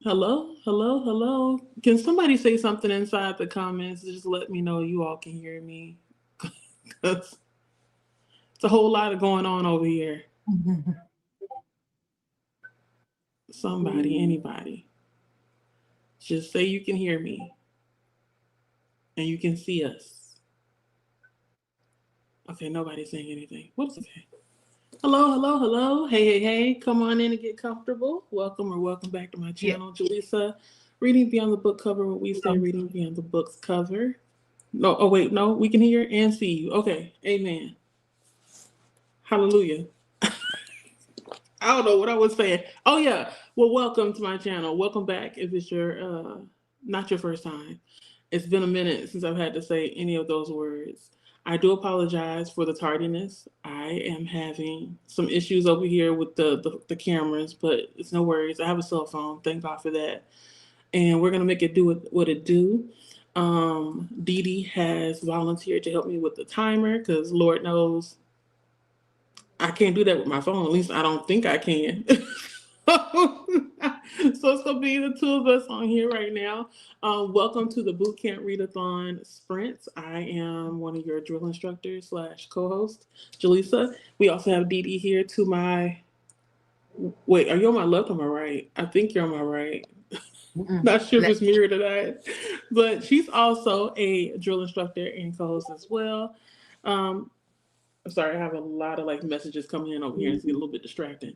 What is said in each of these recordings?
Hello, hello, hello. Can somebody say something inside the comments? Just let me know you all can hear me. 'Cause it's a whole lot of going on over here. Somebody, anybody. Just say you can hear me and you can see us. Okay, nobody's saying anything. What's okay? Hello, hello, hello. Hey, hey, hey. Come on in and get comfortable. Welcome or welcome back to my Yeah. channel, Jaleesa. Reading Beyond the Book Cover, what we say, reading beyond the book's cover. No, oh wait, no, we can hear and see you. Okay, amen. Hallelujah. I don't know what I was saying. Oh yeah. Well, welcome to my channel. Welcome back if it's your not your first time. It's been a minute since I've had to say any of those words. I do apologize for the tardiness. I am having some issues over here with the cameras, but it's no worries. I have a cell phone. Thank God for that. And we're gonna make it do what it do. Dee Dee has volunteered to help me with the timer because Lord knows I can't do that with my phone. At least I don't think I can. So it's gonna be the two of us on here right now. Welcome to the Boot Camp Readathon Sprints. I am one of your drill instructors slash co-host, Jaleesa. We also have Dee Dee here to my. Wait, are you on my left or my right? I think you're on my right. Not sure if Let- it's mirrored or not, but she's also a drill instructor and co-host as well. Um, I'm sorry, I have a lot of like messages coming in over here. It's getting a little bit distracting.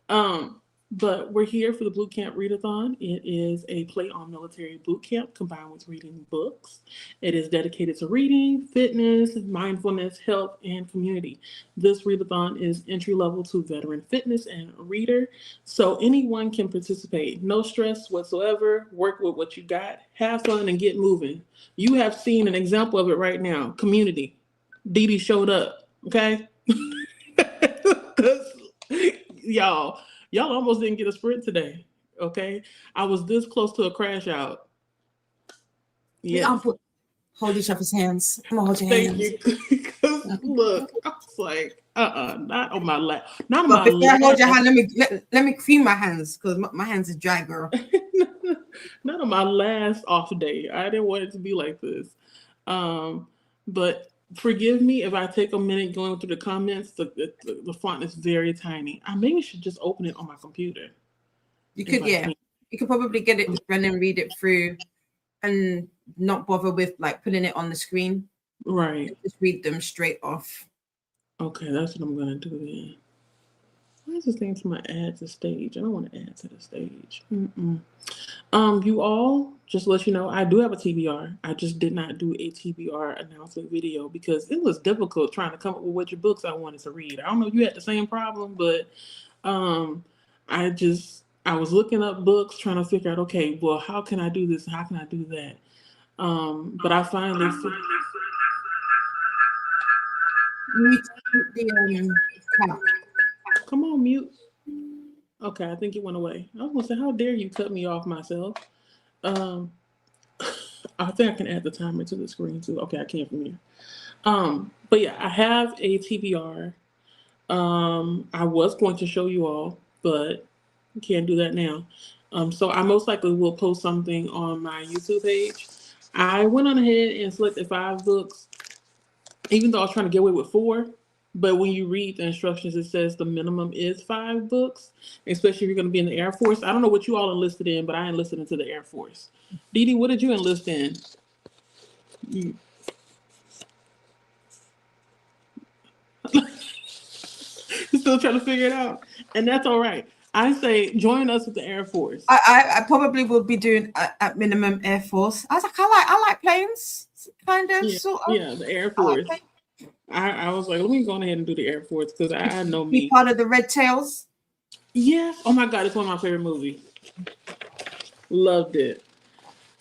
Um, but we're here for the Boot Camp Readathon. It is a play on military boot camp combined with reading books. It is dedicated to reading, fitness, mindfulness, health, and community. This readathon is entry level to veteran fitness and reader, so anyone can participate. No stress whatsoever. Work with what you got. Have fun and get moving. You have seen an example of it right now. Community. Dee Dee showed up. Okay, y'all, y'all almost didn't get a sprint today. Okay, I was this close to a crash out. I'll Yes, hold each other's hands. I'm gonna hold your thank hands. you. Because look, I was like, not on my lap, not on But my before I hold your last, hand, let me clean my hands because my hands are dry, girl. not on my last off day. I didn't want it to be like this. Um, but forgive me if I take a minute going through the comments. The font is very tiny. I maybe should just open it on my computer You if could, I yeah, can. you could probably get it run and read it through, and not bother with like putting it on the screen. Right. Just read them straight off. Okay, that's what I'm gonna do then. Why is this thing to my add to stage? I don't want to add to the stage. Mm-mm. You all, just to let you know, I do have a TBR. I just did not do a TBR announcement video because it was difficult trying to come up with which books I wanted to read. I don't know if you had the same problem, but um, I was looking up books trying to figure out, okay, well, how can I do this? How can I do that? But I finally, Mute the tab. come on, mute. Okay, I think it went away. I was gonna say, how dare you cut me off myself? Um, I think I can add the timer to the screen too. Okay, I can't from here. But yeah, I have a TBR. I was going to show you all, but can't do that now. So I most likely will post something on my YouTube page. I went on ahead and selected 5 books, even though I was trying to get away with 4. But when you read the instructions, it says the minimum is 5 books, especially if you're going to be in the Air Force. I don't know what you all enlisted in, but I enlisted into the Air Force. Dee Dee, what did you enlist in? You still trying to figure it out, and that's all right. I say join us with the Air Force. I probably will be doing at minimum Air Force. I was like, I like planes, kind of, Yeah, sort of. yeah, the Air I like Force. planes. I was like, let me go ahead and do the Air Force because I know Be me. part of the Red Tails. Yes. Oh my God, it's one of my favorite movies. Loved it.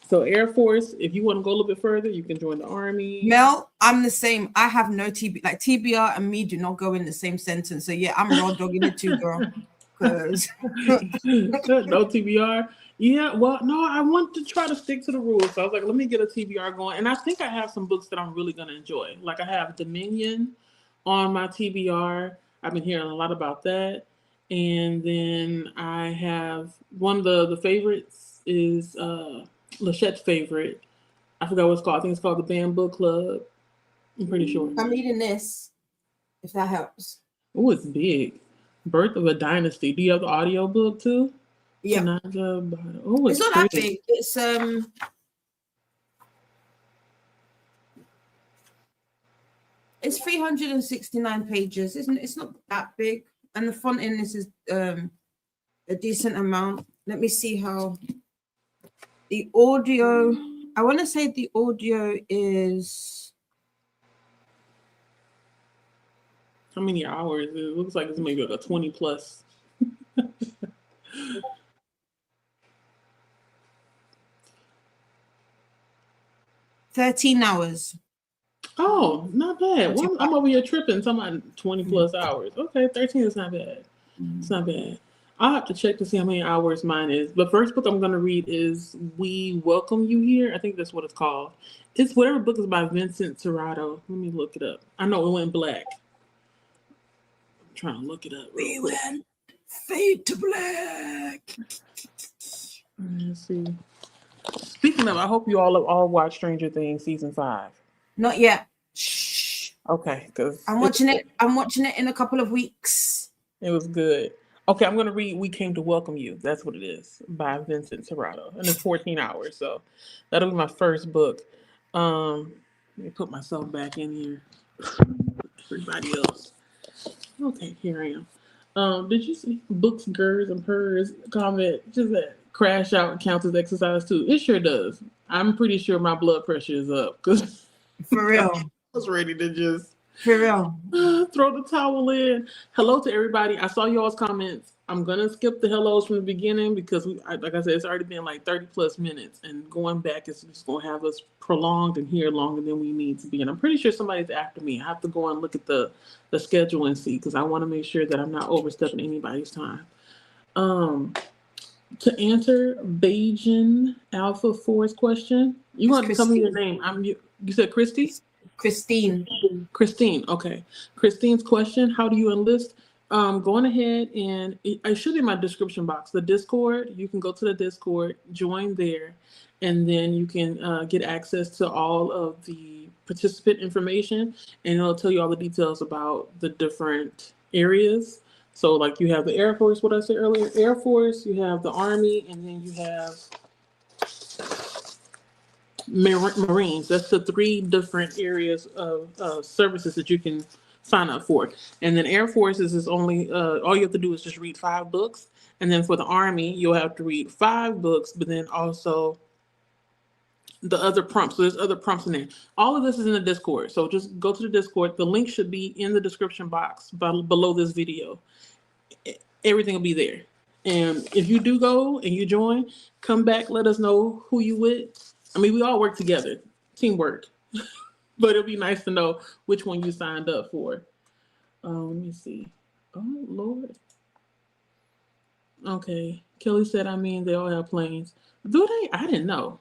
So Air Force, if you want to go a little bit further, you can join the Army. Mel, I'm the same. I have no like TBR and me do not go in the same sentence. So yeah, I'm raw dogging it too, girl. Because No TBR. Yeah, well, no, I want to try to stick to the rules. So I was like, let me get a TBR going. And I think I have some books that I'm really going to enjoy. Like I have Dominion on my TBR. I've been hearing a lot about that. And then I have one of the favorites. is Lachette's favorite. I forgot what it's called. I think it's called the Band Book Club. I'm pretty sure. I'm reading this, if that helps. Oh, it's big. Birth of a Dynasty. Do you have the audio book too? Yeah. Oh, It's not that big. It's 369 pages. It's not that big, and the font in this is a decent amount. Let me see how the audio. I want to say the audio is. How many hours? It looks like it's maybe like a 20 plus. 13 hours. Oh, not bad. Well, I'm over here tripping. Talking about 20 plus hours. Okay, 13 is not bad. It's not bad. I'll have to check to see how many hours mine is. The first book I'm going to read is We Welcome You Here. I think that's what it's called. It's whatever book is by Vincent Serrato. Let me look it up. I know it went black. I'm trying to look it up. We went fade to black. Let's see. Speaking of, I hope you all watched Stranger Things season 5. Not yet. Shh. Okay, because I'm watching it. I'm watching it in a couple of weeks. It was good. Okay, I'm going to read We Came to Welcome You. That's what it is, by Vincent Serrato. And it's 14 hours, so that'll be my first book. Let me put myself back in here. Everybody else. Okay, here I am. Did you see Books, Gers, and Purrs comment just that crash out counts as exercise too? It sure does. I'm pretty sure my blood pressure is up because for real. I was ready to just for real throw the towel in. Hello to everybody. I saw y'all's comments. I'm gonna skip the hellos from the beginning because like I said, it's already been like 30 plus minutes, and going back is just gonna have us prolonged and here longer than we need to be. And I'm pretty sure somebody's after me. I have to go and look at the schedule and see because I want to make sure that I'm not overstepping anybody's time. To answer Bajan Alpha 4's question, you want to tell me your name? You said Christy? Christine. Christine. Okay. Christine's question: how do you enlist? Going ahead and I should be in my description box. The Discord. You can go to the Discord, join there, and then you can get access to all of the participant information, and it'll tell you all the details about the different areas. So, like, you have the Air Force. What I said earlier, Air Force. You have the Army, and then you have Marines. That's the 3 different areas of services that you can sign up for. And then Air Forces is only all you have to do is just read 5 books. And then for the Army, you'll have to read 5 books, but then also the other prompts. So there's other prompts in there. All of this is in the Discord. So just go to the Discord. The link should be in the description box below this video. Everything will be there. And if you do go and you join, come back, let us know who you with. I mean, we all work together, teamwork, but it'll be nice to know which one you signed up for. Let me see. Oh, Lord. Okay. Kelly said, I mean, they all have planes. Do they? I didn't know.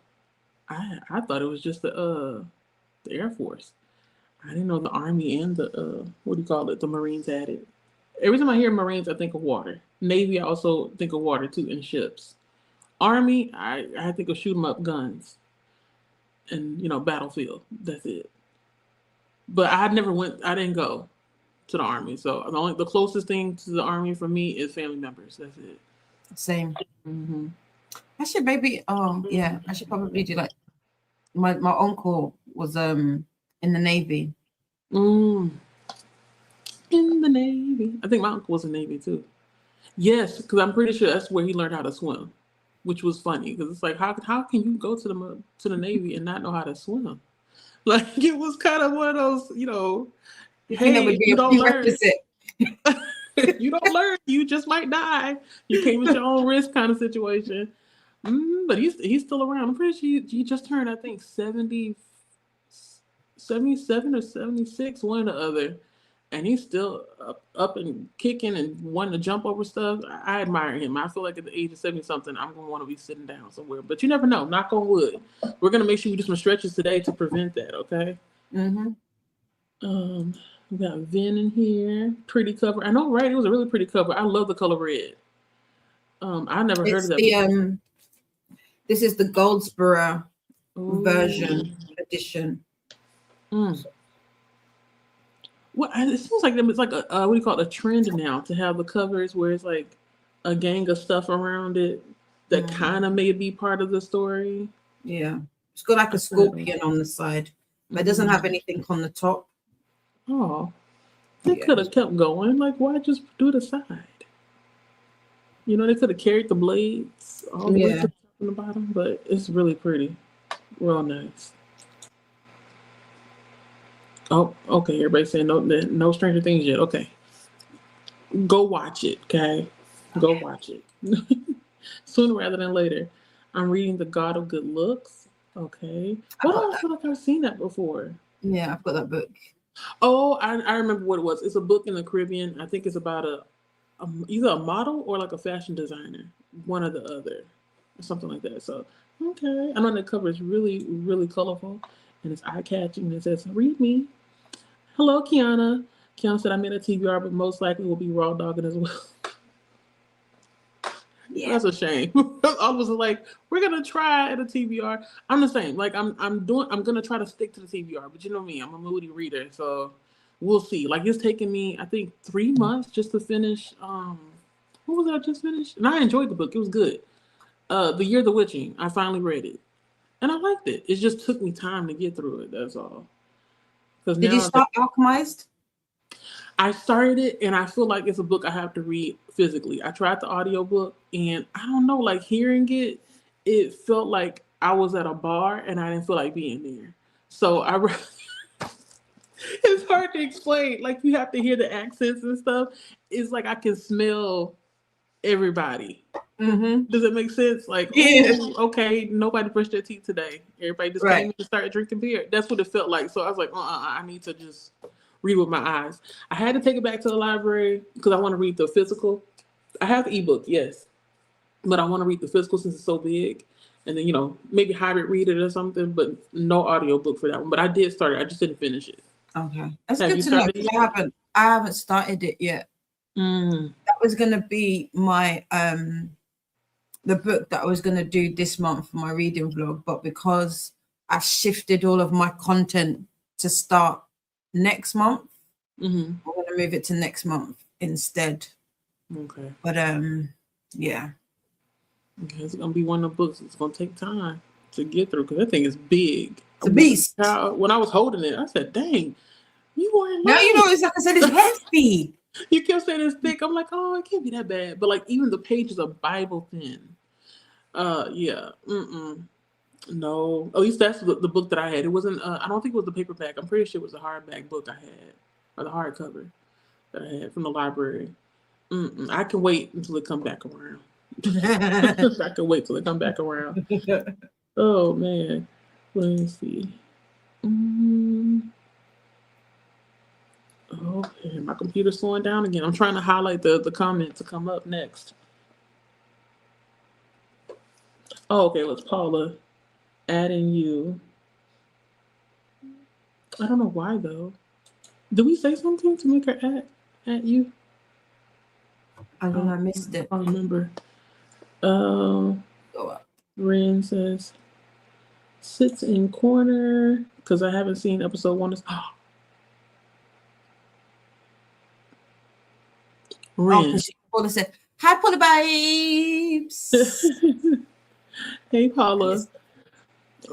I thought it was just the Air Force. I didn't know the Army and the, what do you call it? The Marines had it. Every time I hear Marines, I think of water. Navy, I also think of water too, and ships. Army, I think of shoot 'em up guns. And battlefield. That's it. But I didn't go to the Army. So the closest thing to the Army for me is family members. That's it. Same. Mm-hmm. I should maybe I should probably do like my uncle was in the Navy. In the Navy. I think my uncle was in the Navy too. Yes, because I'm pretty sure that's where he learned how to swim. Which was funny because it's like how can you go to the Navy and not know how to swim? Like it was kind of one of those, hey, you don't learn. You don't learn. You just might die. You came at your own risk kind of situation. But he's still around. I'm pretty sure he just turned, I think, 77 or 76, one or the other. And he's still up and kicking and wanting to jump over stuff. I admire him. I feel like at the age of 70-something, I'm going to want to be sitting down somewhere. But you never know. Knock on wood. We're going to make sure we do some stretches today to prevent that, okay? Mm-hmm. We got Vin in here. Pretty cover. I know, right? It was a really pretty cover. I love the color red. I never heard of that before. This is the Goldsboro Ooh. version edition. Mm. Well, it seems like it's like a what do you call it, a trend now to have the covers where it's like a gang of stuff around it that kind of may be part of the story. Yeah, it's got like a scorpion on the side, but it doesn't have anything on the top. Oh, they could have kept going. Like, why just do the side? You know, they could have carried the blades all the way to the bottom, but it's really pretty. Real nice. Oh, okay. Everybody's saying no Stranger Things yet. Okay. Go watch it, okay? Go watch it. Sooner rather than later. I'm reading The God of Good Looks. Okay. What else? I feel like I've seen that before. Yeah, I've got that book. Oh, I remember what it was. It's a book in the Caribbean. I think it's about either a model or like a fashion designer. One or the other. Or something like that. So, okay. I know the cover is really, really colorful. And it's eye-catching. It says, read me. Hello, Kiana. Kiana said, I made a TBR, but most likely will be raw dogging as well. Yeah. That's a shame. I was like, we're gonna try at a TBR. I'm the same. Like I'm gonna try to stick to the TBR, but you know me, I'm a moody reader, so we'll see. Like it's taken me, I think, 3 months just to finish. What was it I just finished? And I enjoyed the book. It was good. The Year of the Witching. I finally read it, and I liked it. It just took me time to get through it. That's all. Did you start Alchemized? I started it, and I feel like it's a book I have to read physically. I tried the audiobook, and I don't know, like hearing it, it felt like I was at a bar, and I didn't feel like being there. So it's hard to explain. Like you have to hear the accents and stuff. It's like I can smell everybody. Mm-hmm. Does it make sense? Like, okay, nobody brushed their teeth today. Everybody just came in and started drinking beer. That's what it felt like. So I was like, I need to just read with my eyes. I had to take it back to the library because I want to read the physical. I have the ebook, yes, but I want to read the physical since it's so big. And then, maybe hybrid read it or something, but no audio book for that one. But I did start it. I just didn't finish it. Okay. That's good to know. I haven't started it yet. That was going to be my, the book that I was going to do this month for my reading vlog. But because I shifted all of my content to start next month, I'm going to move it to next month instead. Okay. But yeah. Okay, it's gonna be one of the books. It's gonna take time to get through because that thing is big. It's a beast. When I was holding it, I said, "Dang, you weren't." Now you know it's like I said, it's heavy. You kept saying it's thick. I'm like, oh, it can't be that bad. But like even the pages are Bible thin. Yeah. No, at least that's the book that I had. It wasn't. I don't think it was the paperback. I'm pretty sure it was the hardback book I had, or the hardcover that I had from the library. I can wait until it come back around. I can wait till it come back around. Oh man, let me see. Okay, my computer's slowing down again. I'm trying to highlight the comment to come up next. Oh, okay, let's Paula adding you. I don't know why though. Did we say something to make her add you? I don't know, I missed it. I remember. Ren says sits in corner because I haven't seen episode 1. Ren. Paula said, "Hi, Paula babes." Hey, Paula.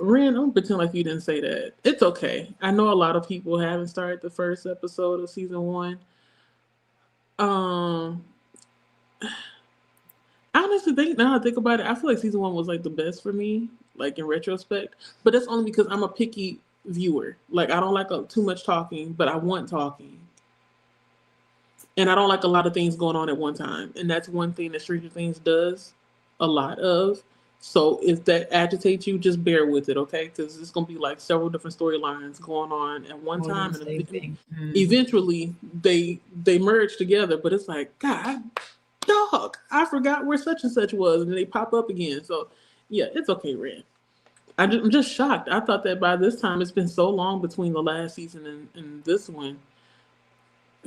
Ren, don't pretend like you didn't say that. It's okay. I know a lot of people haven't started the first episode of season 1. Honestly, now I think about it, I feel like season 1 was like the best for me, like in retrospect. But that's only because I'm a picky viewer. Like I don't like too much talking, but I want talking. And I don't like a lot of things going on at one time. And that's one thing that Stranger Things does a lot of. So if that agitates you, just bear with it, okay? Because it's going to be like several different storylines going on at one time. And eventually they merge together. But it's like, God, dog, I forgot where such and such was. And they pop up again. So, yeah, it's okay, Ren. I'm just shocked. I thought that by this time, it's been so long between the last season and this one.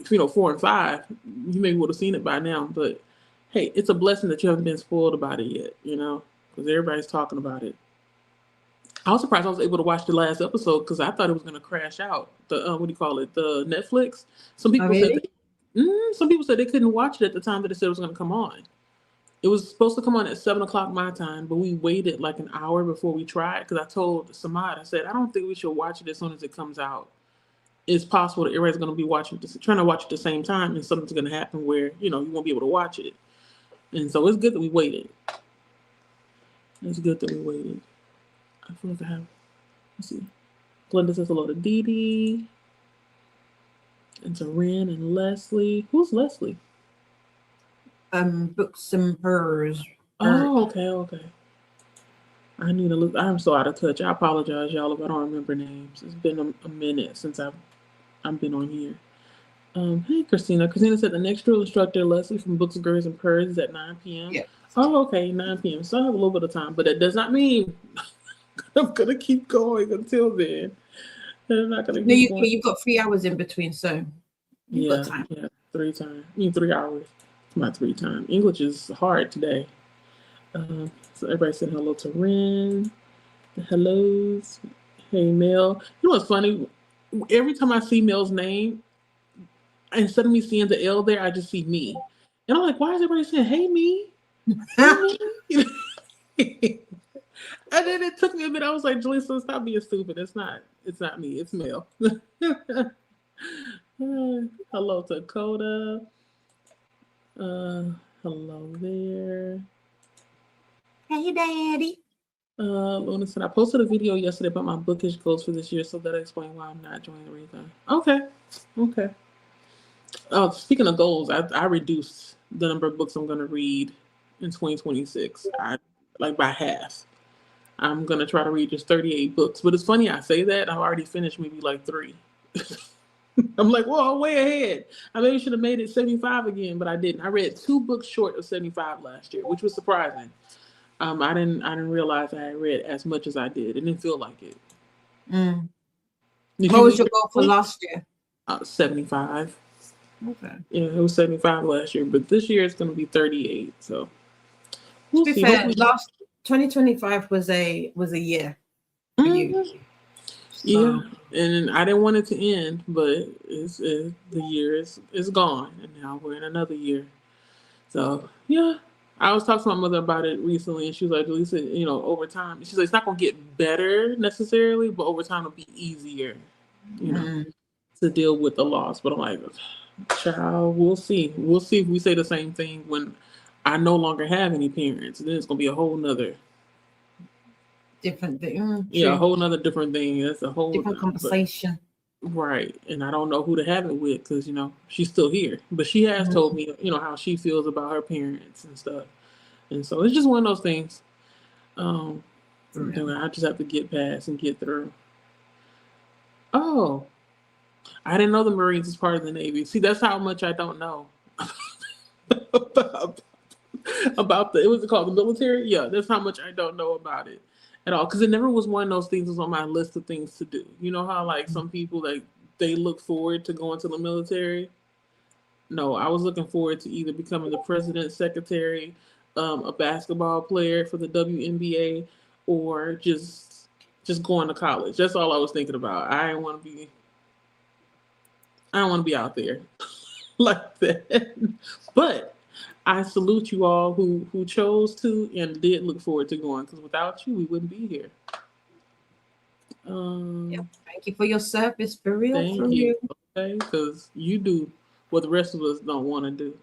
4 and 5, you maybe would have seen it by now, but hey, it's a blessing that you haven't been spoiled about it yet, because everybody's talking about it. I was surprised I was able to watch the last episode because I thought it was going to crash out. The what do you call it? The Netflix. Some Oh, people said really? some people said they couldn't watch it at the time that it said it was going to come on. It was supposed to come on at 7 o'clock my time, but we waited like an hour before we tried because I told Samad, I said, I don't think we should watch it as soon as it comes out. It's possible that everybody's going to be trying to watch it at the same time, and something's going to happen where you won't be able to watch it. And so it's good that we waited. It's good that we waited. I feel like I have. Let's see. Glenda says hello to Dee Dee. And to Ren and Leslie. Who's Leslie? Books and Hers. Oh, okay. I need to look. I'm so out of touch. I apologize, y'all, if I don't remember names. It's been a minute since I've been on here. Hey, Christina. Christina said the next drill instructor, Leslie from Books, Girls, and Purrs, is at 9 p.m. Yeah. Oh, okay, 9 p.m. So I have a little bit of time, but that does not mean I'm gonna keep going until then. I'm not gonna keep going. You've got 3 hours in between, so you've got time. Yeah, 3 times. 3 hours. It's my 3 time. English is hard today. So everybody said hello to Ren. The hellos. Hey, Mel. You know what's funny? Every time I see Mel's name, instead of me seeing the L there, I just see me. And I'm like, why is everybody saying, hey, me? Hey, me? And then it took me a minute. I was like, Jaleesa, stop being stupid. It's not me. It's Mel. Hello to Coda. Hello there. Hey, Daddy. Luna said, I posted a video yesterday about my bookish goals for this year, so that explains why I'm not joining the readathon. Okay. Speaking of goals, I reduced the number of books I'm going to read in 2026. By half. I'm going to try to read just 38 books. But it's funny I say that. I've already finished maybe like 3. I'm like, whoa, I'm way ahead. I maybe should have made it 75 again, but I didn't. I read 2 books short of 75 last year, which was surprising. I didn't realize I had read as much as I did. It didn't feel like it. What was your goal for last year? 75. Okay. Yeah, it was 75 last year, but this year it's going to be 38. So to be fair, last 2025 was a year for you. So. Yeah, and I didn't want it to end, but the year is gone, and now we're in another year. So yeah, I was talking to my mother about it recently, and she was like, "Lisa, over time, she's like, it's not gonna get better necessarily, but over time it'll be easier, to deal with the loss." But I'm like, child, we'll see. We'll see if we say the same thing when I no longer have any parents. Then it's gonna be a whole nother different thing. Yeah, a whole nother different thing. That's a whole different conversation. Right. And I don't know who to have it with because, she's still here. But she has told me, how she feels about her parents and stuff. And so it's just one of those things. I just have to get past and get through. Oh, I didn't know the Marines is part of the Navy. See, that's how much I don't know about it was called the military. Yeah, that's how much I don't know about it at all. Because it never was one of those things that was on my list of things to do. You know how some people they look forward to going to the military? No, I was looking forward to either becoming the president's secretary, a basketball player for the WNBA, or just going to college. That's all I was thinking about. I don't want to be out there like that. But I salute you all who chose to and did look forward to going, because without you, we wouldn't be here. Thank you for your service, for real. Thank you. Okay, because you do what the rest of us don't want to do.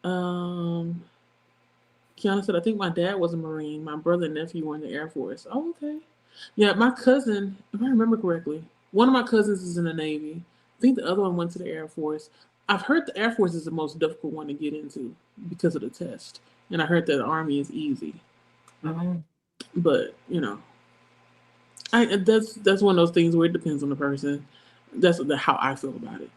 Kiana said, I think my dad was a Marine. My brother and nephew were in the Air Force. Oh, okay. Yeah, my cousin, if I remember correctly, one of my cousins is in the Navy. I think the other one went to the Air Force. I've heard the Air Force is the most difficult one to get into because of the test. And I heard that the Army is easy. But, that's one of those things where it depends on the person. That's how I feel about it.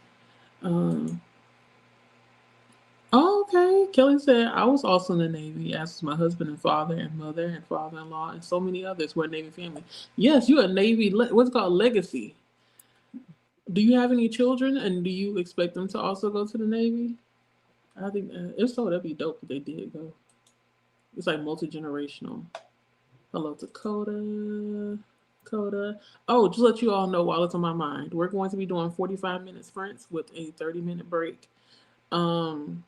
Okay. Kelly said, I was also in the Navy, as was my husband and father and mother and father-in-law and so many others. We're a Navy family. Yes, you're a Navy, what's called legacy. Do you have any children, and do you expect them to also go to the Navy? I think if so, that'd be dope if they did go. It's like multi-generational. Hello, Dakota. Dakota. Oh, just let you all know while it's on my mind, we're going to be doing 45-minute sprints with a 30-minute break. Um,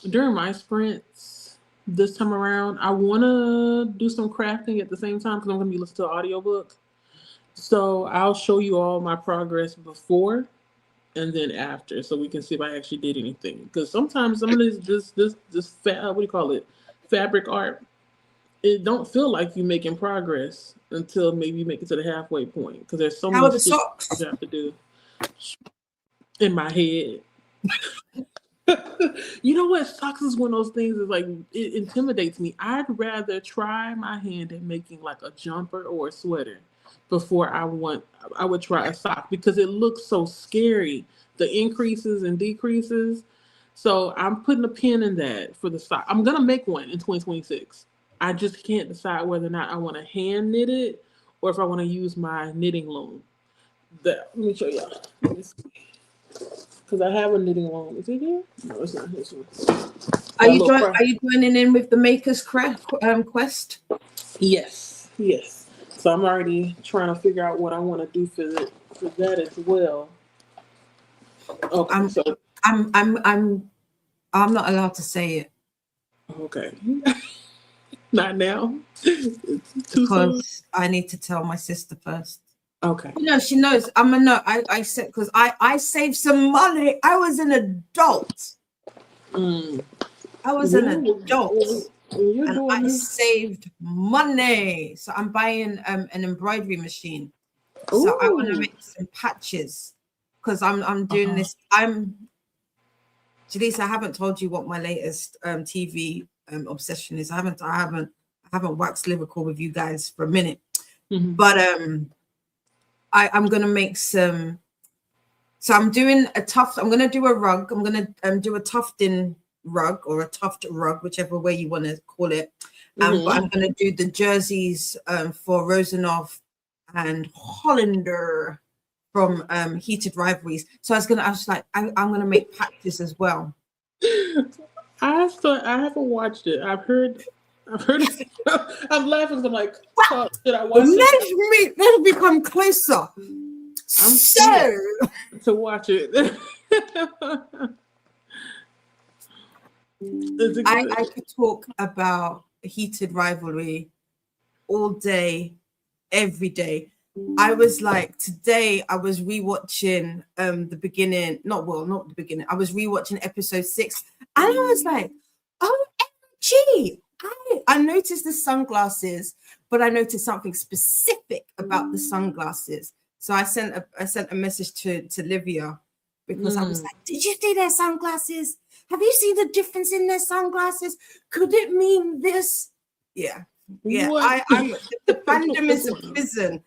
During my sprints this time around, I want to do some crafting at the same time because I'm going to be listening to an audiobook. So I'll show you all my progress before and then after, so we can see if I actually did anything. Because sometimes some of what do you call it, fabric art, it don't feel like you making progress until maybe you make it to the halfway point. Because there's so How many are the steps socks? you have to do in my head. You know what? Socks is one of those things that like it intimidates me. I'd rather try my hand at making like a jumper or a sweater before I would try a sock because it looks so scary. The increases and decreases. So I'm putting a pin in that for the sock. I'm gonna make one in 2026. I just can't decide whether or not I want to hand knit it or if I want to use my knitting loom. Let me show y'all. Let me see. Because I have a knitting loom. Is it here? No, it's not his one. Are you joining in with the Maker's Quest? Yes, yes. So I'm already trying to figure out what I want to do for that as well. Okay, I'm not allowed to say it. Okay. Not now. It's too soon. I need to tell my sister first. Okay. No, she knows. I'm a no. I said because I saved some money. I was an adult. I was an adult. And I saved money. So I'm buying an embroidery machine. So I want to make some patches because I'm doing this. Jaleesa, I haven't told you what my latest TV obsession is. I haven't waxed lyrical with you guys for a minute. But I'm gonna make some. So I'm doing I'm gonna do a rug. I'm gonna do a tufting rug or a tuft rug, whichever way you want to call it. But I'm gonna do the jerseys for Rosanov and Hollander from Heated Rivalries. So I'm gonna make patches as well. I haven't watched it. I've heard it. I'm laughing because I'm like, oh, should I watch it? Let me come closer. I'm scared to watch it. I could talk about Heated Rivalry all day, every day. I was like, today I was rewatching the beginning, not the beginning. I was rewatching episode 6, and I was like, OMG. I noticed the sunglasses, but I noticed something specific about the sunglasses. So I sent a message to Livia because I was like, did you see their sunglasses? Have you seen the difference in their sunglasses? Could it mean this? Yeah. I'm the fandom is a prison.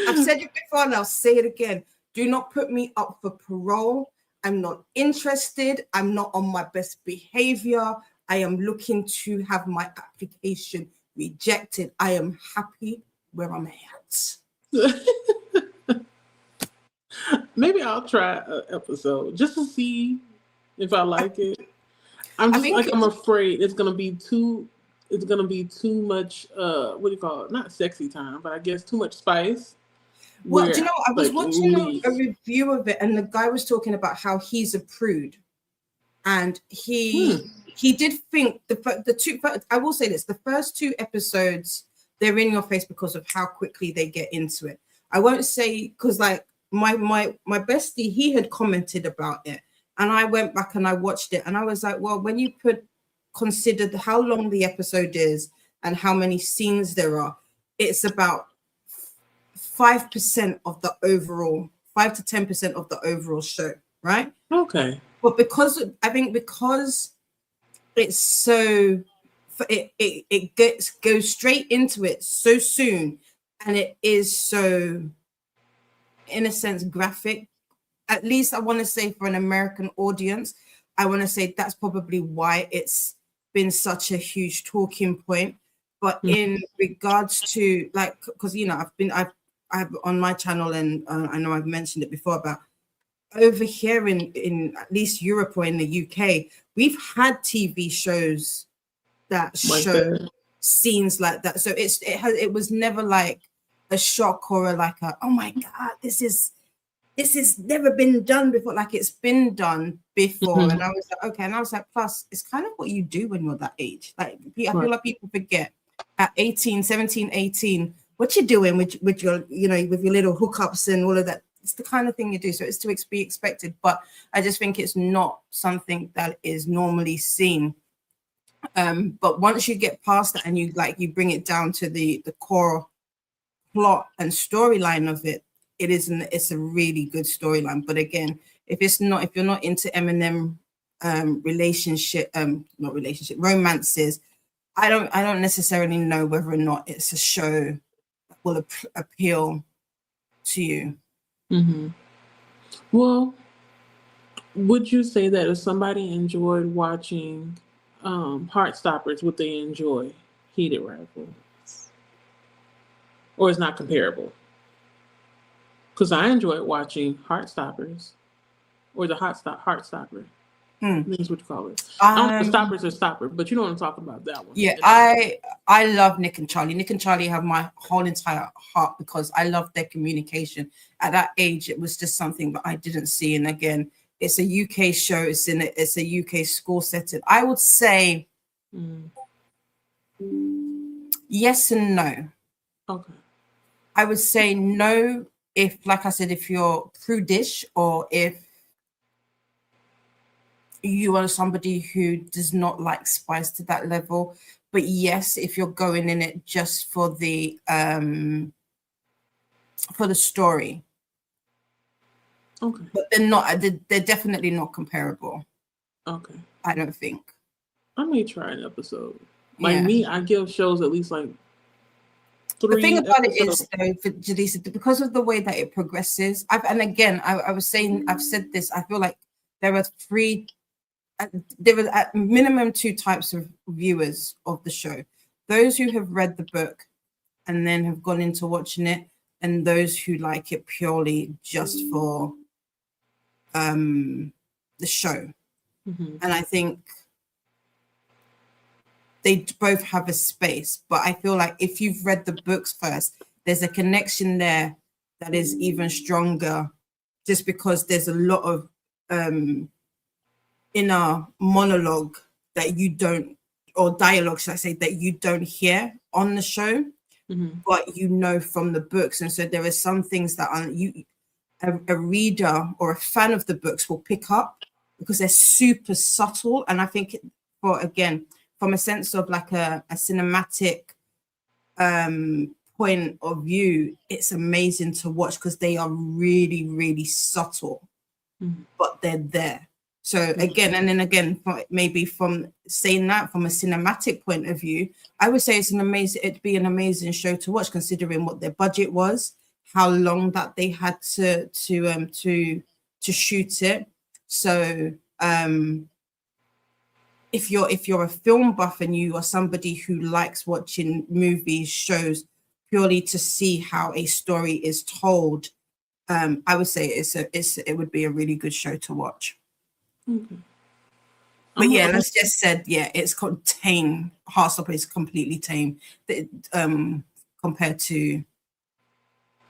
I've said it before and I'll say it again. Do not put me up for parole. I'm not interested. I'm not on my best behavior. I am looking to have my application rejected. I am happy where I'm at. Maybe I'll try an episode just to see if I like it. I'm afraid it's gonna be too much what do you call it? Not sexy time, but I guess too much spice. Well, do you know, I was watching a review of it, and the guy was talking about how he's a prude, and he did think the two. I will say this: the first 2 episodes, they're in your face because of how quickly they get into it. I won't say because like my bestie, he had commented about it, and I went back and I watched it, and I was like, well, when you consider how long the episode is and how many scenes there are, it's about 5% of the overall, 5 to 10% of the overall show, right? Okay. But because it's so, it goes straight into it so soon, and it is so, in a sense, graphic. At least I want to say for an American audience, I want to say that's probably why it's been such a huge talking point. But in regards to like, because you know, I've on my channel, and I know I've mentioned it before about over here in at least Europe or in the UK, we've had TV shows that Like show that. scenes like that. So it was never like a shock or like a, oh my God, this is never been done before. Like it's been done before. Mm-hmm. And I was like, okay. And I was like, plus it's kind of what you do when you're that age. Like I feel like people forget at 18, 17, 18, what you're doing with your, you know, with your little hookups and all of that. It's the kind of thing you do. So it's to be expected. But I just think it's not something that is normally seen. But once you get past that and you bring it down to the core plot and storyline of it, it's a really good storyline. But again, if you're not into Eminem romances, I don't necessarily know whether or not it's a show that will appeal to you. Mm-hmm. Well, would you say that if somebody enjoyed watching Heartstoppers, would they enjoy Heated Rivals? Or it's not comparable? Because I enjoyed watching Heartstoppers, or the Heartstopper. I think that's what you call it. I don't know if Stoppers or Stopper, but you know what I'm talking about, that one. Yeah, I love Nick and Charlie. Nick and Charlie have my whole entire heart because I love their communication. At that age, it was just something that I didn't see. And again, it's a UK show. It's a UK school setting. I would say yes and no. Okay. I would say no if, like I said, if you're prudish or if you are somebody who does not like spice to that level. But yes, if you're going in it just for the story. Okay. But they're definitely not comparable. Okay. I don't think. I may try an episode. Like me, I give shows at least like 3 The thing about episodes. it is, though, for Jaleesa, because of the way that it progresses, I was saying, I've said this, I feel like there were at minimum 2 types of viewers of the show. Those who have read the book and then have gone into watching it, and those who like it purely just for the show. Mm-hmm. And I think they both have a space, but I feel like if you've read the books first, there's a connection there that is even stronger, just because there's a lot of inner monologue that you don't, or dialogue, should I say, that you don't hear on the show, but you know from the books. And so there are some things that a reader or a fan of the books will pick up because they're super subtle. And I think from a sense of like a cinematic point of view, it's amazing to watch because they are really, really subtle, but they're there. So maybe from saying that from a cinematic point of view, I would say it'd be an amazing show to watch, considering what their budget was, how long that they had to shoot it. So if you're a film buff and you are somebody who likes watching movies, shows purely to see how a story is told, I would say it would be a really good show to watch. Okay. But let's just said, it's tame. Heartstopper is completely tame compared to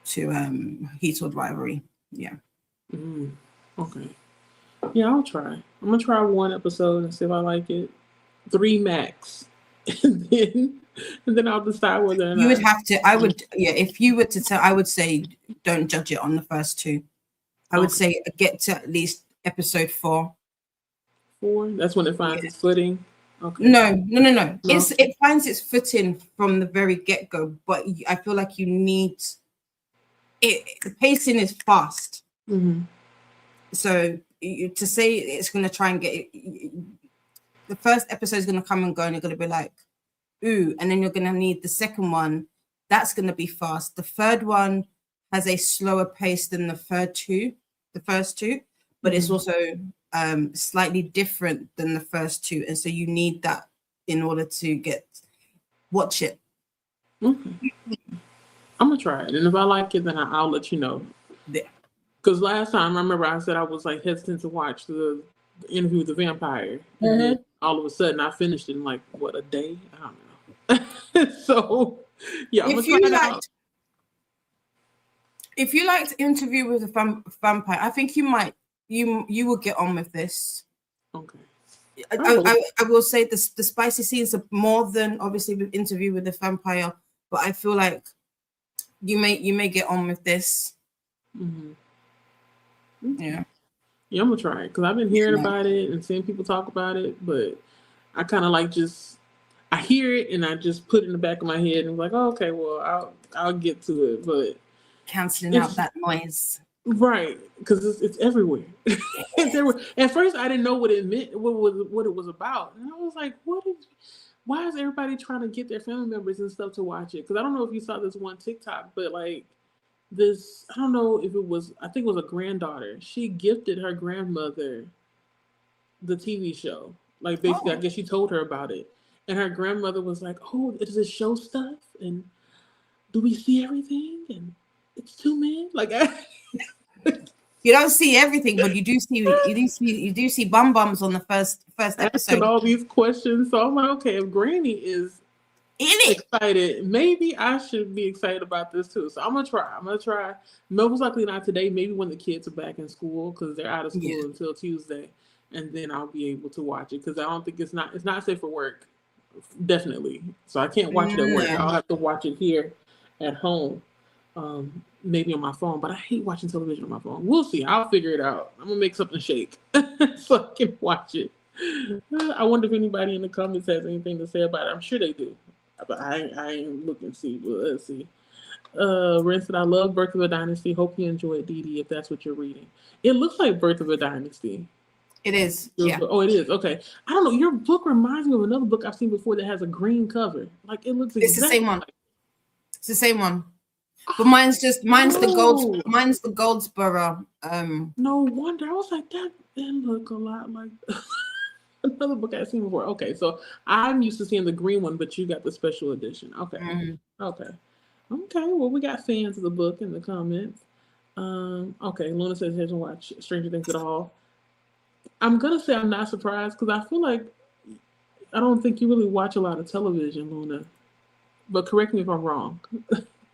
Heated Rivalry. Yeah. Okay. Yeah, I'll try. I'm gonna try 1 episode and see if I like it. 3 max, and then I'll decide whether or not you would have to. I would, if you were to tell, I would say don't judge it on the first 2. I would say get to at least episode 4. 4. That's when it finds its footing. Okay. No. It finds its footing from the very get-go, but I feel like you need it. The pacing is fast. So to say it's going to try and get it, the first episode is going to come and go, and you're going to be like, ooh, and then you're going to need the second one. That's going to be fast. The third one has a slower pace than the first 2, but it's also slightly different than the first 2, and so you need that in order to watch it. Okay. I'm gonna try it, and if I like it, then I'll let you know. Yeah. Because last time I remember I said I was like hesitant to watch the Interview with the Vampire. And then all of a sudden I finished it in like what, a day? I don't know. So yeah, I'm If gonna try you it out. liked, if you liked Interview with a Vampire, I think you will get on with this. Okay. I will say the spicy scenes are more than obviously with Interview with the Vampire, but I feel like you may get on with this. Mm-hmm. Yeah. Yeah, I'm gonna try it because I've been hearing about it and seeing people talk about it, but I kind of like I hear it and I just put it in the back of my head and I'm like, oh, okay, well I'll get to it, but canceling out that noise. Right, because it's everywhere. It's everywhere. At first, I didn't know what it meant, what it was about, and I was like, why is everybody trying to get their family members and stuff to watch it? Because I don't know if you saw this one TikTok, but like this, I don't know if it was, I think it was a granddaughter. She gifted her grandmother the TV show. Like basically, I guess she told her about it, and her grandmother was like, "Oh, does it show stuff? And do we see everything? And it's 2 men, like." You don't see everything, but you do see bum bums on the first episode. Asking all these questions, so I'm like, okay, if Granny is excited, maybe I should be excited about this too. So I'm gonna try. Most likely not today. Maybe when the kids are back in school because they're out of school until Tuesday, and then I'll be able to watch it because I don't think it's not safe for work. Definitely. So I can't watch it at work. I'll have to watch it here at home. Maybe on my phone, but I hate watching television on my phone. We'll see. I'll figure it out. I'm gonna make something shake so I can watch it. I wonder if anybody in the comments has anything to say about it. I'm sure they do, but I ain't looking to see. But let's see. Ren said, I love Birth of a Dynasty. Hope you enjoy it, Dee Dee, if that's what you're reading. It looks like Birth of a Dynasty. It is. Yeah. Oh, it is. Okay. I don't know. Your book reminds me of another book I've seen before that has a green cover. Like it looks exactly. It's the same one. It's the same one. But mine's the Goldsboro. No wonder. I was like, that look a lot like another book I've seen before. Okay, so I'm used to seeing the green one, but you got the special edition. Okay. Okay. Well, we got fans of the book in the comments. Okay, Luna says he hasn't watched Stranger Things at all. I'm gonna say I'm not surprised because I feel like I don't think you really watch a lot of television, Luna. But correct me if I'm wrong.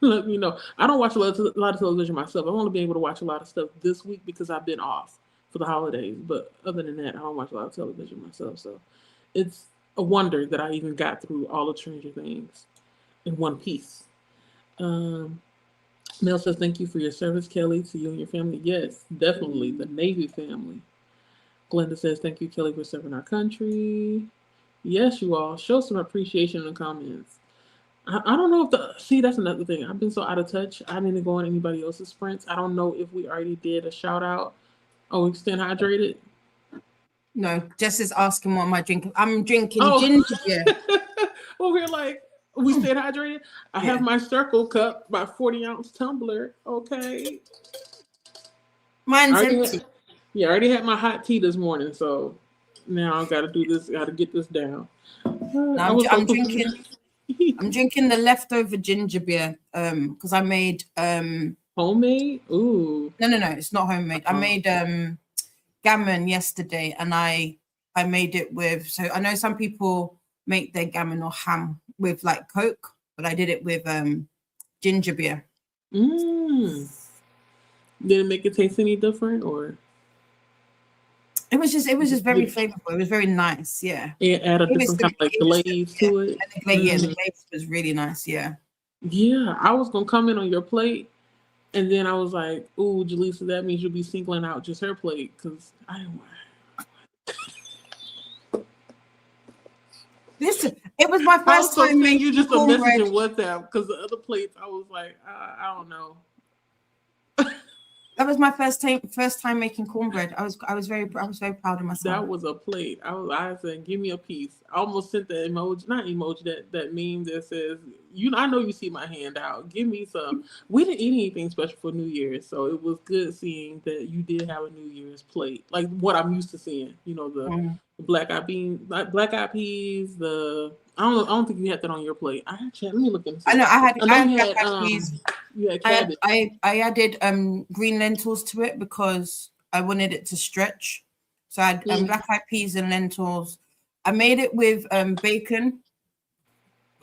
Let me know. I don't watch a lot of television myself. I've only been able to watch a lot of stuff this week because I've been off for the holidays. But other than that, I don't watch a lot of television myself. So it's a wonder that I even got through all of Stranger Things in one piece. Mel says, thank you for your service, Kelly, to you and your family. Yes, definitely. The Navy family. Glenda says, thank you, Kelly, for serving our country. Yes, you all. Show some appreciation in the comments. I don't know if that's another thing. I've been so out of touch. I didn't go on anybody else's sprints. I don't know if we already did a shout out. Oh, we staying hydrated? No, Jess is asking what am I drinking. I'm drinking ginger beer. Well, we're like, we stayed hydrated. I have my Circle Cup, my 40-ounce tumbler. Okay. Mine's empty. I already had my hot tea this morning, so now I got to do this. Got to get this down. I'm drinking. I'm drinking the leftover ginger beer because I made homemade. Ooh. No, it's not homemade. I made gammon yesterday, and I made it with. So I know some people make their gammon or ham with like Coke, but I did it with ginger beer. Did it make it taste any different, or? It was just very flavorful. It was very nice. Yeah. It added a different kind of like glaze to it. The glaze was really nice. Yeah. Yeah, I was gonna comment on your plate, and then I was like, "Ooh, Jaleesa, that means you'll be singling out just her plate because I didn't want." Listen, it was my first time making you just a message in WhatsApp because the other plates, I was like, I don't know. That was my first time making cornbread. I was very proud of myself. That was a plate. I said, give me a piece. I almost sent the that meme that says, I know you see my hand out. Give me some. We didn't eat anything special for New Year's, so it was good seeing that you did have a New Year's plate, like what I'm used to seeing. The black-eyed peas. I don't think you had that on your plate. Let me look and see. I know I had black-eyed peas. I added green lentils to it because I wanted it to stretch. So I had black-eyed peas and lentils, I made it with bacon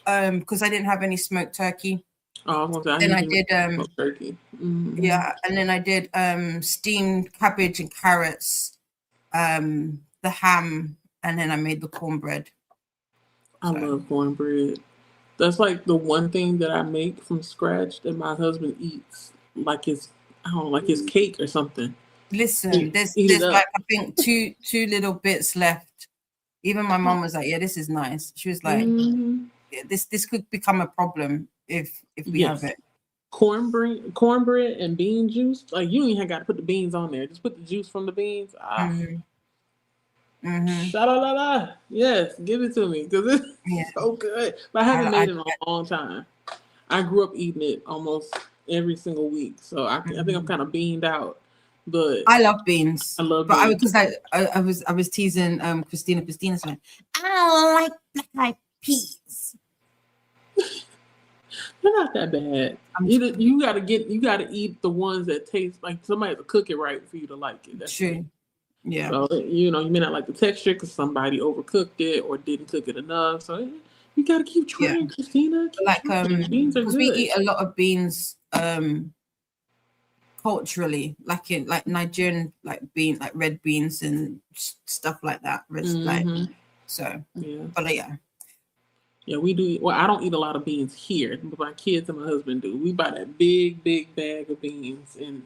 because I didn't have any smoked turkey. Oh, I was gonna say, Then I usually did make turkey. yeah, and then I did steamed cabbage and carrots, the ham, and then I made the cornbread. I love cornbread. That's like the one thing that I make from scratch that my husband eats like it's, I don't know, like it's cake or something. Listen, there's like I think two little bits left. Even my mom was like, "Yeah, this is nice." She was like, yeah, "This could become a problem if we have it." Cornbread and bean juice. Like you ain't even got to put the beans on there. Just put the juice from the beans. Sha-la-la-la. Yes, give it to me because it's so good. But I haven't made it in a long time. I grew up eating it almost every single week, so I think I'm kind of beaned out. But I love beans. I love beans. Because I was teasing Christina. Christina's like, I like black-eyed peas. They're not that bad. You gotta eat the ones that taste like somebody has to cook it right for you to like it. That's true. Yeah. So you may not like the texture because somebody overcooked it or didn't cook it enough. So you gotta keep trying, Christina. Beans are good. We eat a lot of beans culturally, like in Nigerian like red beans and stuff like that. So yeah. But yeah. Yeah, we do. Well, I don't eat a lot of beans here, but my kids and my husband do. We buy that big bag of beans, and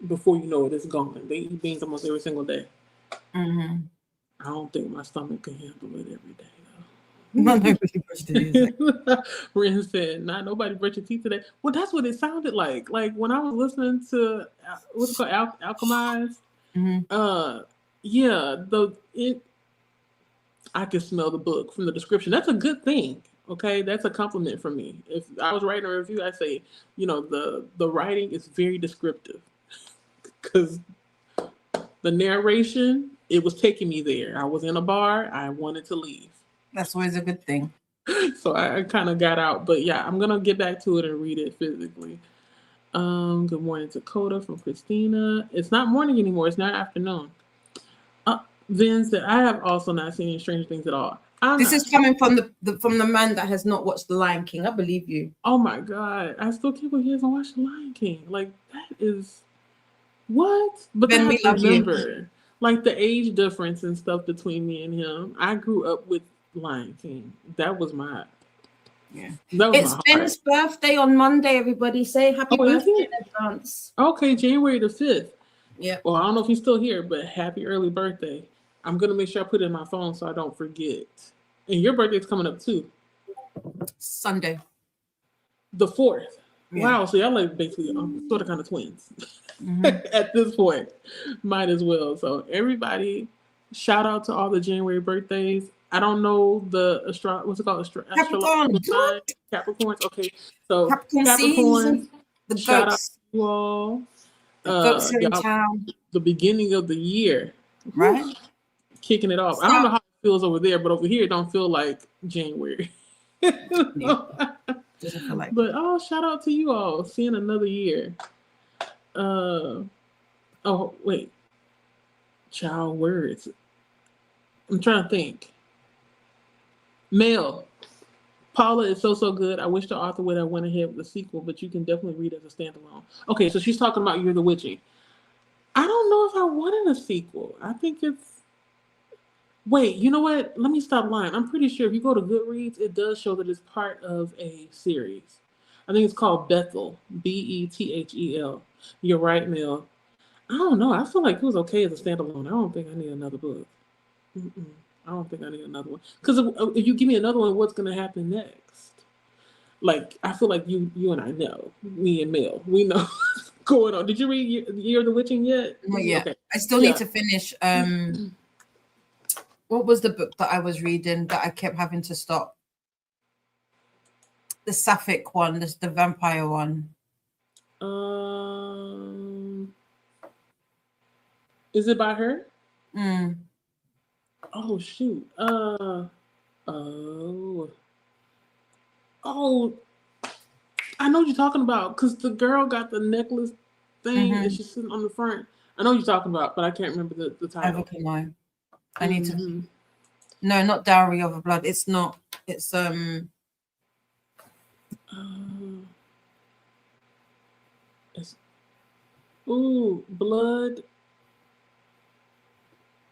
before you know it, it's gone. They eat beans almost every single day. I don't think my stomach can handle it every day, though. Nobody brushed their teeth. Ren said, "Not nobody brushed your teeth today." Well, that's what it sounded like. Like when I was listening to what's it called, Alchemized. I can smell the book from the description. That's a good thing. Okay, that's a compliment from me. If I was writing a review, I'd say, the writing is very descriptive because the narration, it was taking me there. I was in a bar. I wanted to leave. That's always a good thing. So I kind of got out. But yeah, I'm going to get back to it and read it physically. Good morning, Dakota from Christina. It's not morning anymore. It's not afternoon. Vin said, I have also not seen any Stranger Things at all. This is coming from the man that has not watched The Lion King. I believe you. Oh my God. I still can't believe he hasn't watched The Lion King. Like, that is what? But Ben, I have to remember, like the age difference and stuff between me and him. I grew up with Lion King. That was my It's Ben's birthday on Monday, everybody. Say happy birthday in advance. Okay, January the 5th. Yeah. Well, I don't know if he's still here, but happy early birthday. I'm going to make sure I put it in my phone so I don't forget. And your birthday's coming up too. Sunday. The 4th. Yeah. Wow. So y'all like basically sort of kind of twins at this point. Might as well. So everybody, shout out to all the January birthdays. I don't know the what's it called? Capricorns. Okay. So Capricorns, the shout out to you all. The in town. The beginning of the year. Right? Kicking it off. I don't know how it feels over there, but over here it don't feel like January. Doesn't feel like. But shout out to you all. Seeing another year. Oh wait. Child words. I'm trying to think. Mel. Paula is so good. I wish the author would have went ahead with the sequel, but you can definitely read it as a standalone. Okay, so she's talking about You're the Witching. I don't know if I wanted a sequel. I think it's... Wait, you know what? Let me stop lying. I'm pretty sure if you go to Goodreads, it does show that it's part of a series. I think it's called Bethel. Bethel. You're right, Mel. I don't know. I feel like it was okay as a standalone. I don't think I need another book. I don't think I need another one. Because if you give me another one, what's going to happen next? Like, I feel like you and I know. Me and Mel. We know what's going on. Did you read Year the Witching yet? Not yet. Okay. I still need to finish. What was the book that I was reading that I kept having to stop? The Sapphic one. The vampire one. Is it by her? Oh shoot. I know what you're talking about because the girl got the necklace thing and she's sitting on the front. I know what you're talking about, but I can't remember the title. I need to. No, not Dowry of a Blood. It's not. It's Blood.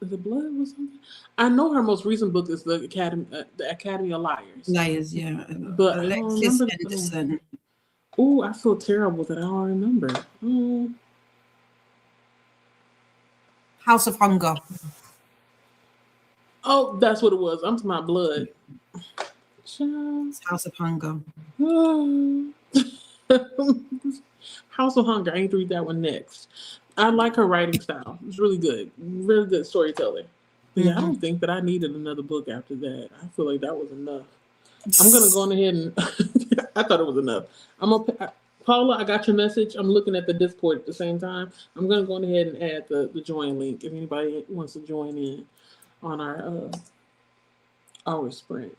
Is it Blood or something? I know her most recent book is the Academy of Liars. Liars, yeah. But Alexis Henderson. Oh, I feel terrible that I don't remember. House of Hunger. Oh, that's what it was. I'm to my Blood. House of Hunger. House of Hunger. I need to read that one next. I like her writing style. It's really good. Really good storytelling. But yeah, I don't think that I needed another book after that. I feel like that was enough. I'm gonna go on ahead and I thought it was enough. Paula, I got your message. I'm looking at the Discord at the same time. I'm gonna go on ahead and add the join link if anybody wants to join in on our sprint.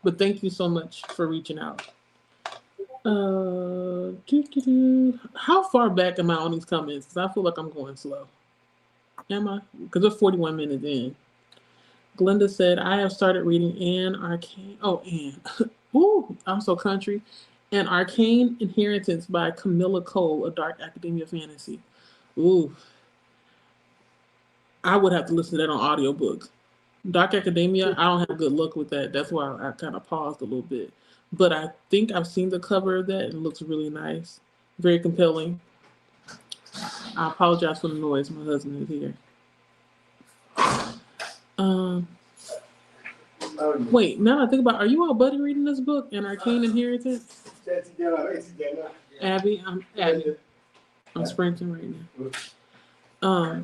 But thank you so much for reaching out. How far back am I on these comments? Because I feel like I'm going slow. Am I? Because we're 41 minutes in. Glenda said, I have started reading Anne Arcane. Oh, Anne. Ooh, I'm so country. An Arcane Inheritance by Camilla Cole, a dark academia fantasy. Ooh. I would have to listen to that on audiobook. Dark Academia, I don't have good luck with that. That's why I kind of paused a little bit. But I think I've seen the cover of that. It looks really nice. Very compelling. I apologize for the noise. My husband is here. Wait, now I think about, are you all buddy reading this book, An Arcane Inheritance? Abby, I'm Abby. I'm sprinting right now.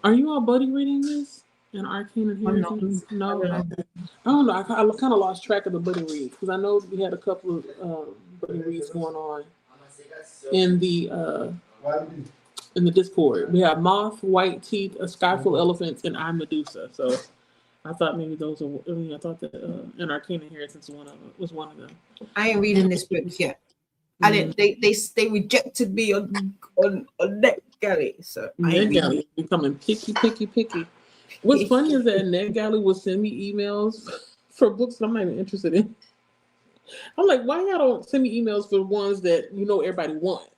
Are you all buddy reading this? An Arcane Inheritance? No. I don't know. I kind of lost track of the buddy reads because I know we had a couple of buddy reads going on in the Discord. We have Moth, White Teeth, A Sky Full of Elephants, and I Medusa. So I thought maybe those are. I thought that An Arcane Inheritance was one of them. I ain't reading this book yet. I didn't. They rejected me on NetGalley. So NetGalley becoming picky. What's funny is that NetGalley will send me emails for books that I'm not even interested in. I'm like, why y'all don't send me emails for the ones that everybody wants?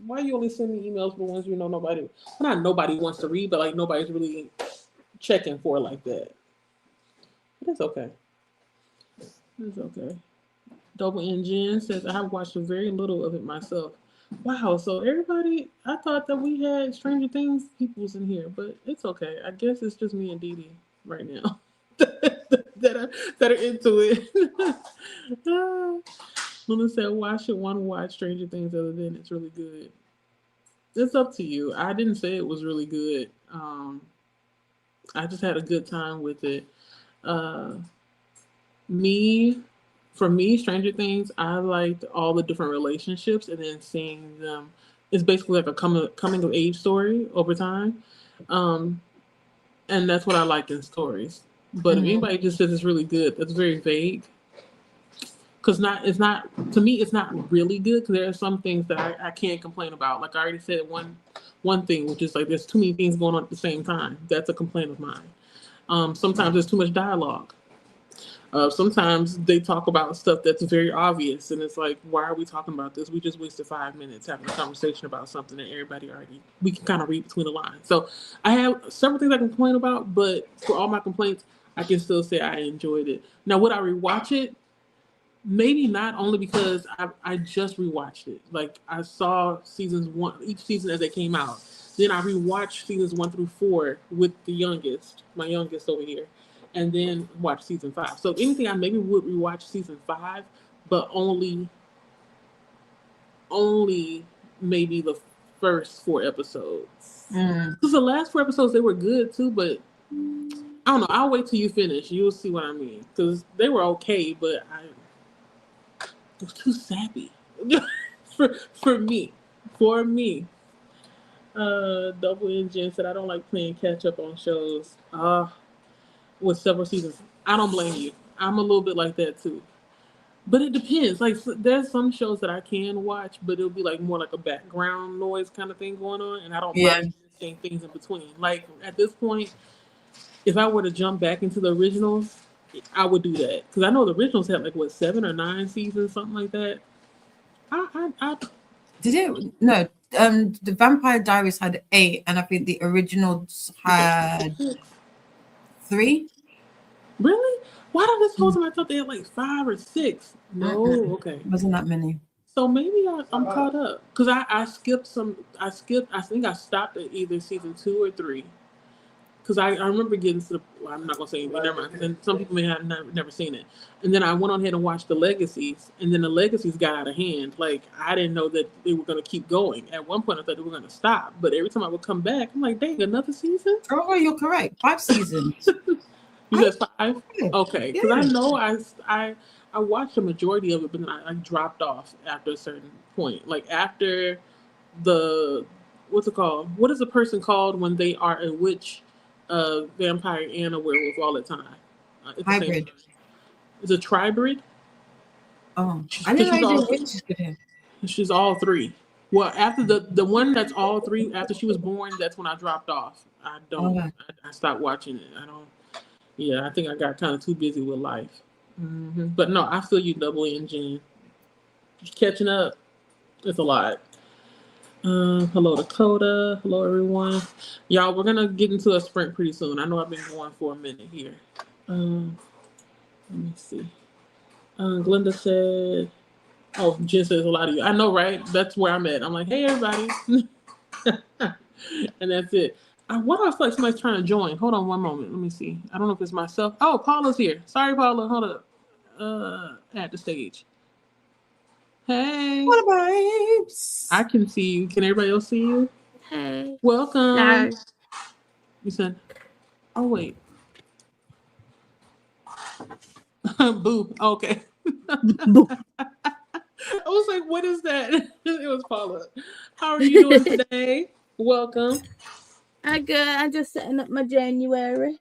Why you only send me emails for ones nobody? Well, not nobody wants to read, but like nobody's really checking for like that. But it's okay. It's okay. Double Engine says I have watched very little of it myself. Wow, so everybody, I thought that we had Stranger Things peoples in here, but it's okay. I guess it's just me and Dee Dee right now that are into it. Luna said, why should one watch Stranger Things other than it's really good? It's up to you. I didn't say it was really good. I just had a good time with it. For me, Stranger Things, I liked all the different relationships and then seeing them. It's basically like a coming of age story over time. And that's what I like in stories. But if anybody just says it's really good, that's very vague. Because to me, it's not really good because there are some things that I can't complain about. Like I already said, one thing, which is like there's too many things going on at the same time. That's a complaint of mine. Sometimes there's too much dialogue. Sometimes they talk about stuff that's very obvious, and it's like, why are we talking about this? We just wasted 5 minutes having a conversation about something that we can kind of read between the lines. So I have several things I can complain about, but for all my complaints, I can still say I enjoyed it. Now, would I rewatch it? Maybe not, only because I just rewatched it. Like I saw each season as they came out. Then I rewatched seasons 1 through 4 with my youngest over here. And then watch season 5. So if anything, I maybe would rewatch season 5, but only maybe the first 4 episodes. Because the last 4 episodes, they were good too, but I don't know. I'll wait till you finish. You'll see what I mean. Because they were okay, but it was too sappy for me. Double Engine said I don't like playing catch up on shows. With several seasons. I don't blame you. I'm a little bit like that too. But it depends. Like there's some shows that I can watch, but it'll be like more like a background noise kind of thing going on, and I don't mind seeing things in between. Like at this point, if I were to jump back into the originals, I would do that because I know the originals had like what 7 or 9 seasons, something like that. I Did it? No. The Vampire Diaries had 8, and I think the originals had 3. Really? Why did this whole time I thought they had like 5 or 6? No, okay. Wasn't that many. So maybe I'm caught up because I skipped some. I think I stopped at either season 2 or 3 because I remember getting to the. Well, I'm not gonna say anything. Never mind. And some people may have never seen it. And then I went on ahead and watched the Legacies, and then the Legacies got out of hand. Like I didn't know that they were gonna keep going. At one point, I thought they were gonna stop, but every time I would come back, I'm like, dang, another season. Oh, you're correct. 5 seasons. You said 5? Okay, because I know I watched the majority of it, but then I dropped off after a certain point. Like after the what's it called? What is a person called when they are a witch, vampire, and a werewolf all the time? It's the Hybrid. same. It's a tribrid. Oh, I didn't know you did witches with him. She's all 3. Well, after the one that's all 3, after she was born, that's when I dropped off. I don't. Okay. I stopped watching it. I don't. Yeah, I think I got kind of too busy with life. But no, I feel you, Double and Jen. Just catching up. It's a lot. Hello, Dakota. Hello, everyone. Y'all, we're gonna get into a sprint pretty soon. I know I've been going for a minute here. Let me see. Glenda said, "Oh, Jen says a lot of you. I know, right? That's where I'm at. I'm like, hey, everybody, and that's it. What else? Like somebody's trying to join. Hold on one moment. Let me see. I don't know if it's myself. Oh, Paula's here. Sorry, Paula. Hold up. At the stage. Hey. What vibes? I can see you. Can everybody else see you? Hey. Welcome. No. You said, oh, wait. Boo. Okay. Boo. I was like, what is that? It was Paula. How are you doing today? Welcome. I'm good. I'm just setting up my January.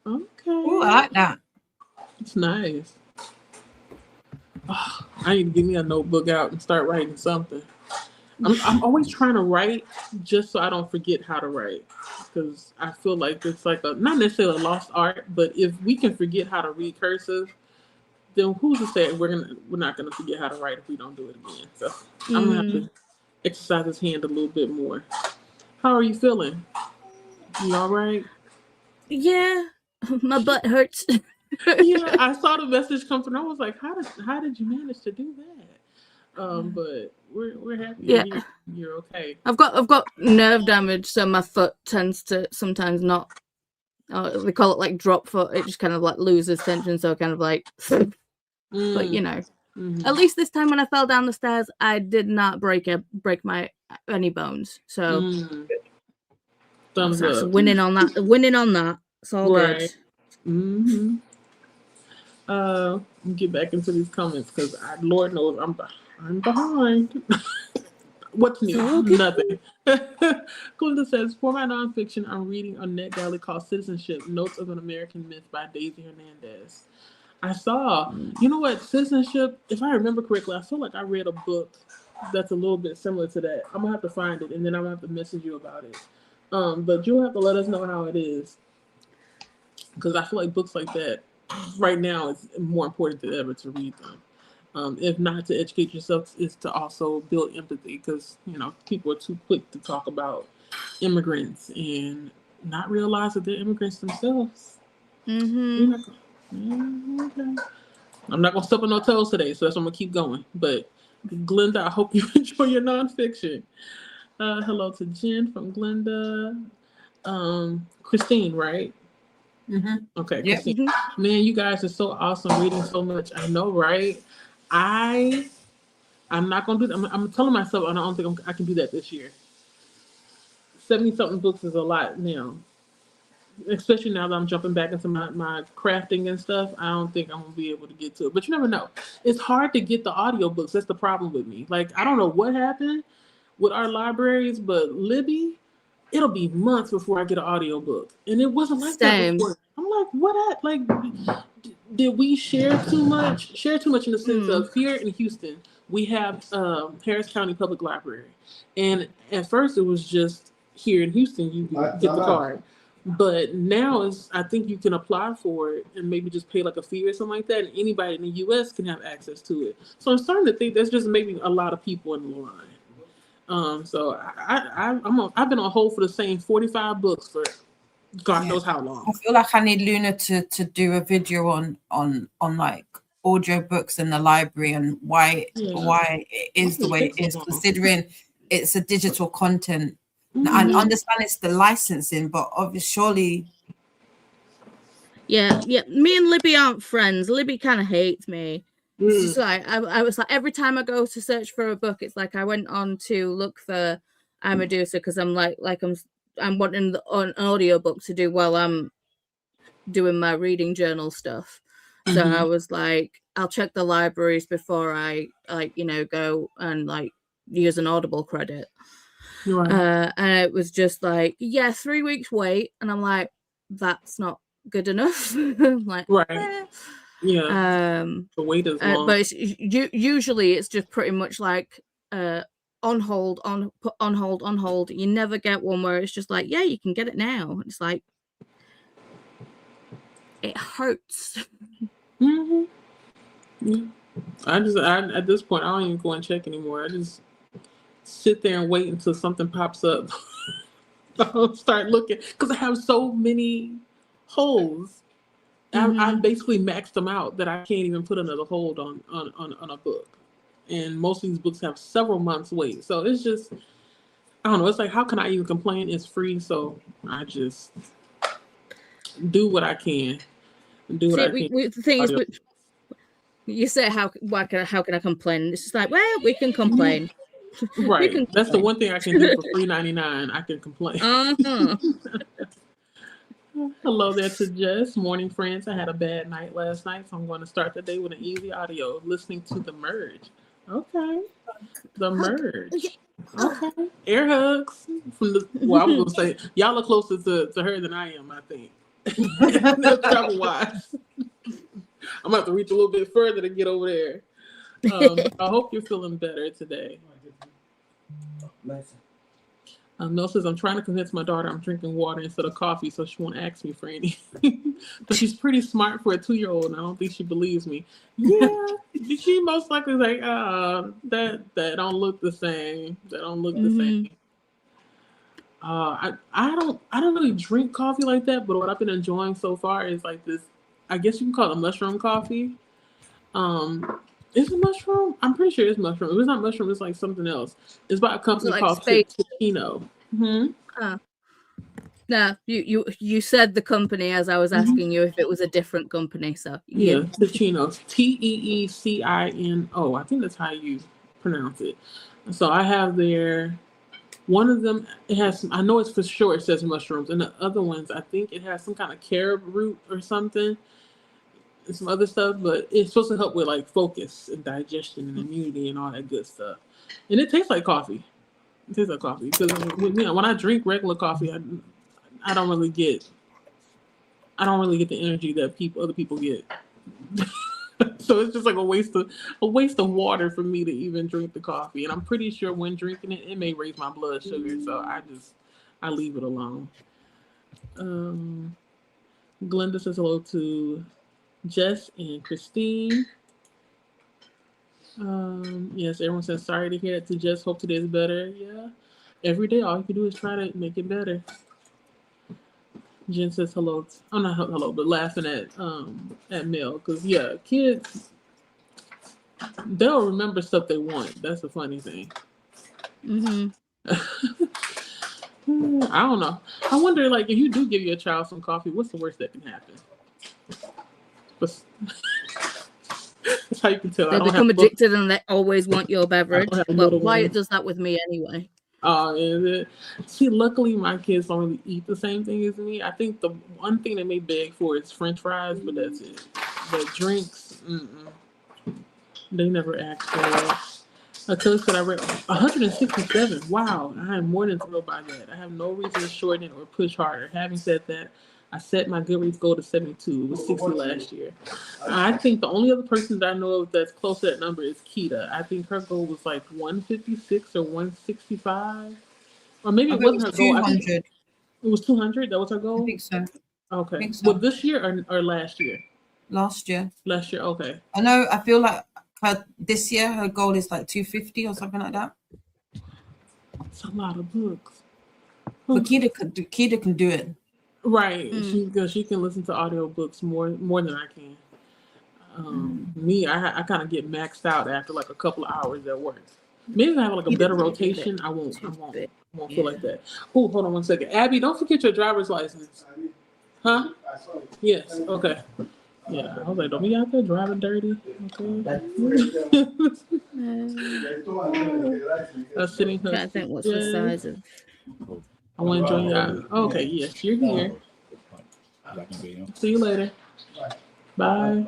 Okay. Oh, I like that. It's nice. Oh, I need to get me a notebook out and start writing something. I'm always trying to write just so I don't forget how to write, because I feel like it's like not necessarily a lost art, but if we can forget how to read cursive, then who's to say we're not gonna forget how to write if we don't do it again? So I'm gonna have to exercise his hand a little bit more. How are you feeling? You all right? Yeah, my butt hurts. Yeah, I saw the message come through. And I was like, how did you manage to do that? But we're happy. Yeah, you're okay. I've got nerve damage, so my foot tends to sometimes not. They call it like drop foot. It just kind of like loses tension, so kind of like. But you know, at least this time when I fell down the stairs, I did not break my any bones. So thumbs up. Winning on that. It's all right. Good. Let me get back into these comments because Lord knows I'm behind. What's new? Okay. Nothing. Glenda says, for my nonfiction, I'm reading a NetGalley called Citizenship: Notes of an American Myth by Daisy Hernandez. I saw, you know what, Citizenship, if I remember correctly, I feel like I read a book that's a little bit similar to that. I'm gonna have to find it and then I'm gonna have to message you about it. But you'll have to let us know how it is, because I feel like books like that right now it's more important than ever to read them. If not to educate yourself, is to also build empathy, because people are too quick to talk about immigrants and not realize that they're immigrants themselves. Okay. I'm not gonna step on no toes today, so that's why I'm gonna keep going. But Glenda, I hope you enjoy your nonfiction. Hello to Jen from Glenda. Christine, right? Okay, yep. Christine. Man, you guys are so awesome, reading so much. I know, right? I'm not gonna do that. I'm telling myself I don't think I can do that this year. 70-something books is a lot now. Especially now that I'm jumping back into my crafting and stuff, I don't think I'm gonna be able to get to it. But you never know. It's hard to get the audiobooks. That's the problem with me. Like, I don't know what happened with our libraries, but Libby, it'll be months before I get an audiobook. And it wasn't like that before. I'm like, what? Did we share too much? Share too much in the sense of here in Houston, we have Harris County Public Library. And at first it was just here in Houston, you get the card. But now I think you can apply for it and maybe just pay like a fee or something like that, and anybody in the U.S. can have access to it. So I'm starting to think that's just maybe a lot of people in the line. So I've been on hold for the same 45 books for God knows how long. I feel like I need Luna to do a video on like audiobooks in the library and why it is the way it is, considering it's a digital content. I understand it's the licensing, but obviously surely. Yeah. Me and Libby aren't friends. Libby kind of hates me. It's just like I was like, every time I go to search for a book, it's like I went on to look for Amadeus because I'm like I'm wanting an audiobook to do while I'm doing my reading journal stuff. So I was like, I'll check the libraries before I go and like use an Audible credit. Right. And it was just like, 3 weeks wait, and I'm like, that's not good enough. Like, right. Yeah. The wait is long. But usually it's just pretty much like on hold, put on hold. You never get one where it's just like, yeah, you can get it now. It's like, it hurts. Yeah. I at this point I don't even go and check anymore. I just sit there and wait until something pops up. I'll start looking because I have so many holes. I've basically maxed them out that I can't even put another hold on a book. And most of these books have several months wait. So it's just, I don't know. It's like, how can I even complain? It's free. So I just do what I can. Do what I can. The thing is, you say, how can I complain? It's just like, well, we can complain. Right. That's the one thing I can do for $3.99. I can complain. Hello there to Jess. Morning, friends. I had a bad night last night, so I'm going to start the day with an easy audio, listening to The Merge. Okay. The Merge. Okay. Air hugs. From the, well, I was going to say, y'all are closer to her than I am, I think. Travel-wise. I'm going to have to reach a little bit further to get over there. I hope you're feeling better today. Mel says, I'm trying to convince my daughter I'm drinking water instead of coffee so she won't ask me for any. But she's pretty smart for a 2-year-old, and I don't think she believes me. Yeah, she most likely is like, that don't look the same. That don't look the same. I don't really drink coffee like that, but what I've been enjoying so far is like this, I guess you can call it mushroom coffee. Is it mushroom? I'm pretty sure it's mushroom. If it's not mushroom, it's like something else. It's by a company called Ticino. No, you said the company as I was asking you if it was a different company. So yeah, Ticino. Teecino. I think that's how you pronounce it. So I have one of them. It has some, I know it's for sure. It says mushrooms, and the other ones, I think it has some kind of carob root or something. Some other stuff, but it's supposed to help with like focus and digestion and immunity and all that good stuff. And it tastes like coffee. It tastes like coffee because when I drink regular coffee, I don't really get the energy that other people get. So it's just like a waste of water for me to even drink the coffee. And I'm pretty sure when drinking it may raise my blood sugar. So I leave it alone. Glenda says hello to Jess and Christine. Yes, everyone says sorry to hear it to Jess. Hope today is better. Yeah. Every day, all you can do is try to make it better. Jen says hello. Not hello, but laughing at Mel. Because, yeah, kids, they'll remember stuff they want. That's the funny thing. I don't know. I wonder, like, if you do give your child some coffee, what's the worst that can happen? That's how you can tell. They become addicted and they always want your beverage. Well, Wyatt does that with me anyway. Is it? See, luckily my kids don't really eat the same thing as me. I think the one thing they may beg for is French fries, but that's it. But drinks, they never ask for that. A coach that I read 167. Wow, I am more than thrilled by that. I have no reason to shorten it or push harder. Having said that, I set my Goodreads goal to 72. It was 60 last year. I think the only other person that I know of that's close to that number is Keita. I think her goal was like 156 or 165. Or maybe it wasn't her goal. 200. It was 200. That was our I goal. think so. Okay. think so. Well, this year or last year? Last year. Last year. Okay. I know. I feel like this year her goal is like 250 or something like that. It's a lot of books. But Kida can do it. Right. She can listen to audiobooks more than I can. Me, I kind of get maxed out after like a couple of hours at work. Maybe if I have like a better rotation, I won't feel like that. Oh, hold on one second. Abby, don't forget your driver's license. Huh? Yes. Okay. Yeah. I was like, don't be out there driving dirty. Okay. Sitting I think what's the size of. I want to join you. Okay. Yes, you're here. See you later. Bye.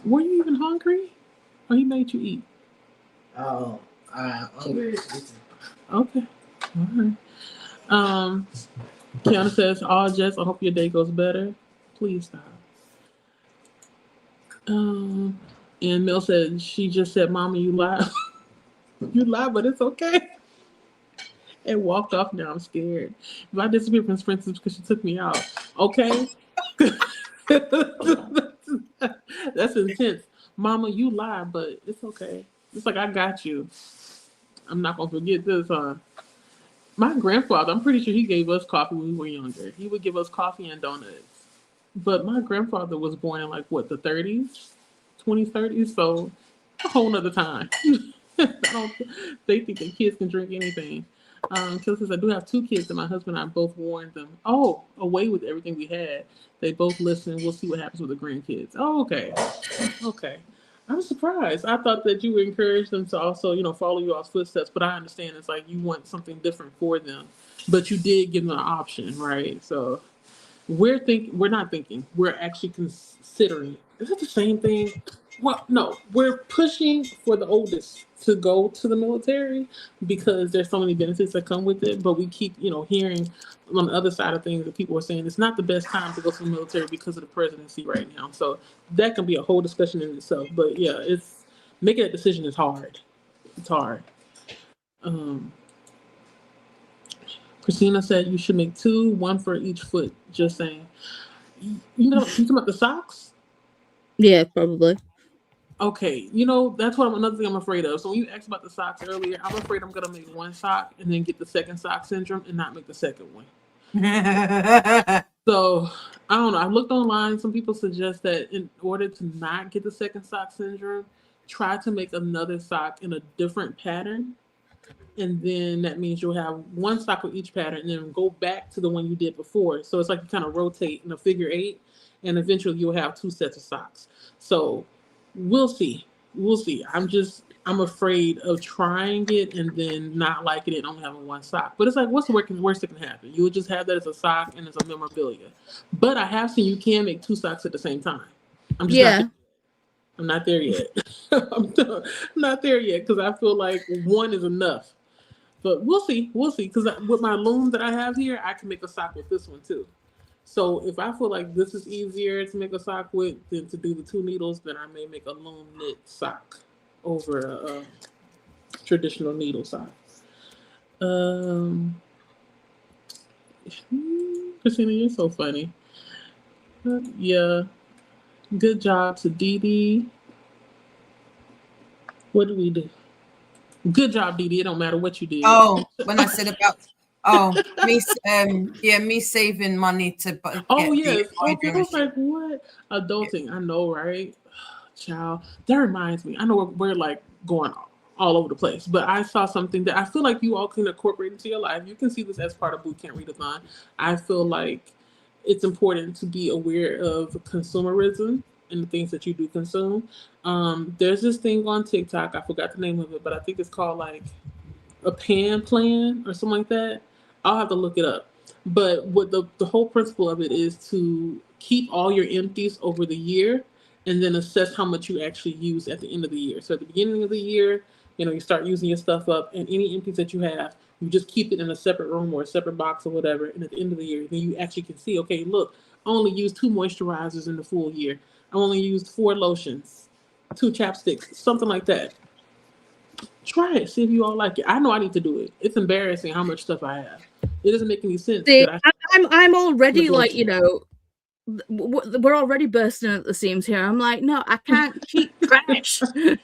Were you even hungry? Or he made you eat? Oh, hungry. Okay. All right. Kiana says, Jess, I hope your day goes better. Please stop. And Mel said, she just said, Mama, you lied. You lied, but it's okay. And walked off. Now I'm scared. If I disappear from Sprint because she took me out. Okay. That's intense. Mama, you lied, but it's okay. It's like, I got you. I'm not going to forget this, huh? My grandfather, I'm pretty sure he gave us coffee when we were younger. He would give us coffee and donuts. But my grandfather was born in like, what, the 30s? 20s, 30s? So a whole nother time. They think that kids can drink anything. So since I do have 2 kids and my husband and I both warned them, away with everything we had. They both listen. We'll see what happens with the grandkids. Oh, okay. Okay. I'm surprised. I thought that you would encourage them to also, follow your footsteps. But I understand it's like you want something different for them. But you did give them an option, right? So we're not thinking. We're actually considering. Is it the same thing? Well, no. We're pushing for the oldest to go to the military because there's so many benefits that come with it. But we keep, hearing on the other side of things that people are saying it's not the best time to go to the military because of the presidency right now. So that can be a whole discussion in itself. But yeah, it's making that decision is hard. It's hard. Christina said you should make 2, 1 for each foot. Just saying. You talking about the socks? Yeah, probably. Okay, that's another thing I'm afraid of. So when you asked about the socks earlier, I'm afraid I'm gonna make 1 sock and then get the second sock syndrome and not make the second one. So I don't know. I looked online. Some people suggest that in order to not get the second sock syndrome, try to make another sock in a different pattern. And then that means you'll have 1 sock with each pattern and then go back to the one you did before. So it's like you kind of rotate in a figure 8 and eventually you'll have 2 sets of socks. So we'll see. I'm afraid of trying it and then not liking it and only having 1 sock. But it's like, what's the worst that can happen? You would just have that as a sock and as a memorabilia. But I have seen you can make 2 socks at the same time. I'm not there yet. I'm not there yet because I feel like 1 is enough. But we'll see. Because with my loom that I have here, I can make a sock with this one too. So if I feel like this is easier to make a sock with than to do the 2 needles, then I may make a loom knit sock over a traditional needle sock. Christina, you're so funny. Yeah. Good job to Dee Dee. What do we do? Good job, Dee Dee. It don't matter what you did. Oh, when I said about me saving money to get yes. Okay, I was like, what? Adulting, I know, right? Child, that reminds me. I know we're like going all over the place, but I saw something that I feel like you all can incorporate into your life. You can see this as part of Boot Camp Readathon. I feel like it's important to be aware of consumerism and the things that you do consume. There's this thing on TikTok. I forgot the name of it, but I think it's called like a pan plan or something like that. I'll have to look it up. But what the whole principle of it is to keep all your empties over the year and then assess how much you actually use at the end of the year. So at the beginning of the year, you start using your stuff up, and any empties that you have, you just keep it in a separate room or a separate box or whatever. And at the end of the year, then you actually can see, okay, look, I only used 2 moisturizers in the full year. I only used 4 lotions, 2 chapsticks, something like that. Try it. See if you all like it. I know I need to do it. It's embarrassing how much stuff I have. It doesn't make any sense. See, That I'm already Look like, at you know, we're already bursting at the seams here. I'm like, no, I can't keep trash. Right,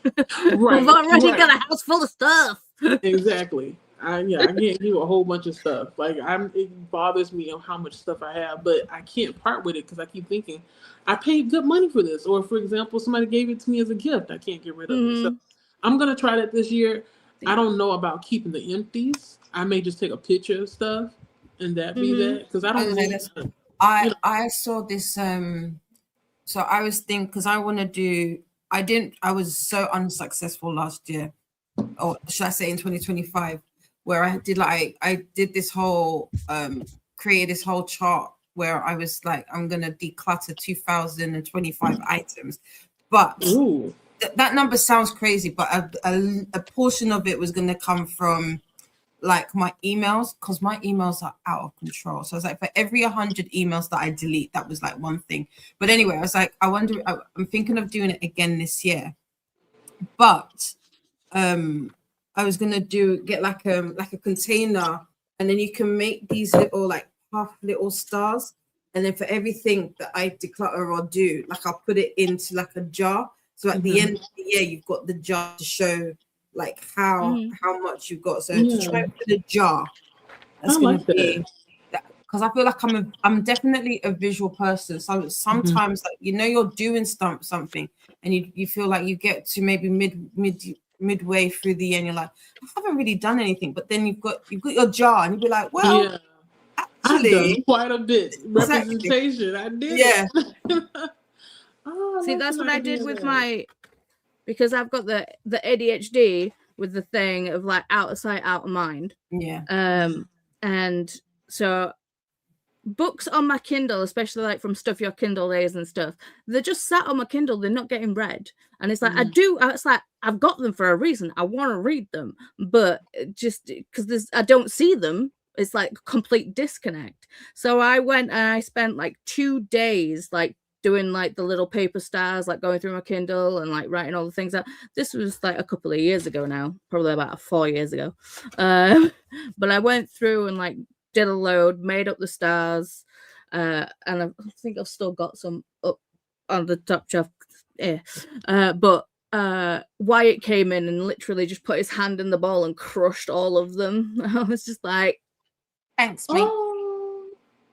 We've already right. got a house full of stuff. Exactly. I can't do a whole bunch of stuff. Like it bothers me on how much stuff I have, but I can't part with it because I keep thinking I paid good money for this. Or for example, somebody gave it to me as a gift. I can't get rid of it. So I'm gonna try that this year. I don't know about keeping the empties. I may just take a picture of stuff and that be that because I don't know. I saw this so I was thinking because I want to do I was so unsuccessful last year, or should I say in 2025, where I did this whole create this whole chart where I was like, I'm gonna declutter 2025 items, but that number sounds crazy, but a portion of it was gonna come from like my emails, because my emails are out of control. So I was like, for every 100 emails that I delete, that was like one thing. But anyway, I was like, I'm thinking of doing it again this year, but I was gonna get like a container, and then you can make these little like half little stars, and then for everything that I declutter or do, like I'll put it into like a jar. So at the end of the year, you've got the jar to show like how much you've got. So to try and put a jar, that's gonna be that, because I feel like I'm definitely a visual person. So sometimes like you're doing something and you feel like you get to maybe midway through the year and you're like, I haven't really done anything, but then you've got your jar and you'll be like, well, actually, I've done quite a bit. Representation. I did. Yeah. See, that's what I did with because I've got the ADHD with the thing of like out of sight, out of mind. Yeah. And so books on my Kindle, especially like from Stuff Your Kindle Days and stuff, they're just sat on my Kindle, they're not getting read. And it's like it's like I've got them for a reason. I want to read them, but just because I don't see them, it's like complete disconnect. So I went and I spent like 2 days like doing like the little paper stars, like going through my Kindle and like writing all the things out. This was like a couple of years ago now, probably about 4 years ago. But I went through and like did a load, made up the stars, and I think I've still got some up on the top shelf. Yeah. But Wyatt came in and literally just put his hand in the bowl and crushed all of them. I was just like, thanks, mate.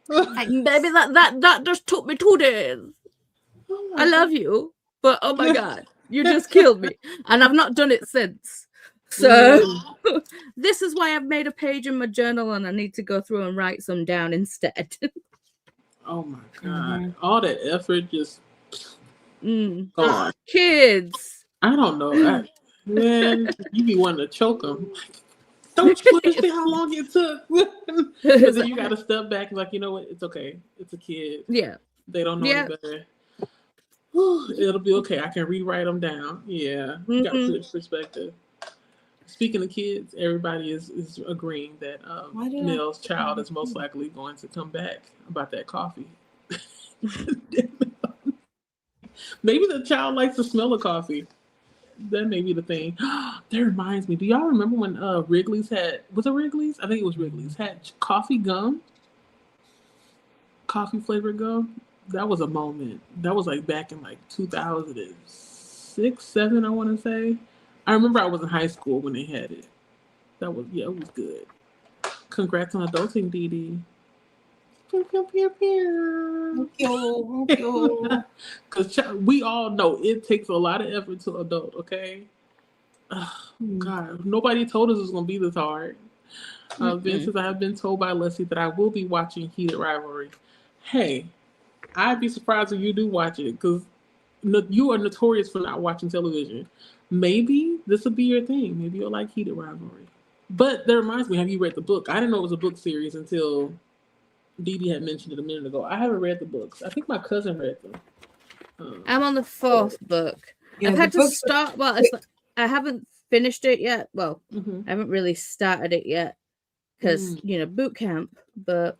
Baby, that just took me 2 days. I love you, but oh my god, you just killed me, and I've not done it since. So this is why I've made a page in my journal, and I need to go through and write some down instead. Oh my god, all that effort just gone. Kids, I don't know, man, you be wanting to choke them. Don't you understand how long it took? But then you got to step back and like, you know what? It's okay. It's a kid. Yeah. They don't know any better. It'll be okay. I can rewrite them down. Yeah. You got to put it in perspective. Speaking of kids, everybody is agreeing that Nell's child is most likely going to come back about that coffee. Maybe the child likes the smell of coffee. That may be the thing. That reminds me. Do y'all remember when Wrigley's was it Wrigley's? I think it was Wrigley's had coffee gum, coffee flavored gum. That was a moment. That was like back in like 2006, 7. I want to say. I remember I was in high school when they had it. That was it was good. Congrats on adulting, Dee Dee. Thank you. Because we all know it takes a lot of effort to adult, okay? Oh, God, nobody told us it was going to be this hard. Vince, I have been told by Leslie that I will be watching Heated Rivalry. Hey, I'd be surprised if you do watch it because you are notorious for not watching television. Maybe this will be your thing. Maybe you'll like Heated Rivalry. But that reminds me, have you read the book? I didn't know it was a book series until Dee Dee had mentioned it a minute ago. I haven't read the books. I think my cousin read them. I'm on the 4th book. Yeah, I've had to start. Well, I haven't finished it yet. Well, I haven't really started it yet because boot camp. But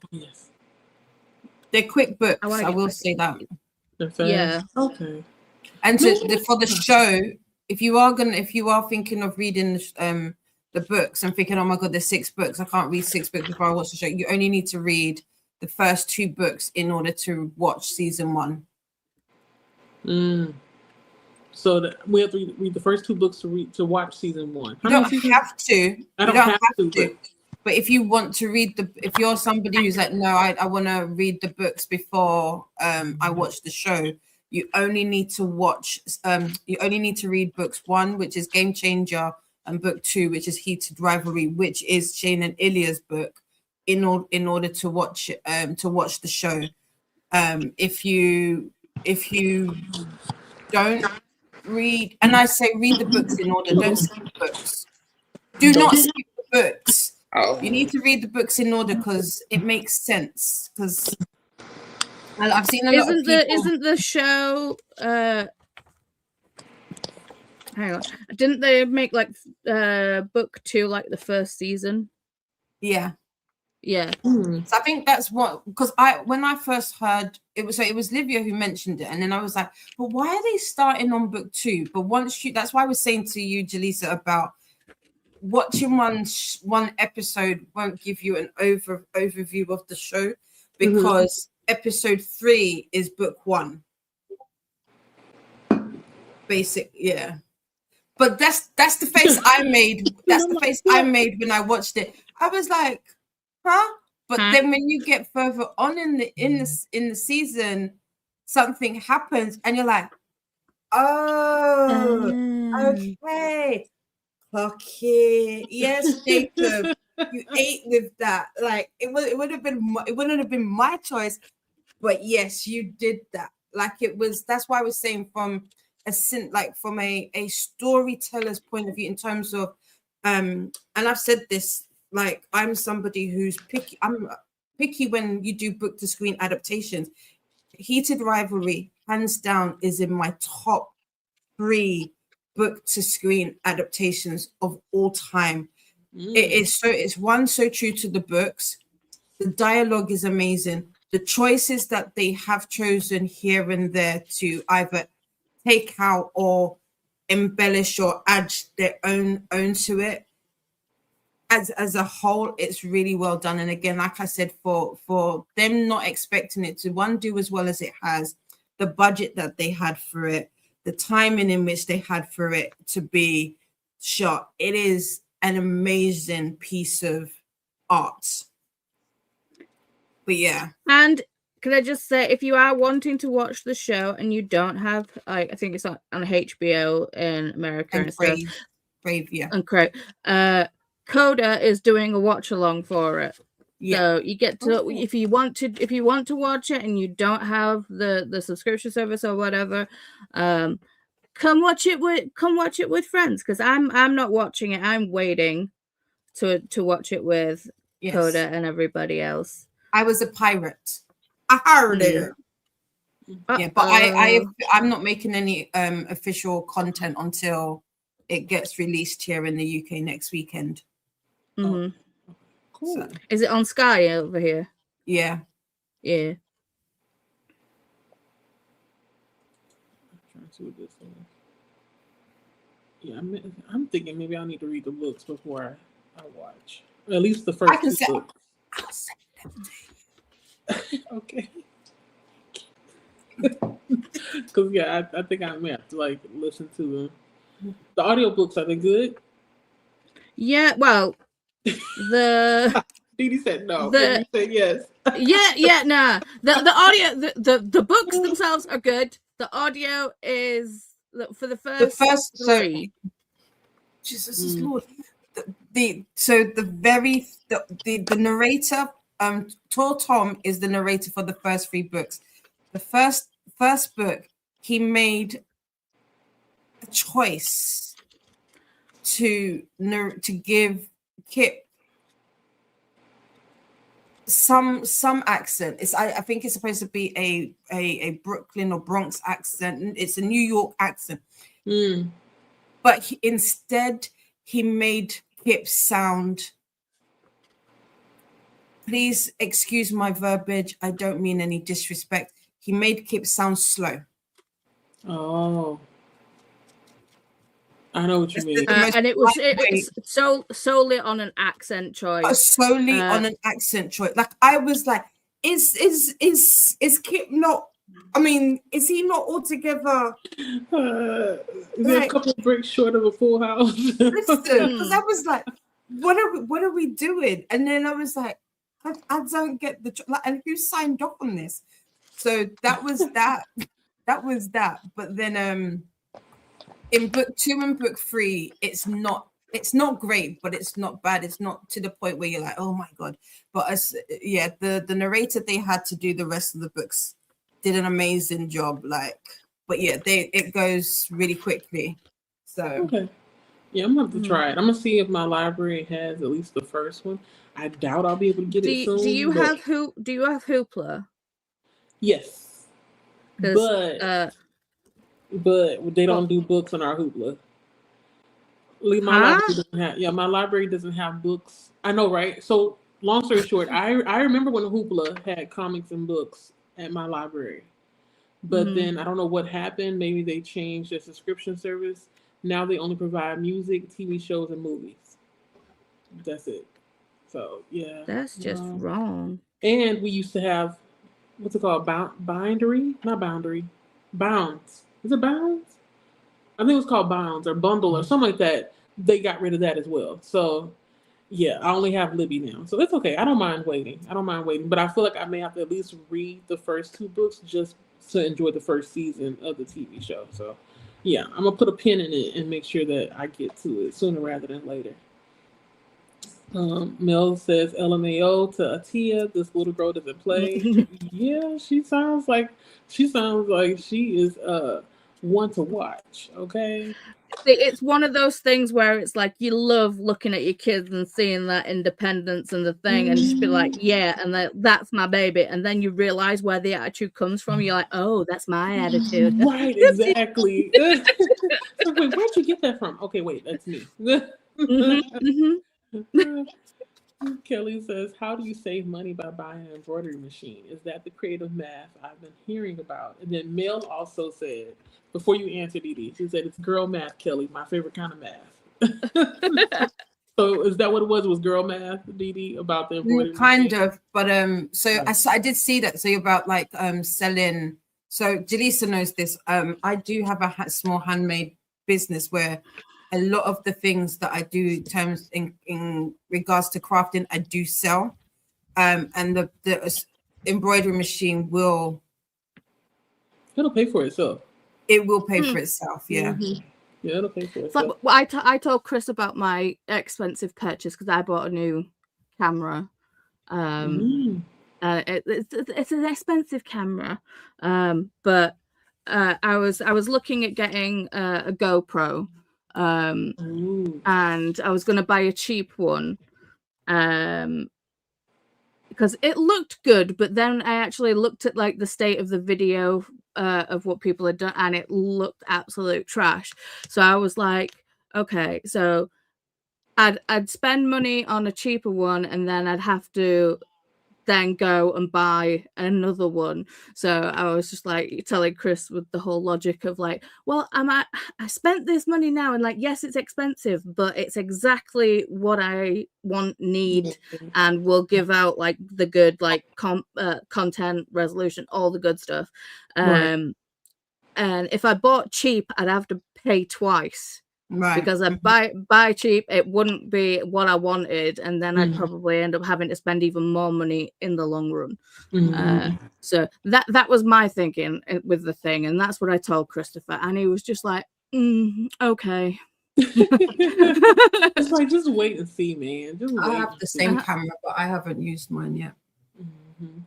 they're quick books. I will say that. Yeah. Okay. And for the show, if you are thinking of reading the books and thinking, oh my God, there's 6 books. I can't read 6 books before I watch the show. You only need to read the first 2 books in order to watch season 1. So we have to read the first 2 books to watch season 1. You don't have to. I don't have to. But if you want to read if you're somebody who's like, no, I want to read the books before I watch the show, you only need to watch. You only need to read books 1, which is Game Changer, and book 2, which is Heated Rivalry, which is Shane and Ilya's book, in order to watch the show. If you don't read, and I say read the books in order, don't skip the books. Do not skip the books. You need to read the books in order because it makes sense. Because I've seen a lot of people. Isn't the show? Hang on, didn't they make like book 2 like the first season? Yeah. So I think that's what, because when I first heard it was Livia who mentioned it, and then I was like, but why are they starting on book 2? But that's why I was saying to you, Jaleesa, about watching one episode won't give you an overview of the show, because episode 3 is book 1. Yeah. But that's the face I made. That's the face I made when I watched it. I was like, huh? But then when you get further on in the season, something happens, and you're like, oh, okay. Okay, yes, Jacob, you ate with that. Like it wouldn't have been my choice, but yes, you did that. Like it was. That's why I was saying from a storyteller's point of view, in terms of and I've said this, like I'm somebody who's picky. I'm picky when you do book to screen adaptations. Heated Rivalry, hands down, is in my top 3 book to screen adaptations of all time. It's one so true to the books. The dialogue is amazing. The choices that they have chosen here and there to either take out or embellish or add their own to it, as a whole, it's really well done. And again, like I said, for them not expecting it to do as well as it has, the budget that they had for it, the timing in which they had for it to be shot, it is an amazing piece of art. But yeah. And could I just say, if you are wanting to watch the show and you don't have, I think it's on HBO in America And Brave, yeah. And Crave, Coda is doing a watch along for it. Yeah. So you get to, if you want to watch it and you don't have the subscription service or whatever, come watch it with friends, because I'm not watching it. I'm waiting to watch it with Coda and everybody else. I was a pirate. I heard it. Yeah, but I'm not making any official content until it gets released here in the UK next weekend. Cool. So, is it on Sky over here? Yeah. I'm trying to see what this is. Yeah, I'm thinking maybe I need to read the books before I watch. Or at least the first 2 books. I'll send them to you. Okay. Because I think I may have to like listen to them. The audiobooks, are they good? Yeah, well, the Dee said no. You said yes. Nah. The audio, the books themselves are good. The audio is for the first 3. Jesus is Lord. The narrator, Tor Tom is the narrator for the first 3 books. The first book, he made a choice to give Kip some accent. I think it's supposed to be a Brooklyn or Bronx accent. It's a New York accent. But instead he made Kip sound, please excuse my verbiage, I don't mean any disrespect, he made Kip sound slow. Oh. I know what you mean. The most and it's solely on an accent choice. solely on an accent choice. Like I was like, is Kip not? I mean, is he not altogether? Is there a couple of bricks short of a full house? Listen, because I was like, what are we doing? And then I was like, I don't get the like, and who signed off on this? So that was that. That was that. But then in book 2 and book 3, it's not great, but it's not bad. It's not to the point where you're like, oh my god. But the narrator they had to do the rest of the books did an amazing job. Like, but yeah, it goes really quickly. So okay. Yeah, I'm gonna have to try it. I'm gonna see if my library has at least the first one. I doubt I'll be able to get it soon. Do you have Hoopla? Yes, but they don't do books on our Hoopla. My library doesn't have books. I know, right? So, long story short, I remember when Hoopla had comics and books at my library, but then I don't know what happened. Maybe they changed their subscription service. Now they only provide music, TV shows, and movies. That's it. So yeah, that's just wrong. And we used to have what's it called? Bindery? Not Boundary. Bounds. Is it Bounds? I think it was called Bounds or Bundle or something like that. They got rid of that as well. So yeah, I only have Libby now. So it's okay. I don't mind waiting. But I feel like I may have to at least read the first 2 books just to enjoy the first season of the TV show. So yeah, I'm gonna put a pin in it and make sure that I get to it sooner rather than later. Mel says LMAO to Atia. This little girl doesn't play. Yeah, she sounds like she is one to watch. Okay. It's one of those things where it's like you love looking at your kids and seeing that independence and the thing, and just be like, yeah, and that's my baby. And then you realize where the attitude comes from. You're like, oh, that's my attitude. Right, exactly. So wait, where'd you get that from? Okay, wait, that's me. Kelly says, how do you save money by buying an embroidery machine? Is that the creative math I've been hearing about? And then Mel also said, before you answer, Dee, she said, it's girl math, Kelly, my favorite kind of math. So is that what it was? It was girl math, Dee, about the embroidery kind machine? of, but so I did see that. So about like selling. So Jaleesa knows this. I do have a small handmade business where a lot of the things that I do in regards to crafting, I do sell. And the embroidery machine it'll pay for itself. It will pay for itself, yeah. Mm-hmm. Yeah, it'll pay for itself. I told Chris about my expensive purchase because I bought a new camera. It's an expensive camera, but I was looking at getting a GoPro. And I was going to buy a cheap one because it looked good, but then I actually looked at like the state of the video of what people had done, and it looked absolute trash. So I was like, okay, so I'd spend money on a cheaper one, and then I'd have to then go and buy another one. So I was just like telling Chris with the whole logic of like, well, I spent this money now, and like, yes, it's expensive, but it's exactly what I need, and will give out like the good like content resolution, all the good stuff. And if I bought cheap, I'd have to pay twice. Right. Because I buy cheap, it wouldn't be what I wanted, and then I'd probably end up having to spend even more money in the long run. So that was my thinking with the thing, and that's what I told Christopher, and he was just like, okay. It's like, just wait and see, man. I have the same camera, but I haven't used mine yet.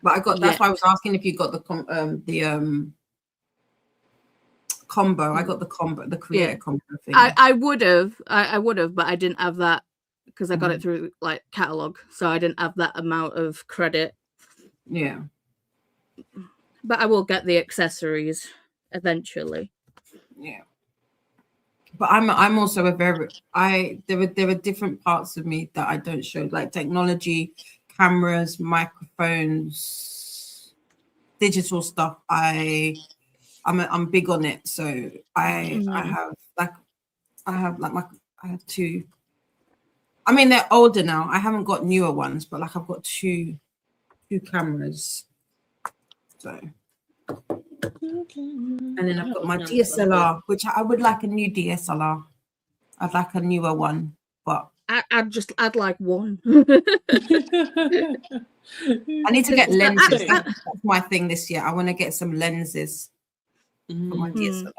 But that's why I was asking if you got the combo. I got the combo, the creator combo thing. I would have, but I didn't have that because I got it through like catalog, so I didn't have that amount of credit. Yeah, but I will get the accessories eventually. Yeah, but I'm also there are different parts of me that I don't show, like technology, cameras, microphones, digital stuff. I'm big on it, so I have like I have two. I mean, they're older now. I haven't got newer ones, but like I've got two cameras. So, and then I've got my DSLR, which I would like a new DSLR. I'd like a newer one, but I'd like one. I need to get lenses. That's my thing this year. I want to get some lenses for my DSLR.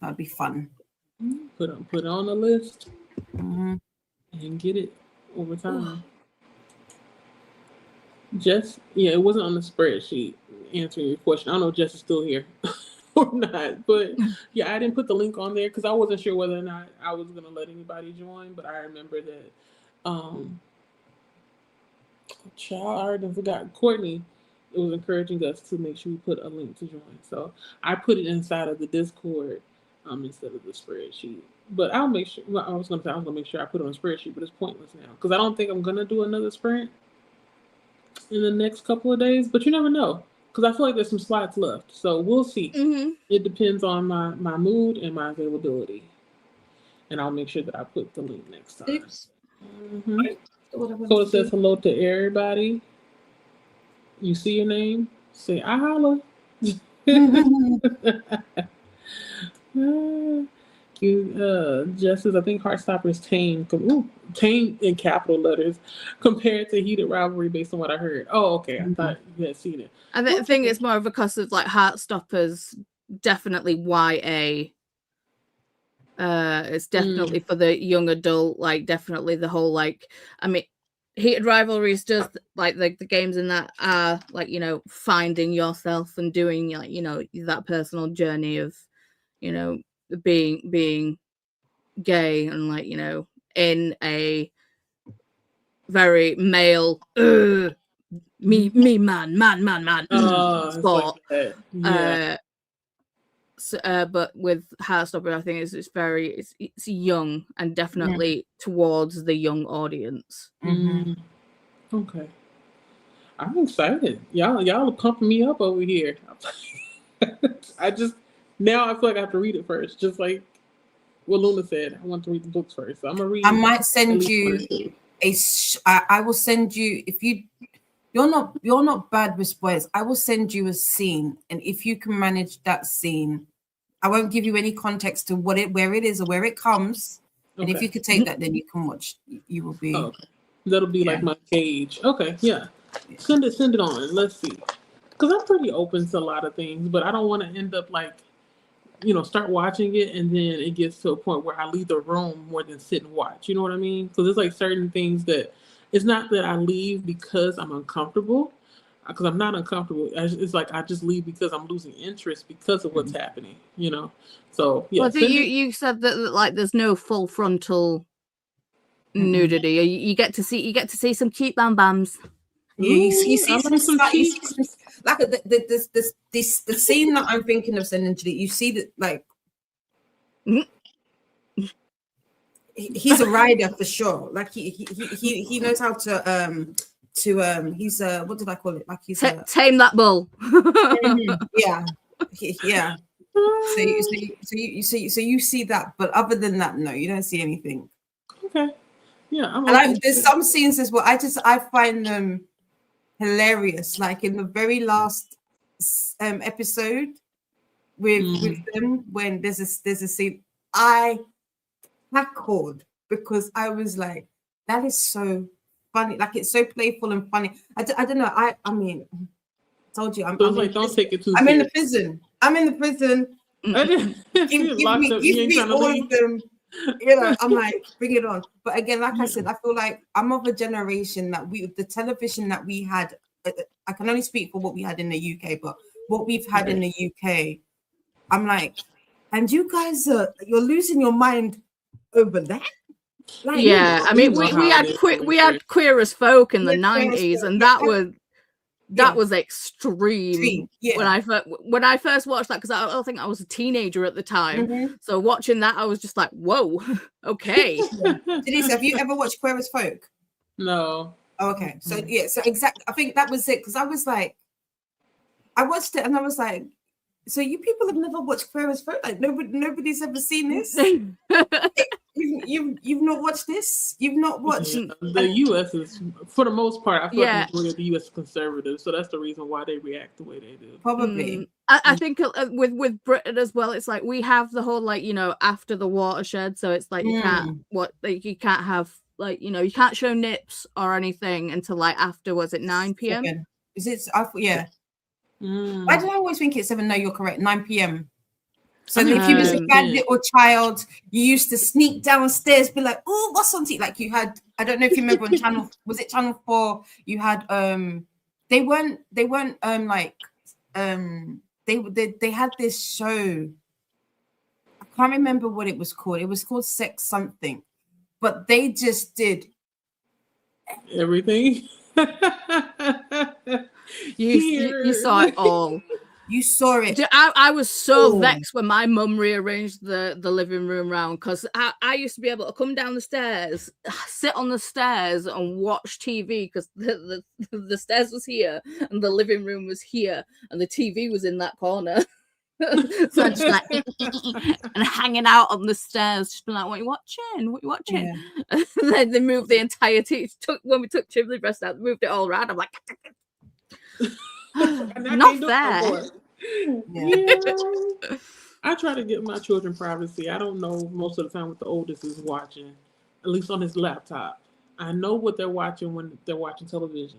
That'd be fun. Put it on the list Mm-hmm. and get it over time. Jess, yeah, it wasn't on the spreadsheet answering your question. I don't know if Jess is still here or not, but yeah, I didn't put the link on there because I wasn't sure whether or not I was gonna let anybody join. But I remember that child, I already forgot. Courtney, it was encouraging us to make sure we put a link to join. So I put it inside of the Discord instead of the spreadsheet. But I'll make sure. Well, I was gonna make sure I put it on a spreadsheet, but it's pointless now because I don't think I'm gonna do another sprint in the next couple of days. But you never know because I feel like there's some slots left. So we'll see. It depends on my mood and my availability, and I'll make sure that I put the link next time. So it says hello to everybody. You see your name? Say I holla. Justice, I think Heartstopper is tame. Tame in capital letters compared to Heated Rivalry based on what I heard. Oh, okay. I thought you had seen it. I think it's more of a cause of like Heartstopper's definitely YA. It's definitely for the young adult, like definitely the whole like I mean Heated Rivalries does like the games in that are like, you know, finding yourself and doing like, you know, that personal journey of, you know, being gay and like, you know, in a very male me man sport. Like yeah. But with Heartstopper, I think it's very it's young and definitely towards the young audience. Okay, I'm excited. Y'all are pumping me up over here. I feel like I have to read it first, just like what Luna said. I want to read the books first, so I'm gonna read. I might send you I will send you if you're not bad with spoilers. I will send you a scene, and if you can manage that scene, I won't give you any context to where it is or where it comes. And if you could take that, then you can watch. You will be. Okay. That'll be like my cage. Okay, yeah. Send it on. Let's see. Because I'm pretty open to a lot of things, but I don't want to end up like, you know, start watching it and then it gets to a point where I leave the room more than sit and watch. You know what I mean? Because there's like certain things that it's not that I leave because I'm uncomfortable, because I'm not uncomfortable. It's like I just leave because I'm losing interest because of what's happening, you know? So, yeah. Well, so you said that like there's no full frontal nudity. You get to see some cute bams. Yeah, you see some like the scene that I'm thinking of sending to you. You see that like he's a rider for sure. Like he knows how to he's what did I call it? Like he's tame that bull. Yeah. So you see that, but other than that, no, you don't see anything. Okay. Yeah, and there's some scenes as well. I find them hilarious. Like in the very last episode with them, when there's a scene, I cackled because I was like, that is so funny. Like it's so playful and funny. I don't know. I mean, I told you. I'm like, don't take it too serious. I'm in the prison. Give me all of them. You know, I'm like, bring it on. But again, like I said, I feel like I'm of a generation that the television that we had, I can only speak for what we had in the UK, but what we've had in the UK, I'm like, and you guys you're losing your mind over that. Like, yeah, I mean, we had Queer as Folk in the 90s, and that was extreme. Yeah. When I first watched that, because I think I was a teenager at the time, so watching that, I was just like, whoa, okay. Denise, have you ever watched Queer as Folk? No. Oh, okay, so yeah, so exactly, I think that was it, because I was like, I watched it and I was like, So you people have never watched Queer as Folk? Like nobody's ever seen this? You've not watched this? You've not watched the U.S. is, for the most part, I feel like Yeah. the majority of the U.S. is conservative, so that's the reason why they react the way they do. probably. I think with Britain as well, it's like we have the whole like, you know, after the watershed, so it's like you can't you can't have like, you know, you can't show nips or anything until like after, was it 9 p.m? Is it? Yeah. Why do I always think it's 7? No, you're correct. 9 p.m. So if you was a bad little child, you used to sneak downstairs, be like, "Oh, what's on TV?" Like you had, I don't know if you remember on channel, was it channel 4? You had they weren't like they had this show. I can't remember what it was called. It was called Sex Something, but they just did everything. You saw it all. You saw it. I was so vexed when my mum rearranged the living room round, because I used to be able to come down the stairs, sit on the stairs and watch TV, because the stairs was here and the living room was here and the TV was in that corner. So I'm just like and hanging out on the stairs, just be like, "What are you watching? What are you watching?" Yeah. And then they moved the entire when we took Chimney Breast out, moved it all around. I'm like, not fair. Yeah. I try to give my children privacy. I don't know most of the time what the oldest is watching, at least on his laptop. I know what they're watching when they're watching television,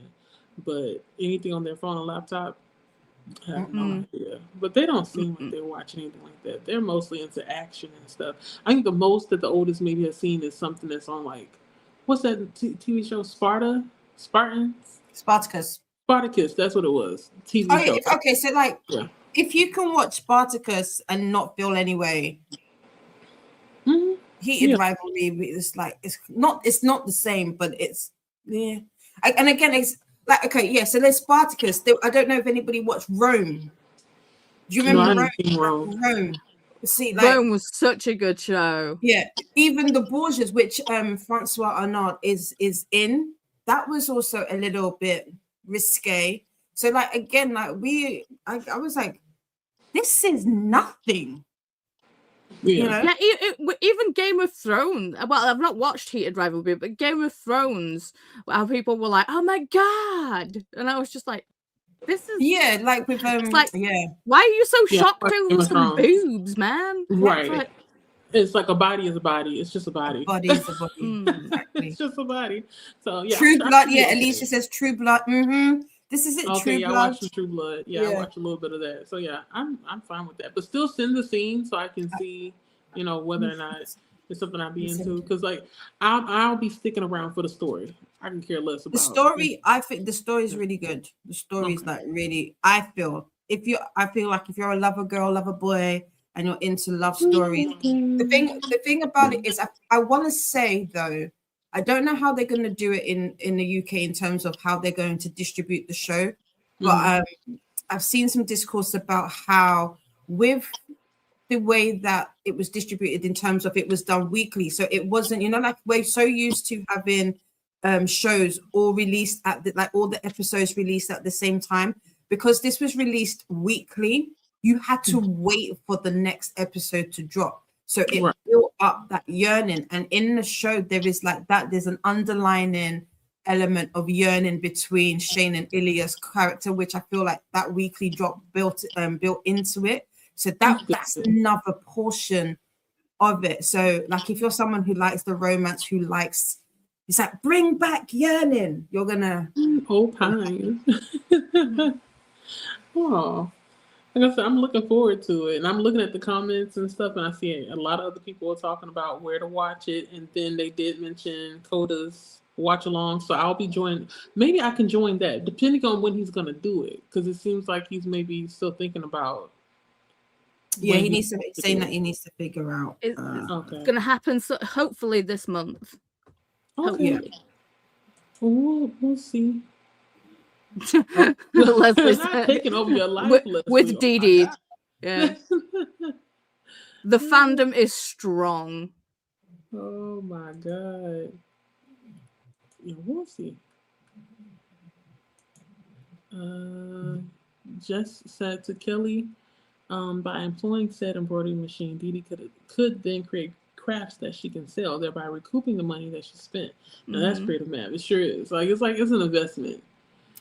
but anything on their phone or laptop, I have no idea. But they don't seem like they're watching anything like that. They're mostly into action and stuff. I think the most that the oldest maybe has seen is something that's on, like, what's that TV show? Spartacus, that's what it was. TV show. Okay, so like, if you can watch Spartacus and not feel any way, Heated Rivalry is like, it's not the same, but it's and again, it's like, so there's Spartacus. I don't know if anybody watched Rome. Do you remember Rome? See, like, Rome was such a good show. Yeah, even the Borgias, which Francois Arnaud is in, that was also a little bit risque. So like, again, like I was like, this is nothing. You know? Yeah, even Game of Thrones. Well, I've not watched Heated Rivalry, but Game of Thrones, how people were like, "Oh my god," and I was just like, "This is like with it's like, why are you so shocked over some boobs, man?" Right. Like, it's like a body is a body. It's just a body. Body is a body. Exactly. It's just a body. So yeah. True Blood. Yeah, Alicia says True Blood. This is it. Okay, True Blood. I watched the True Blood. Yeah, I watched a little bit of that. So yeah, I'm fine with that. But still send the scene so I can see, you know, whether or not it's something I'd be into. Because like I'll be sticking around for the story. I can care less about the story. I think the story is really good. The story is like really. I feel like if you're a lover girl, lover boy, and you're into love stories, the thing about it is I want to say though, I don't know how they're going to do it in the UK in terms of how they're going to distribute the show, but I've seen some discourse about how with the way that it was distributed in terms of it was done weekly, so it wasn't, you know, like we're so used to having shows all released all the episodes released at the same time. Because this was released weekly, you had to wait for the next episode to drop. So it built up that yearning. And in the show, there is like that. There's an underlining element of yearning between Shane and Ilya's character, which I feel like that weekly drop built into it. So that's another portion of it. So like if you're someone who likes the romance, who likes, it's like, bring back yearning, you're gonna opine. Oh, like I said, I'm looking forward to it, and I'm looking at the comments and stuff, and I see a lot of other people are talking about where to watch it, and then they did mention Coda's watch along, so I'll be joining. Maybe I can join that, depending on when he's gonna do it, because it seems like he's maybe still thinking about. Yeah, he needs to saying that he needs to figure out. It's gonna happen. So hopefully this month. Okay. Hopefully. We'll see. Leslie's taking over your life with Dee Dee. Yeah. The fandom is strong. Oh my god. Yeah, we'll see. Jess said to Kelly, By employing said embroidery machine, Dee Dee could then create crafts that she can sell, thereby recouping the money that she spent. Now that's creative math. It sure is. Like it's an investment.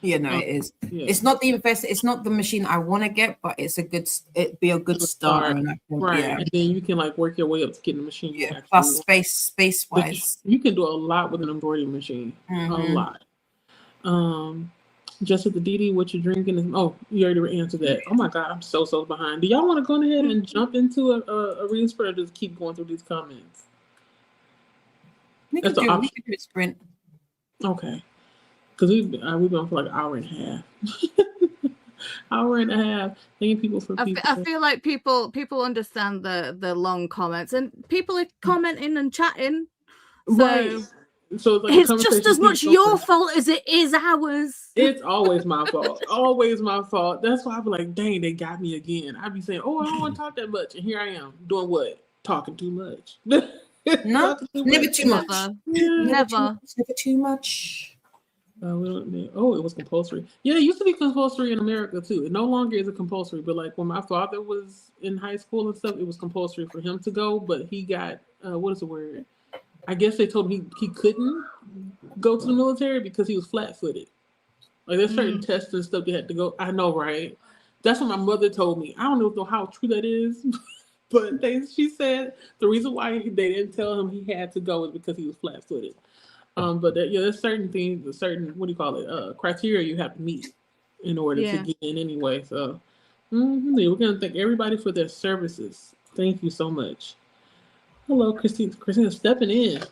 Yeah, no, it is. Yeah. It's not the it's not the machine I want to get, but it'd be a good start. Right. Yeah. And then you can like work your way up to getting the machine. Yeah. Plus space wise. You can do a lot with an embroidery machine. A lot. Just with the Dee, what you're drinking is, oh, you already answered that. Oh my God, I'm so behind. Do y'all want to go ahead and jump into a reading sprint, or just keep going through these comments? We can do a sprint. Okay, because we've been on for like an hour and a half. Hour and a half. Thanking people for people. I feel like people understand the long comments, and people are commenting and chatting. So. Right. So it's just as much your fault as it is ours. It's always my fault. Always my fault. That's why I be like, dang, they got me again. I be saying, oh, I don't want to talk that much. And here I am doing what? Talking too much. No, never too much. Never too much. It was compulsory. Yeah, it used to be compulsory in America too. It no longer is a compulsory, but like when my father was in high school and stuff, it was compulsory for him to go, but he got, what is the word? I guess they told him he couldn't go to the military because he was flat-footed. Like there's certain tests and stuff they had to go. I know, right? That's what my mother told me. I don't know how true that is, but she said the reason why they didn't tell him he had to go is because he was flat-footed. But there's certain things, criteria you have to meet in order to get in anyway. So we're gonna thank everybody for their services. Thank you so much. Hello, Christina stepping in.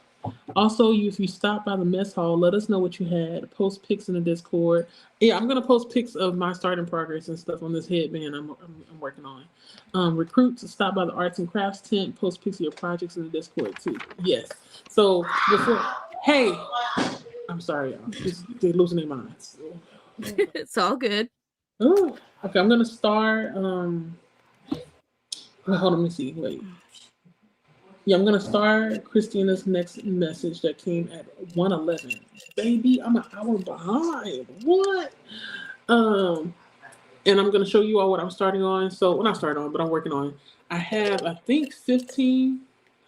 Also, if you stop by the mess hall, let us know what you had. Post pics in the Discord. Yeah, I'm gonna post pics of my starting progress and stuff on this headband I'm working on. Recruits, stop by the arts and crafts tent. Post pics of your projects in the Discord too. Yes. So hey, I'm sorry, y'all. They're losing their minds. It's all good. Oh, okay. I'm gonna start. Hold on, let me see. Wait. Yeah, I'm gonna start Christina's next message that came at 1:11. Baby, I'm an hour behind. What? And I'm gonna show you all what I'm starting on. So, well, not starting on, but I'm working on. I have, I think, 15.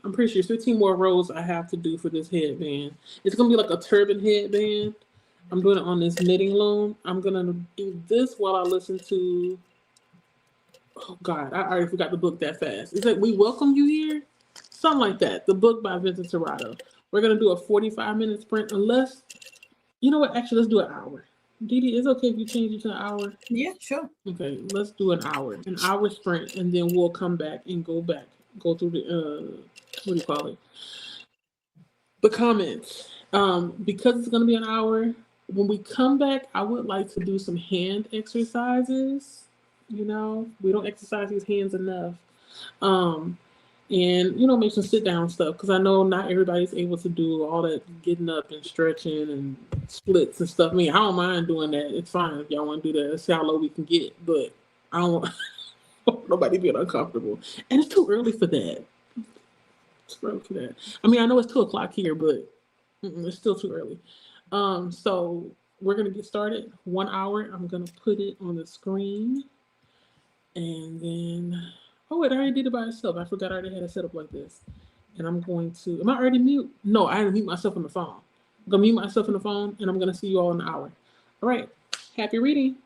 I'm pretty sure 15 more rows I have to do for this headband. It's gonna be like a turban headband. I'm doing it on this knitting loom. I'm gonna do this while I listen to. Oh God, I already forgot the book that fast. Is it We Welcome You Here? Something like that. The book by Vincent Serrato. We're going to do a 45-minute sprint unless, you know what? Actually, let's do an hour. Dee Dee, is it okay if you change it to an hour? Yeah, sure. Okay, let's do an hour sprint, and then we'll come back and go through the, the comments. Because it's going to be an hour, when we come back, I would like to do some hand exercises. We don't exercise these hands enough. And make some sit down stuff, because I know not everybody's able to do all that getting up and stretching and splits and stuff. I mean, I don't mind doing that. It's fine if y'all want to do that. Let's see how low we can get, but I don't want nobody being uncomfortable. And it's too early for that. It's too early for that. I mean, I know it's 2:00 here, but it's still too early. So we're gonna get started. 1 hour. I'm gonna put it on the screen, and then. Oh, it already did it by itself. I forgot I already had it set up like this. And I'm going to, am I already mute? No, I had to mute myself on the phone. I'm going to mute myself on the phone, and I'm going to see you all in an hour. All right. Happy reading.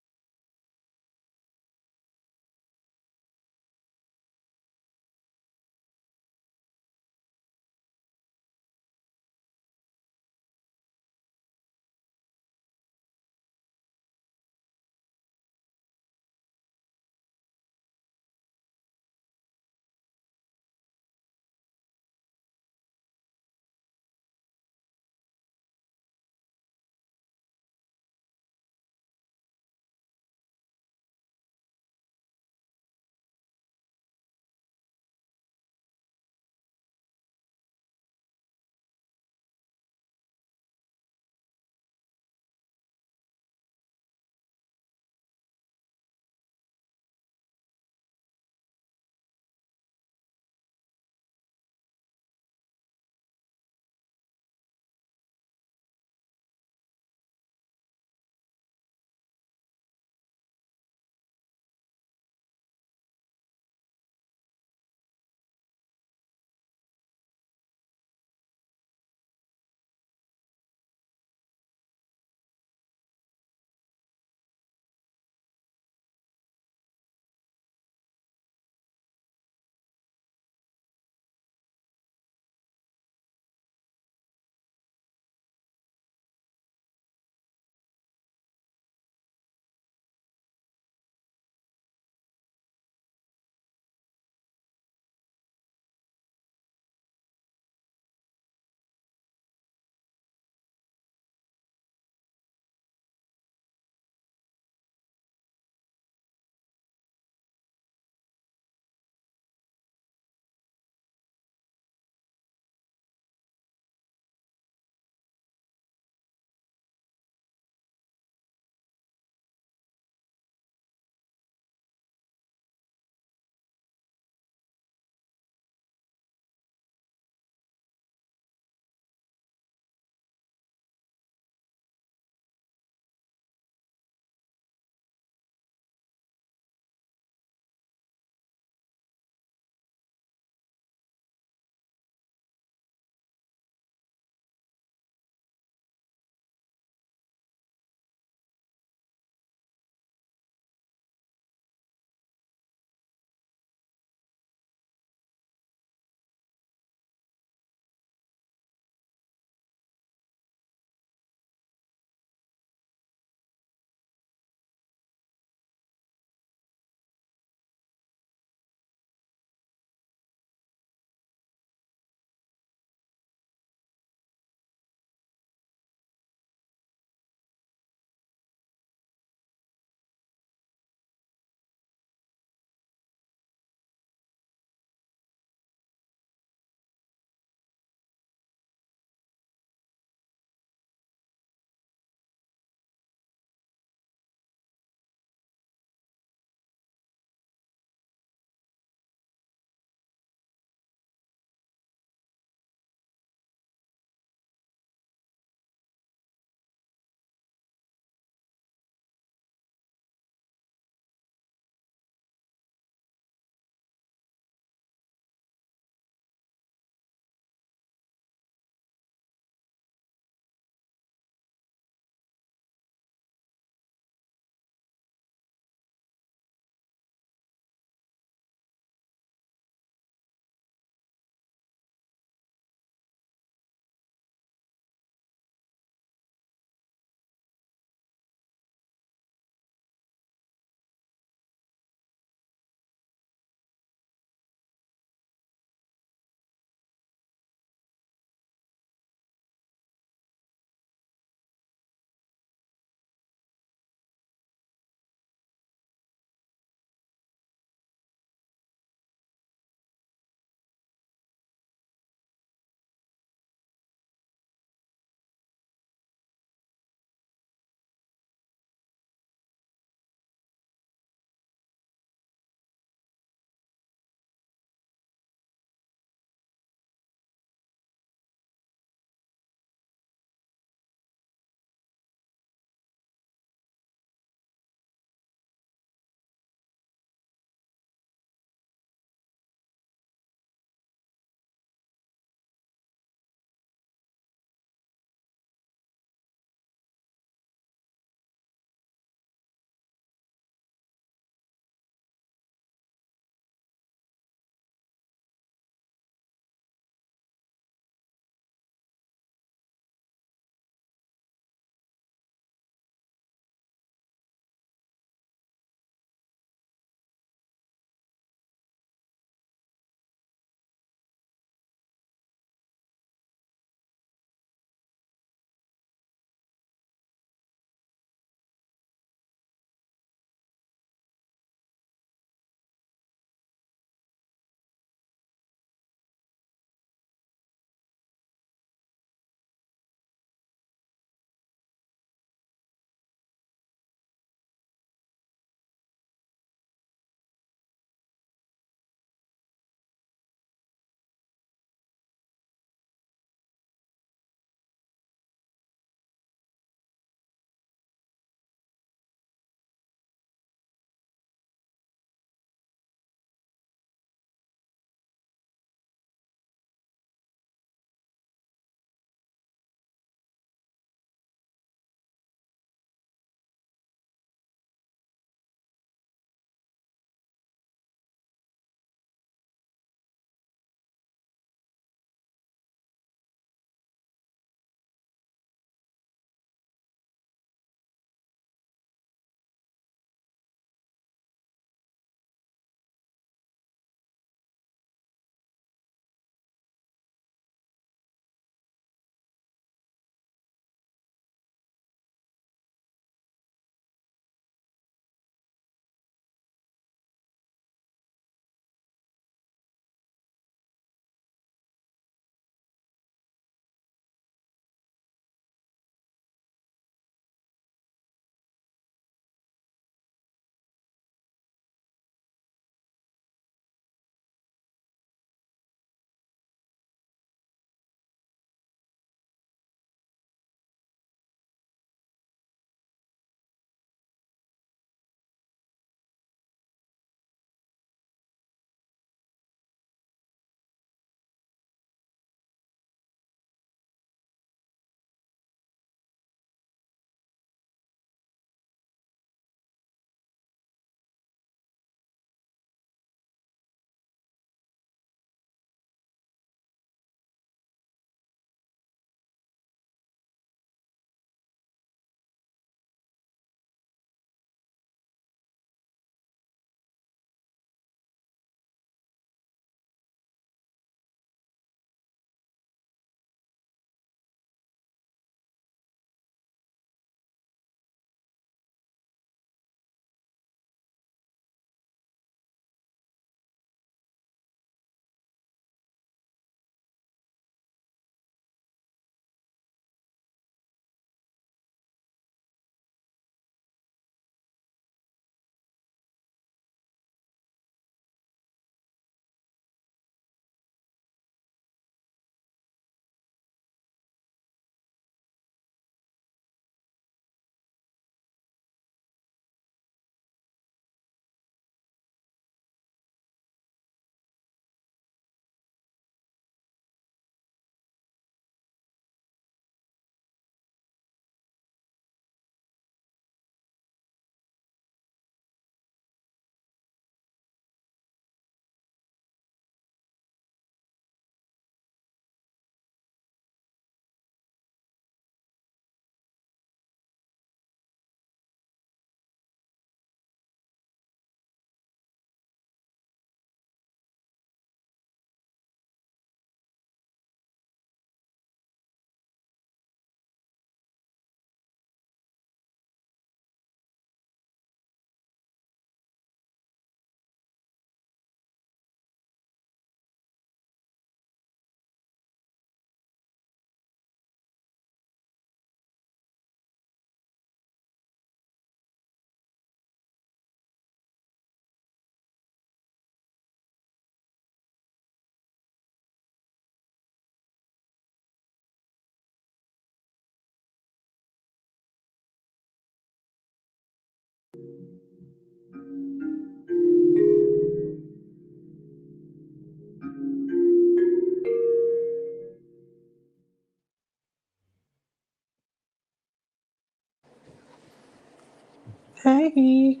Hey.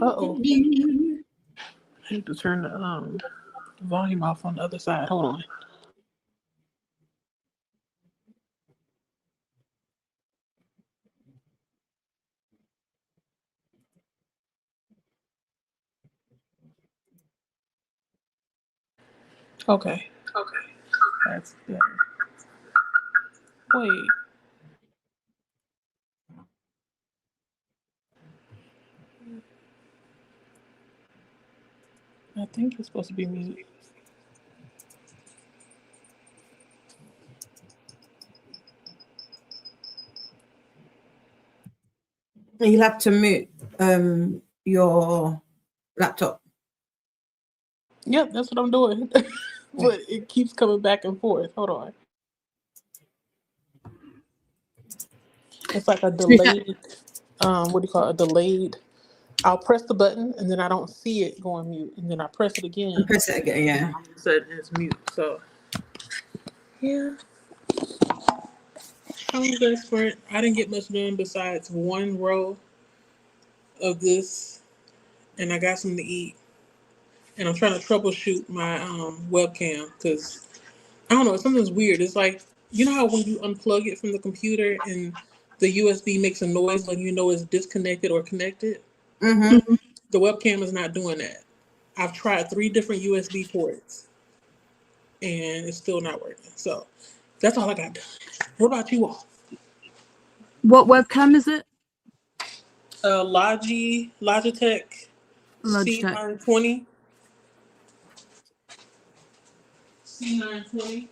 Uh-oh. I need to turn the volume off on the other side. Hold on. Okay. That's better. Wait. I think it's supposed to be mute. You'll have to mute your laptop. Yep, that's what I'm doing. But it keeps coming back and forth. Hold on. It's like a delayed, what do you call it? A delayed. I'll press the button and then I don't see it going mute. And then I press it again. And press it again, yeah. All of a sudden it's mute. So, yeah. How was that sprint? I didn't get much done besides one row of this. And I got something to eat. And I'm trying to troubleshoot my webcam because I don't know, something's weird. It's like, you know how when you unplug it from the computer and the USB makes a noise letting you know it's disconnected or connected? Mm-hmm. The webcam is not doing that. I've tried 3 different USB ports and it's still not working. So that's all I got done. What about you all? What webcam is it? Logitech Logitech. C920. C920.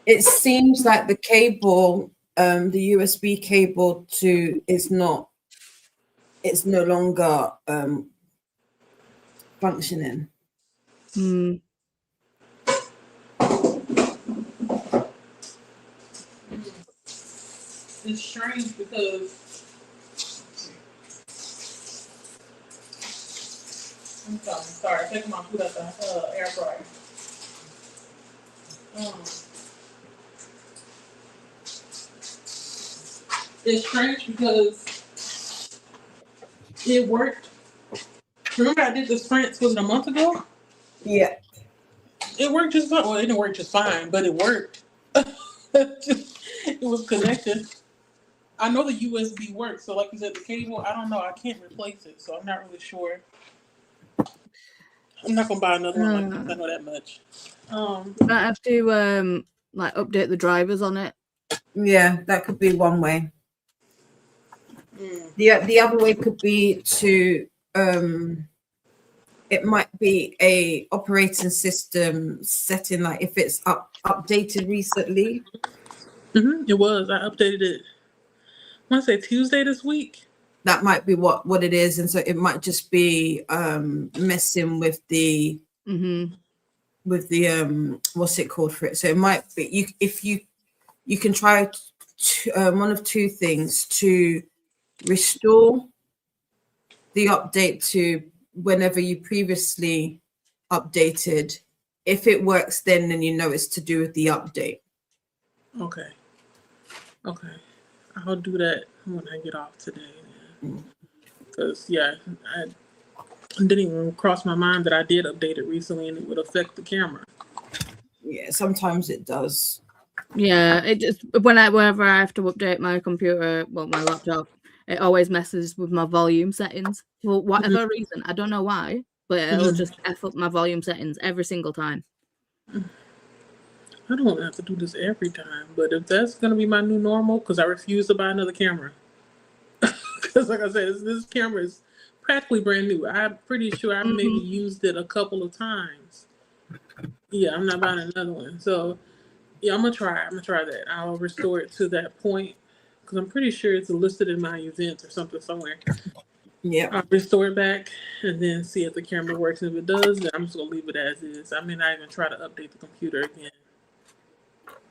It seems like the cable, the USB cable it's no longer functioning. It's strange because I'm sorry, taking my food out the air fryer. It's strange because it worked. Remember I did the sprints, was it a month ago? Yeah. It worked just fine. Well, it didn't work just fine, but it worked. It was connected. I know the USB works, so like you said, the cable, I don't know. I can't replace it, so I'm not really sure. I'm not gonna buy another one like this. I know that much. You might have to like update the drivers on it. Yeah, that could be one way. The other way could be to it might be a operating system setting, like if it's updated recently. It was. I updated it. I want to say Tuesday this week. That might be what it is, and so it might just be messing with the what's it called for it. So it might be you can try one of two things: to restore the update to whenever you previously updated. If it works, then you know it's to do with the update. Okay. I'll do that when I get off today. Because I didn't even cross my mind that I did update it recently and it would affect the camera. Yeah, sometimes it does. Yeah, it just whenever I have to update my computer, well, my laptop, it always messes with my volume settings for whatever reason. I don't know why, but it'll just F up my volume settings every single time. I don't have to do this every time, but if that's going to be my new normal, because I refuse to buy another camera. Because like I said, this camera is practically brand new. I'm pretty sure I maybe used it a couple of times. Yeah, I'm not buying another one. So, yeah, I'm going to try that. I'll restore it to that point, because I'm pretty sure it's listed in my events or something somewhere. Yeah. I'll restore it back and then see if the camera works. If it does, then I'm just going to leave it as is. I may not even try to update the computer again.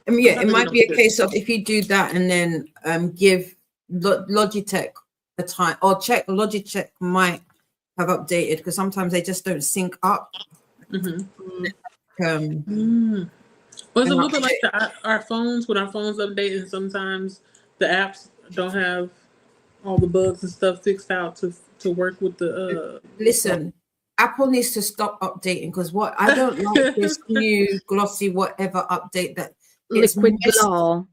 I mean, yeah, it might be a case of if you do that and then give Logitech a time, or check Logitech might have updated, because sometimes they just don't sync up. Well, it's a And little bit like our phones. When our phones update, and sometimes the apps don't have all the bugs and stuff fixed out to work with the. listen, Apple needs to stop updating because what I don't like this new glossy whatever update that Liquid Glaw.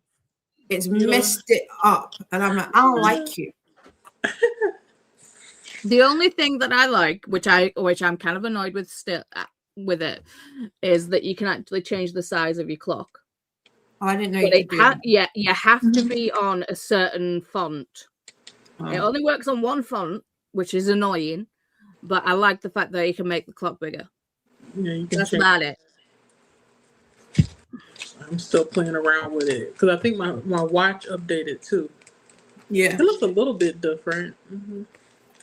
it's messed it up, and I'm like, I don't like you. The only thing that I like, which I'm kind of annoyed with still with it, is that you can actually change the size of your clock. Oh, I didn't know But you could do that. you have to be on a certain font. It only works on one font, which is annoying. But I like the fact that you can make the clock bigger. Yeah, you can. That's about it. I'm still playing around with it because I think my watch updated too. Yeah. It looks a little bit different,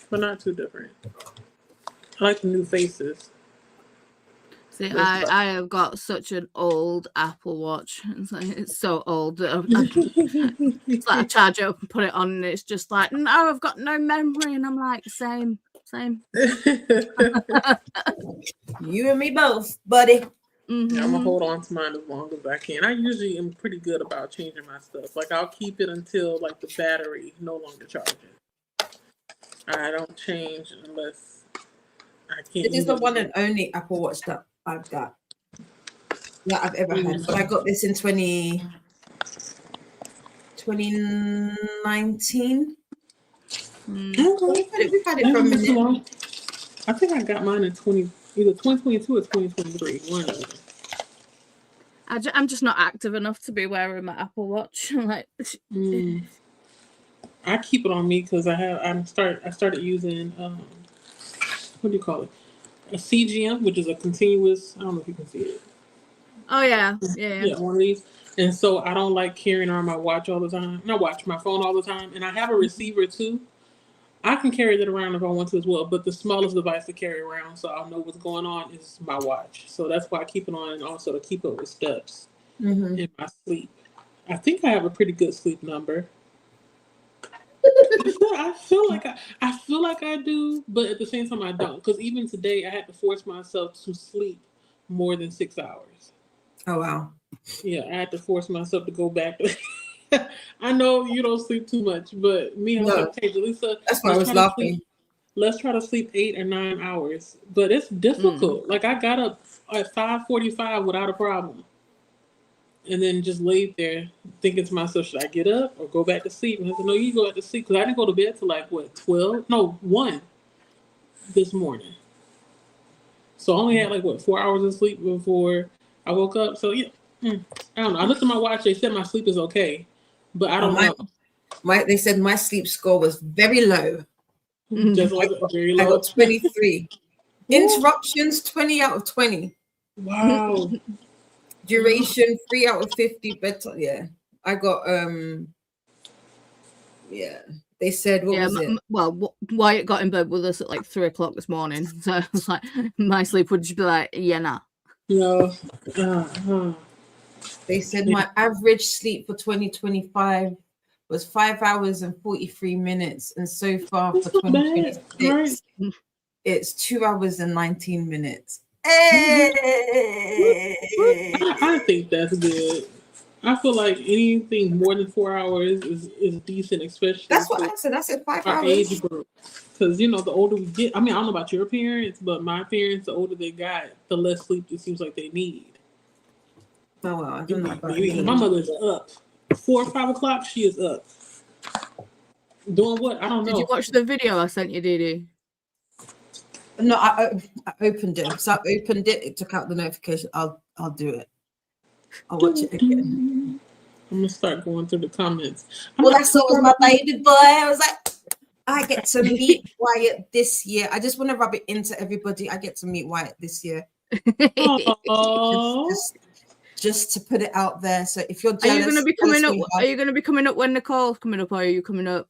but not too different. I like the new faces. See, I have got such an old Apple Watch. It's so old that it's like I charge it up and put it on, and it's just like, no, I've got no memory, and I'm like, same. You and me both, buddy. Mm-hmm. Yeah, I'm gonna hold on to mine as long as I can. I usually am pretty good about changing my stuff. Like I'll keep it until like the battery no longer charges. I don't change unless I can't. It is the one and only Apple Watch that I've got that I've ever had. But I got this in 2019. We've had it for a minute. I think I got mine in either 2022 or 2023. One of them. I'm just not active enough to be wearing my Apple Watch. Like, I keep it on me because I started using what do you call it? A CGM, which is a continuous. I don't know if you can see it. oh yeah, One of these. And so I don't like carrying around my watch all the time. Not watch, my phone all the time. And I have a receiver too. I can carry that around if I want to as well, but the smallest device to carry around so I'll know what's going on is my watch. So that's why I keep it on, and also to keep up with steps in my sleep. I think I have a pretty good sleep number. I feel like I do, but at the same time I don't. Because even today I had to force myself to sleep more than 6 hours. Oh wow. Yeah, I had to force myself to go back. I know you don't sleep too much, but me, I was like, hey, Jaleesa, that's why I was laughing. Let's try to sleep 8 or 9 hours. But it's difficult. Like I got up at 5:45 without a problem. And then just laid there thinking to myself, should I get up or go back to sleep? And I said, no, you go back to sleep. Because I didn't go to bed till like, 1 this morning. So I only had 4 hours of sleep before I woke up. So yeah, I don't know. I looked at my watch. They said my sleep is okay. But I don't know. They said my sleep score was very low. Just very low. I got 23. Interruptions, 20 out of 20. Wow. Duration, 3 out of 50. Better, yeah. I got yeah. They said what was it? Well, Wyatt got in bed with us at 3 o'clock this morning, so I was like, my sleep would just be like, nah. No. They said my average sleep for 2025 was 5 hours and 43 minutes, and so far for 2026, it's 2 hours and 19 minutes. I think that's good. I feel like anything more than 4 hours is decent, especially. That's what I said. I said 5 our hours. age group. Because, the older we get, I mean, I don't know about your parents, but my parents, the older they got, the less sleep it seems like they need. Oh, well, I don't know about my mother's up. 4 or 5 o'clock, she is up. Doing what? I don't know. Did you watch the video I sent you, Dee? No, I opened it. So I opened it. It took out the notification. I'll do it. I'll watch it again. I'm gonna start going through the comments. Well, that's always my baby boy. I was like, I get to meet Wyatt this year. I just want to rub it into everybody. I get to meet Wyatt this year. Just to put it out there. So if you're jealous, are you going to be coming up? Are you going to be coming up when Nicole's coming up, or are you coming up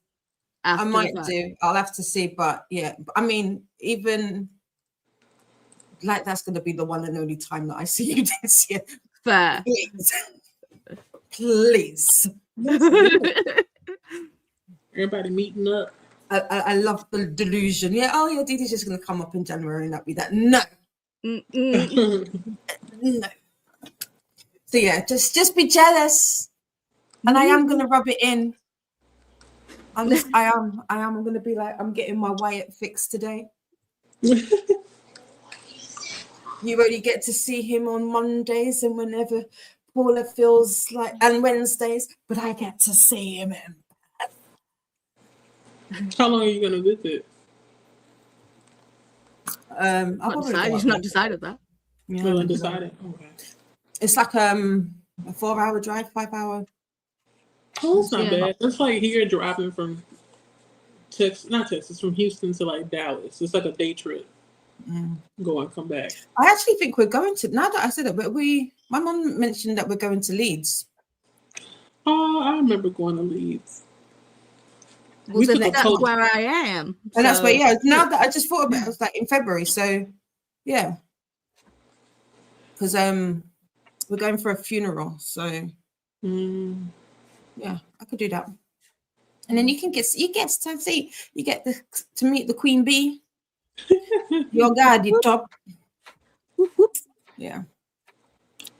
after? I might do. I'll have to see, but yeah. I mean, even that's going to be the one and only time that I see you this year. Fair. Please. Everybody meeting up. I love the delusion. Yeah. Oh yeah, Didi's just going to come up in January and that'll be that. No. No. So yeah, just be jealous. And I am gonna rub it in. I am. I'm gonna be like, I'm getting my Wyatt fixed today. You only get to see him on Mondays and whenever Paula feels like, and Wednesdays, but I get to see him. How long are you gonna visit? I'll probably go He's up not there. decided that. Yeah, Well, undecided. Okay. it's like a 4-hour drive, 5-hour. Oh, it's not Yeah. bad. That's like here driving from from Houston to like Dallas. It's like a day trip. Go and come back. I actually think we're going to, now that I said it, but my mom mentioned that we're going to Leeds. Oh, I remember going to Leeds. Well, took a that's coach. where I am. And that's where, so- yeah, now that I just thought about it, I was like in February. So yeah. Because we're going for a funeral. So yeah, I could do that. And then you get to see, to meet the Queen Bee. Your guy, the top. Yeah.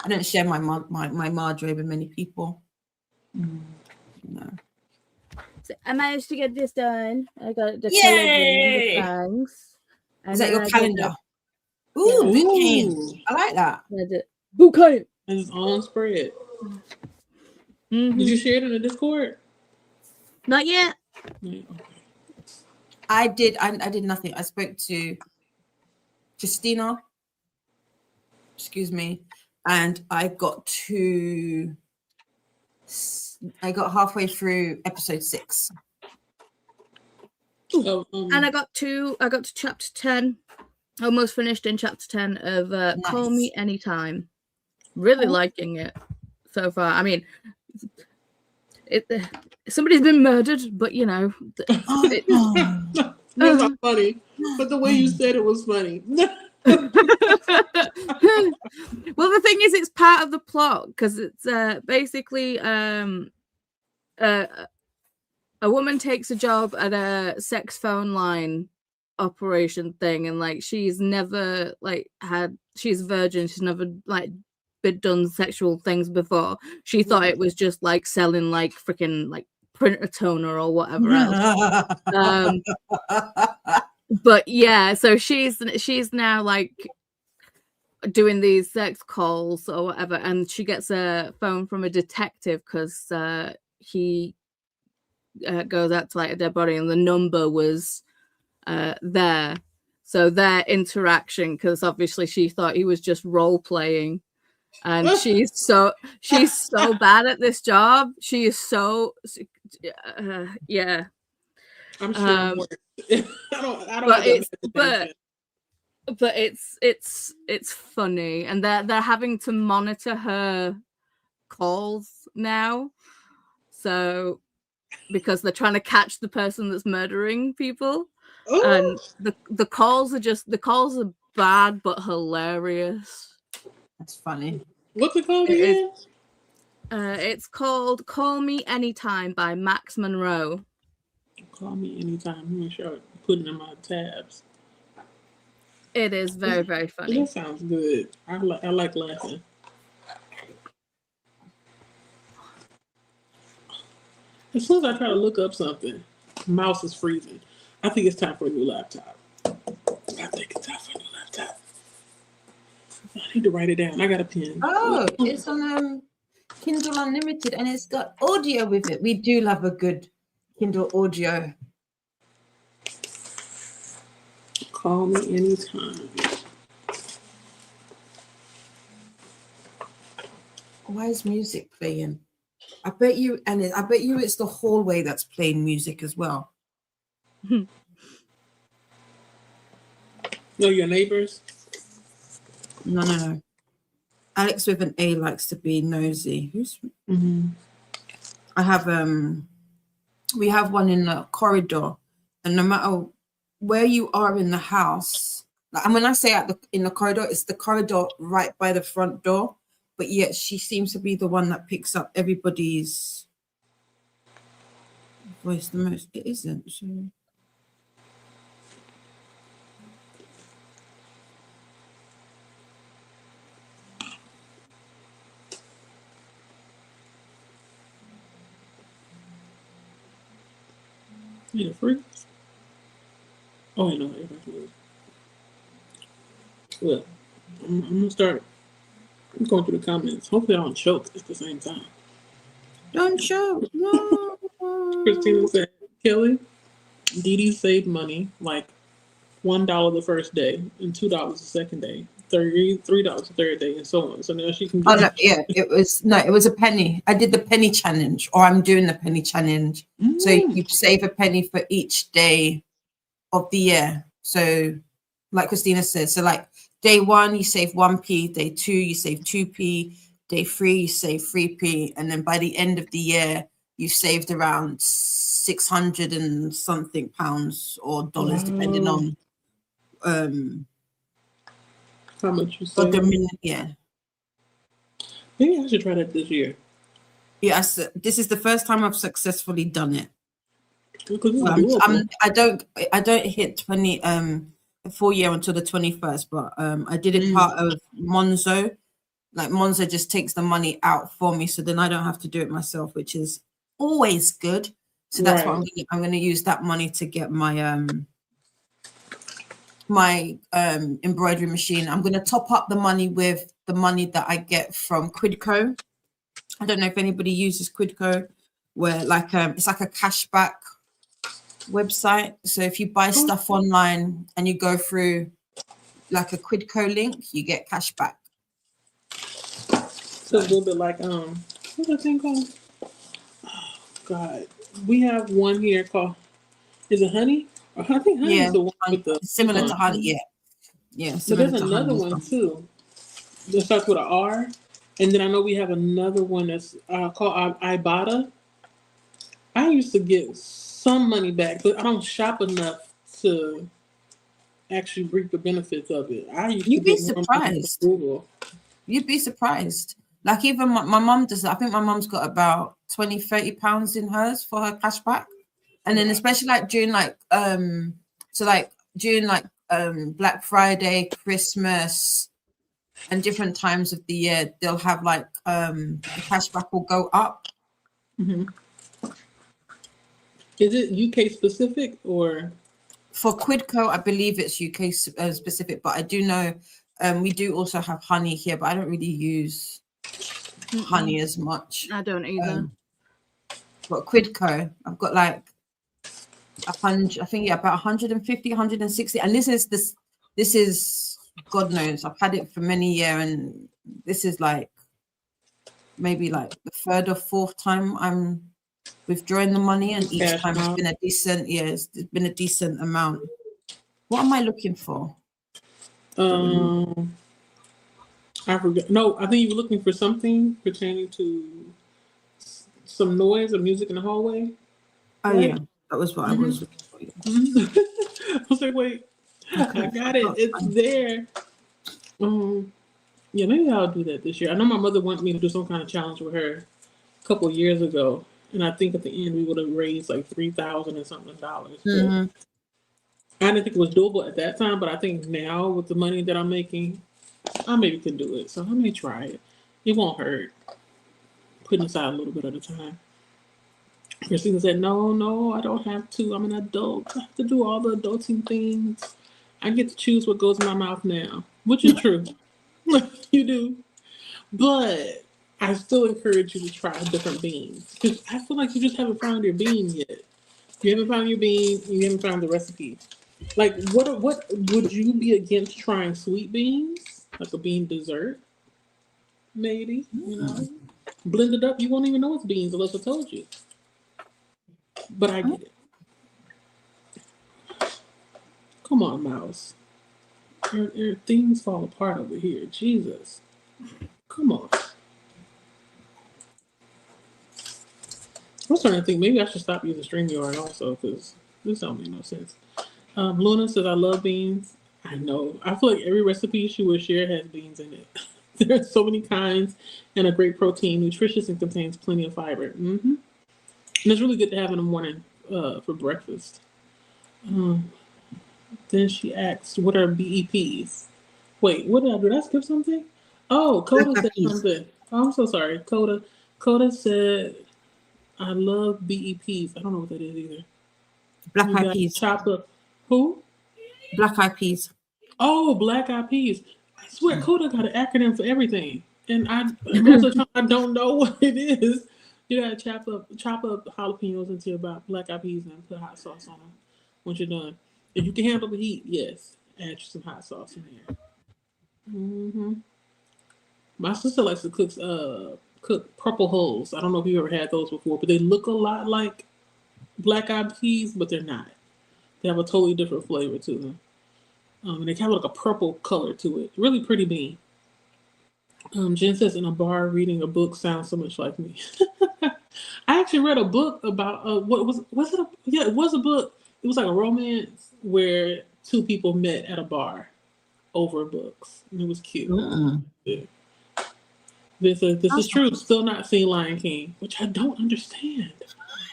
I don't share my Marjorie with many people. No. So I managed to get this done. I got the Yay! thanks. Is that your calendar? Ooh, Ooh. boot camp. I like that. Boot camp. And it's on spread. Mhm. Did you share it in the Discord? Not yet. Yeah, okay. I did nothing. I spoke to Justina, excuse me, and I got halfway through episode 6. So, And I got to chapter 10. Almost finished in chapter 10 of Call Me Anytime. Really liking it so far. I mean, somebody's been murdered, but you know. It's not funny, but the way you said it was funny. Well, the thing is, it's part of the plot because it's basically a woman takes a job at a sex phone line operation thing, and like she's never she's a virgin, she's never like been done sexual things before. She thought it was just like selling like freaking like printer toner or whatever else. But yeah, so she's now like doing these sex calls or whatever, and she gets a phone from a detective because he goes out to like a dead body, and the number was there. So their interaction, because obviously she thought he was just role playing, and she's so bad at this job. She is so yeah. I'm sure. I don't. But it's funny, and they're having to monitor her calls now, so because they're trying to catch the person that's murdering people. Ooh. And the calls are bad but hilarious. That's funny. What's it called again? It's called Call Me Anytime by Max Monroe. Call Me Anytime. Make sure I put it in my tabs. It is very, very funny. That sounds good. I like laughing. As soon as I try to look up something, mouse is freezing. I think it's time for a new laptop. I need to write it down. I got a pen. Oh, it's on Kindle Unlimited, and it's got audio with it. We do love a good Kindle audio. Call Me Anytime. Why is music playing? I bet you it's the hallway that's playing music as well. No, your neighbors? No. Alex with an A likes to be nosy. I have we have one in the corridor, and no matter where you are in the house, and when I say in the corridor, it's the corridor right by the front door. But yet she seems to be the one that picks up everybody's voice the most. It isn't. So. You know, free. Oh, I know. Well, I'm gonna start going through the comments. Hopefully, I don't choke at the same time. Don't show. No. Christina said, Kelly, Dee Dee saved money like $1 the first day and $2 the second day, $3 the third day, and so on. So now she can Oh get. no, yeah, it was a penny. I did the penny challenge, or I'm doing the penny challenge. So you save a penny for each day of the year. So, like Christina says, so like day 1 you save 1p, day 2 you save 2p, day 3 you save 3p, and then by the end of the year you've saved around 600 and something pounds or dollars, depending on How much you but save? yeah. Maybe I should try that this year. Yes, this is the first time I've successfully done it. Because it's Well, doable. I don't hit 20 the full year until the 21st, but I did it part of Monzo. Like Monzo just takes the money out for me, so then I don't have to do it myself, which is always good. So that's what I'm going to use that money to get my my embroidery machine. I'm going to top up the money with the money that I get from Quidco. I don't know if anybody uses Quidco, where like it's like a cashback website. So if you buy stuff online and you go through like a Quidco link, you get cash back. So a little bit like what's that thing called? Oh God, we have one here called. Is it Honey? I think Honey is the one with the similar to Honey. Yeah. But Similar there's to another Honey one too that starts with an R, and then I know we have another one that's called Ibotta. I used to get some money back, but I don't shop enough to actually reap the benefits of it. I used You'd to be get more money surprised. from Google. You'd be surprised. Like even my mom does. I think my mom's got about 20-30 pounds in hers for her cash back. And then especially like during like Black Friday, Christmas, and different times of the year, they'll have like the cashback will go up. Mm-hmm. Is it UK specific or? For Quidco, I believe it's UK specific, but I do know we do also have Honey here, but I don't really use Honey as much. I don't either. But Quidco, I've got like 100, I think, yeah, about 150, 160, and this is God knows, I've had it for many years, and this is like maybe like the third or fourth time I'm withdrawing the money, and each time it's been a decent, it's been a decent amount. What am I looking for? I forgot. No, I think you were looking for something pertaining to some noise or music in the hallway. Oh right? Yeah, that was what I was looking for. I was like, wait, okay, I got it. It's there. Yeah, maybe I'll do that this year. I know my mother wanted me to do some kind of challenge with her a couple of years ago, and I think at the end we would have raised like $3,000 and something dollars. I didn't think it was doable at that time, but I think now with the money that I'm making, I maybe can do it. So I may try it. It won't hurt. Putting aside a little bit at a time. Christina said, no, I don't have to. I'm an adult. I have to do all the adulting things. I get to choose what goes in my mouth now, which is true. You do. But I still encourage you to try different beans, because I feel like you just haven't found your bean yet. You haven't found your bean. You haven't found the recipe. Like, what would you be against trying sweet beans, like a bean dessert? Maybe, blend it up. You won't even know it's beans unless I told you. But I get it. Come on, mouse. Things fall apart over here. Jesus. Come on. I was trying to think, maybe I should stop using StreamYard also, because this don't make no sense. Luna says, I love beans. I know. I feel like every recipe she will share has beans in it. There are so many kinds, and a great protein, nutritious, and contains plenty of fiber. And it's really good to have in the morning for breakfast. Then she asked, what are BEPs? Wait, what did I do? Did I skip something? Oh, Coda said something. Oh, I'm so sorry. Coda said, I love BEPs. I don't know what that is either. Black You eyed got peas. chocolate. Who? Black eyed peas. Oh, Black Eyed Peas. I swear, Coda got an acronym for everything, and most of the time I don't know what it is. You gotta chop up jalapenos into about Black Eyed Peas and put hot sauce on them once you're done. If you can handle the heat, yes, add some hot sauce in there. Hmm. My sister likes to cook purple hulls. I don't know if you ever had those before, but they look a lot like Black Eyed Peas, but they're not. They have a totally different flavor to them. And they have like a purple color to it. Really pretty bean. Jen says in a bar reading a book sounds so much like me. I actually read a book about what was it? It was a book. It was like a romance where two people met at a bar over books, and it was cute. Yeah. This is true. Still not seen Lion King, which I don't understand.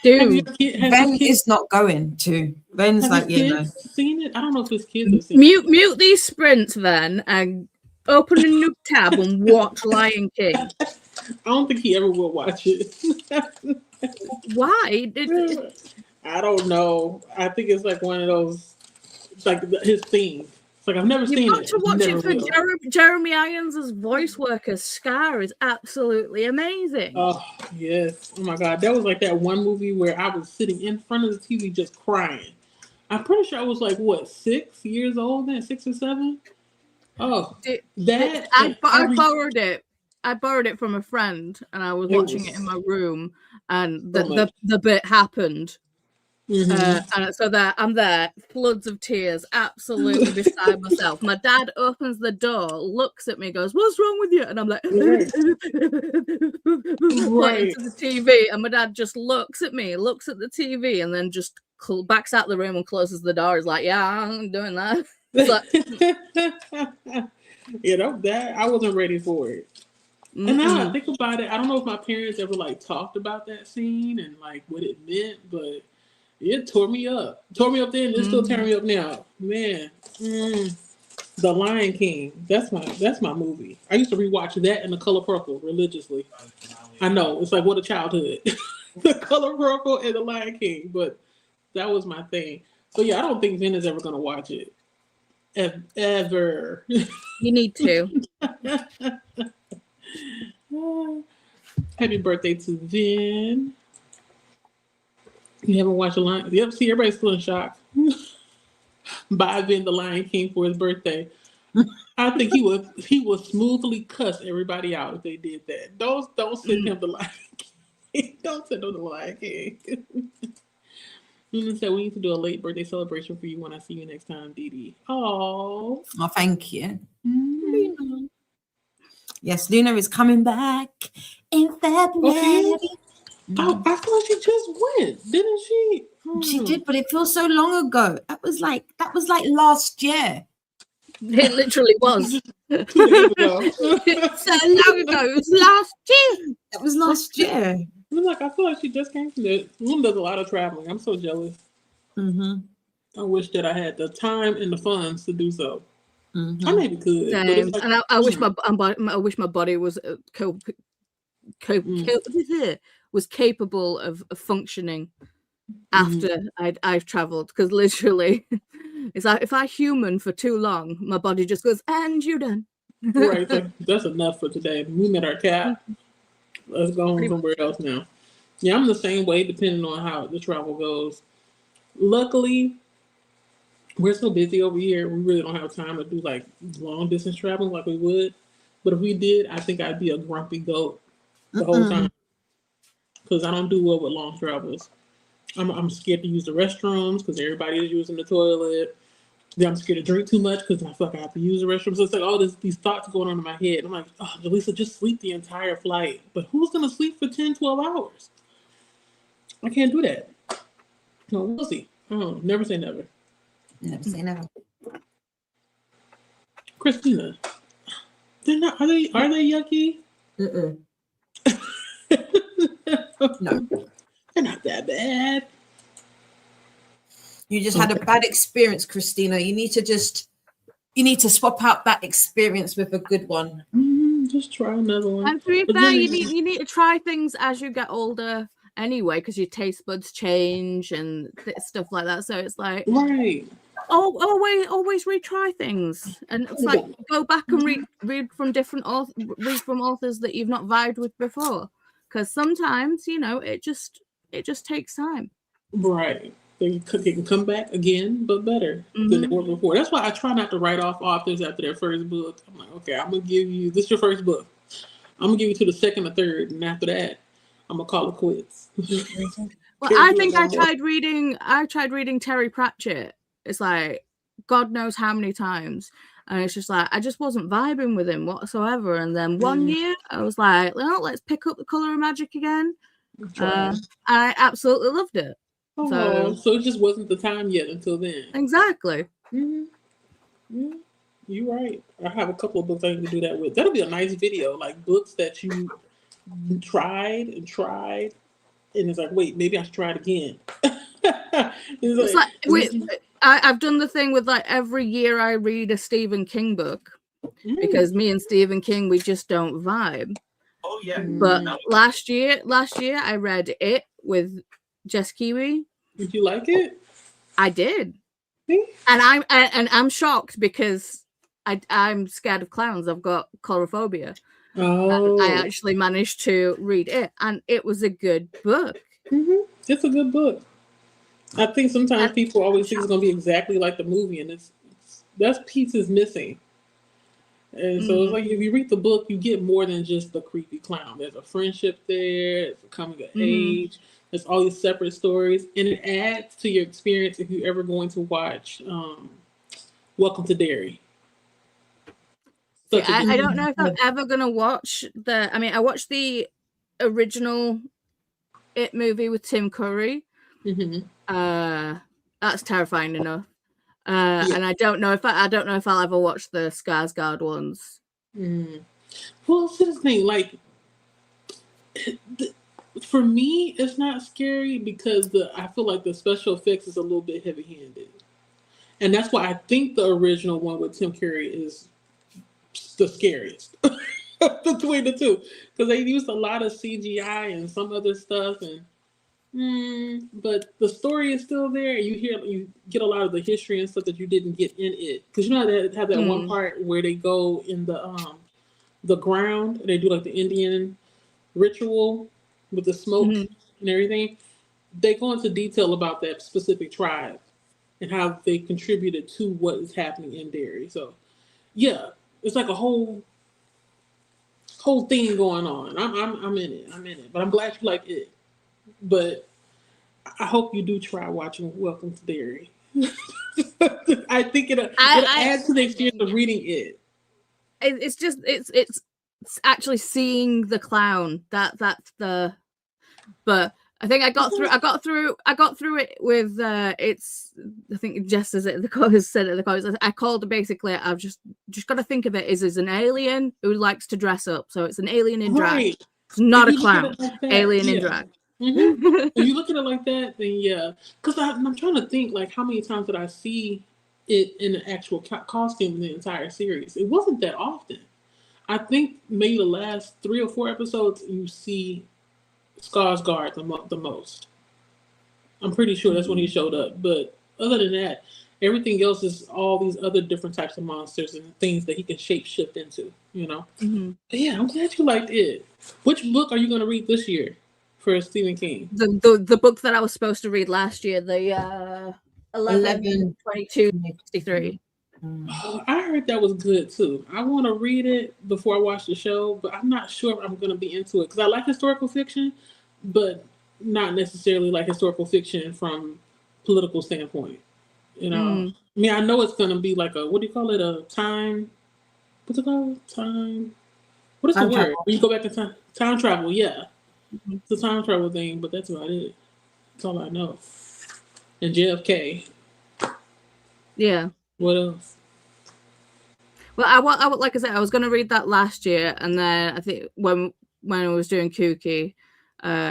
Dude, Ben is not going to. Ben's like, you know. Seen it? I don't know if his kids have seen it. Mute these sprints then and open a new tab and watch Lion King. I don't think he ever will watch it. Why? I don't know. I think it's like one of those, it's like his theme. It's like I've never seen it. You've got to watch it for Jeremy Irons' voice work as Scar is absolutely amazing. Oh, yes. Oh, my God. That was like that one movie where I was sitting in front of the TV just crying. I'm pretty sure I was like, what, 6 years old then? 6 or 7? Oh, I borrowed it. I borrowed it from a friend and I was watching it in my room and the bit happened. Mm-hmm. And so I'm there, floods of tears, absolutely beside myself. My dad opens the door, looks at me, goes, "What's wrong with you?" And I'm like, right. Right to the TV. And my dad just looks at me, looks at the TV, and then just backs out the room and closes the door. He's like, "Yeah, I'm doing that." Like, that I wasn't ready for it. Mm-hmm. And now I think about it, I don't know if my parents ever like talked about that scene and like what it meant, but it tore me up. Tore me up then, it's still tearing me up now. Man. The Lion King. That's my movie. I used to rewatch that and The Color Purple religiously. I know, it's like what a childhood. The Color Purple and The Lion King, but that was my thing. So yeah, I don't think Vin is ever gonna watch it. Ever. You need to. Happy birthday to Vin. You haven't watched The Lion? Yep, see, everybody's still in shock. Buy Vin the Lion King for his birthday. I think he would smoothly cuss everybody out if they did that. Don't send him the Lion King. Don't send him the Lion King. Luna said we need to do a late birthday celebration for you when I see you next time, Dee Dee. Oh, thank you. Mm-hmm. Yes, Luna is coming back in February. Okay. Oh, I thought she just went, didn't she? She did, but it feels so long ago. That was like last year. It literally was. 2 days ago. So long ago. It was last year. That was last year. I feel like she just came from there. Luna does a lot of traveling. I'm so jealous. Mm-hmm. I wish that I had the time and the funds to do so. Mm-hmm. I maybe could. Same. Like, and I wish my body was was capable of functioning after I've traveled, because literally it's like if I human for too long, my body just goes, and you're done. Right, like, that's enough for today. We met our cat. Let's go on somewhere else now. Yeah, I'm the same way depending on how the travel goes. Luckily, we're so busy over here, we really don't have time to do like long distance traveling like we would. But if we did, I think I'd be a grumpy goat the whole time. Because I don't do well with long travels. I'm scared to use the restrooms because everybody is using the toilet. Then I'm scared to drink too much because I feel like I have to use the restroom. So it's like all these thoughts going on in my head. I'm like, oh, Jaleesa, just sleep the entire flight. But who's going to sleep for 10, 12 hours? I can't do that. No, we'll see. Oh, never say never. Never say never. Christina, they're not. Are they yucky? No, they're not that bad. You just had a bad experience, Christina. You need to swap out that experience with a good one. Just try another one. And to be fair, you need to try things as you get older anyway, because your taste buds change and stuff like that. So it's like, Right. always retry things, and it's like go back and read from different read from authors that you've not vibed with before, because sometimes it just takes time. Right. They can come back again, but better than they were before. That's why I try not to write off authors after their first book. I'm like, okay, I'm gonna give you this is your first book. I'm gonna give you to the second or third, and after that, I'm gonna call it quits. Well, I think I tried reading Terry Pratchett. It's like God knows how many times, and it's just like I just wasn't vibing with him whatsoever. And then one year I was like, well, let's pick up The Color of Magic again. I absolutely loved it. So it just wasn't the time yet until then. Exactly. Yeah, you're right. I have a couple of books I can do that with. That'll be a nice video, like books that you tried, and it's like, wait, maybe I should try it again. it's like I've done the thing with like every year I read a Stephen King book because me and Stephen King, we just don't vibe. Oh yeah. But last year I read It with Jess Kiwi. Did you like it? I did. See? And I'm shocked because I'm scared of clowns. I've got coulrophobia. Oh. And I actually managed to read it, and it was a good book. It's a good book. I think sometimes people always think it's going to be exactly like the movie, and that's pieces missing. And so it's like if you read the book, you get more than just the creepy clown. There's a friendship there. It's a coming of age. There's all these separate stories, and it adds to your experience if you're ever going to watch Welcome to Derry. I don't know if I'm ever going to watch I watched the original It movie with Tim Curry. That's terrifying enough. And I don't know if I'll ever watch the Skarsgård ones. Well, it's the thing. Like, for me, it's not scary because I feel like the special effects is a little bit heavy-handed, and that's why I think the original one with Tim Curry is the scariest between the two, because they used a lot of CGI and some other stuff, but the story is still there. You get a lot of the history and stuff that you didn't get in it, because they have that one part where they go in the ground and they do like the Indian ritual with the smoke and everything. They go into detail about that specific tribe and how they contributed to what is happening in Derry. So yeah, it's like a whole thing going on. I'm in it. But I'm glad you like it. But I hope you do try watching Welcome to Derry. I think it'll add to the experience of reading it. It's actually seeing the clown. That's the. But I think I got through it with it's. I think Jess said it in the comments. I called it basically. I've just got to think of it as an alien who likes to dress up. So it's an alien in drag. Right. It's not a clown. Like alien in drag. If you look at it like that, then yeah. Because I'm trying to think like how many times did I see it in an actual costume in the entire series? It wasn't that often. I think maybe the last 3 or 4 episodes you see Skarsgård the most. I'm pretty sure that's when he showed up. But other than that, everything else is all these other different types of monsters and things that he can shapeshift into, But yeah, I'm glad you liked it. Which book are you going to read this year for Stephen King? The book that I was supposed to read last year, the 11/22/63. I heard that was good too. I want to read it before I watch the show, but I'm not sure if I'm going to be into it because I like historical fiction, but not necessarily like historical fiction from political standpoint. I mean, I know it's going to be like what do you call it? A time? What's it called? Time? What is the word? When you go back to time travel? Yeah, it's a time travel thing, but that's about it. That's all I know. And JFK. Yeah. What else? Well, I like I said, I was going to read that last year, and then I think when I was doing Kooky,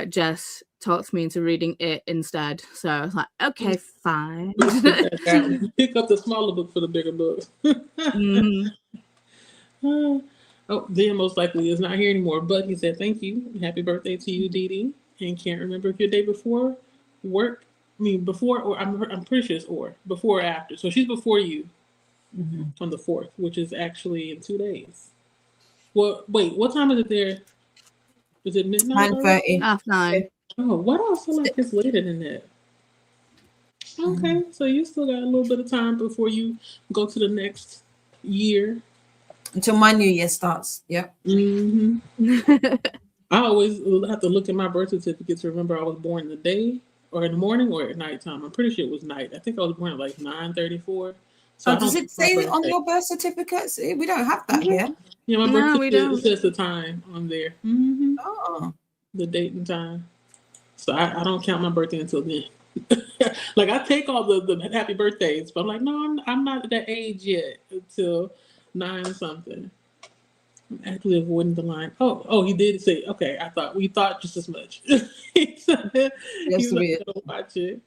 Jess talked me into reading it instead. So I was like, okay, fine. Pick up the smaller book for the bigger book. Dan most likely is not here anymore, but he said thank you. Happy birthday to you, Dee Dee. and can't remember if your day before work. I mean, before or I'm pretty sure it's or before or after. So she's before you on the 4th, which is actually in 2 days. Well, wait, what time is it there? Is it midnight? 9:30. 9:30. Oh, why do I feel like it's later than that? Okay, so you still got a little bit of time before you go to the next year. Until my new year starts. Yep. I always have to look at my birth certificate to remember I was born in the day or in the morning or at nighttime. I'm pretty sure it was night. I think I was born at like 9:34. So Does it say on your birth certificate? See, we don't have that here. Yeah, my birth No, we certificate don't. says the time on there. Oh. The date and time. So I don't count my birthday until then. Like I take all the happy birthdays, but I'm like, no, I'm not at that age yet until 9 something. I'm actually avoiding the line. Oh, he did say, okay, we thought just as much. He said, Yes, you we gotta watch it.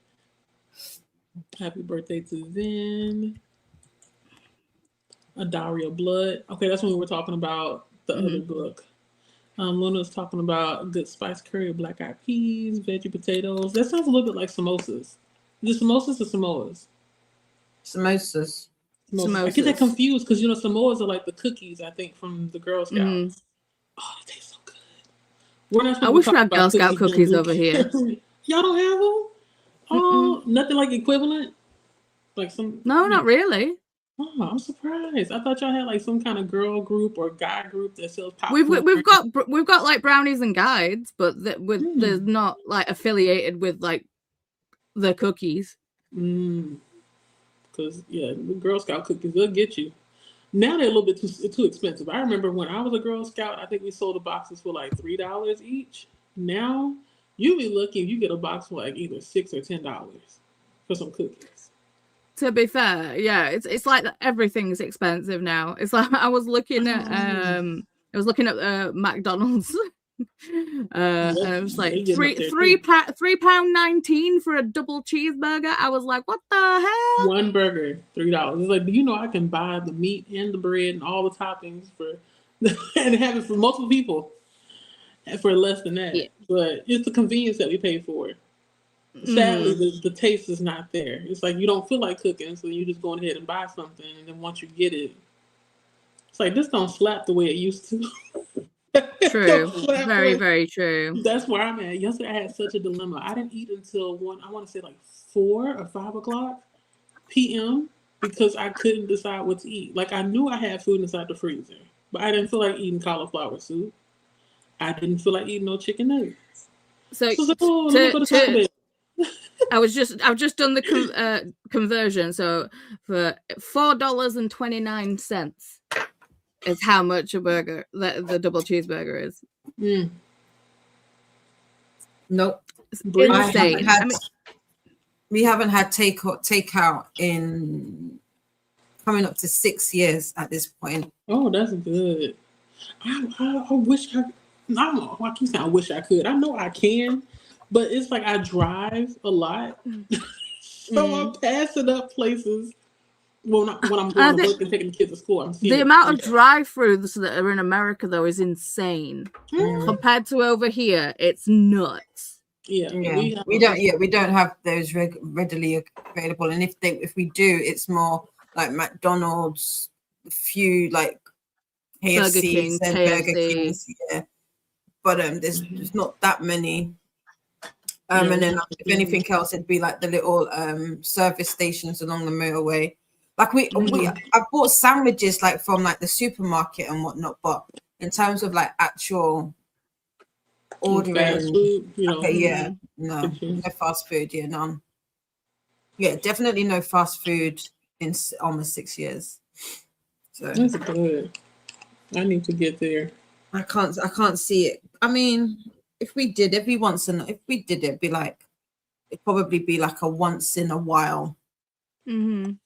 Happy birthday to Zen. A Diary of Blood. Okay, that's when we were talking about the other book. Luna was talking about good spice curry, black eyed peas, veggie potatoes. That sounds a little bit like samosas. Is it samosas or Samoas? Samosas. I get that confused because Samoas are like the cookies, I think, from the Girl Scouts. Oh, they taste so good. We're not I wish we had Girl Scout cookies over here. Y'all don't have them? Oh, nothing like equivalent? Like some? No, not really. Oh, I'm surprised. I thought y'all had like some kind of girl group or guy group that sells popcorn. We've got like brownies and guides, but there's not like affiliated with like the cookies. Because the Girl Scout cookies, they'll get you. Now they're a little bit too expensive. I remember when I was a Girl Scout, I think we sold the boxes for like $3 each. Now you be lucky if you get a box for like either $6 or $10 for some cookies. To be fair, yeah, it's like everything's expensive now. It's like I was looking at McDonald's. And it was like £3.19 for a double cheeseburger. I was like, what the hell? One burger, $3. It's like, do you know I can buy the meat and the bread and all the toppings for and have it for multiple people for less than that. Yeah. But it's the convenience that we pay for. Sadly, the taste is not there. It's like you don't feel like cooking, so you just go ahead and buy something, and then once you get it, it's like this don't slap the way it used to. True. Very, very true. That's where I'm at. Yesterday I had such a dilemma. I didn't eat until I want to say like 4 or 5 o'clock p.m. because I couldn't decide what to eat. Like I knew I had food inside the freezer, but I didn't feel like eating cauliflower soup. I didn't feel like eating no chicken nuggets. So I was like, let me go to Subway. I've just done the conversion. So for $4.29 is how much a burger the double cheeseburger is. Nope. It's insane. We haven't had takeout in coming up to 6 years at this point. Oh, that's good. I wish I don't know. I keep saying I wish I could. I know I can. But it's like I drive a lot, so I'm passing up places when I'm going to work and taking the kids to school. I'm seeing the amount of drive-throughs that are in America, though, is insane. Compared to over here, it's nuts. Yeah. We don't have those readily available, and if we do, it's more like McDonald's, a few like KFCs and Burger Kings. Yeah, but there's not that many. And then if anything else, it'd be like the little service stations along the motorway. Like I bought sandwiches like from like the supermarket and whatnot, but in terms of like actual ordering, fast food, no fast food, none. Yeah, definitely no fast food in almost 6 years. So that's good. I need to get there. I can't see it. I mean, if we did it'd probably be like a once in a while kind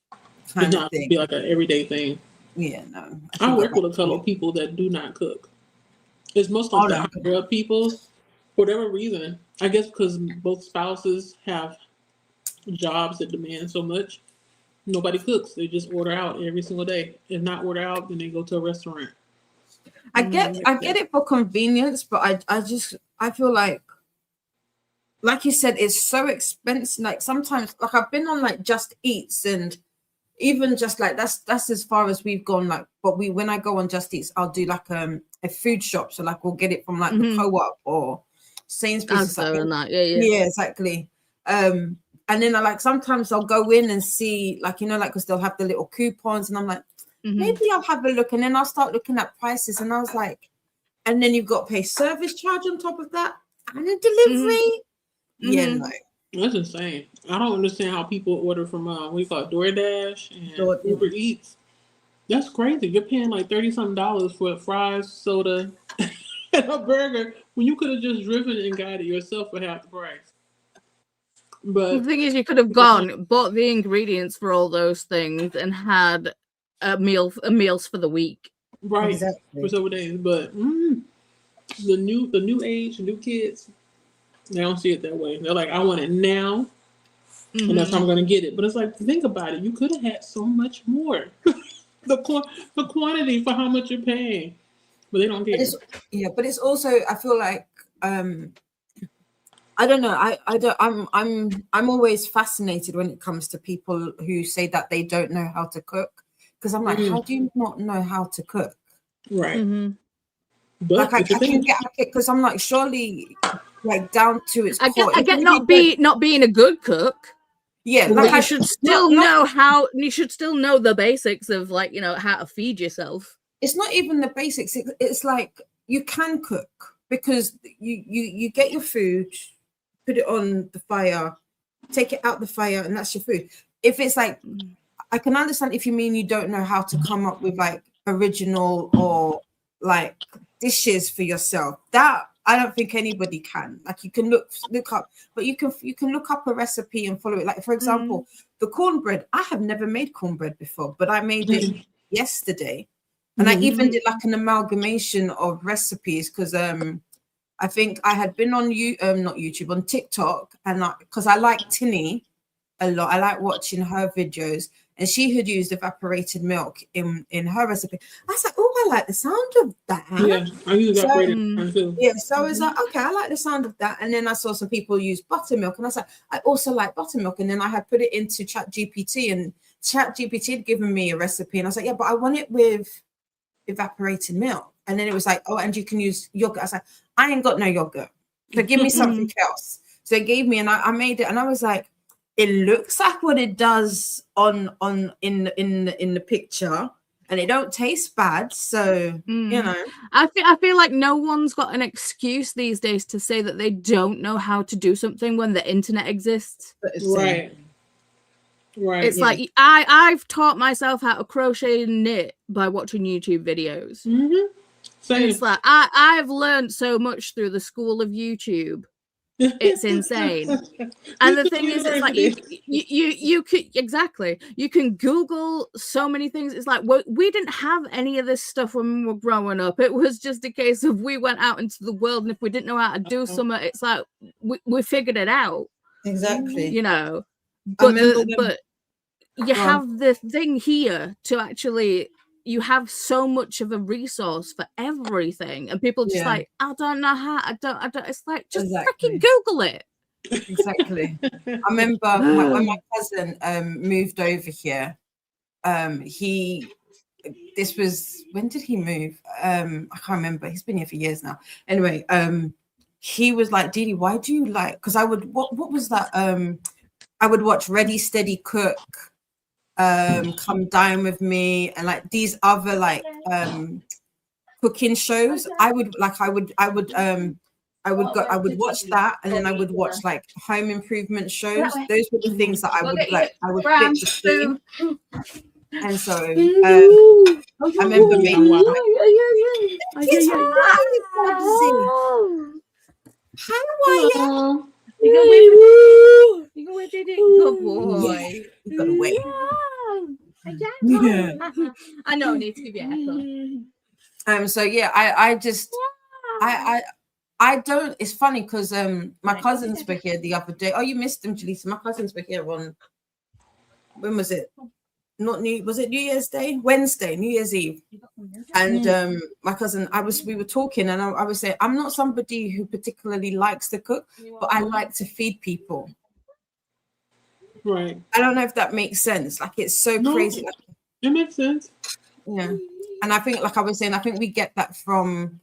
of thing. Be like an everyday thing. Yeah, no. I work with a couple of people that do not cook. It's mostly higher up people, for whatever reason. I guess because both spouses have jobs that demand so much. Nobody cooks. They just order out every single day. If not order out, then they go to a restaurant. I get it for convenience, but I feel like like you said, it's so expensive. Like sometimes, like I've been on like Just Eats, and even just like that's as far as we've gone. Like, but when I go on Just Eats, I'll do like a food shop. So like we'll get it from like the Co-op or Sainsbury's. Yeah. Yeah, exactly. And then I like sometimes I'll go in and see, like, you know, like because they'll have the little coupons, and I'm like, maybe I'll have a look, and then I'll start looking at prices, and I was like, and then you've got to pay service charge on top of that and a delivery. Yeah, no. That's insane. I don't understand how people order from what do you call it, DoorDash and Uber Eats. That's crazy. You're paying like $30-something for fries, soda, and a burger when you could have just driven and got it yourself for half the price. But the thing is, you could have gone, bought the ingredients for all those things, and had meals for the week. Right, exactly. for several days. But the new age, new kids, they don't see it that way. They're like, I want it now, and that's how I'm going to get it. But it's like, think about it. You could have had so much more. the quantity for how much you're paying, but they don't care. But it's also, I feel like I don't know. I'm always fascinated when it comes to people who say that they don't know how to cook, because I'm like, how do you not know how to cook? Right. But like I can get it, because I'm like, surely, like down to its core. I get not being a good cook. Yeah, like I should still know how. You should still know the basics of, like, you know, how to feed yourself. It's not even the basics. It's like you can cook, because you get your food, put it on the fire, take it out the fire, and that's your food. If it's like, I can understand if you mean you don't know how to come up with like original or like dishes for yourself. That I don't think anybody can. Like you can look up, but you can look up a recipe and follow it. Like for example, the cornbread. I have never made cornbread before, but I made it yesterday, and I even did like an amalgamation of recipes, because I think I had been on not YouTube, on TikTok, and because I like Tinny a lot. I like watching her videos, and she had used evaporated milk in her recipe. I was like, oh, I like the sound of that. Yeah, I use evaporated too. Yeah, so I was like, okay, I like the sound of that. And then I saw some people use buttermilk, and I was like, I also like buttermilk. And then I had put it into ChatGPT, and ChatGPT had given me a recipe, and I was like, yeah, but I want it with evaporated milk. And then it was like, oh, and you can use yogurt. I was like, I ain't got no yogurt, so give me something else. So it gave me, and I made it, and I was like, it looks like what it does in the picture, and it don't taste bad. So you know, I feel like no one's got an excuse these days to say that they don't know how to do something when the internet exists. Right. It's like I've taught myself how to crochet and knit by watching YouTube videos. It's like I've learned so much through the school of YouTube. It's insane. And the thing is, it's like you could you can Google so many things. It's like we didn't have any of this stuff when we were growing up. It was just a case of we went out into the world, and if we didn't know how to do something, it's like we figured it out. Exactly. You know, but you have the thing here to actually. You have so much of a resource for everything, and people just like, I don't know how. I don't. It's like, just freaking Google it. Exactly. I remember when my cousin moved over here. This was, when did he move? I can't remember. He's been here for years now. Anyway, he was like, Didi, why do you like? Because I would. What was that? I would watch Ready Steady Cook. Come Dine With Me, and like these other like cooking shows. I would watch that, and then I would watch like home improvement shows. Those were the things that I would fit to see. And so I remember making hi, You go wait, good boy. You gotta wait. Yeah. I know, I need to give you a echo. So yeah, I just I don't. It's funny because my cousins were here the other day. Oh, you missed them, Jalisa. My cousins were here on, when was it? not New, was it New Year's Day? Wednesday, New Year's Eve. And my cousin, we were talking, and I was saying, I'm not somebody who particularly likes to cook, but I like to feed people. Right. I don't know if that makes sense. Like, it's so crazy. Like, it makes sense. Yeah. And I think, like I was saying, I think we get that from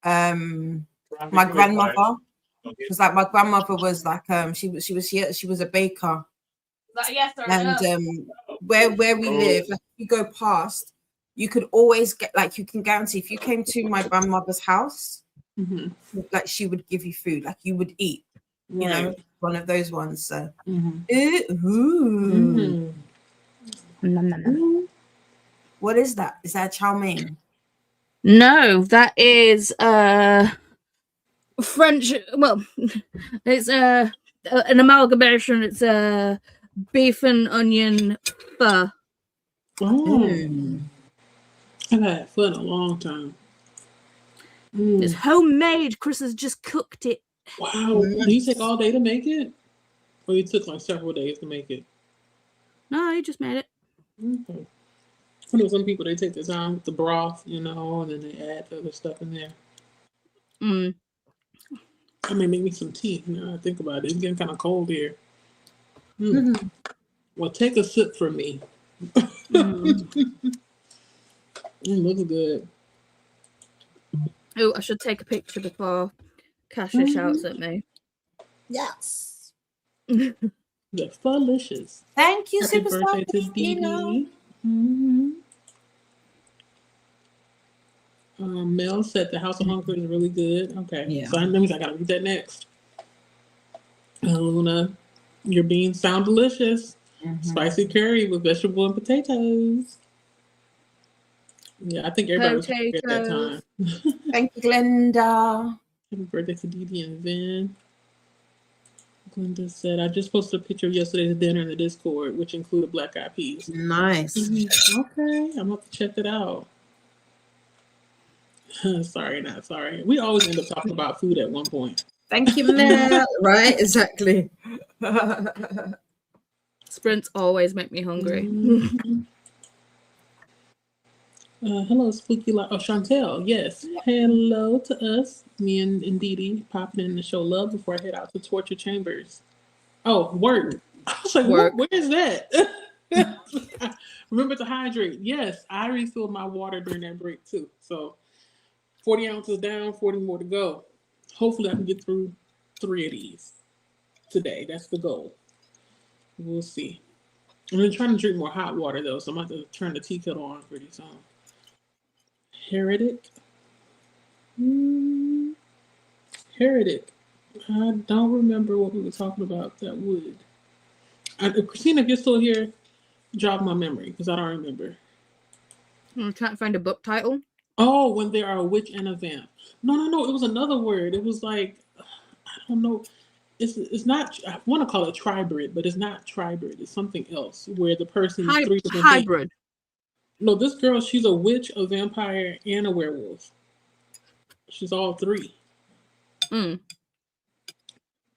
my grandmother. Because like my grandmother was like she was a baker. And where we live, like, if you go past, you could always get, like, you can guarantee if you came to my grandmother's house, like, she would give you food, like, you would eat, you know, one of those ones. So what is that? Is that chow mein? No, that is French. Well, it's an amalgamation. It's beef and onion pho. I've had pho in a long time. It's homemade. Chris has just cooked it. Wow. Do you take all day to make it? Or you took like several days to make it? No, he just made it. Okay. I know some people, they take the time with the broth, you know, and then they add the other stuff in there. I may make me some tea. You know, I think about it. It's getting kind of cold here. Well, take a sip from me. Looks good. Oh, I should take a picture before Kasha shouts at me. Yes. They're delicious. Thank you, Happy Superstar birthday to Dee Dee. Mel said the House of Hunger is really good. Okay. Yeah. So that means I gotta read that next. Luna, your beans sound delicious. Spicy curry with vegetable and potatoes. Yeah, I think everybody was hungry at that time. Thank you, Glenda. Happy birthday to Dee Dee and Vin. Glenda said, I just posted a picture of yesterday's dinner in the Discord, which included black eyed peas. Nice. Okay, I'm going to check it out. Sorry, not sorry. We always end up talking about food at one point. Thank you, Mel. Right, exactly. Sprints always make me hungry. Hello, Spooky Chantel. Yes. Hello to us. Me and Dee Dee popping in to show love before I head out to torture chambers. Oh, work. I was like, where is that? Remember to hydrate. Yes, I refilled my water during that break too. So 40 ounces down, 40 more to go. Hopefully I can get through 3 of these today. That's the goal. We'll see. I'm trying to drink more hot water though, so I'm going to have to turn the tea kettle on pretty soon. Heretic. Heretic. I don't remember what we were talking about that would. Christina, if you're still here, jog my memory because I don't remember. I'm trying to find a book title. Oh, when there are a witch and a vamp. No. It was another word. It was like, I don't know. It's not. I want to call it tribrid, but it's not tribrid. It's something else where the person is 3 different hybrid. Things. No, this girl, she's a witch, a vampire, and a werewolf. She's all 3. I'm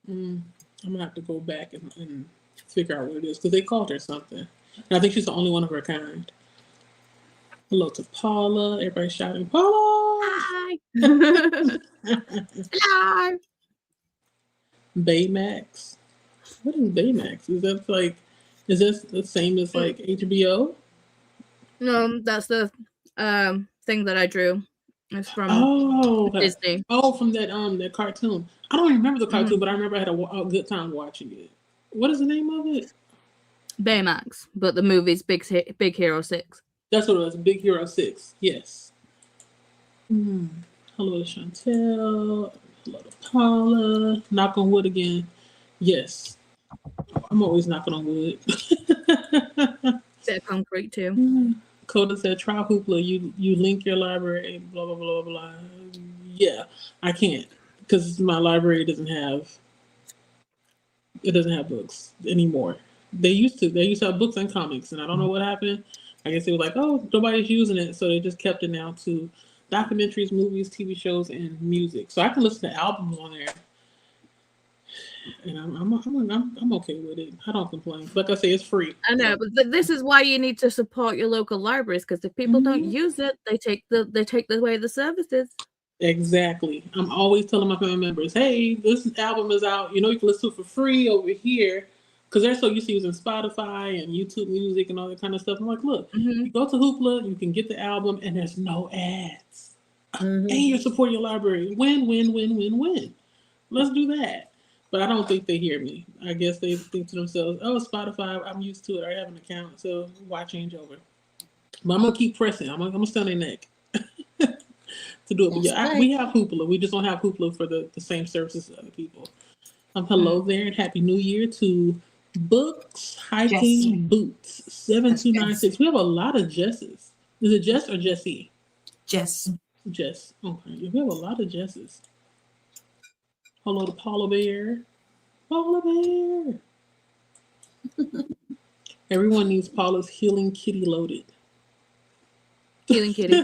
gonna have to go back and figure out what it is because they called her something. And I think she's the only one of her kind. Hello to Paula. Everybody shouting, Paula! Hi. Hello. Baymax. What is Baymax? Is this the same as like HBO? No, that's the thing that I drew. It's from Disney. Oh, from that cartoon. I don't remember the cartoon, but I remember I had a good time watching it. What is the name of it? Baymax, but the movie's Big Hero 6. That's what it was, Big Hero 6. Yes. Hello to Chantel. Hello to Paula. Knock on wood again. Yes. I'm always knocking on wood. Bit of concrete too. Coda said, try Hoopla. You link your library, blah, blah, blah, blah. Yeah, I can't because my library doesn't have books anymore. They used to have books and comics, and I don't know what happened. I guess they were like, oh, nobody's using it, so they just kept it now to documentaries, movies, TV shows, and music. So I can listen to albums on there and I'm okay with it. I don't complain. Like I say, it's free. I know, but this is why you need to support your local libraries, because if people don't use it, they take away the services. Exactly. I'm always telling my family members, hey, this album is out. You can listen to it for free over here. Because they're so used to using Spotify and YouTube Music and all that kind of stuff. I'm like, look, you go to Hoopla, you can get the album, and there's no ads. And you're supporting your library. Win, win, win, win, win. Let's do that. But I don't think they hear me. I guess they think to themselves, oh, Spotify, I'm used to it. I have an account, so why change over? But I'm going to keep pressing. I'm going to stay on their neck. To do it. But yeah, we have Hoopla. We just don't have Hoopla for the same services as other people. Hello there and Happy New Year to Books Hiking Boots 7296. We have a lot of Jesses. Is it Jess or Jessie? Jess. Jess. Okay. We have a lot of Jesses. Hello to Paula Bear. Paula Bear. Everyone needs Paula's Healing Kitty Loaded. Healing Kitty.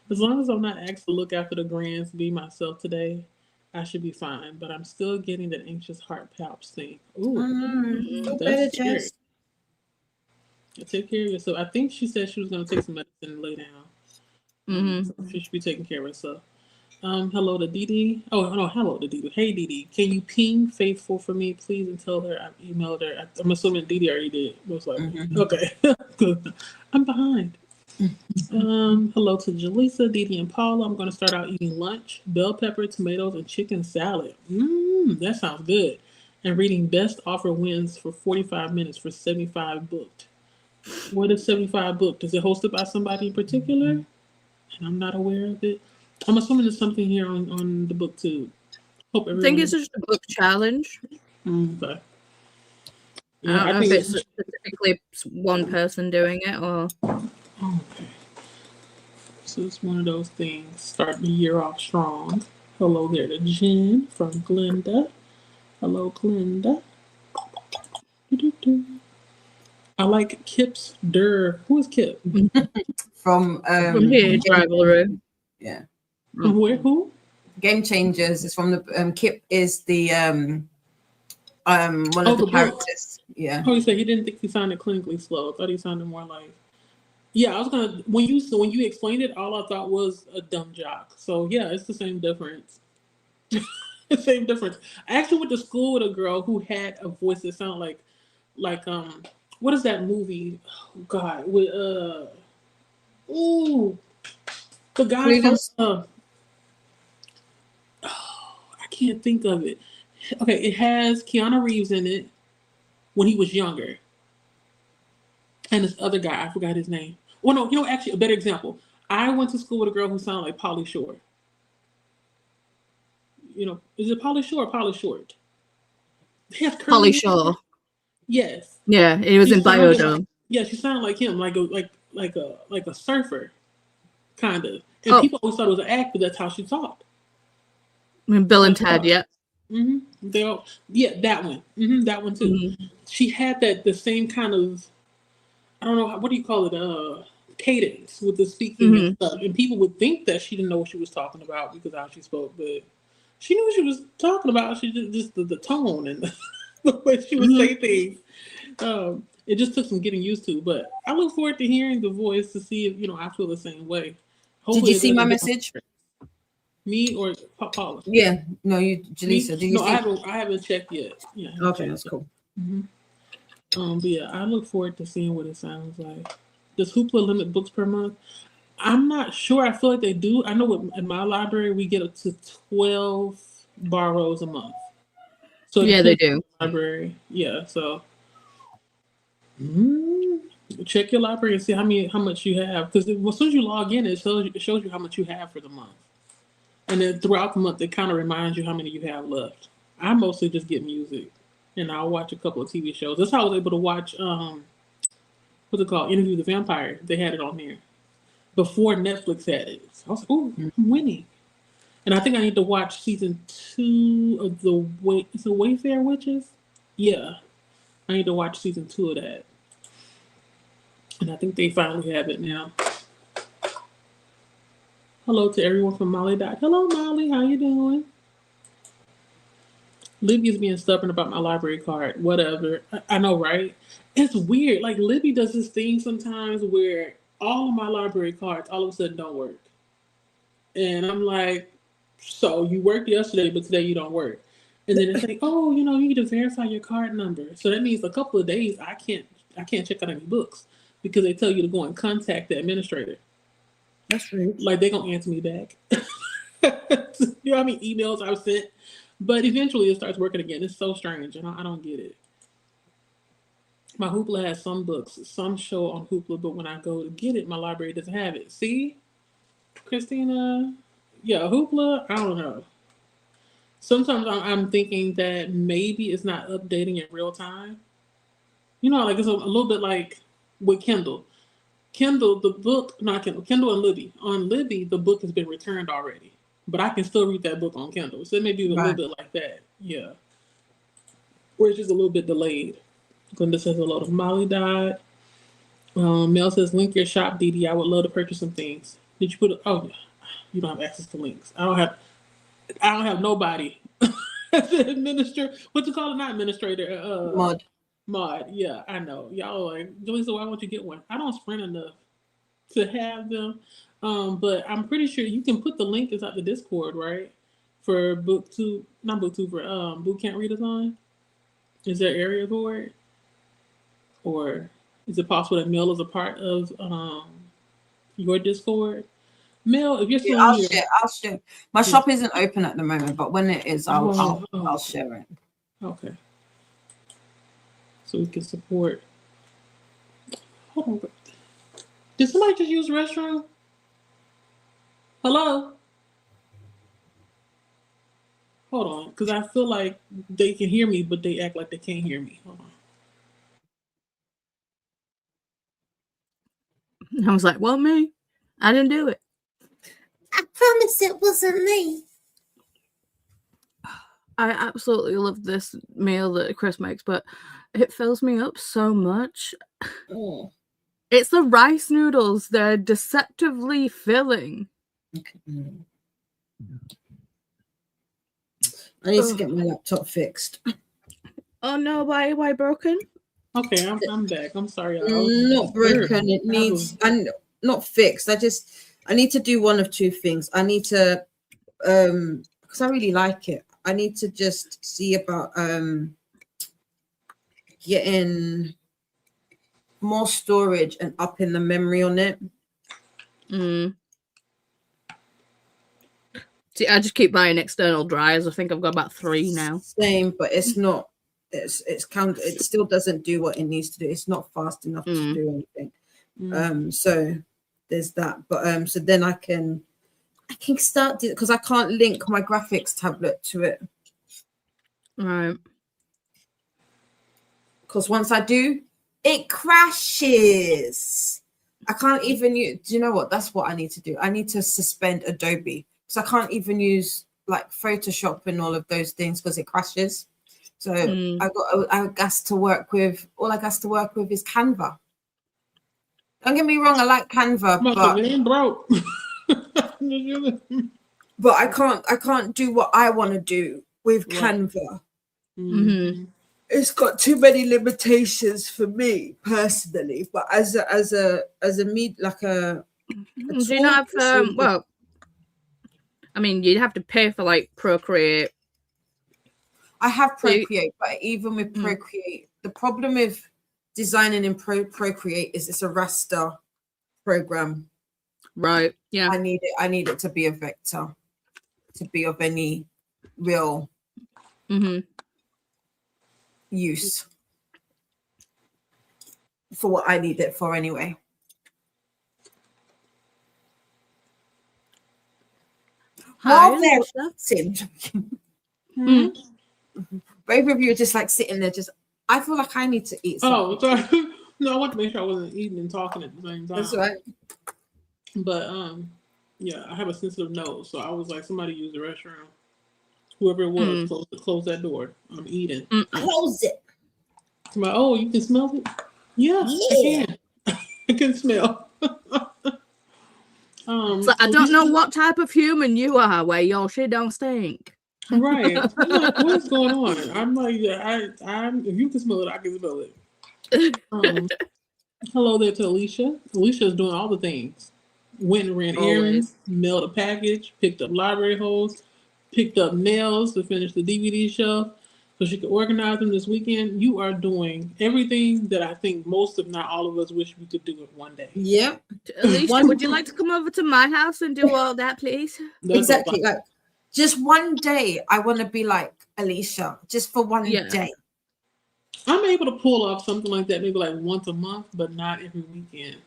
As long as I'm not asked to look after the grands, be myself today, I should be fine. But I'm still getting that anxious heart palps thing. Ooh, that's scary. Take care of yourself. I think she said she was going to take some medicine and lay down. So she should be taking care of herself. Hello to Dee. Oh, no, hello to Dee. Hey, Dee. Can you ping Faithful for me, please, and tell her I emailed her? I'm assuming Dee already did. Most likely. Okay. Good. I'm behind. Hello to Jaleesa, Dee, and Paula. I'm going to start out eating lunch. Bell pepper, tomatoes, and chicken salad. That sounds good. And reading Best Offer Wins for 45 minutes for 75 booked. What is 75 booked? Is it hosted by somebody in particular? And I'm not aware of it. I'm assuming there's something here on the book too. I think it's just a book challenge. Okay. Yeah, I don't know if it's specifically one person doing it or. Okay. So it's one of those things. Start the year off strong. Hello there to Jen from Glenda. Hello, Glenda. I like Kip's Durr. Who is Kip? From here, Rivalry. Yeah. From where? Who? Game Changers is from the Kip is the one of the characters. Yeah. Oh, he said he didn't think he sounded clinically slow. I thought he sounded more like. Yeah, I was gonna when you explained it, all I thought was a dumb jock. So yeah, it's the same difference. The same difference. I actually went to school with a girl who had a voice that sounded like what is that movie? Oh, God, with the guy from I can't think of it. Okay, it has Keanu Reeves in it when he was younger. And this other guy, I forgot his name. Well, no, actually, a better example. I went to school with a girl who sounded like Pauly Shore. Is it Pauly Shore or Pauly Short? Pauly Shore. Yes. Yeah, he was in Biodome. Yeah, she sounded like him, like a surfer, kind of. And people always thought it was an act, but that's how she talked. I mean, Bill and Ted, yeah. That one. That one too. She had the same kind of, I don't know, what do you call it? Cadence with the speaking and stuff. And people would think that she didn't know what she was talking about because of how she spoke, but she knew what she was talking about. She just the tone and the way she would say things. It just took some getting used to, but I look forward to hearing the voice to see if I feel the same way. Hopefully, did you see my message? Me or Paula? Yeah, no, you, Jaleesa. Did you see? I haven't checked yet. Yeah. Okay, that's cool. But yeah, I look forward to seeing what it sounds like. Does Hoopla limit books per month? I'm not sure. I feel like they do. I know in my library we get up to 12 borrows a month. So yeah, they do. Library, yeah. So check your library and see how much you have, because as soon as you log in, it shows you how much you have for the month, and then throughout the month it kind of reminds you how many you have left. I mostly just get music, and I'll watch a couple of TV shows. That's how I was able to watch what's it called, Interview with the Vampire. They had it on there before Netflix had it. So I was like, ooh, I'm winning. And I think I need to watch season 2 of the Wayfair Witches. Yeah, I need to watch season 2 of that. And I think they finally have it now. Hello to everyone from Molly. Hello, Molly. How you doing? Libby's being stubborn about my library card. Whatever. I know, right? It's weird. Like Libby does this thing sometimes where all of my library cards all of a sudden don't work. And I'm like, so you worked yesterday, but today you don't work. And then it's like, oh, you need to verify your card number. So that means a couple of days I can't check out any books because they tell you to go and contact the administrator. That's rude. Like they're gonna answer me back. You know how many emails I've sent? But eventually it starts working again. It's so strange, and I don't get it. My Hoopla has some books, some show on Hoopla, but when I go to get it, my library doesn't have it. See, Christina? Yeah, Hoopla, I don't know. Sometimes I'm thinking that maybe it's not updating in real time. Like it's a little bit like with Kindle. Kindle, the book, not Kindle, Kindle and Libby. On Libby, the book has been returned already, but I can still read that book on Kindle. So it may be a little bit like that. Yeah. Or it's just a little bit delayed. Glenda says hello to Molly died. Mel says, link your shop, Dee Dee. I would love to purchase some things. Did you put it? Oh, you don't have access to links. I don't have nobody to administer. What you call it? Not administrator. Mod. Yeah, I know. Y'all are like, Joyce, why won't you get one? I don't sprint enough to have them. But I'm pretty sure you can put the link inside the Discord, right? For Boot Camp Readathon. Is there area for it? Or is it possible that Mel is a part of your Discord? Mel, if you're still I'll here, I'll share. My shop isn't open at the moment, but when it is, I'll share it. Okay. So we can support. Hold on. Did somebody just use the restroom? Hello? Hold on, because I feel like they can hear me, but they act like they can't hear me. Hold on. I was like, well, me? I didn't do it. I promise it wasn't me. I absolutely love this meal that Chris makes, but it fills me up so much. Oh. It's the rice noodles. They're deceptively filling. Okay. I need to get my laptop fixed. Oh no, why broken? Okay, I'm back. I'm sorry. Not broken. It needs not fixed. I need to do one of two things. I need to because I really like it. I need to just see about getting more storage and upping the memory on it. See, I just keep buying external drives. I think I've got about 3 now. Same, but it's not. It's count. It still doesn't do what it needs to do. It's not fast enough to do anything. So there's that. But so then I can start because I can't link my graphics tablet to it. Right. Because once I do, it crashes. I can't even use. Do you know what? That's what I need to do. I need to suspend Adobe. So I can't even use like Photoshop and all of those things because it crashes. So I got to work with. All I got to work with is Canva. Don't get me wrong, I like Canva, but it ain't broke. but I can't do what I want to do with Canva. Mm-hmm. It's got too many limitations for me personally. But as a like a do you not have well? I mean, you'd have to pay for like Procreate. I have Procreate, but even with Procreate, the problem with designing in Procreate is it's a raster program. Right. Yeah. I need it to be a vector, to be of any real use for what I need it for anyway. Both of you are just like sitting there, I feel like I need to eat something. Oh, sorry. No, I want to make sure I wasn't eating and talking at the same time. That's right. But yeah, I have a sensitive nose, so I was like, somebody use the restroom. Whoever it was, close that door. I'm eating. Close it. I'm like, oh, you can smell it? Yeah. I can. I can smell. So I don't know what type of human you are where your shit don't stink. Right. I'm like, what's going on? I'm like, yeah, I'm. If you can smell it, I can smell it. Hello there to Alicia. Alicia's doing all the things. Went and ran errands, mailed a package, picked up library hose, picked up nails to finish the DVD shelf so she could organize them this weekend. You are doing everything that I think most, if not all of us, wish we could do in one day. Yep. Alicia, would you like to come over to my house and do all that, please? That's Exactly. Like just one day, I want to be like Alicia, just for one day. I'm able to pull off something like that maybe like once a month, but not every weekend.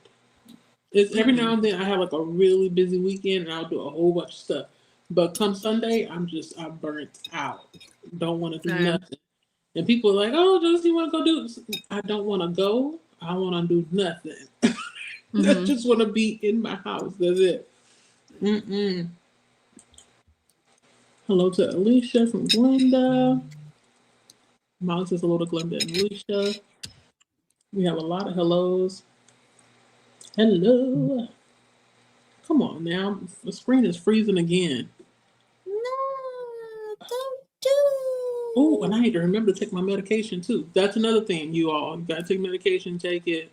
It's every now and then I have like a really busy weekend and I'll do a whole bunch of stuff. But come Sunday, I'm burnt out. Don't want to do nothing. And people are like, oh, Josie, you want to go do this? I don't want to go. I want to do nothing. I just want to be in my house. That's it. Hello to Alicia from Glenda. Molly says hello to Glenda and Alicia. We have a lot of hellos. Hello. Come on now. The screen is freezing again. No, don't do. Oh, and I need to remember to take my medication too. That's another thing, you all. You gotta take medication, take it.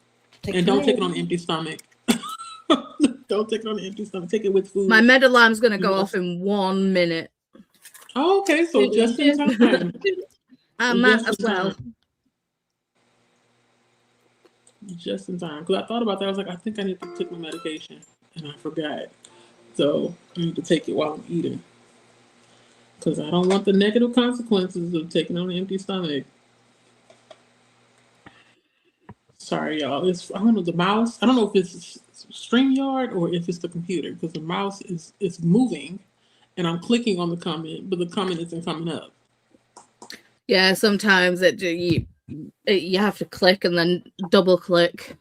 And don't take it on an empty stomach. Don't take it on an empty stomach. Take it with food. My med alarm's going to go off in 1 minute. Oh, okay, so just in time. I might as well. Just in time. Because I thought about that. I was like, I think I need to take my medication. And I forgot. So I need to take it while I'm eating. Because I don't want the negative consequences of taking on an empty stomach. Sorry, y'all. I don't know, the mouse. I don't know if it's StreamYard or if it's the computer. Because the mouse is moving. And I'm clicking on the comment. But the comment isn't coming up. Yeah, sometimes you have to click and then double click.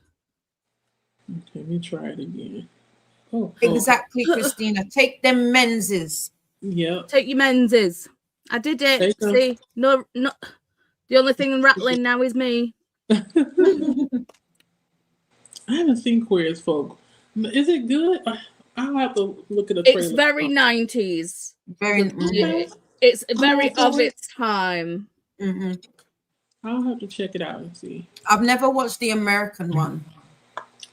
Okay, let me try it again. Oh, Exactly, Christina. Take them menses. Yeah. Take your menses. I did it. See, no. The only thing rattling now is me. I haven't seen Queer as Folk. Is it good? I'll have to look at the trailer. It's very 90s. Very. It's very of its time. I'll have to check it out and see. I've never watched the American one.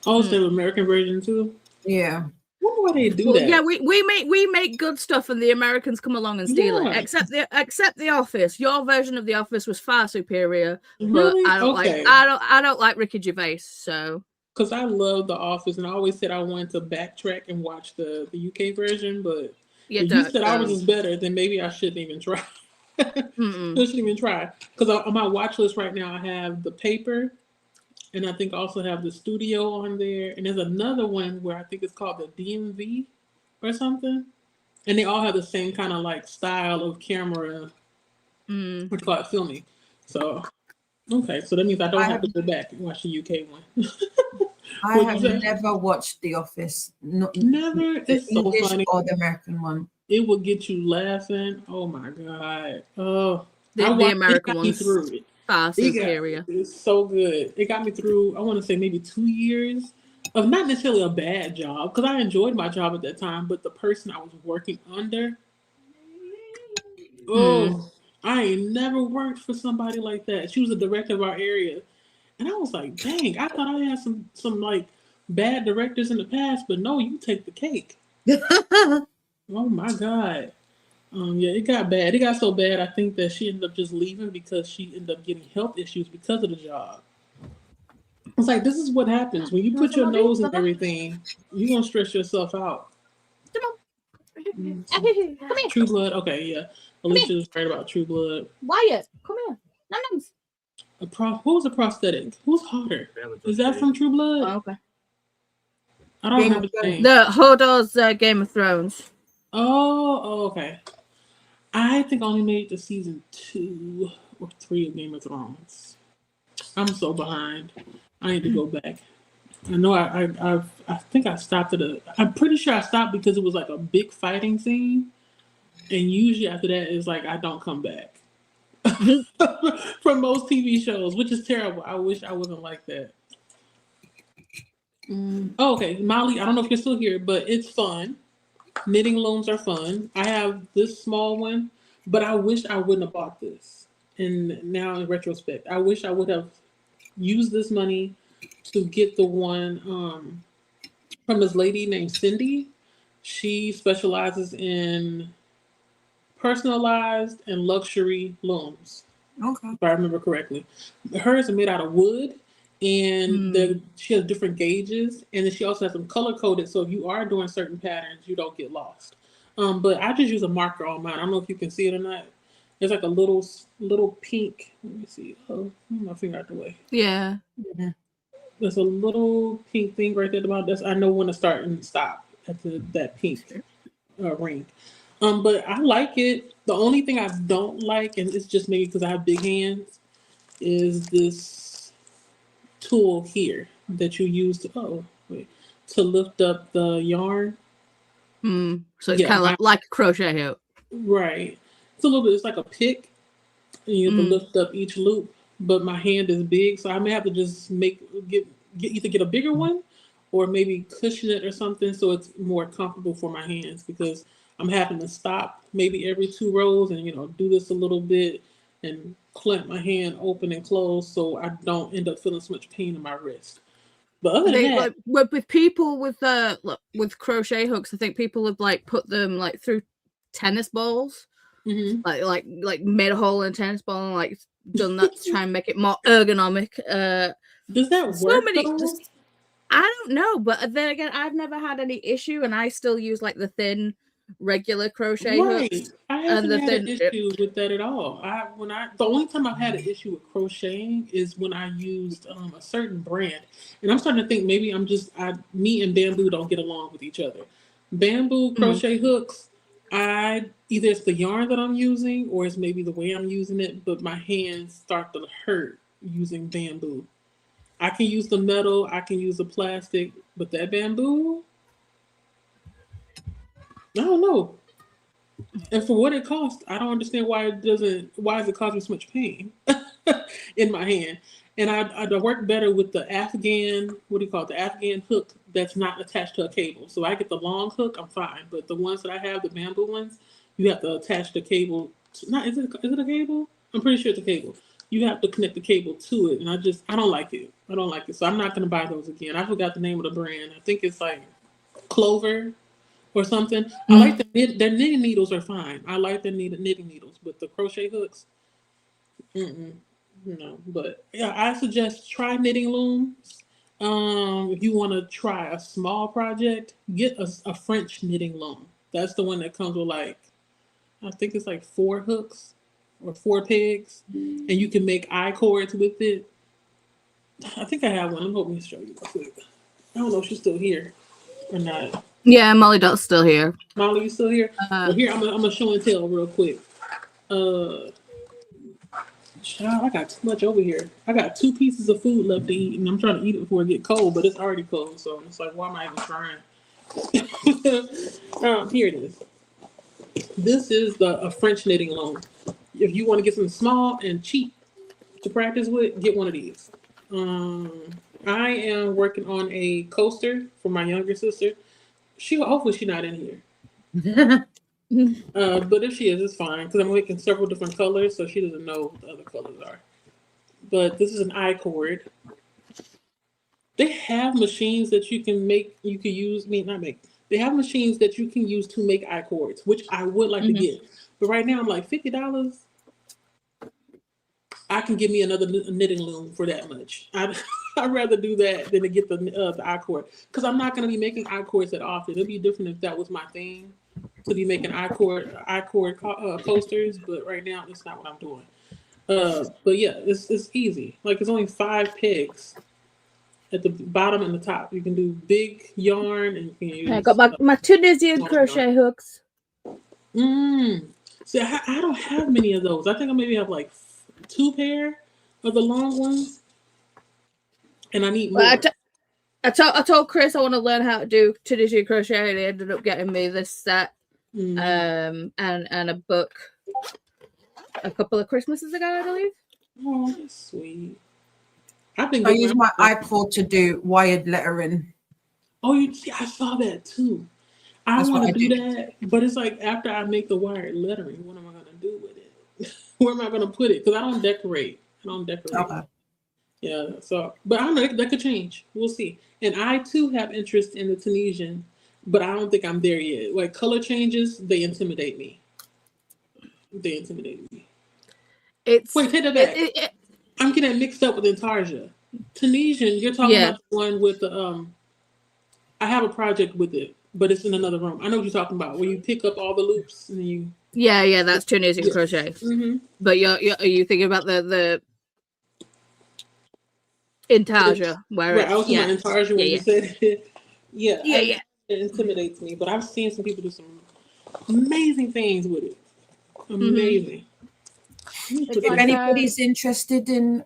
Oh, it's the American version too? Yeah. I wonder why they do that. Yeah, we make good stuff and the Americans come along and steal it. Except the Office. Your version of the Office was far superior. Really? But I don't like Ricky Gervais, so because I love The Office and I always said I wanted to backtrack and watch the UK version, but if you said ours was better, then maybe I shouldn't even try. I shouldn't even try. Because on my watch list right now I have The Paper. And I think I also have The Studio on there. And there's another one where I think it's called the DMV or something. And they all have the same kind of like style of camera, which is called filming. So, okay. So that means I don't have to go back and watch the UK one. I have never watched The Office. Never? It's so English funny. Or the American one. It will get you laughing. Oh my God. Oh, the American one's through it. Far superior. It's so good. It got me through, I want to say maybe 2 years of not necessarily a bad job, because I enjoyed my job at that time, but the person I was working under, I ain't never worked for somebody like that. She was the director of our area. And I was like, dang, I thought I had some like bad directors in the past, but no, you take the cake. Oh my God. Yeah, it got bad. It got so bad, I think that she ended up just leaving because she ended up getting health issues because of the job. It's like, this is what happens. When you put your nose in everything, you're going to stress yourself out. Come here. True Blood. Okay, yeah. Alicia was right about True Blood. Wyatt, come here. Nums. Who was a prosthetic? Who's hotter? Is that from True Blood? Oh, okay. I don't remember the name. The Hodor's Game of Thrones. Oh, okay. I think I only made it to season 2 or 3 of Game of Thrones. I'm so behind. I need to go back. I know I think I stopped I'm pretty sure I stopped because it was like a big fighting scene. And usually after that it's like I don't come back. From most TV shows, which is terrible. I wish I wasn't like that. Oh, okay, Molly, I don't know if you're still here, but it's fun. Knitting looms are fun. I have this small one, But I wish I wouldn't have bought this. And now in retrospect, I wish I would have used this money to get the one from this lady named Cindy. She specializes in personalized and luxury looms, Okay. if I remember correctly. Hers are made out of wood, and she has different gauges, and then she also has them color coded. So if you are doing certain patterns, you don't get lost. But I just use a marker on mine. I don't know if you can see it or not. There's like a little pink. Let me see. Oh, move my finger out the way. Yeah. There's a little pink thing right there at the bottom. I know when to start and stop at that pink ring. But I like it. The only thing I don't like, and it's just maybe because I have big hands, is this tool here that you use to lift up the yarn. So it's kind of like a crochet hook. Right. It's a little bit. It's like a pick, and you have to lift up each loop. But my hand is big, so I may have to just get a bigger one, or maybe cushion it or something so it's more comfortable for my hands, because I'm having to stop maybe every 2 rows and do this a little bit and clamp my hand open and close so I don't end up feeling so much pain in my wrist. But other than that, with people with crochet hooks, I think people have like put them like through tennis balls, like made a hole in a tennis ball and like done that to try and make it more ergonomic. Does that work? I don't know, but then again, I've never had any issue, and I still use like the thin, regular crochet hooks. I haven't had an issue with that at all. The only time I've had an issue with crocheting is when I used a certain brand, and I'm starting to think maybe me and bamboo don't get along with each other. Bamboo crochet hooks, either it's the yarn that I'm using or it's maybe the way I'm using it, but my hands start to hurt using bamboo. I can use the metal, I can use the plastic, but that bamboo, I don't know. And for what it costs, I don't understand why does it cause me so much pain in my hand? And I work better with the Afghan, the Afghan hook that's not attached to a cable. So I get the long hook, I'm fine. But the ones that I have, the bamboo ones, you have to attach the cable. Is it a cable? I'm pretty sure it's a cable. You have to connect the cable to it, and I don't like it. I don't like it. So I'm not gonna buy those again. I forgot the name of the brand. I think it's like Clover or something. I like their knitting needles are fine. I like their knitting needles, but the crochet hooks, no. But yeah, I suggest try knitting looms. If you want to try a small project, get a French knitting loom. That's the one that comes with I think it's like 4 hooks or 4 pegs, and you can make I-cords with it. I think I have one. I'm hoping to show you real quick. I don't know if she's still here or not. Yeah, Molly Dot's still here. Molly, you still here? Well, here I'm gonna show and tell real quick. Child, I got too much over here. I got 2 pieces of food left to eat, and I'm trying to eat it before it get cold, but it's already cold, so it's like, why am I even trying? Here it is. This is a French knitting loom. If you want to get something small and cheap to practice with, get one of these. I am working on a coaster for my younger sister. Hopefully she's not in here. But if she is, it's fine, because I'm making several different colors, so she doesn't know what the other colors are. But this is an I-cord. They have machines that you can make. They have machines that you can use to make I-cords, which I would like to get. But right now I'm like $50. I can give me another knitting loom for that much. I'd rather do that than to get the I-cord, because I'm not going to be making I-cords that often. It'd be different if that was my thing, to be making I-cord coasters, but right now that's not what I'm doing. But yeah, it's easy. Like, it's only 5 pegs at the bottom and the top. You can do big yarn, and you can use. I got my Tunisian crochet hooks. See, I don't have many of those. I think I maybe have like 2 pair of the long ones, and I need more. I told Chris I want to learn how to do Tunisian crochet, and he ended up getting me this set and a book a couple of Christmases ago, I believe. Oh, that's sweet. I use my iPod to do wired lettering. Oh, I saw that too. I want to do that, but it's like after I make the wired lettering, what am I gonna do? where am I gonna put it? Because I don't decorate. Okay. Yeah. So, but I don't know. That could change. We'll see. And I too have interest in the Tunisian, but I don't think I'm there yet. Like color changes, they intimidate me. It's Wait, take that back. I'm getting mixed up with Intarsia. Tunisian, you're talking about the one with the I have a project with it, but it's in another room. I know what you're talking about, where you pick up all the loops and you. Yeah, that's Tunisian crochet. Mm-hmm. But are you thinking about the Intarsia? Where right, I was talking about Intarsia when you said it. Yeah. It intimidates me, but I've seen some people do some amazing things with it. Amazing. If anybody's interested in,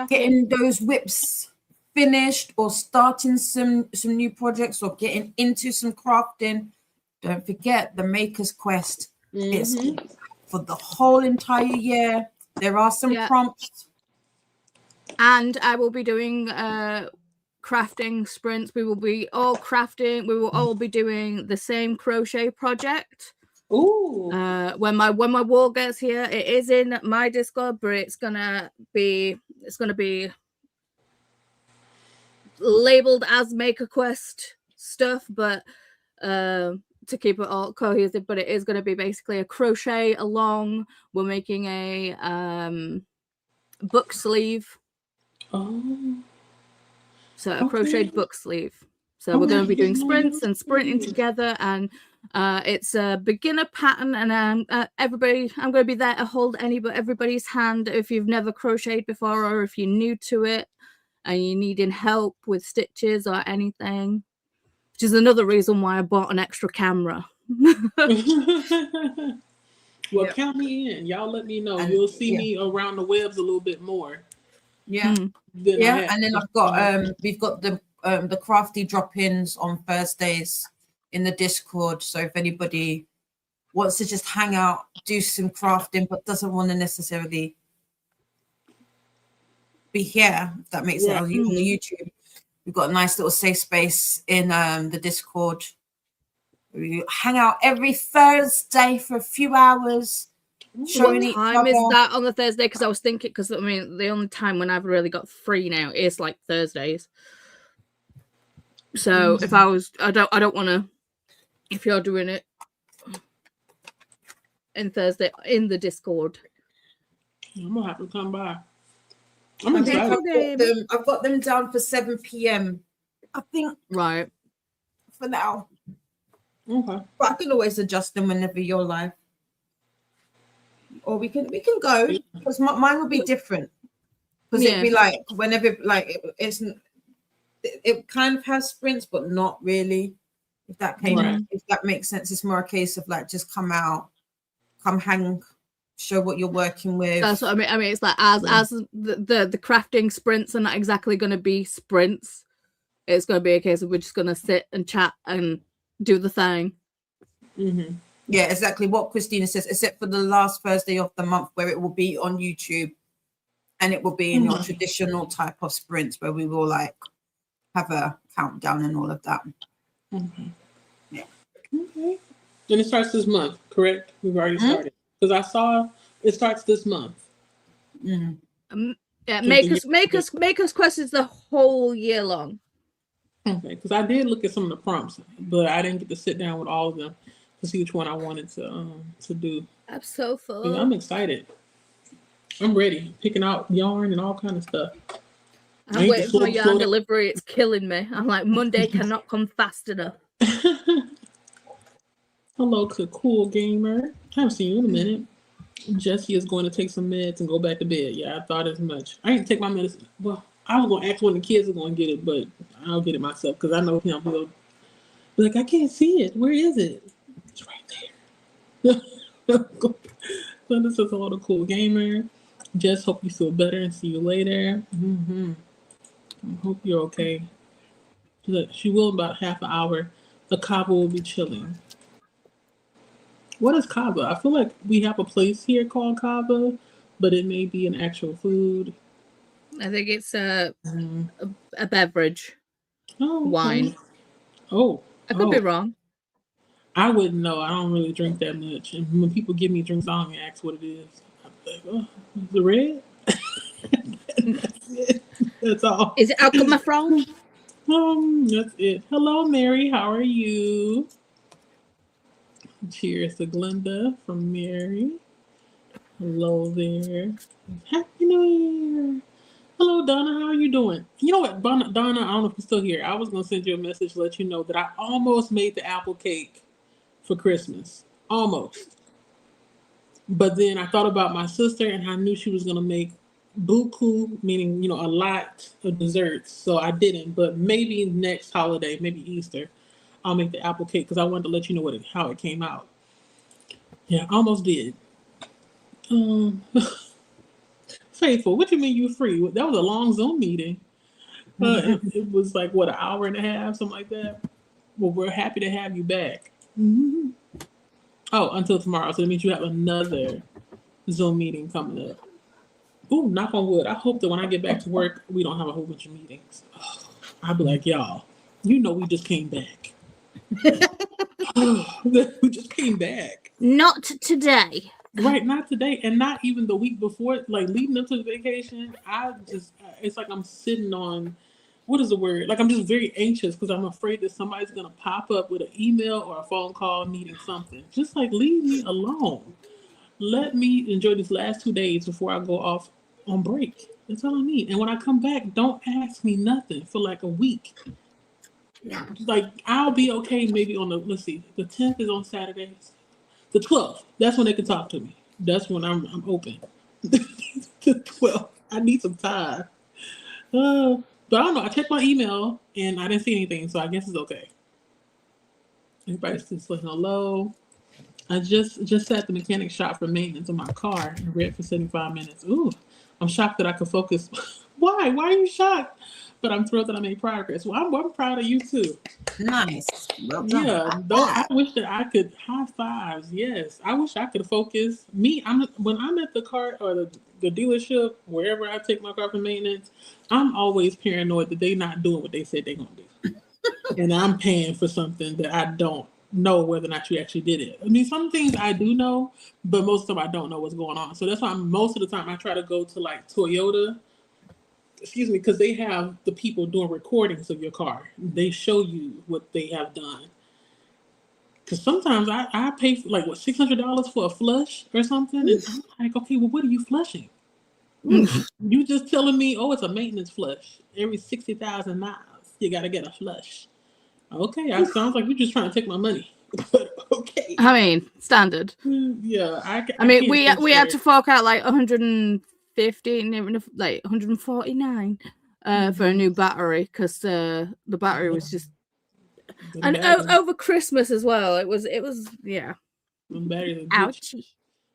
getting those whips finished or starting some new projects or getting into some crafting, don't forget the Maker's Quest. It's for the whole entire year. There are some prompts. And I will be doing crafting sprints. We will be all crafting. We will all be doing the same crochet project. Ooh. When my wall gets here, it is in my Discord, but it's gonna be labeled as Maker Quest stuff, but to keep it all cohesive. But it is going to be basically a crochet along. We're making a book sleeve. Oh. So a crocheted book sleeve. So we're going to be doing sprints and sprinting together, and it's a beginner pattern. And I'm going to be there to hold everybody's hand if you've never crocheted before, or if you're new to it and you're needing help with stitches or anything, which is another reason why I bought an extra camera. Well, count me in. Y'all let me know. You'll see me around the webs a little bit more. Yeah. And then I've got we've got the crafty drop-ins on Thursdays in the Discord. So if anybody wants to just hang out, do some crafting, but doesn't want to necessarily be here, if that makes sense, on the YouTube, we've got a nice little safe space in the Discord. We hang out every Thursday for a few hours. What time is that on the Thursday? Because I was thinking, because I mean, the only time when I've really got free now is like Thursdays. So if I don't want to. If you're doing it in Thursday in the Discord, I'm gonna have to come by. I've got them down for 7 p.m. I think. Right. For now. Okay. But I can always adjust them whenever you're live. Or we can go, because mine will be different. Because it'd be like whenever, like it kind of has sprints, but not really. If that makes sense, it's more a case of like just come out, come hang, show what you're working with. That's what I mean. I mean, it's like as the crafting sprints are not exactly going to be sprints. It's going to be a case of we're just going to sit and chat and do the thing. Mm-hmm. Yeah, exactly what Christina says, except for the last Thursday of the month where it will be on YouTube and it will be in your traditional type of sprints where we will like have a countdown and all of that. Okay. Yeah. Okay. And it starts this month, correct? We've already started. Because I saw it starts this month. Mm-hmm. Maker's Quest is the whole year long. Okay, because I did look at some of the prompts, but I didn't get to sit down with all of them to see which one I wanted to do. I'm so full. Yeah, I'm excited. I'm ready. Picking out yarn and all kind of stuff. I'm waiting for yarn delivery. It's killing me. I'm like, Monday cannot come fast enough. Hello to Cool Gamer. I haven't seen you in a minute. Jesse is going to take some meds and go back to bed. Yeah, I thought as much. I didn't take my medicine. Well, I was going to ask when the kids are going to get it, but I'll get it myself because I know him. He'll be like, I can't see it. Where is it? It's right there. So this is all the Cool Gamer. Just hope you feel better and see you later. I hope you're okay. Look, she will in about half an hour. The kava will be chilling. What is kava? I feel like we have a place here called kava, but it may be an actual food. I think it's a beverage. Oh, wine. Oh. I could be wrong. I wouldn't know. I don't really drink that much. And when people give me drinks, I don't even ask what it is. I'm like, oh, is it red? That's it. That's all. Is it alcohol from? That's it. Hello, Mary. How are you? Cheers to Glenda from Mary. Hello there. Happy New Year. Hello, Donna. How are you doing? You know what, Donna, I don't know if you're still here. I was going to send you a message to let you know that I almost made the apple cake for Christmas. Almost. But then I thought about my sister and I knew she was going to make buku, meaning, a lot of desserts. So I didn't. But maybe next holiday, maybe Easter, I'll make the apple cake because I wanted to let you know how it came out. Yeah, almost did. Faithful, what do you mean you free? That was a long Zoom meeting. It was like, what, an hour and a half, something like that? Well, we're happy to have you back. Mm-hmm. Oh, until tomorrow. So that means you have another Zoom meeting coming up. Ooh, knock on wood. I hope that when I get back to work, we don't have a whole bunch of meetings. Oh, I'll be like, y'all, we just came back. We just came back. Not today. Right, not today, and not even the week before, like leading up to the vacation. It's like I'm sitting on, what is the word? Like I'm just very anxious because I'm afraid that somebody's going to pop up with an email or a phone call needing something. Just like, leave me alone. Let me enjoy these last 2 days before I go off on break. That's all I need. And when I come back, don't ask me nothing for like a week. Like, I'll be okay maybe on let's see, the 10th is on Saturdays. The 12th, that's when they can talk to me. That's when I'm open. The 12th, I need some time. But I don't know. I checked my email and I didn't see anything, so I guess it's okay. Everybody's just saying hello. I just sat at the mechanic shop for maintenance on my car and read for 75 minutes. Ooh, I'm shocked that I could focus. Why? Why are you shocked? But I'm thrilled that I made progress. Well, I'm proud of you too. Nice. Well done. Yeah, though I wish that I could high fives. Yes, I wish I could focus. When I'm at the car or the dealership, wherever I take my car for maintenance, I'm always paranoid that they're not doing what they said they're gonna do, and I'm paying for something that I don't know whether or not you actually did it. I mean, some things I do know, but most of the time I don't know what's going on. So that's why most of the time I try to go to like Toyota. Excuse me, because they have the people doing recordings of your car. They show you what they have done. Because sometimes I pay for like, what, $600 for a flush or something? And I'm like, okay, well, what are you flushing? You just telling me, oh, it's a maintenance flush. Every 60,000 miles, you got to get a flush. Okay, it sounds like you're just trying to take my money. But okay. I mean, standard. Yeah, I mean, we had to fork out like 150, like 149 for a new battery because the battery was just, and over Christmas as well. It was yeah. Ouchie.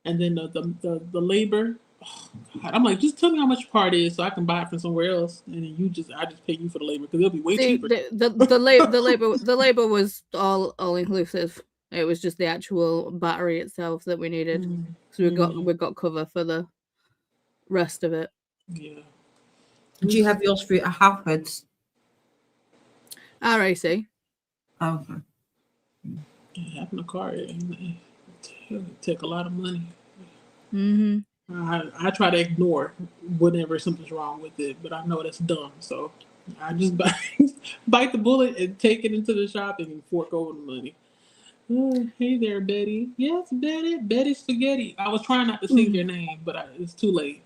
And then the labor. Oh, God. I'm like, just tell me how much your part is so I can buy it from somewhere else, and then I just pay you for the labor because it'll be way cheaper. The labor was all inclusive. It was just the actual battery itself that we needed. So we got cover for the rest of it. Yeah. Do you have yours through a Halfords? RAC. Okay. Having a car take a lot of money. Mm-hmm. I try to ignore whenever something's wrong with it, but I know that's dumb. So I just bite the bullet and take it into the shop and fork over the money. Oh, hey there, Betty. Yes, Betty Spaghetti. I was trying not to sing your name, but it's too late.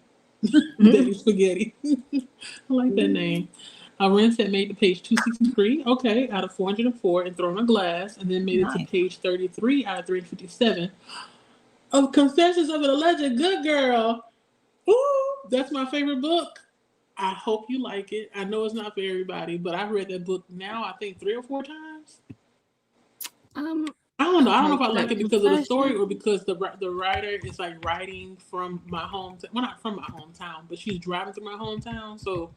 Betty Spaghetti. I like that name. Renz had made to page 263, okay, out of 404 and thrown a glass, and then made it to page 33 out of 357 of Confessions of an Alleged Good Girl. Ooh, that's my favorite book. I hope you like it. I know it's not for everybody, but I've read that book now, I think 3 or 4 times. I don't know. I don't know if I like it because of the story or because the writer is like writing from my hometown. Well, not from my hometown, but she's driving through my hometown. So,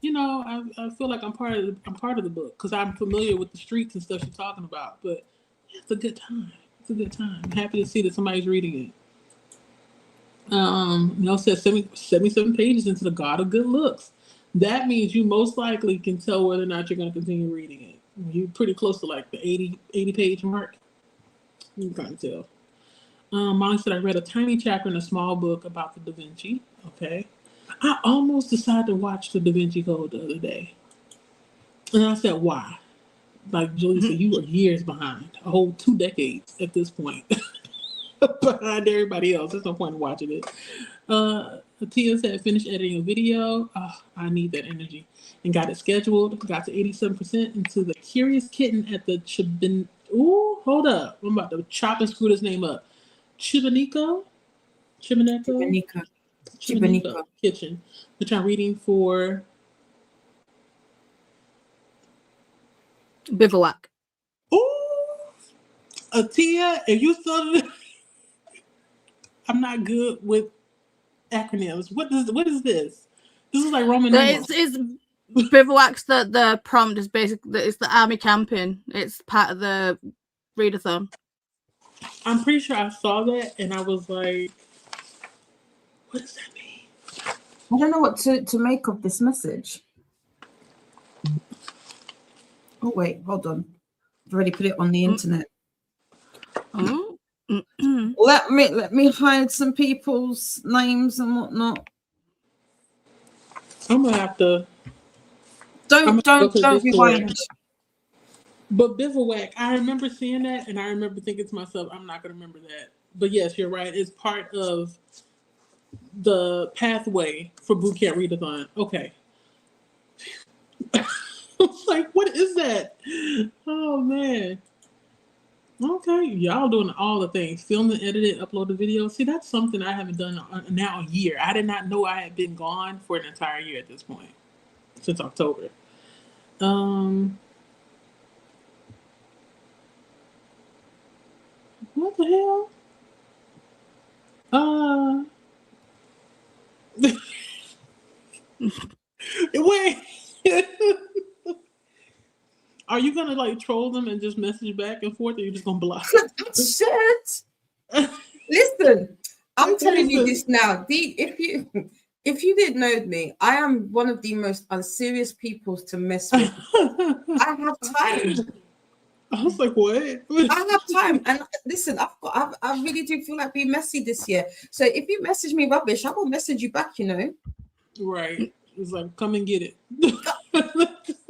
I feel like I'm part of the book because I'm familiar with the streets and stuff she's talking about. But it's a good time. I'm happy to see that somebody's reading it. It says 77 pages into the God of Good Looks. That means you most likely can tell whether or not you're going to continue reading it. You're pretty close to like the 80 page mark. You can't tell. Molly said I read a tiny chapter in a small book about the Da Vinci. Okay. I almost decided to watch the Da Vinci Code the other day. And I said, why? Like Julie said, you were years behind. A whole 2 decades at this point. Behind everybody else. There's no point in watching it. Tia said, finished editing a video. I need that energy. And got it scheduled. Got to 87% into the Curious Kitten at the Ooh, hold up. I'm about to chop and screw this name up. Chibaniko Kitchen, which I'm reading for Bivouac. Ooh, Atia, if you started, I'm not good with acronyms. What is this? This is like Roman numerals. It's Bivouac's the prompt is basically it's the army camping. It's part of the readathon. I'm pretty sure I saw that and I was like, what does that mean? I don't know what to make of this message. Oh wait, hold on. I've already put it on the internet. Let me hide some people's names and whatnot. I'm gonna have to. Don't rewind. But Bivouac, I remember seeing that, and I remember thinking to myself, I'm not gonna remember that. But yes, you're right. It's part of the pathway for Boot Camp Readathon. Okay. I was like, what is that? Oh man. Okay, y'all doing all the things. Film and edit it, upload the video. See, that's something I haven't done now a year. I did not know I had been gone for an entire year at this point. Since October. What the hell? Wait. Are you gonna like troll them and just message back and forth, or are you just gonna block? Shit. Listen, I'm telling you this now. If you didn't know me, I am one of the most unserious people to mess with. I have time. I was like, what? I have time, and listen, I really do feel like being messy this year. So if you message me rubbish, I will message you back. You know. Right. It's like, come and get it.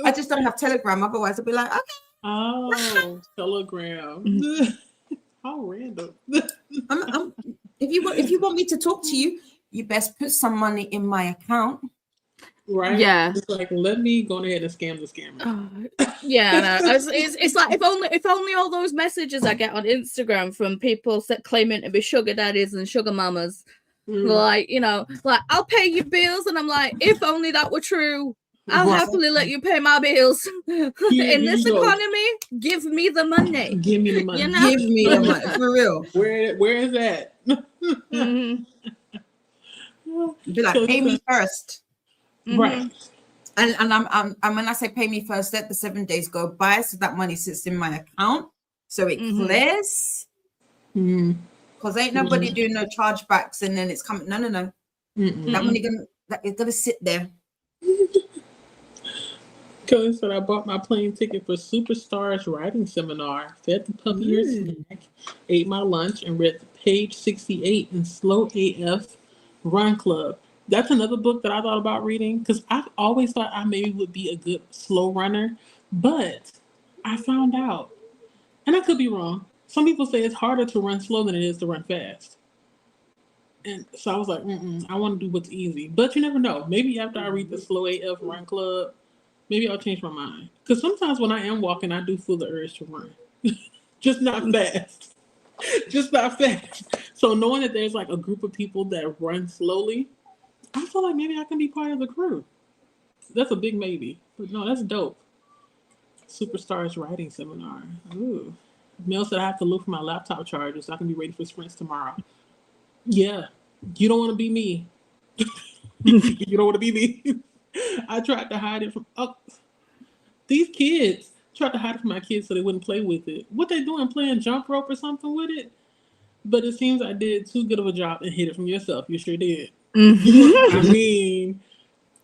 I just don't have Telegram. Otherwise, I'll be like, okay. Oh, Telegram. How random. If you want me to talk to you, you best put some money in my account. Right? Yeah. It's like, let me go ahead and scam the scammer. Yeah, no. It's like if only all those messages I get on Instagram from people claiming to be sugar daddies and sugar mamas, like, you know, like, I'll pay your bills, and I'm like, if only that were true, I'll happily let you pay my bills. In this economy, give me the money. Give me the money. You know? Give me the money, for real. Where is that? Be like, pay me first. Right. And I'm when I say pay me first, let the 7 days go by so that money sits in my account so it clears. Because ain't nobody doing no chargebacks and then it's coming. No. That money it's gonna sit there. Kelly said I bought my plane ticket for Superstars writing seminar, fed the puppy her snack, ate my lunch, and read page 68 in Slow AF Run Club. That's another book that I thought about reading because I've always thought I maybe would be a good slow runner, but I found out, and I could be wrong, some people say it's harder to run slow than it is to run fast. And so I was like, I want to do what's easy. But you never know. Maybe after I read the Slow AF Run Club, maybe I'll change my mind. Because sometimes when I am walking, I do feel the urge to run. Just not fast. Just not fast. So knowing that there's like a group of people that run slowly, I feel like maybe I can be part of the crew. That's a big maybe. But no, that's dope. Superstars writing seminar. Ooh. Mel said I have to look for my laptop charger so I can be ready for sprints tomorrow. Yeah. You don't want to be me. You don't want to be me. I tried to hide it from these kids. Tried to hide it from my kids so they wouldn't play with it. What they doing? Playing jump rope or something with it? But it seems I did too good of a job and hid it from yourself. You sure did. I mean,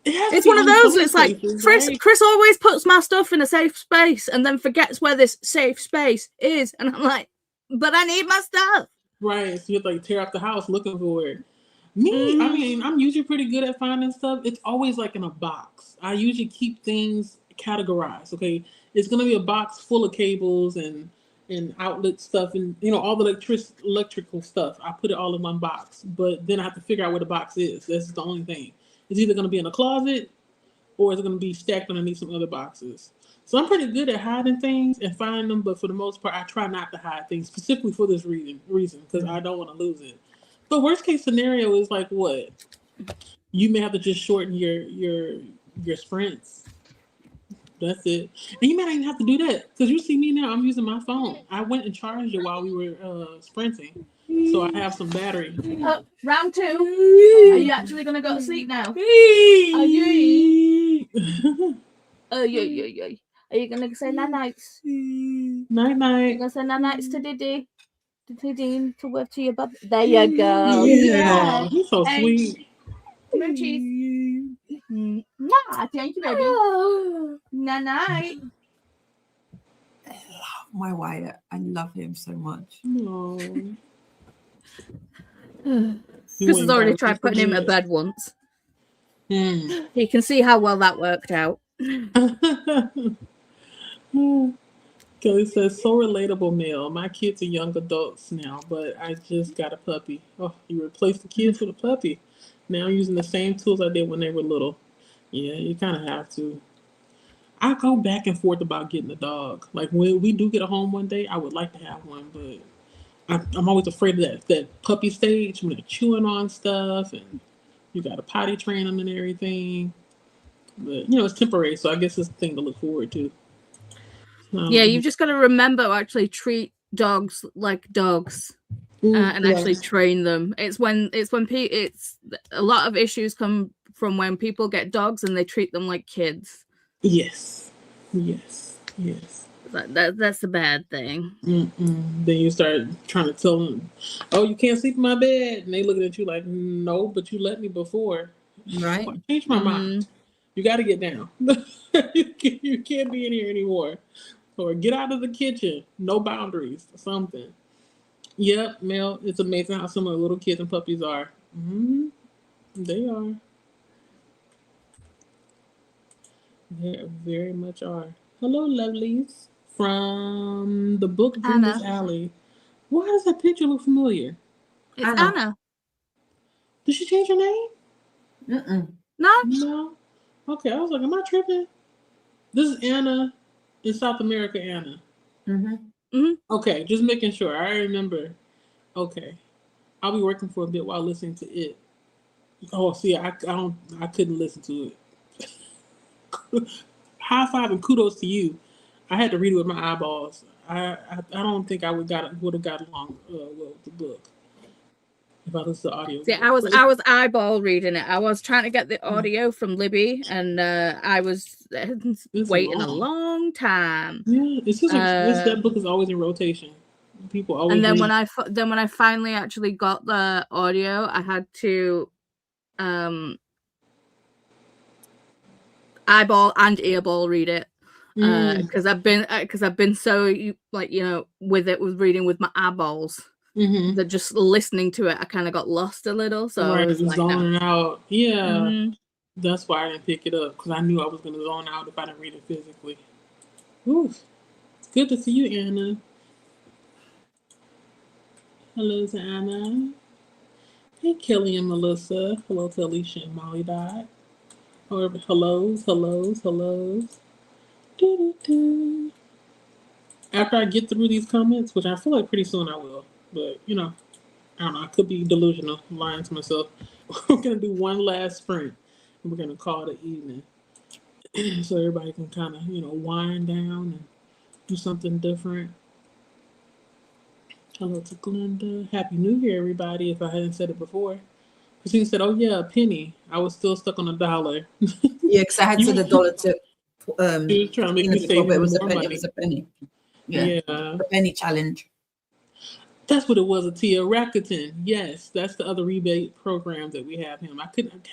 it's one of those. It's like Chris always puts my stuff in a safe space and then forgets where this safe space is, and I'm like, but I need my stuff. Right. So you have to like tear up the house looking for it. Me, I mean, I'm usually pretty good at finding stuff. It's always like in a box. I usually keep things categorized. Okay, it's gonna be a box full of cables and outlet stuff and all the electrical stuff. I put it all in one box, but then I have to figure out where the box is. That's the only thing. It's either gonna be in a closet or it's gonna be stacked underneath some other boxes. So I'm pretty good at hiding things and finding them, but for the most part, I try not to hide things specifically for this reason because I don't want to lose it. The worst case scenario is like what? You may have to just shorten your sprints. That's it. And you might not even have to do that because you see me now. I'm using my phone. I went and charged it while we were sprinting, so I have some battery. Round 2. Are you actually gonna go to sleep now? Are you? Oh yeah. Are you gonna say night nights? Night Are night. you gonna say night nights to Diddy? To work to your bub. There you go. Yeah, he's so Hey. sweet. Moochies. Nah, thank you, baby. Night night. My Wyatt, I love him so much. No. Chris has already tried putting him to bed once. You can see how well that worked out. Kelly says, so relatable, Mel. My kids are young adults now, but I just got a puppy. Oh, you replaced the kids with a puppy. Now I'm using the same tools I did when they were little. Yeah, you kind of have to. I go back and forth about getting a dog. Like when we do get a home one day, I would like to have one, but I'm always afraid of that puppy stage when they're chewing on stuff and you got to potty train them and everything. But it's temporary, so I guess it's a thing to look forward to. Yeah, you've just got to remember to actually treat dogs like dogs and actually train them. It's a lot of issues come from when people get dogs and they treat them like kids. Yes. That's a bad thing. Then you start trying to tell them, "Oh, you can't sleep in my bed," and they looking at you like, "No, but you let me before." Right? I changed my mind. You got to get down. You can't be in here anymore. Or get out of the kitchen. No boundaries. Something. Yep, Mel. It's amazing how similar little kids and puppies are. They are. They very much are. Hello, lovelies. From the book Dreamer's Alley. Why does that picture look familiar? It's Anna. Did she change her name? No. Okay, I was like, am I tripping? This is Anna in South America, Anna. Okay, just making sure. I remember. Okay. I'll be working for a bit while listening to it. Oh, see, I couldn't listen to it. High five and kudos to you. I had to read it with my eyeballs. I don't think I would have got along with the book if I listened to audio. See, I was eyeball reading it. I was trying to get the audio from Libby, and I was waiting a long time. Yeah, it's just that book is always in rotation. People always. And then when I finally actually got the audio, I had to eyeball and earball read it because I've been so with reading with my eyeballs that just listening to it I kind of got lost a little, so I was zoning out. That's why I didn't pick it up, because I knew I was going to zone out if I didn't read it physically. Oof. It's good to see you, Anna. Hello to Anna. Hey, Kelly and Melissa. Hello to Alicia and Molly Dot. Or hellos. Doo-doo-doo. After I get through these comments, which I feel like pretty soon I will, but I don't know, I could be delusional, I'm lying to myself. We're going to do one last sprint, and we're going to call it evening. So everybody can kind of, wind down and do something different. Hello to Glenda. Happy New Year, everybody, if I hadn't said it before. Christine said, oh, yeah, a penny. I was still stuck on $1. Yeah, because I had said $1 to... She was trying to make me save it was more money. It was a penny. Yeah. The penny challenge. That's what it was, Atia. Rakuten. Yes, that's the other rebate program that we have him. I couldn't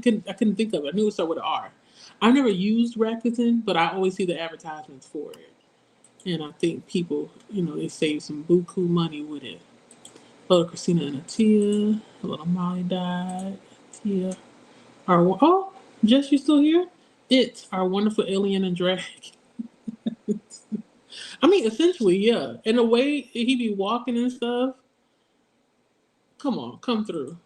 think of it. I knew it started with an R. I've never used Rakuten, but I always see the advertisements for it. And I think people, they save some buku money with it. Hello, Christina and Atia. Hello, Molly died. Atia. Jess, you still here? It's our wonderful alien and drag. I mean, essentially, yeah. And the way he be walking and stuff, come on, come through.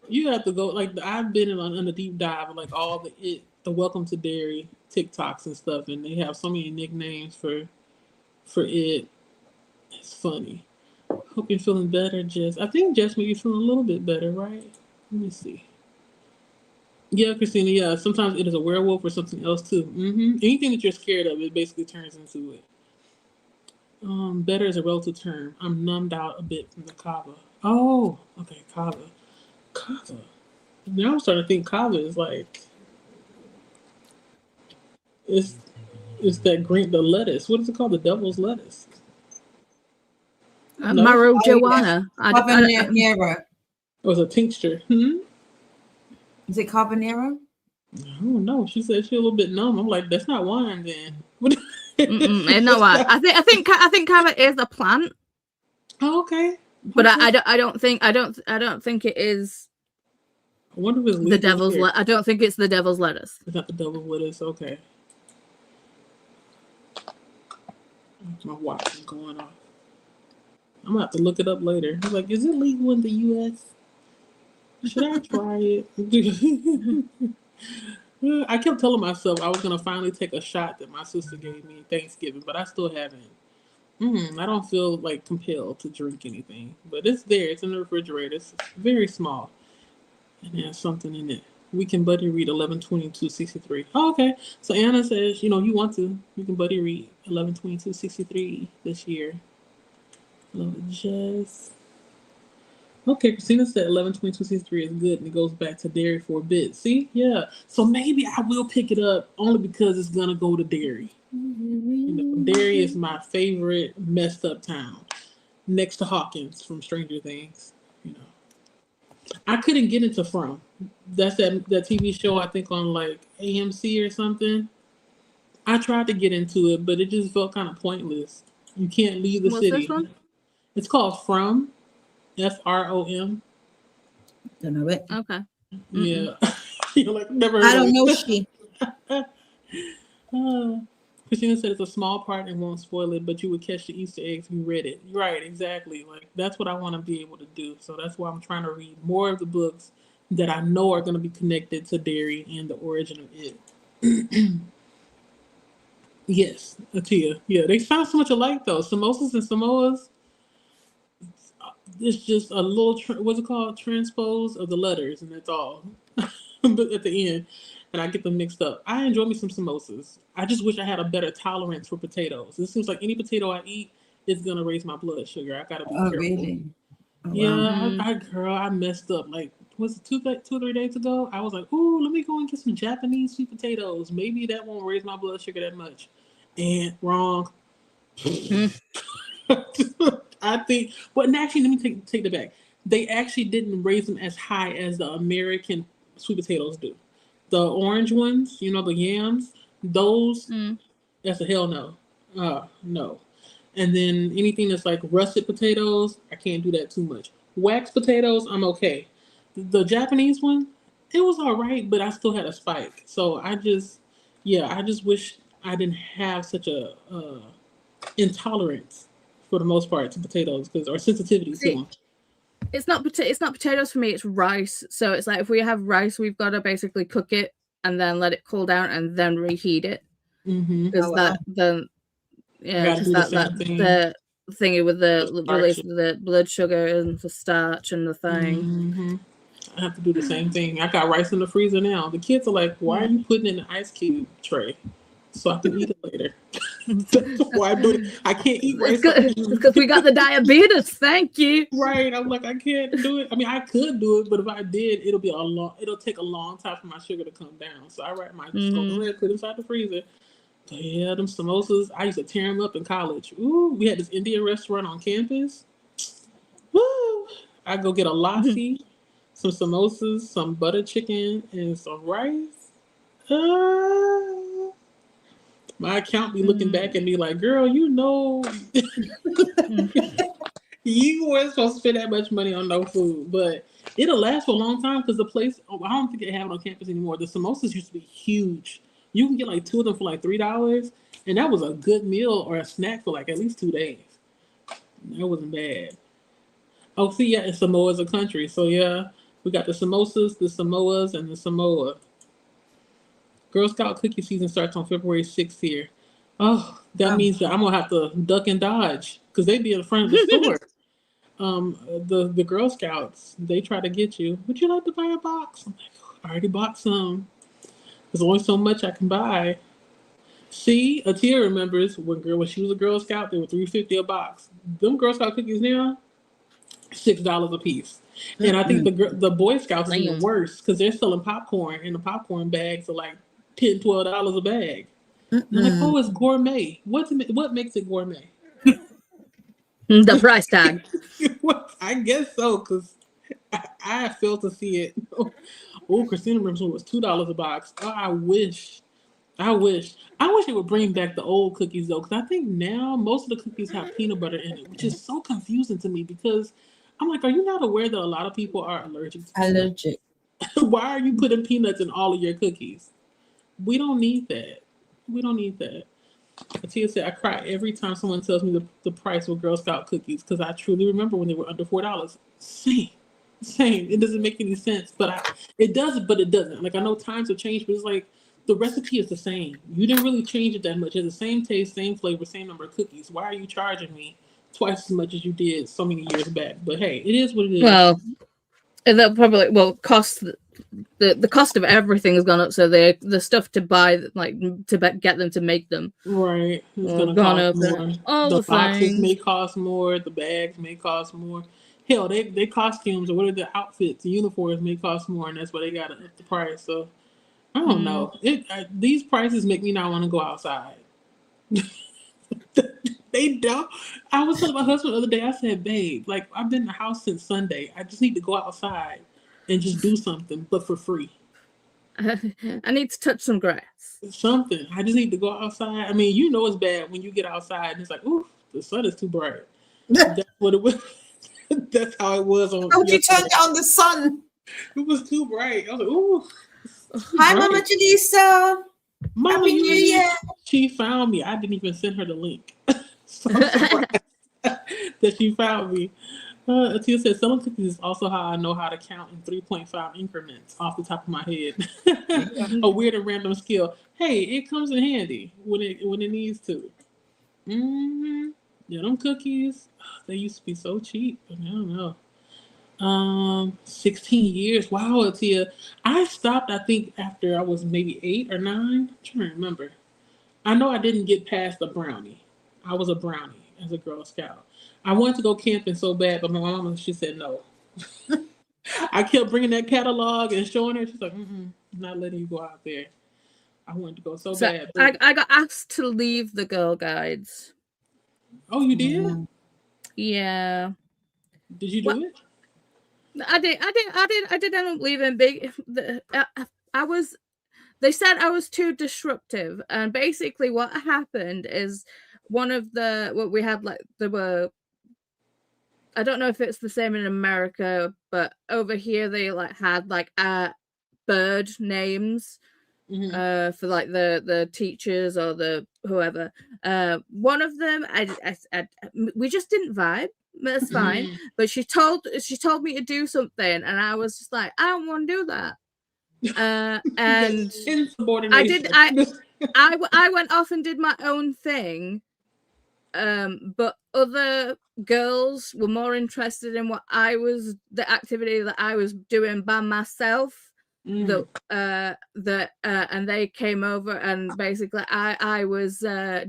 You have to go. Like, I've been in a deep dive of like all the Welcome to Dairy TikToks and stuff, and they have so many nicknames for it. It's funny. Hope you're feeling better, Jess. I think Jess may be feeling a little bit better, right? Let me see. Yeah, Christina, yeah. Sometimes it is a werewolf or something else too. Anything that you're scared of, it basically turns into it. Better is a relative term. I'm numbed out a bit from the kava. Oh, okay, kava. Kava. Now I'm starting to think kava is like it's that green, the lettuce. What is it called? The devil's lettuce. No? Marijuana. Habanero. Or was a tincture? Is it Carbonero? I don't know. She said she's a little bit numb. I'm like, that's not wine then. It's not wine. I think kava is a plant. Oh, okay. But I don't think it is. I wonder if it's the devil's I don't think it's the devil's lettuce. It's not the devil's lettuce. Okay. My watch is going off. I'm gonna have to look it up later. I'm like, is it legal in the U.S.? Should I try it? I kept telling myself I was gonna finally take a shot that my sister gave me Thanksgiving, but I still haven't. I don't feel like compelled to drink anything, but it's there. It's in the refrigerator. It's very small, and it has something in it. We can buddy read 11/22/63. Oh, okay. So Anna says, you want to, you can buddy read 11/22/63 this year. Love it, Jess. Okay, Christina said 11/22/63 is good, and it goes back to dairy for a bit. See, yeah. So maybe I will pick it up only because it's gonna go to dairy. Dairy is my favorite messed up town, next to Hawkins from Stranger Things. I couldn't get into From. That's that TV show I think on like AMC or something. I tried to get into it, but it just felt kind of pointless. You can't leave the city. This one? It's called From. FROM. Don't know it. Okay. Yeah. You're like, never heard I don't of know it. Christina said it's a small part and won't spoil it, but you would catch the Easter eggs if you read it. Right, exactly. Like, that's what I want to be able to do. So that's why I'm trying to read more of the books that I know are going to be connected to dairy and the origin of it. Yes, Atia. Yeah, they sound so much alike, though. Samosas and Samoas, it's just a little, what's it called? Transpose of the letters, and that's all. But at the end, and I get them mixed up. I enjoy me some samosas. I just wish I had a better tolerance for potatoes. It seems like any potato I eat is going to raise my blood sugar. I got to be careful. Really? Oh, Yeah, wow. I messed up. Like, was it 2 or 3 days ago? I was like, ooh, let me go and get some Japanese sweet potatoes. Maybe that won't raise my blood sugar that much. And wrong. I think, but actually, let me take it back. They actually didn't raise them as high as the American sweet potatoes do. The orange ones, the yams, those, that's a hell no. No. And then anything that's like russet potatoes, I can't do that too much. Wax potatoes, I'm okay. The Japanese one, it was all right, but I still had a spike. So I just wish I didn't have such a intolerance for the most part to potatoes or sensitivity to them. It's not potatoes for me, it's rice. So it's like if we have rice, we've got to basically cook it and then let it cool down and then reheat it. Because the thingy with the release of the blood sugar and the starch and the thing. I have to do the same thing. I got rice in the freezer now. The kids are like, why are you putting it in the ice cube tray so I can eat it later? That's why I do it. I can't eat rice. Because we got the diabetes. Thank you. Right. I'm like, I can't do it. I mean, I could do it, but if I did, it'll take a long time for my sugar to come down. So I might just go ahead, put it inside the freezer. But yeah, them samosas, I used to tear them up in college. Ooh, we had this Indian restaurant on campus. Woo! I go get a lassi, some samosas, some butter chicken, and some rice. My account be looking back at me like, girl, you know, you weren't supposed to spend that much money on no food, but it'll last for a long time because the place, I don't think they have it on campus anymore. The samosas used to be huge. You can get like 2 of them for like $3, and that was a good meal or a snack for like at least 2 days. That wasn't bad. Oh, see, yeah, and Samoa's a country, so yeah, we got the samosas, the Samoas, and the Samoa. Girl Scout cookie season starts on February 6th here. Oh, that means that I'm gonna have to duck and dodge because they be in front of the store. The Girl Scouts, they try to get you. Would you like to buy a box? I'm like, I already bought some. There's only so much I can buy. See, Atia remembers when she was a Girl Scout, they were $3.50 a box. Them Girl Scout cookies now, $6 a piece. And I think the Boy Scouts is even worse because they're selling popcorn, and the popcorn bags are like $10, $12 a bag. And I'm like, oh, it's gourmet. What makes it gourmet? The price tag. I guess so, because I failed to see it. Oh, Christina remembers when it was $2 a box. Oh, I wish it would bring back the old cookies though, because I think now most of the cookies have peanut butter in it, which is so confusing to me because I'm like, are you not aware that a lot of people are allergic to peanuts? Why are you putting peanuts in all of your cookies? We don't need that. Atia said, I cry every time someone tells me the price of Girl Scout cookies because I truly remember when they were under $4. Same. It doesn't make any sense, but it does, but it doesn't. Like, I know times have changed, but it's like the recipe is the same. You didn't really change it that much. It's the same taste, same flavor, same number of cookies. Why are you charging me twice as much as you did so many years back? But hey, it is what it is. Well, they'll probably cost the cost of everything has gone up, so the stuff to buy, like to get them to make them, right, it's gone cost up more. All the boxes things may cost more, the bags may cost more. Hell, they costumes or what are the outfits, the uniforms may cost more, and that's why they got to up the price. So I don't know. These prices make me not want to go outside. They don't. I was telling my husband the other day, I said, babe, like, I've been in the house since Sunday. I just need to go outside and just do something, but for free. I need to touch some grass. Something. I just need to go outside. I mean, you know it's bad when you get outside and it's like, ooh, the sun is too bright. That's what it was. That's how it was on. How would you turn down the sun? It was too bright. I was like, ooh. Hi, Mama Janisa. Mama, Happy New Year. She found me. I didn't even send her the link. So I'm surprised that she found me. Atia said, selling cookies is also how I know how to count in 3.5 increments off the top of my head. A weird and random skill. Hey, it comes in handy when it needs to. Mm-hmm. Yeah, them cookies, they used to be so cheap, but I don't know. 16 years. Wow, Atia. I stopped, I think, after I was maybe 8 or 9. I'm trying to remember. I know I didn't get past the brownie. I was a brownie as a Girl Scout. I wanted to go camping so bad, but my mama, she said no. I kept bringing that catalog and showing her. She's like, I'm not letting you go out there. I wanted to go so bad. I got asked to leave the Girl Guides. Oh, you did? Yeah. Did you do it? I did end up leaving. They said I was too disruptive, and basically what happened is what we had, like, there were, I don't know if it's the same in America, but over here they had bird names for like the teachers or the whoever. One of them, we just didn't vibe. That's fine, but she told me to do something, and I was just like, I don't want to do that. And I did. I went off and did my own thing. But other girls were more interested in the activity that I was doing by myself. And they came over, and basically I was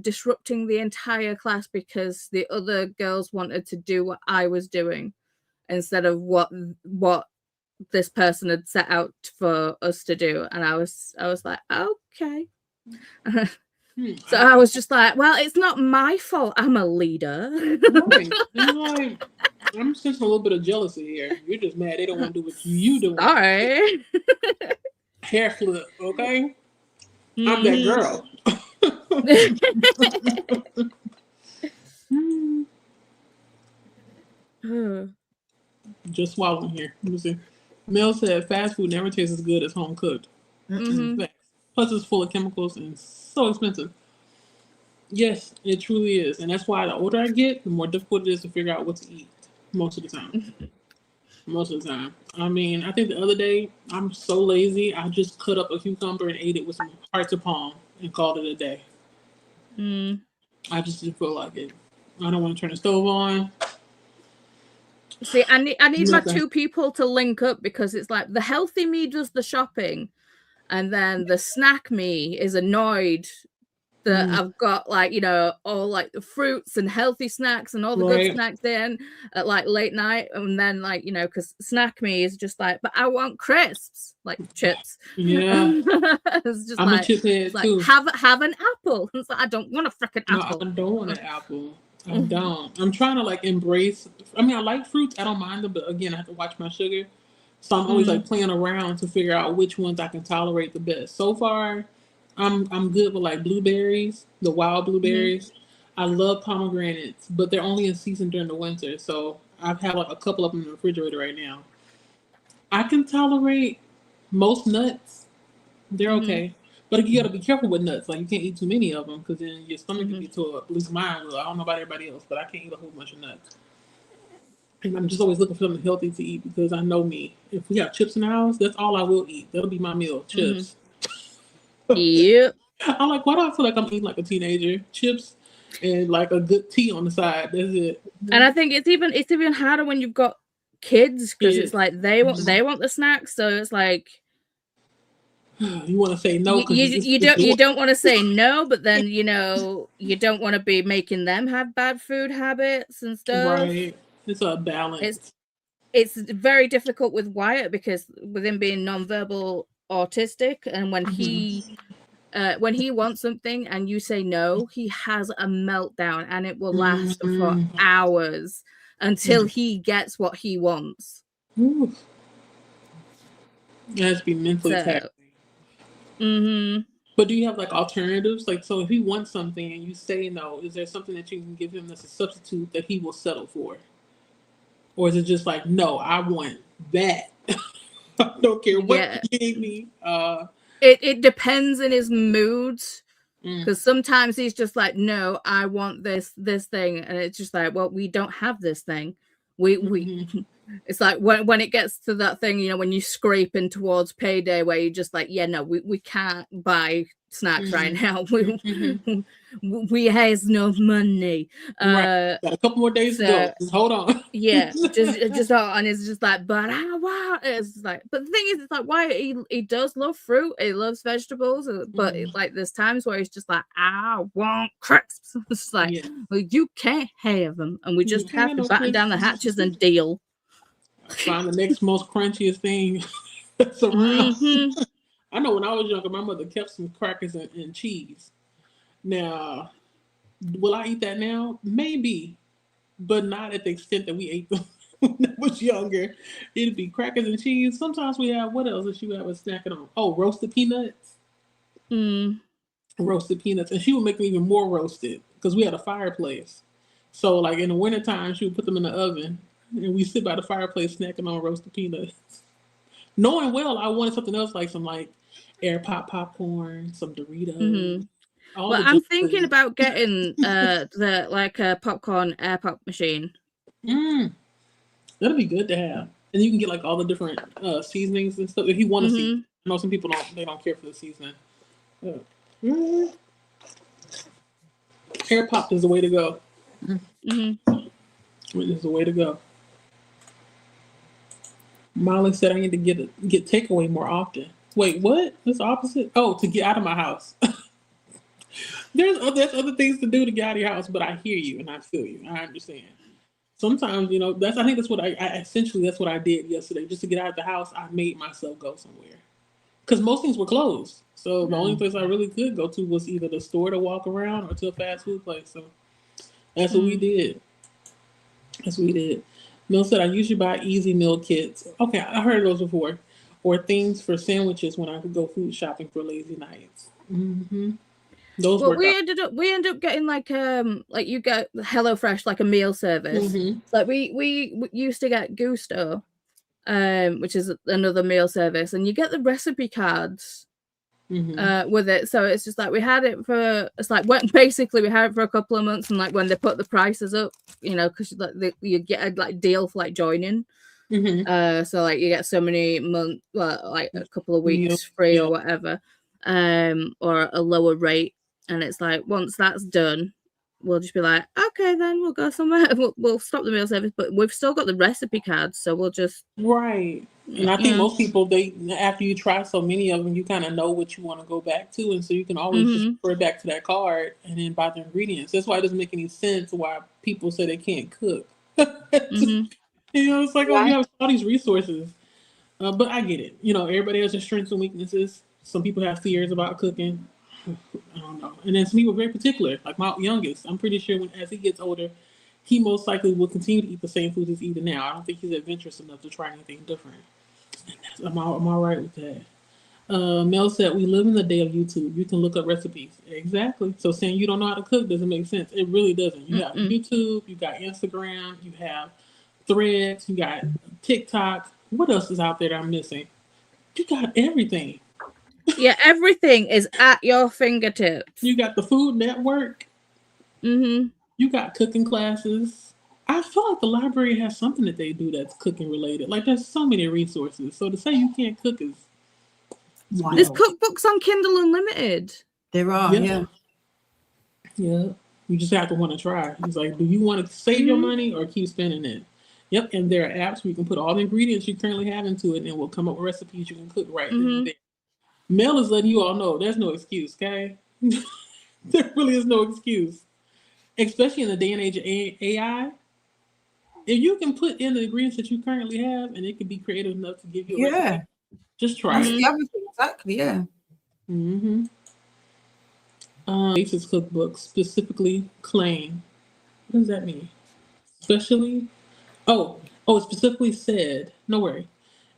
disrupting the entire class because the other girls wanted to do what I was doing instead of what this person had set out for us to do. And I was like, okay. So I was just like, well, it's not my fault. I'm a leader. Right. Like, I'm sensing a little bit of jealousy here. You're just mad they don't want to do what you do. Sorry. Hair flip, okay? I'm that girl. Just swallowing here. Let me see. Mel said fast food never tastes as good as home cooked. Facts. Plus, it's full of chemicals and so expensive. Yes, it truly is. And that's why the older I get, the more difficult it is to figure out what to eat most of the time. Most of the time. I mean, I think the other day, I'm so lazy, I just cut up a cucumber and ate it with some hearts of palm and called it a day. I just didn't feel like it. I don't want to turn the stove on. See, I need my two people to link up, because it's like the healthy me does the shopping, and then the snack me is annoyed that I've got, like, you know, all like the fruits and healthy snacks and all the good snacks in at like late night, and then, like, you know, because snack me is just like, but I want crisps, like chips. Yeah. It's just I'm like, a chip head like, too. have an apple. It's like, I don't want a freaking apple. I don't want an apple. I don't. I'm trying to like embrace. I mean, I like fruits. I don't mind them, but again, I have to watch my sugar. So I'm always like playing around to figure out which ones I can tolerate the best. So far, I'm good with like blueberries, the wild blueberries. I love pomegranates, but they're only in season during the winter. So I've had like a couple of them in the refrigerator right now. I can tolerate most nuts. They're okay. But you got to be careful with nuts. Like, you can't eat too many of them, because then your stomach can be tore up. At least mine will. I don't know about everybody else, but I can't eat a whole bunch of nuts. And I'm just always looking for something healthy to eat, because I know me. If we have chips in the house, that's all I will eat. That'll be my meal, chips. Yep. I'm like, why do I feel like I'm eating like a teenager? Chips and like a good tea on the side. That's it. And I think it's even harder when you've got kids, because it's like they want the snacks, so it's like, you want to say no, you don't want to say no, but then, you know, you don't want to be making them have bad food habits and stuff. Right. It's a balance. It's very difficult with Wyatt, because with him being nonverbal autistic, and when he wants something and you say no, he has a meltdown, and it will last for hours until he gets what he wants. It has to be mentally taxing. But do you have like alternatives? Like, so if he wants something and you say no, is there something that you can give him that's a substitute that he will settle for? Or is it just like, no, I want that. I don't care what you gave me. It depends in his moods, because sometimes he's just like, no, I want this thing, and it's just like, well, we don't have this thing. We it's like when it gets to that thing, you know, when you scraping towards payday, where you're just like, yeah, no, we can't buy snacks right now. We has no money. Right. Got a couple more days to go. Just hold on. Yeah, just and it's just like, but I want. It's like, but the thing is, it's like, why he does love fruit, he loves vegetables, but it's like there's times where he's just like, I want crisps. It's like, well, you can't have them, and we just have to batten down the hatches and deal. Find the next most crunchiest thing that's around. I know when I was younger, my mother kept some crackers and cheese. Now, will I eat that now? Maybe, but not at the extent that we ate them when I was younger. It'd be crackers and cheese. Sometimes we have, what else did she have us snacking on? Oh, roasted peanuts. Roasted peanuts. And she would make them even more roasted, because we had a fireplace. So, like, in the wintertime, she would put them in the oven, and we sit by the fireplace snacking on roasted peanuts. Knowing well, I wanted something else, like some like air popcorn, some Doritos. Well, I'm thinking about getting the like a popcorn air pop machine. That'll be good to have, and you can get like all the different seasonings and stuff if you want to see. I know some people don't care for the seasoning. Air pop is the way to go. Is the way to go. Molly said I need to get takeaway more often. Wait, what? That's the opposite? Oh, to get out of my house. There's other things to do to get out of your house, but I hear you and I feel you. I understand. Sometimes, you know, I think that's what I essentially, that's what I did yesterday. Just to get out of the house, I made myself go somewhere. Because most things were closed. So the only place I really could go to was either the store to walk around or to a fast food place. So that's what we did. Mel said, I usually buy easy meal kits. Okay, I heard those before. Or things for sandwiches when I could go food shopping for lazy nights. Those Well, work we out. ended up getting like you get HelloFresh, like a meal service. Mm-hmm. Like we used to get Gusto, which is another meal service, and you get the recipe cards with it. So it's just like we had it for, it's like when basically we had it for a couple of months, and like when they put the prices up, you know, because like you get a like deal for like joining. So like you get so many months, well, like a couple of weeks free or whatever, or a lower rate. And it's like once that's done, we'll just be like, okay, then we'll go somewhere. We'll stop the meal service, but we've still got the recipe cards, so we'll just Right. And I think most people, they after you try so many of them, you kind of know what you want to go back to, and so you can always just refer back to that card and then buy the ingredients. That's why it doesn't make any sense why people say they can't cook. You know, it's like, oh, you have all these resources. But I get it. You know, everybody has their strengths and weaknesses. Some people have fears about cooking. I don't know. And then some people are very particular. Like my youngest, I'm pretty sure as he gets older, he most likely will continue to eat the same food he's eating now. I don't think he's adventurous enough to try anything different. I'm all right with that. Mel said, we live in the day of YouTube. You can look up recipes. Exactly. So saying you don't know how to cook doesn't make sense. It really doesn't. You have YouTube, you got Instagram, you have Threads, you got TikTok. What else is out there that I'm missing? You got everything. Yeah, everything is at your fingertips. You got the Food Network. You got cooking classes. I feel like the library has something that they do that's cooking related. Like there's so many resources. So to say you can't cook is Wow. There's cookbooks on Kindle Unlimited. There are, yeah. You just have to want to try. It's like, do you want to save your money or keep spending it? Yep, and there are apps where you can put all the ingredients you currently have into it, and it will come up with recipes you can cook right then and there. Mel is letting you all know there's no excuse, okay? There really is no excuse, especially in the day and age of AI. If you can put in the ingredients that you currently have, and it can be creative enough to give you a recipe, just try it. Everything, exactly, yeah. Basis cookbook specifically claim. What does that mean? Especially, it specifically said. No worry.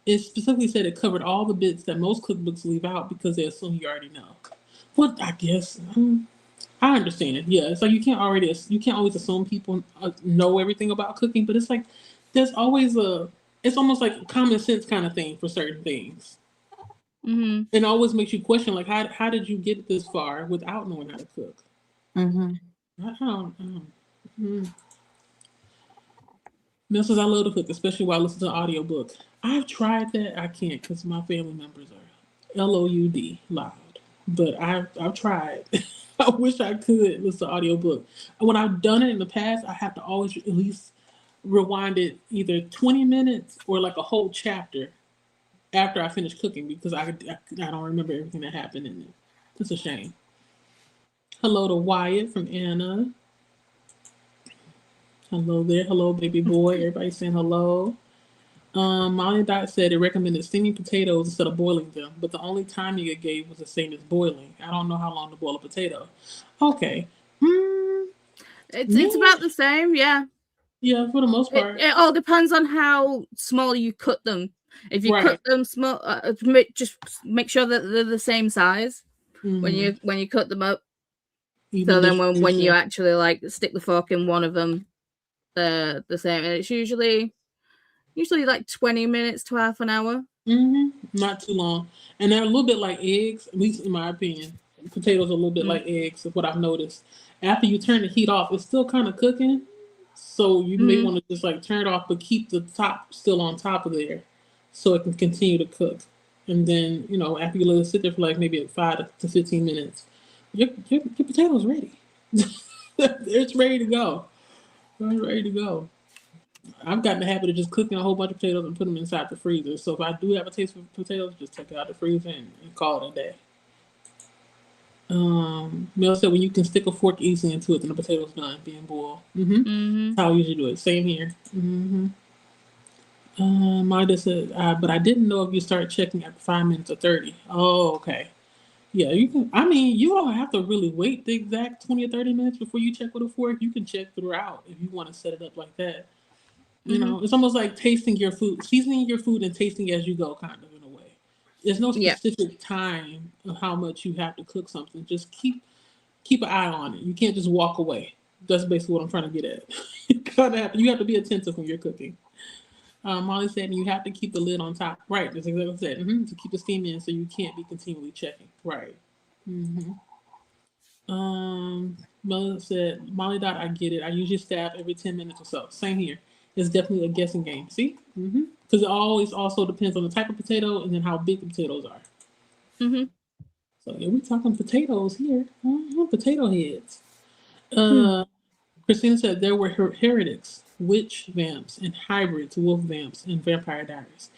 It specifically said it covered all the bits that most cookbooks leave out because they assume you already know. Well, I guess I understand it. Yeah, it's like you can't always assume people know everything about cooking, but it's like there's always it's almost like a common sense kind of thing for certain things. It always makes you question, like, how did you get this far without knowing how to cook? I don't. Mel says, I love to cook, especially while I listen to an audiobook. I've tried that. I can't because my family members are loud. But I've tried. I wish I could listen to audiobook. And when I've done it in the past, I have to always at least rewind it either 20 minutes or like a whole chapter after I finish cooking because I don't remember everything that happened in it. It's a shame. Hello to Wyatt from Anna. Hello there. Hello, baby boy. Everybody saying hello. Molly Dot said it recommended steaming potatoes instead of boiling them, but the only timing it gave was the same as boiling. I don't know how long to boil a potato. Okay. It's about the same, yeah. Yeah, for the most part. It all depends on how small you cut them. If you cut them small, just make sure that they're the same size when you cut them up. So then when you actually like stick the fork in one of them, they're the same. And it's usually like 20 minutes to half an hour. Not too long. And they're a little bit like eggs, at least in my opinion. Potatoes are a little bit like eggs, is what I've noticed. After you turn the heat off, it's still kind of cooking. So you may want to just like turn it off, but keep the top still on top of there so it can continue to cook. And then, after you let it sit there for like maybe 5 to 15 minutes, your potato's ready. It's ready to go. It's ready to go. I've gotten the habit of just cooking a whole bunch of potatoes and put them inside the freezer. So if I do have a taste for potatoes, just take it out of the freezer and call it a day. Mel said when you can stick a fork easily into it, then the potato's done being boiled. That's how I usually do it. Same here. Magda said, but I didn't know if you start checking after 5 minutes or 30. Oh, okay. Yeah, you can. I mean, you don't have to really wait the exact 20 or 30 minutes before you check with a fork. You can check throughout if you want to set it up like that. It's almost like tasting your food, seasoning your food and tasting as you go, kind of, in a way. There's no specific time of how much you have to cook something. Just keep keep an eye on it. You can't just walk away. That's basically what I'm trying to get at. You have to be attentive when you're cooking. Molly said you have to keep the lid on top. Right, that's exactly what I said. To keep the steam in, so you can't be continually checking. Right. Molly said, Molly dot, I get it. I usually stab every 10 minutes or so. Same here. It's definitely a guessing game. See? Because it always also depends on the type of potato and then how big the potatoes are. So yeah, we're talking potatoes here. Potato heads. Christina said there were heretics, witch vamps, and hybrids, wolf vamps, and Vampire Diaries.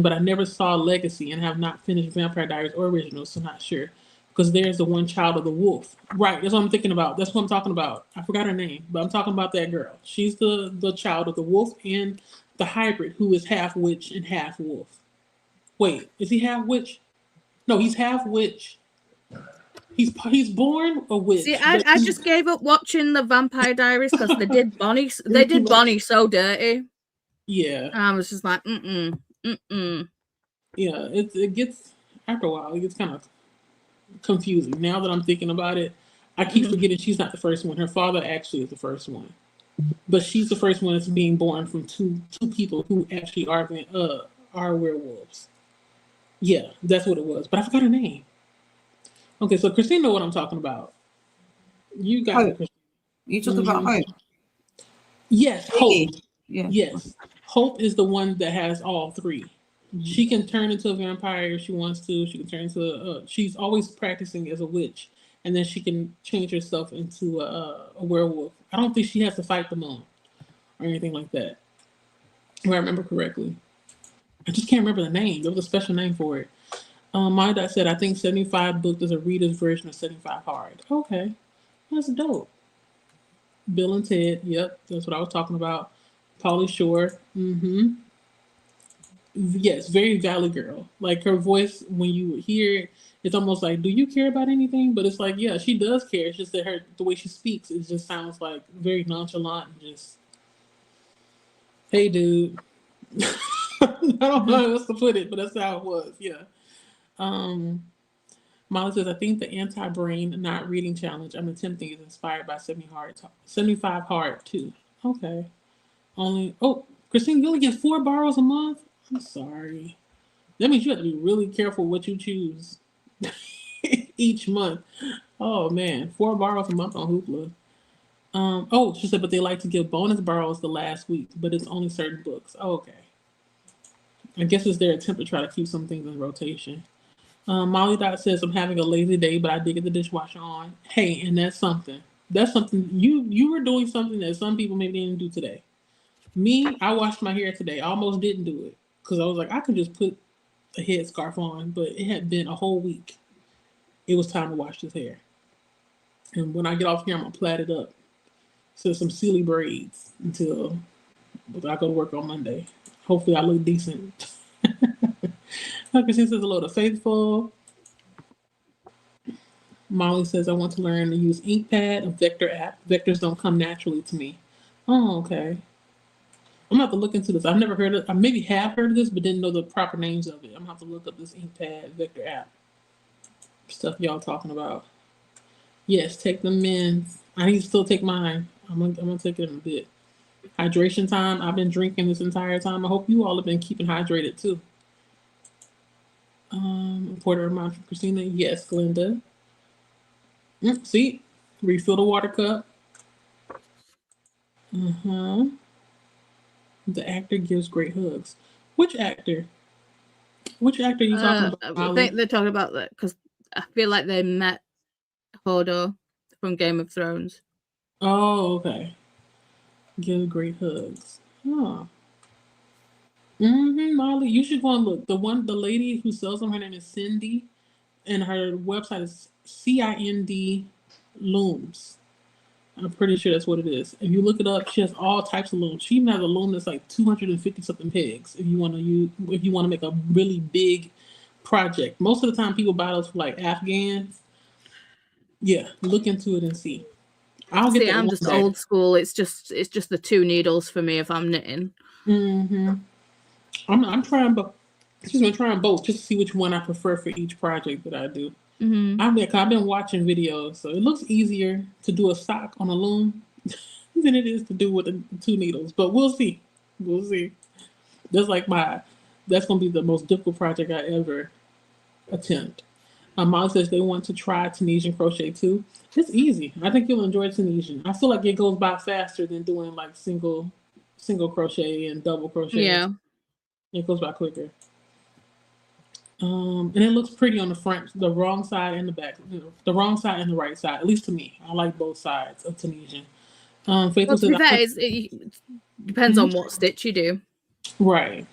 But I never saw Legacy and have not finished Vampire Diaries or Originals, so not sure. Because there's the one child of the wolf. Right, that's what I'm thinking about. That's what I'm talking about. I forgot her name, but I'm talking about that girl. She's the child of the wolf and the hybrid who is half witch and half wolf. Wait, is he half witch? No, he's half witch. He's born a witch. See, I just gave up watching the Vampire Diaries because they did Bonnie so dirty. Yeah. And I was just like, Yeah, it gets, after a while, it gets kind of confusing. Now that I'm thinking about it, I keep forgetting she's not the first one. Her father actually is the first one. But she's the first one that's being born from two people who actually are werewolves. Yeah, that's what it was. But I forgot her name. Okay, so Christine know what I'm talking about. You got it, Christine. You talk about Hope. Yes, Hope. Yeah. Yes. Hope is the one that has all three. She can turn into a vampire if she wants to. She can turn into she's always practicing as a witch, and then she can change herself into a werewolf. I don't think she has to fight the moon or anything like that, if I remember correctly. I just can't remember the name. There was a special name for it. My dad said, I think 75 booked is a reader's version of 75 hard. Okay, that's dope. Bill and Ted, yep, that's what I was talking about. Pauly Shore, yes, very Valley Girl. Like her voice, when you hear it, it's almost like, do you care about anything? But it's like, yeah, she does care. It's just that the way she speaks, it just sounds like very nonchalant and just, hey, dude. I don't know how else to put it, but that's how it was. Yeah. Molly says, I think the anti-brain not reading challenge I'm attempting is inspired by 75 hard too. Okay. Christine, you only get 4 borrows a month? I'm sorry. That means you have to be really careful what you choose each month. Oh man, 4 borrows a month on Hoopla. She said, but they like to give bonus borrows the last week, but it's only certain books. Oh, okay. I guess it's their attempt to try to keep some things in rotation. Molly Dot says, I'm having a lazy day, but I did get the dishwasher on. Hey, and that's something. That's something you were doing something that some people maybe didn't do today. Me, I washed my hair today. I almost didn't do it because I was like, I could just put a headscarf on, but it had been a whole week. It was time to wash this hair. And when I get off here, I'm going to plait it up to some silly braids until I go to work on Monday. Hopefully I look decent. Christine says hello to Faithful. Molly says, I want to learn to use InkPad, a vector app. Vectors don't come naturally to me. Oh, okay. I'm going to have to look into this. I've never heard of I maybe have heard of this, but didn't know the proper names of it. I'm going to have to look up this InkPad vector app. Stuff y'all talking about. Yes, take the men's. I need to still take mine. I'm gonna take it in a bit. Hydration time. I've been drinking this entire time. I hope you all have been keeping hydrated too. Porter reminder from Christina. Yes, Glenda. See? Refill the water cup. The actor gives great hugs. Which actor? Which actor are you talking about? I think they're talking about that because I feel like they met Hodor from Game of Thrones. Oh, okay. Give great hugs. Oh. Molly, you should go and look. The lady who sells them, her name is Cindy, and her website is CIND Looms. I'm pretty sure that's what it is. If you look it up, she has all types of looms. She even has a loom that's like 250 something pegs. If you want to make a really big project. Most of the time, people buy those for like Afghans. Yeah, look into it and see. I'm just old school. It's just the 2 needles for me if I'm knitting. I'm trying both. I'm trying both just to see which one I prefer for each project that I do. I've been watching videos, so it looks easier to do a sock on a loom than it is to do with the 2 needles. But we'll see. We'll see. That's gonna be the most difficult project I ever attempt. Mom says they want to try Tunisian crochet too. It's easy. I think you'll enjoy Tunisian. I feel like it goes by faster than doing like single crochet and double crochet. Yeah. It goes by quicker. And it looks pretty on the front, the wrong side and the back. The wrong side and the right side. At least to me, I like both sides of Tunisian. Faithful Well, to says, be fair, it depends on what stitch you do. right.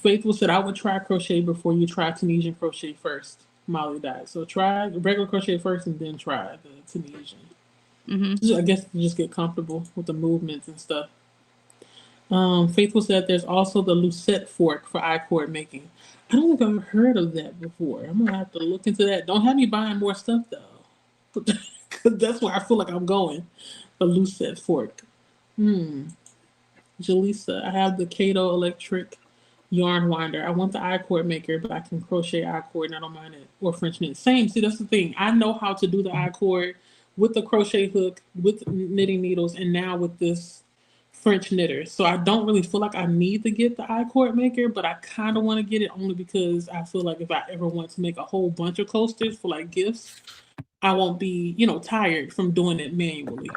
Faithful said, I would try crochet before you try Tunisian crochet first. Molly died. So try regular crochet first and then try the Tunisian. I guess you just get comfortable with the movements and stuff. Faithful said there's also the Lucette fork for I-cord making. I don't think I've heard of that before. I'm going to have to look into that. Don't have me buying more stuff though. Because that's where I feel like I'm going. The Lucette fork. Jaleesa, I have the Kato electric yarn winder. I want the I-cord maker, but I can crochet I-cord and I don't mind it. Or French knit. Same. See, that's the thing. I know how to do the I-cord with the crochet hook, with knitting needles, and now with this French knitter. So I don't really feel like I need to get the I-cord maker, but I kind of want to get it only because I feel like if I ever want to make a whole bunch of coasters for like gifts, I won't be, tired from doing it manually.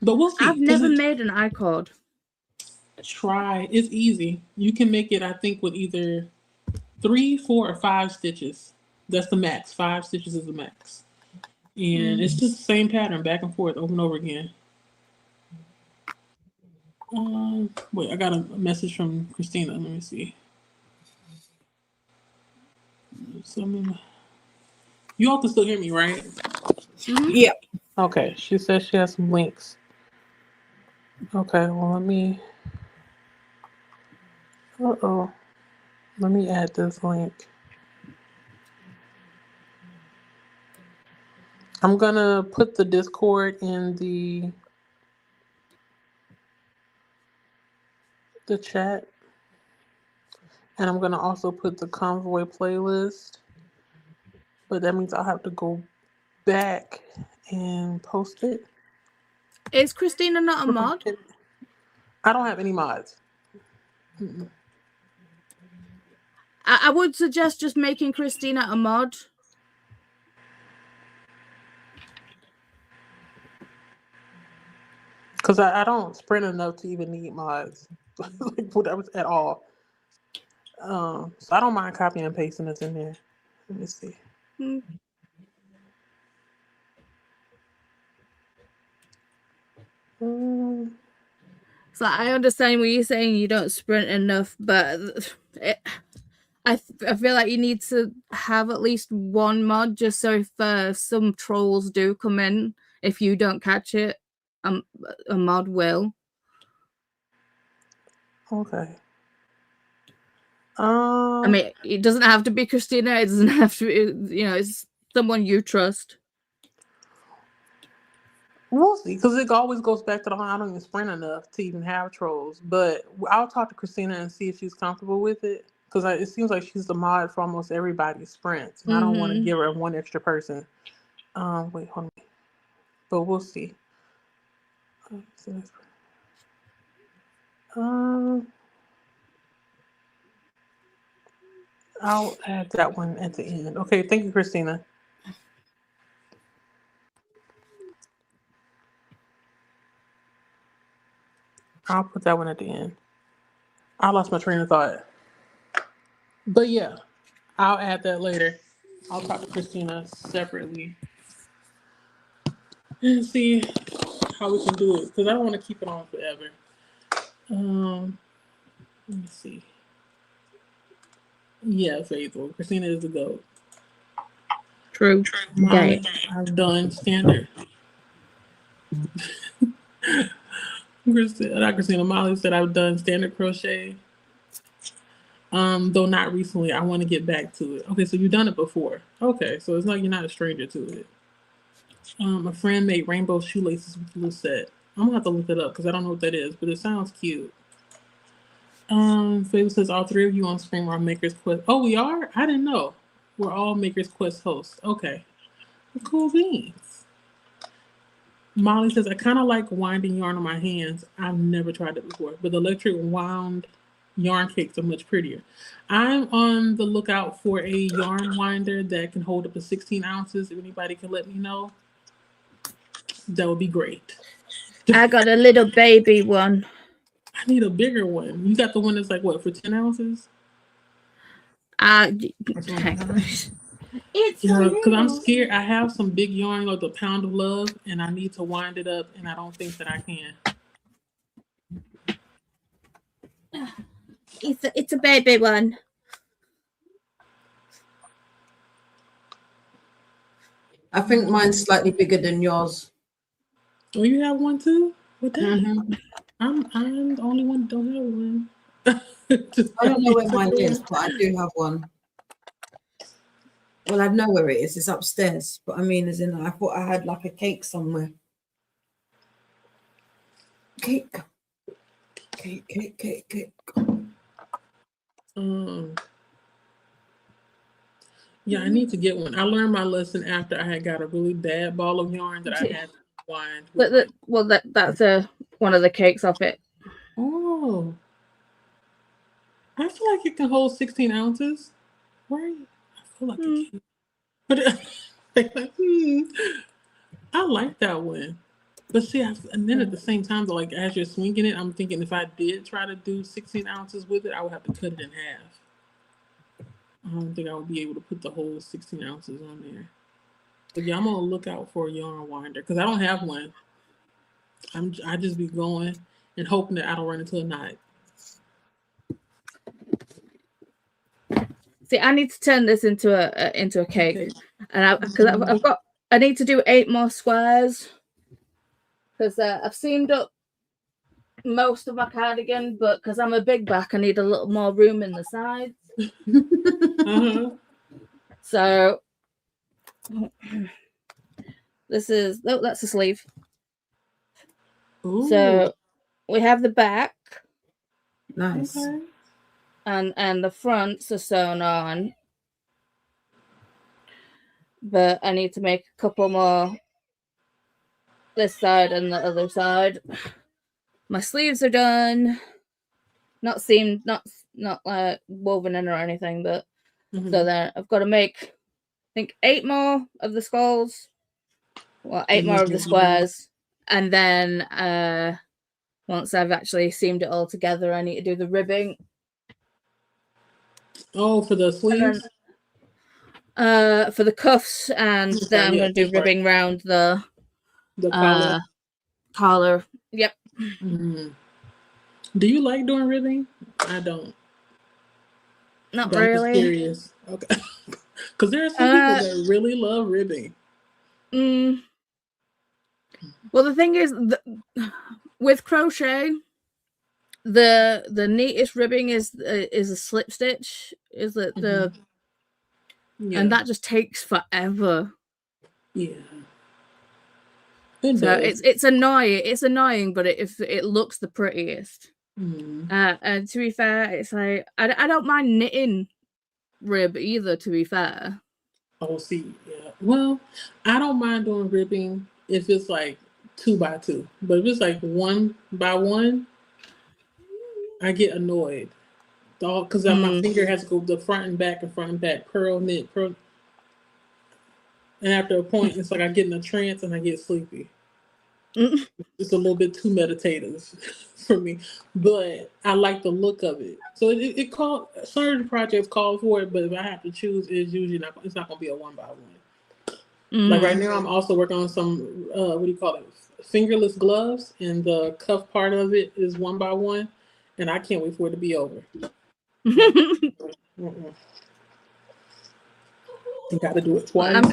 But we'll see. I've never made an I-cord. Try. It's easy. You can make it, I think, with either 3, 4, or 5 stitches. That's the max. 5 stitches is the max. And it's just the same pattern back and forth over and over again. Wait, I got a message from Christina. Let me see. You all can still hear me, right? Yeah. Okay. She says she has some links. Okay, well, let me add this link. I'm gonna put the Discord in the chat, and I'm gonna also put the Convoy playlist, but that means I'll have to go back and post it. Is Christina not a mod? I don't have any mods. I would suggest just making Christina a mod. Because I don't sprint enough to even need mods. Like, whatever at all. So I don't mind copying and pasting this in there. Let me see. So I understand what you're saying. You don't sprint enough, but I feel like you need to have at least one mod just so if some trolls do come in, if you don't catch it, a mod will. Okay. I mean, it doesn't have to be Christina. It doesn't have to be, it's someone you trust. We'll see, because it always goes back to I don't even sprint enough to even have trolls. But I'll talk to Christina and see if she's comfortable with it, because it seems like she's the mod for almost everybody's sprints, and I don't want to give her one extra person. Wait, hold on. But we'll see. I'll add that one at the end. Okay, thank you, Christina. I'll put that one at the end. I lost my train of thought. But yeah, I'll add that later. I'll talk to Christina separately and see how we can do it, because I don't want to keep it on forever. Let me see. Yeah, Faithful. Christina is the GOAT. True. Molly, I've done standard. Christina, Molly said I've done standard crochet. Though not recently. I want to get back to it. Okay, so you've done it before. Okay, so it's like you're not a stranger to it. A friend made rainbow shoelaces with Lucette. I'm gonna have to look it up because I don't know what that is, but it sounds cute. Faith says all 3 of you on Scream are Makers Quest. Oh, we are? I didn't know. We're all Maker's Quest hosts. Okay. Cool beans. Molly says, I kind of like winding yarn on my hands. I've never tried it before, but the electric wound yarn cakes are much prettier. I'm on the lookout for a yarn winder that can hold up to 16 ounces. If anybody can let me know, that would be great. I got a little baby one. I need a bigger one. You got the one that's like, what, for 10 ounces? It's Yeah, because I'm scared. I have some big yarn, like the Pound of Love, and I need to wind it up, and I don't think that I can. It's a baby one. I think mine's slightly bigger than yours. Oh, you have one too? Well, dang. Mm-hmm. I'm the only one that don't have one. I don't know where mine is, but I do have one. Well, I know where it is. It's upstairs. But I mean, as in, I thought I had like a cake somewhere. Cake. Yeah, I need to get one. I learned my lesson after I had got a really bad ball of yarn that I had to wind. That's one of the cakes off it. Oh. I feel like it can hold 16 ounces, right? I feel like it can. But I like that one. But see, and then at the same time, like as you're swinging it, I'm thinking if I did try to do 16 ounces with it, I would have to cut it in half. I don't think I would be able to put the whole 16 ounces on there. But yeah, I'm gonna look out for a yarn winder because I don't have one. I just be going and hoping that I don't run into a knot. See, I need to turn this into a cake, and because I need to do 8 more squares because I've seamed up most of my cardigan, but because I'm a big back, I need a little more room in the sides. So that's a sleeve. Ooh. So we have the back. Nice. Okay. And the fronts are sewn on, but I need to make a couple more this side and the other side. My sleeves are done, not seamed, not like woven in or anything, but so then I've got to make, I think, 8 more of the skulls, well, 8 more of the squares, and then once I've actually seamed it all together, I need to do the ribbing. Oh, for the sleeves? For the cuffs, and then I'm going to do ribbing around the collar. Collar. Yep. Mm-hmm. Do you like doing ribbing? I don't. Not but really. I'm just curious. Okay. Because there are some people that really love ribbing. Well, the thing is, with crochet, the neatest ribbing is a slip stitch. Is it and that just takes forever. Yeah. It's annoying. It's annoying, but it looks the prettiest. And to be fair, it's like I don't mind knitting rib either. To be fair. Oh, see, yeah. Well, I don't mind doing ribbing if it's like 2 by 2, but if it's like 1 by 1, I get annoyed. Because my finger has to go the front and back, purl, knit, purl. And after a point, it's like I get in a trance and I get sleepy. It's a little bit too meditative for me, but I like the look of it. So certain projects call for it, but if I have to choose, it's usually it's not going to be a 1 by 1. Like right now, I'm also working on some fingerless gloves, and the cuff part of it is 1 by 1, and I can't wait for it to be over. You got to do it twice.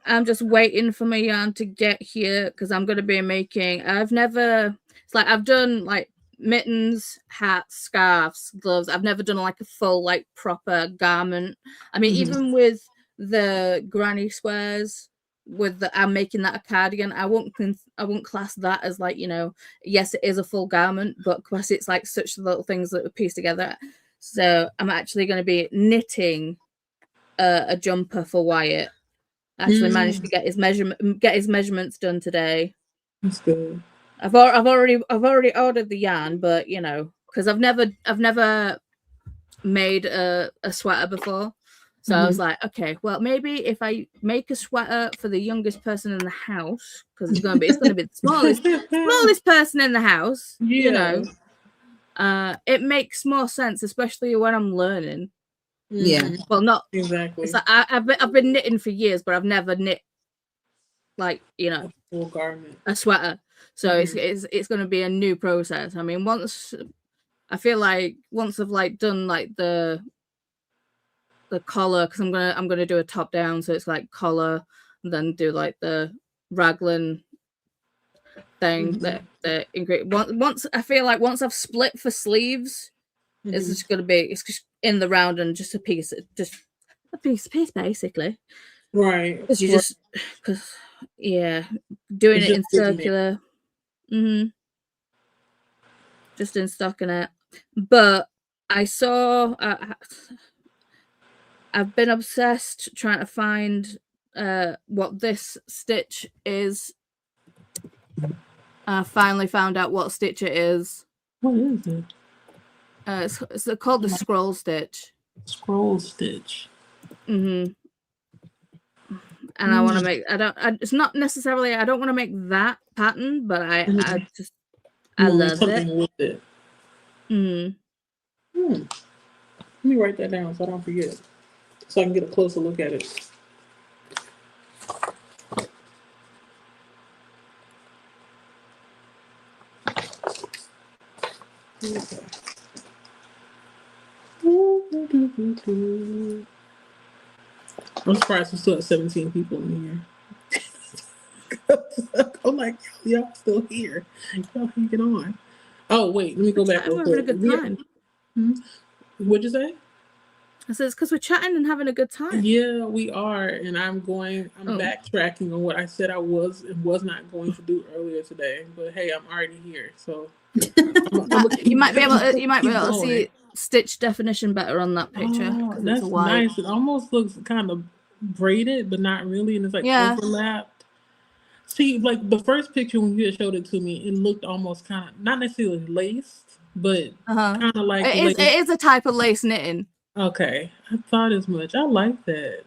I'm just waiting for my yarn to get here because I'm going to be making. I've done like mittens, hats, scarves, gloves. I've never done like a full like proper garment. I mean, even with the granny squares, I'm making that a cardigan. I won't class that as like, yes, it is a full garment, but because it's like such little things that are pieced together. So I'm actually going to be knitting a jumper for Wyatt. Actually managed to get his measurements done today. That's good. I've already ordered the yarn, but you know, because I've never made a sweater before. So I was like, okay, well, maybe if I make a sweater for the youngest person in the house, because it's gonna be the smallest person in the house, you know, it makes more sense, especially when I'm learning. Yeah. Well, not exactly. It's like I've been knitting for years, but I've never knit like, you know, a full garment, a sweater. So it's going to be a new process. I mean, once I've like done like the collar, because I'm gonna do a top down, so it's like collar, and then do like the raglan thing that once I feel like once I've split for sleeves, it's just just in the round and just a piece basically, right? Because you just doing it in circular, just in stockinette. But I saw I've been obsessed trying to find what this stitch is. I finally found out what stitch it is. What is it? It's called the scroll stitch. Scroll stitch. And I want to make. It's not necessarily. I don't want to make that pattern, but I love something it. with it. Let me write that down so I don't forget, so I can get a closer look at it. Okay. I'm surprised we still have 17 people in here. I'm like, y'all still here. Y'all can get on. Oh, wait, let me go back real quick. We're having a good time. What'd you say? I said it's because we're chatting and having a good time. Yeah, we are, and I'm backtracking on what I said I was and was not going to do earlier today. But hey, I'm already here, so you might be able to see stitch definition better on that picture. Oh, that's nice. It almost looks kind of braided, but not really, and it's like overlapped. See, like the first picture when you had showed it to me, it looked almost kind of not necessarily laced, but kind of like it is a type of lace knitting. Okay, I thought as much. I like that.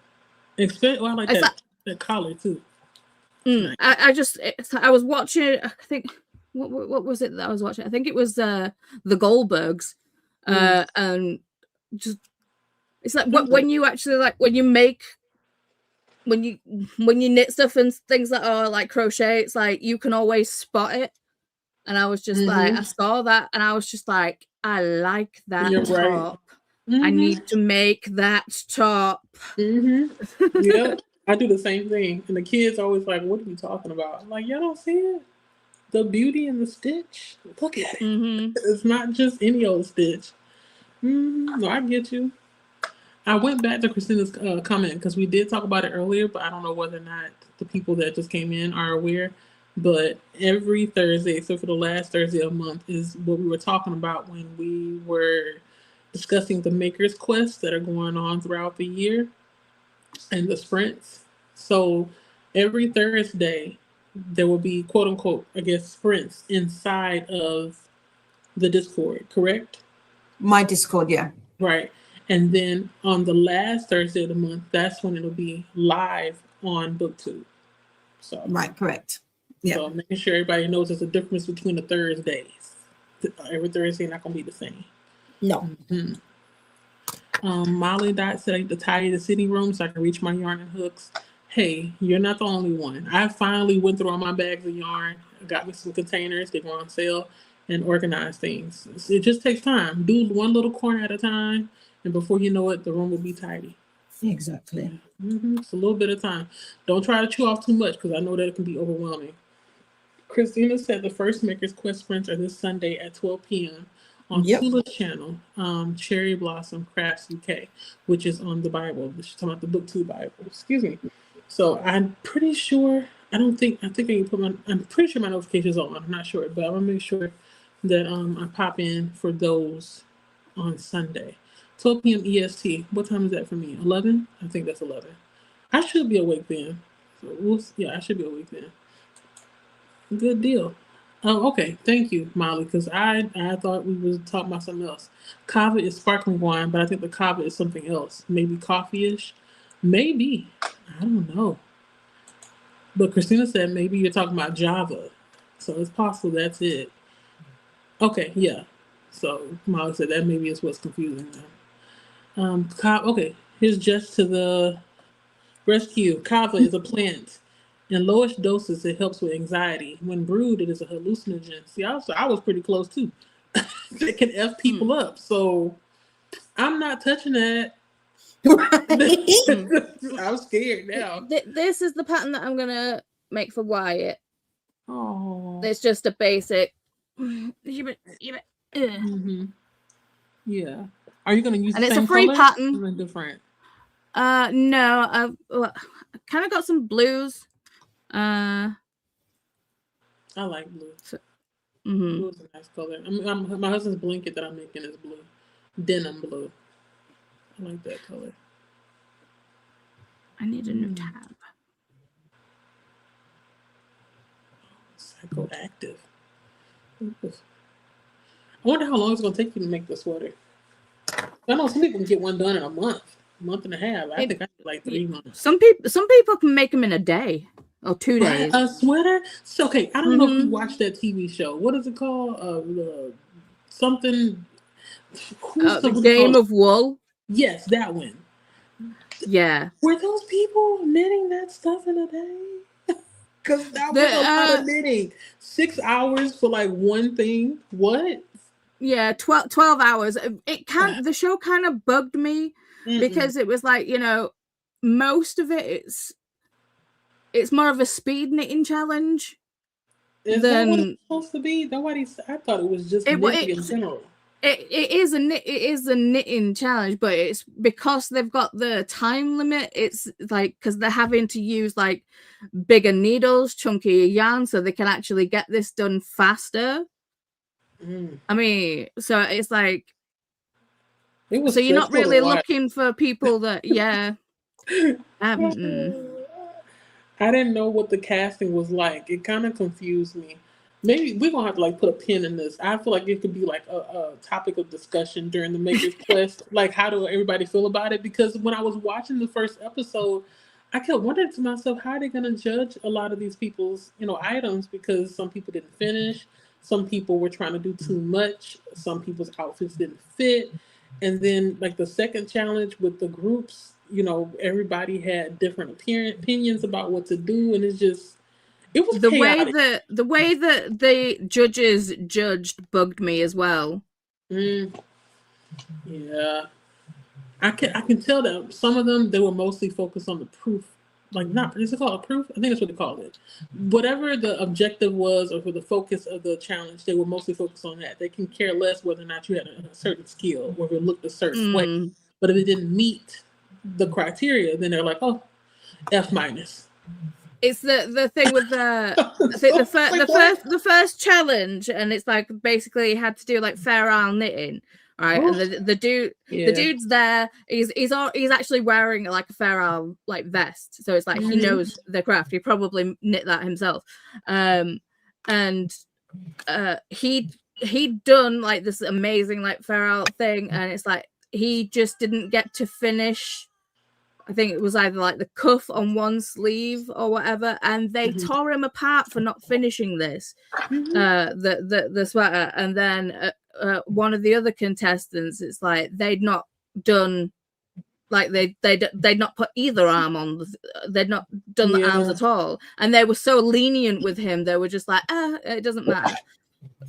I like that collar too. Nice. I was watching. I think what was it that I was watching? I think it was the Goldbergs, and just it's like when you actually like when you knit stuff and things that are like crochet, it's like you can always spot it. And I was just like, I saw that, and I was just like, I like that top. Right. I need to make that top. Yep, I do the same thing. And the kids always like, what are you talking about? I'm like, y'all don't see it? The beauty in the stitch? Look at it. It's not just any old stitch. No, I get you. I went back to Christina's comment because we did talk about it earlier, but I don't know whether or not the people that just came in are aware. But every Thursday, except for the last Thursday of the month, is what we were talking about when we were discussing the Maker's Quests that are going on throughout the year and the sprints. So every Thursday, there will be, quote unquote, I guess, sprints inside of the Discord, correct? My Discord, yeah. Right. And then on the last Thursday of the month, that's when it'll be live on BookTube. So right, correct. Yeah. So making sure everybody knows there's a difference between the Thursdays. Every Thursday not gonna be the same. No. Molly Dot said I need to tidy the sitting room so I can reach my yarn and hooks. Hey, you're not the only one. I finally went through all my bags of yarn, got me some containers, they go on sale, and organized things. It just takes time. Do one little corner at a time, and before you know it, the room will be tidy. Exactly. It's a little bit of time. Don't try to chew off too much because I know that it can be overwhelming. Christina said the first Maker's Quest sprints are this Sunday at 12 p.m. on Tula's channel, Cherry Blossom Crafts UK, which is on the Bible. She's talking about the BookTube Bible. Excuse me. So I'm pretty sure. I'm pretty sure my notifications are on. I'm not sure, but I'm gonna make sure that I pop in for those on Sunday. 12 p.m. EST. What time is that for me? 11? I think that's 11. I should be awake then. So I should be awake then. Good deal. Okay, thank you, Molly, because I thought we was talking about something else. Kava is sparkling wine, but I think the kava is something else. Maybe coffee-ish. Maybe. I don't know. But Christina said maybe you're talking about Java. So it's possible that's it. Okay, yeah. So Molly said that maybe is what's confusing them. Okay, here's just to the rescue. Kava is a plant. In lowest doses, it helps with anxiety. When brewed, it is a hallucinogen. See, I was pretty close too. It can F people up. So I'm not touching that. I'm scared now. This is the pattern that I'm going to make for Wyatt. Oh. It's just a basic. Mm-hmm. Yeah. Are you going to use and the it's same a free color pattern? or different? No, I've kind of got some blues. I like blue. Blue is a nice color. My husband's blanket that I'm making is blue. Denim blue. I like that color. I need a new tab. Psychoactive. I wonder how long it's going to take you to make the sweater. I know some people can get one done in a month and a half. I think I need like 3 months. Some people can make them in a day or 2 days. A sweater? So, okay, I don't know if you watched that TV show. What is it called? Something. The Game of Wool. Yes, that one. Yeah. Were those people knitting that stuff in a day? Because that was a lot of knitting. 6 hours for like one thing. What? Yeah, 12 hours. The show kind of bugged me because it was like, most of it's more of a speed knitting challenge. Is that what it's supposed to be? I thought it was just knitting in general. It is a knitting challenge, but it's because they've got the time limit. It's like because they're having to use like bigger needles, chunkier yarn, so they can actually get this done faster. I mean, so it's like, so you're not really looking for people that, I didn't know what the casting was like. It kind of confused me. Maybe we're gonna have to like put a pin in this. I feel like it could be like a topic of discussion during the Maker's Quest. Like, how do everybody feel about it? Because when I was watching the first episode, I kept wondering to myself, how are they gonna judge a lot of these people's, items? Because some people didn't finish, some people were trying to do too much, some people's outfits didn't fit, and then like the second challenge with the groups, everybody had different opinions about what to do, and it was chaotic. The way that the judges judged bugged me as well. Yeah, I can tell that some of them, they were mostly focused on the proof. Like, is it called a proof? I think that's what they call it. Whatever the objective was, or for the focus of the challenge, they were mostly focused on that. They can care less whether or not you had a certain skill or if it looked a certain way. But if it didn't meet the criteria, then they're like, oh, F-. It's the thing with the first challenge, and it's like basically you had to do like Fair Isle knitting, right? And the dude's there. He's actually wearing like a Fair Isle like vest, so it's like he knows the craft. He probably knit that himself, and he'd done like this amazing like Fair Isle thing, and it's like he just didn't get to finish. I think it was either like the cuff on one sleeve or whatever, and they tore him apart for not finishing this, the sweater. And then one of the other contestants, it's like they'd not done, like they'd not put either arm on, they'd not done the arms at all, and they were so lenient with him. They were just like, it doesn't matter.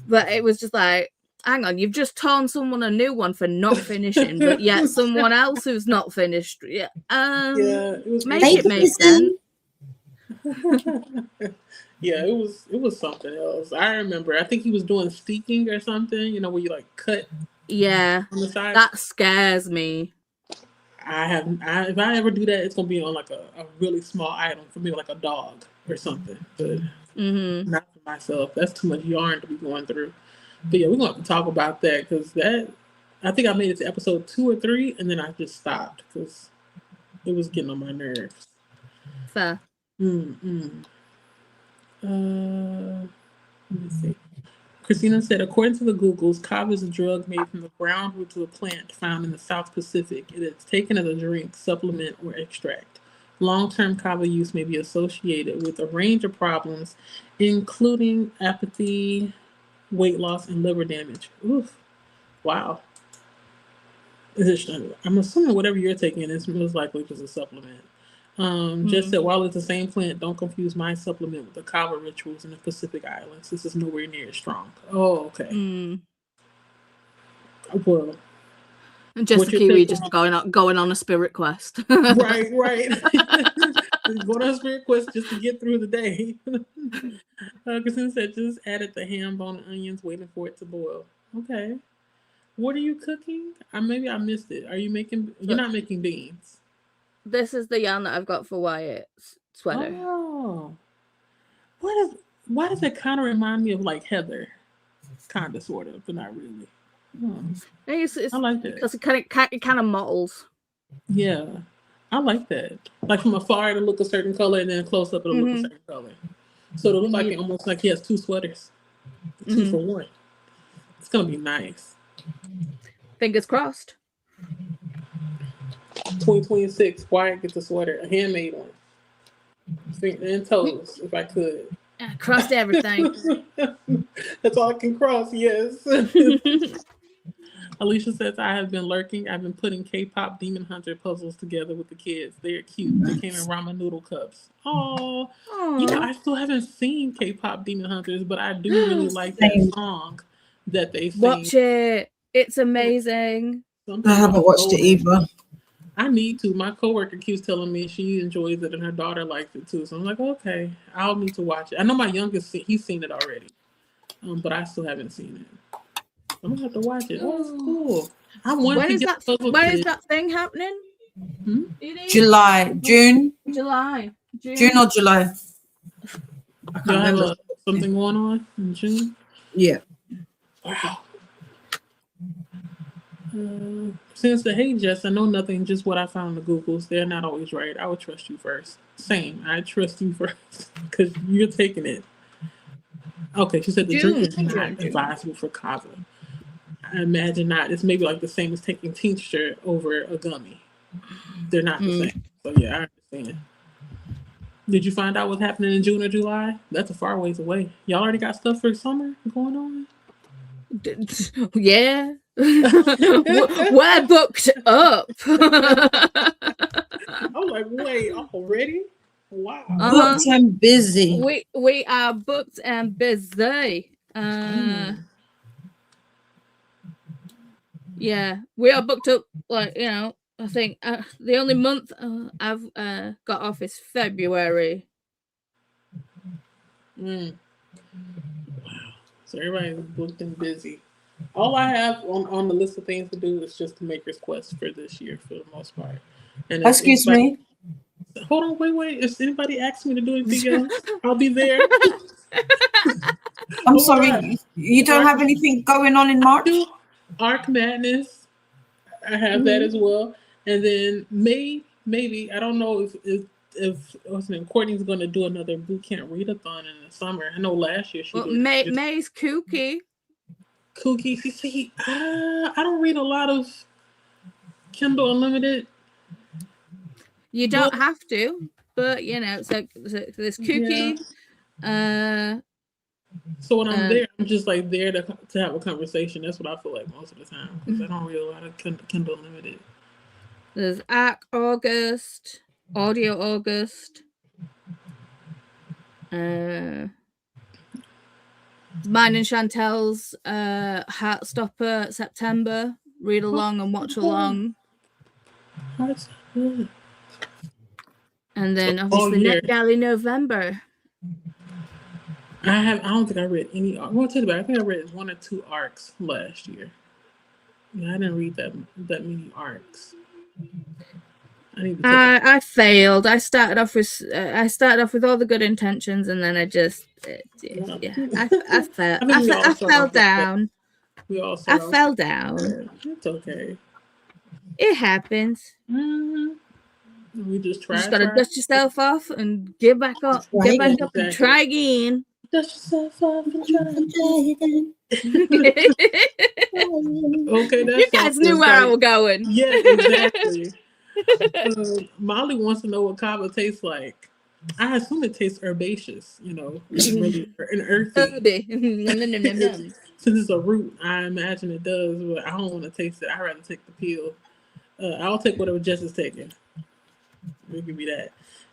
But it was just like, hang on, you've just torn someone a new one for not finishing, but yet someone else who's not finished. It makes sense. Yeah, it was something else. I remember. I think he was doing steeking or something. Where you like cut. Yeah, on the side. That scares me. If I ever do that, it's gonna be on like a really small item for me, like a dog or something. But not for myself. That's too much yarn to be going through. But yeah, we're going to have to talk about that because I think I made it to episode 2 or 3, and then I just stopped because it was getting on my nerves. Fair. Let me see. Christina said, according to the Googles, kava is a drug made from the ground roots of a plant found in the South Pacific. It is taken as a drink, supplement, or extract. Long-term kava use may be associated with a range of problems, including apathy, weight loss, and liver damage. Oof. Wow. I'm assuming whatever you're taking is most likely just a supplement. Just said, while it's the same plant, don't confuse my supplement with the kava rituals in the Pacific Islands. This is nowhere near as strong. Oh, okay. Well, just a Kiwi just going on a spirit quest. right. Going on a spirit quest just to get through the day. Christina said, just added the ham, bone, and onions, waiting for it to boil. Okay. What are you cooking? Maybe I missed it. Are you making? You're not making beans. This is the yarn that I've got for Wyatt's sweater. Oh, why does it kind of remind me of like Heather? Kind of, sort of, but not really. I like that because it kind of mottles. Yeah, I like that. Like from afar, it'll look a certain color, and then close up, it'll look a certain color. So it'll look like it almost like he has 2 sweaters, 2 for 1. It's gonna be nice. Fingers crossed. 2026, Wyatt gets a sweater, a handmade one. Finger and toes, if I could. Crossed everything. That's all I can cross, yes. Alicia says, I have been lurking. I've been putting K-pop Demon Hunter puzzles together with the kids. They're cute. They came in ramen noodle cups. Oh, I still haven't seen K-pop Demon Hunters, but I do really like that song that they sing. Watch it. It's amazing. I haven't watched it either. I need to. My coworker keeps telling me she enjoys it and her daughter likes it too. So I'm like, okay, I'll need to watch it. I know my youngest, he's seen it already, but I still haven't seen it. I'm gonna have to watch it. Oh, that's cool. I want to get When is that thing happening? July, June or July? I can't remember. Something going on in June? Yeah. Wow. Since the hey Jess, I know nothing, just what I found in the Googles. They're not always right. I would trust you first. Same. I trust you first because you're taking it. Okay, she said the drink is not advisable for kava. I imagine not. It's maybe like the same as taking tincture over a gummy. They're not the same. So yeah, I understand. Did you find out what's happening in June or July? That's a far ways away. Y'all already got stuff for summer going on? Yeah. We're booked up. I'm like, wait, already? Wow. Booked and busy. We are booked and busy. Yeah, we are booked up. Like, I think the only month I've got off is February. Wow. So everybody's booked and busy. All I have on the list of things to do is just the Maker's Quest for this year, for the most part. And excuse me. Hold on, wait. If anybody asks me to do anything else, I'll be there. I'm sorry, you don't have anything going on in March? Arc Madness, I have that as well. And then maybe I don't know if Courtney's going to do another Boot Camp Readathon in the summer. I know last year she did. May's kooky. See, I don't read a lot of Kindle Unlimited. You don't have to, but it's like this kooky. Yeah. So when I'm there, I'm just like there to have a conversation. That's what I feel like most of the time, because I don't read a lot of Kindle Unlimited. There's Arc August, Audio August, mine and Chantel's Heartstopper September. Read along and watch along. Heartstopper. And then obviously NetGalley November. I don't think I read any arc. Well, tell you about it. I think I read 1 or 2 arcs last year. Yeah, I didn't read that many arcs. I failed. I started off with all the good intentions, and then I just I fell down. We all I said fell down. it's okay. It happens. We just You try. just gotta dust yourself off and get back up. Try Get back again. up and try again. Dust yourself off and try. Okay, that's You guys knew where I was going. Yeah, exactly. Molly wants to know what kava tastes like. I assume it tastes herbaceous, really an earthy. Since it's a root, I imagine it does, but I don't want to taste it. I'd rather take the peel. I'll take whatever Jess is taking. We'll give me that.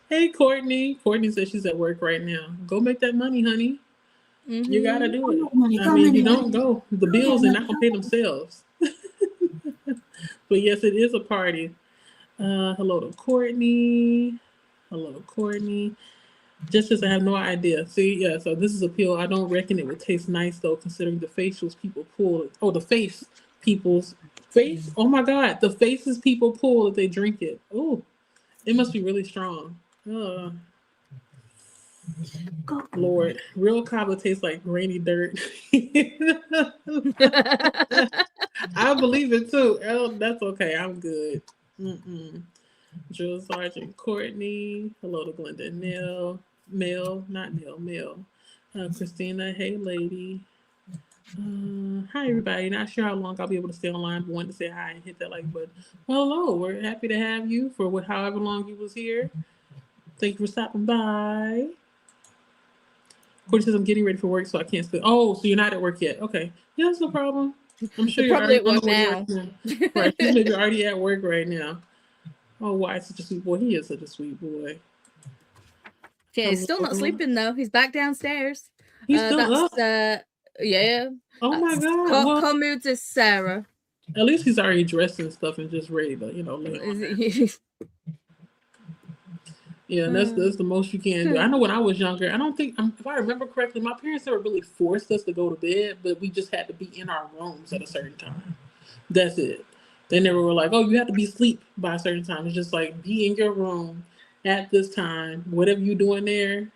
Hey, Courtney. Courtney says she's at work right now. Go make that money, honey. Mm-hmm. You gotta do it. I mean, if you don't go, the bills are not gonna pay themselves. But yes, it is a party. Hello to Courtney. Hello to Courtney. Just as I have no idea. See, yeah, so this is a pill. I don't reckon it would taste nice though, considering the facials people pull. Oh, the face people's face. Oh my God, the faces people pull if they drink it. Oh, it must be really strong. Lord, real kava tastes like grainy dirt. I believe it too. Oh, that's okay. I'm good. Drill Sergeant Courtney. Hello to Glenda Nell. Mel. Christina, hey lady. Hi everybody. Not sure how long I'll be able to stay online, but wanted to say hi and hit that like button. Well, hello. We're happy to have you for however long you was here. Thank you for stopping by. Courtney says I'm getting ready for work, so I can't sleep. Oh, so you're not at work yet? Okay, yeah, that's no problem. I'm sure you're probably already at work now. Right, she's maybe already at work right now. Oh, why such a sweet boy? He is such a sweet boy. Okay, he's still not sleeping though. He's back downstairs. He's still up. Yeah. Oh my God. Call mood to Sarah. At least he's already dressed and stuff and just ready to, lay on there. Yeah, that's the most you can do. I know when I was younger, I don't think, if I remember correctly, my parents never really forced us to go to bed, but we just had to be in our rooms at a certain time. That's it. They never were like, oh, you have to be asleep by a certain time. It's just like, be in your room at this time. Whatever you're doing there,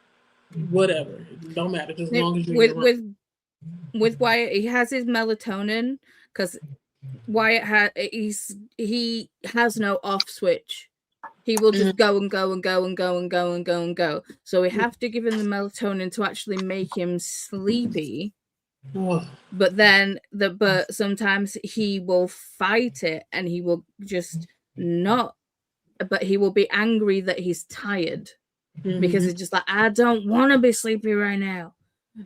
whatever. It don't matter, just as long as you're in your room. With Wyatt, he has his melatonin because Wyatt he has no off switch. He will just go and go and go and go and go and go and go. So we have to give him the melatonin to actually make him sleepy. Oh. But sometimes he will fight it and he will just not. But he will be angry that he's tired because it's just like, I don't want to be sleepy right now.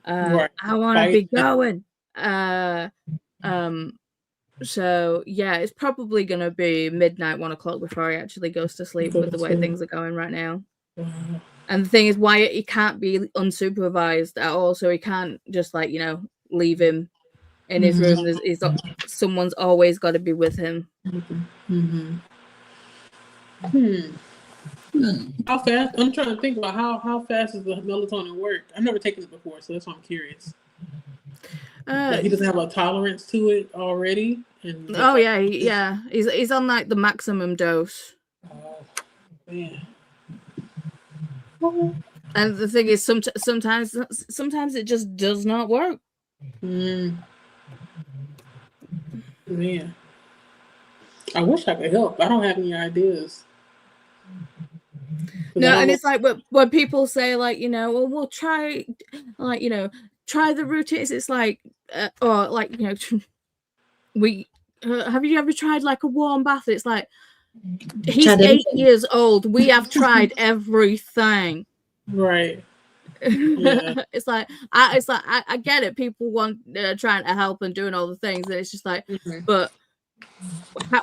Right. I want to be going. So yeah, it's probably gonna be midnight, 1 o'clock before he actually goes to sleep with the way things are going right now. And the thing is, Wyatt, he can't be unsupervised at all, so he can't just leave him in his room. Someone's always got to be with him. How fast? I'm trying to think about how fast does the melatonin work? I've never taken it before, so that's why I'm curious. Like he doesn't have a tolerance to it already. He's on the maximum dose. Oh man. And the thing is, sometimes it just does not work. Man, I wish I could help. I don't have any ideas. No, and it's like when people say well, we'll try, try the routines. It's like, we have you ever tried a warm bath? It's like, he's 8 years old. We have tried everything. Right. Yeah. It's like I get it. People want trying to help and doing all the things, and it's just like, but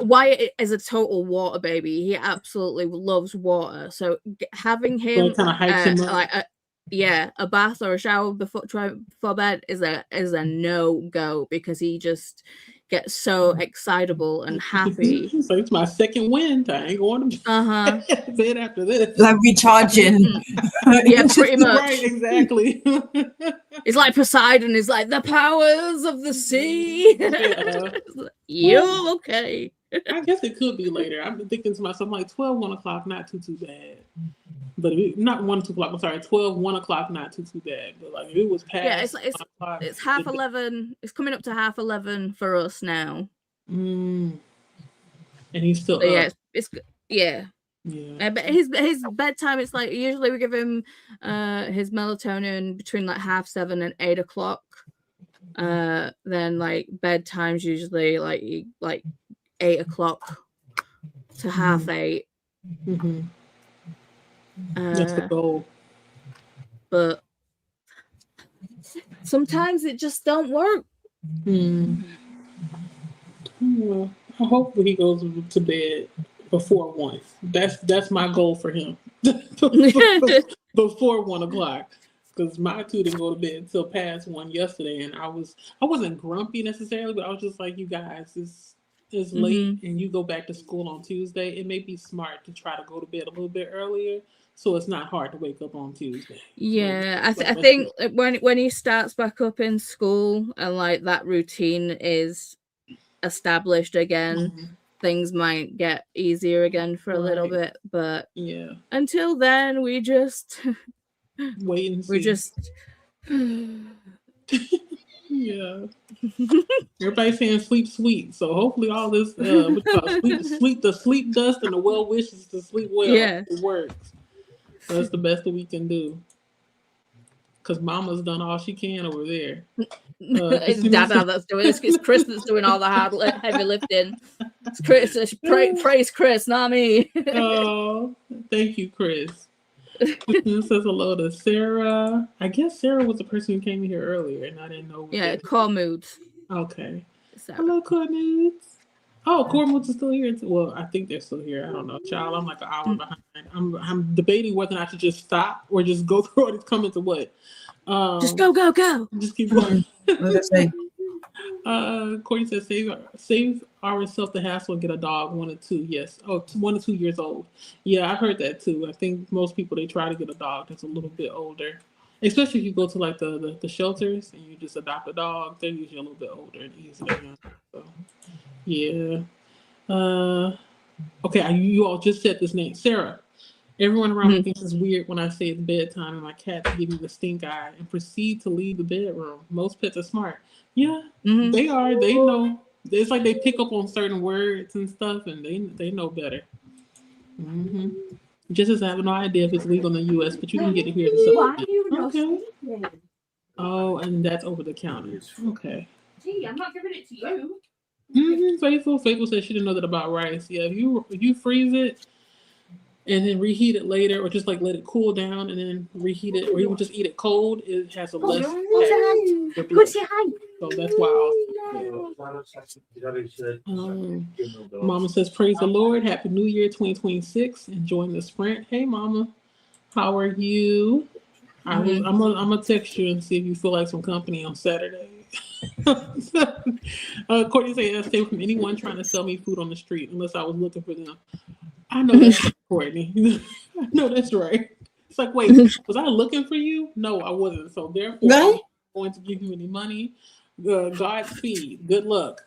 Wyatt is a total water baby. He absolutely loves water. So having him kind of hypes him up. A bath or a shower before bed is a no go, because he just gets so excitable and happy. So it's my second win. I ain't going to bed after this. Like recharging. Yeah, pretty much. Right, exactly. It's like Poseidon is like the powers of the sea. You're okay. I guess it could be later. I've been thinking to myself, like 12, 1 o'clock, not too bad. But not 1 2 o'clock. I'm sorry, 12, 1 o'clock, not too bad. But like if it was past, Yeah, 1 o'clock, it's 11:30. It's coming up to 11:30 for us now. And he's still So, yeah, up. it's yeah. Yeah. But his bedtime, it's like usually we give him his melatonin between like 7:30 and 8 o'clock. Then like bedtime's usually like 8 o'clock to 7:30. Mm-hmm. That's the goal. But sometimes it just don't work. Well, hopefully he goes to bed before 1. That's my goal for him. Before 1 o'clock. Because my 2 didn't go to bed until past 1 yesterday, and I wasn't grumpy necessarily, but I was just like, you guys, it's late and you go back to school on Tuesday. It may be smart to try to go to bed a little bit earlier so it's not hard to wake up on Tuesday. Yeah, I think when he starts back up in school and like that routine is established again, things might get easier again for a little bit. But yeah, until then, we just wait and see. We're just yeah. Everybody's saying sleep sweet, so hopefully all this the sleep dust and the well wishes to sleep well, it works. So that's the best that we can do. Because Mama's done all she can over there. It's Dada that's doing it. It's Chris that's doing all the heavy lifting. It's Chris. Praise Chris, not me. Oh, thank you, Chris. This says hello to Sarah. I guess Sarah was the person who came here earlier, and I didn't know. Yeah, Core Moods. Okay. Sarah. Hello, Core Moods. Oh, Core Moods is still here. Well, I think they're still here. I don't know, child. I'm like an hour behind. I'm debating whether or not to just stop or just go through all these comments or what. Just go. Just keep going. Okay. Courtney says, save ourselves the hassle and get a dog, 1 or 2. Yes. Oh, 1 or 2 years old. Yeah, I've heard that too. I think most people, they try to get a dog that's a little bit older. Especially if you go to like the shelters and you just adopt a dog, they're usually a little bit older and easier. So, yeah. Okay, you all just said this name. Sarah. Everyone around me thinks it's weird when I say it's bedtime and my cats give me the stink eye and proceed to leave the bedroom. Most pets are smart. Yeah, they are. They know. It's like they pick up on certain words and stuff, and they know better. Just as I have no idea if it's legal in the U.S., but you can get it here. Okay. Oh, and that's over the counter. Okay. Gee, I'm not giving it to you. Faithful says she didn't know that about rice. Yeah, if you freeze it and then reheat it later, or just like let it cool down and then reheat it, or even just eat it cold, it has a less. So that's why. Mama says, "Praise the Lord, Happy New Year, 2026. Enjoying the sprint." Hey, Mama, how are you? I'm gonna text you and see if you feel like some company on Saturday. Courtney said, "Stay from anyone trying to sell me food on the street unless I was looking for them." I know that's right, Courtney. I know that's right. It's like, wait, was I looking for you? No, I wasn't. So therefore, I'm not going to give you any money. Godspeed. Good luck.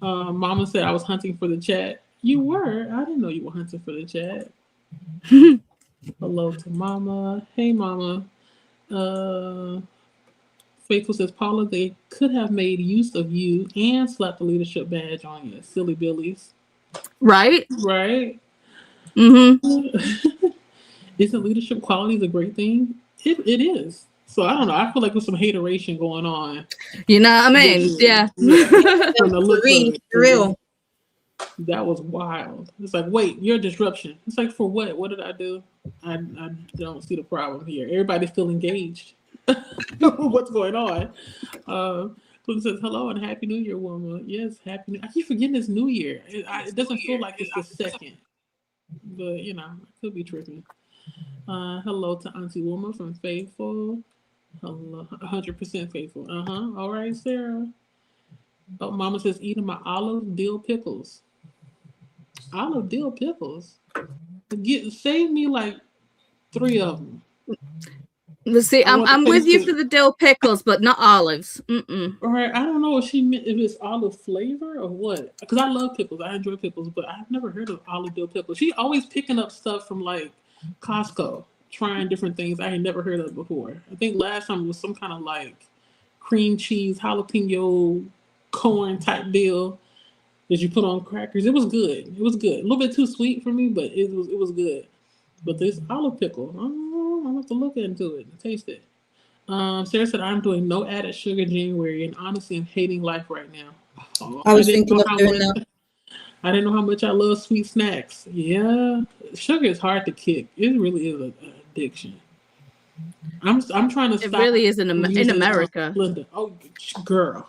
Mama said I was hunting for the chat. You were. I didn't know you were hunting for the chat. Hello to Mama. Hey, Mama. Faithful says, Paula, they could have made use of you and slapped the leadership badge on you. Silly Billies. Right? Isn't leadership qualities a great thing? It is. So I don't know. I feel like there's some hateration going on. You know what I mean? Yeah. Real. That was wild. It's like, wait, you're a disruption. It's like, for what? What did I do? I don't see the problem here. Everybody's still engaged. What's going on? Who says hello and Happy New Year, woman? Yes, Happy New. I keep forgetting it's New Year. It doesn't feel like it's the second, but you know, I could be tripping. Hello to Auntie Woman from Faithful. Hello, 100% Faithful. All right, Sarah. Oh, Mama says eating my olive dill pickles. Olive dill pickles. Save me like 3 of them. See, I'm with you for the dill pickles, but not olives. All right, I don't know if it's olive flavor or what. Because I love pickles, I enjoy pickles, but I've never heard of olive dill pickles. She always picking up stuff from like Costco. trying different things I had never heard of before. I think last time it was some kind of like cream cheese jalapeno corn type deal that you put on crackers. It was good. It was good. A little bit too sweet for me, but it was good. But this olive pickle, oh, I'll have to look into it and taste it. Sarah said I'm doing no added sugar January, and honestly, I'm hating life right now. Oh, I was didn't thinking know of how doing much. that. I didn't know how much I love sweet snacks. Yeah, sugar is hard to kick. It really is an addiction. I'm trying to It stop really is in using America. Splenda. Oh, girl,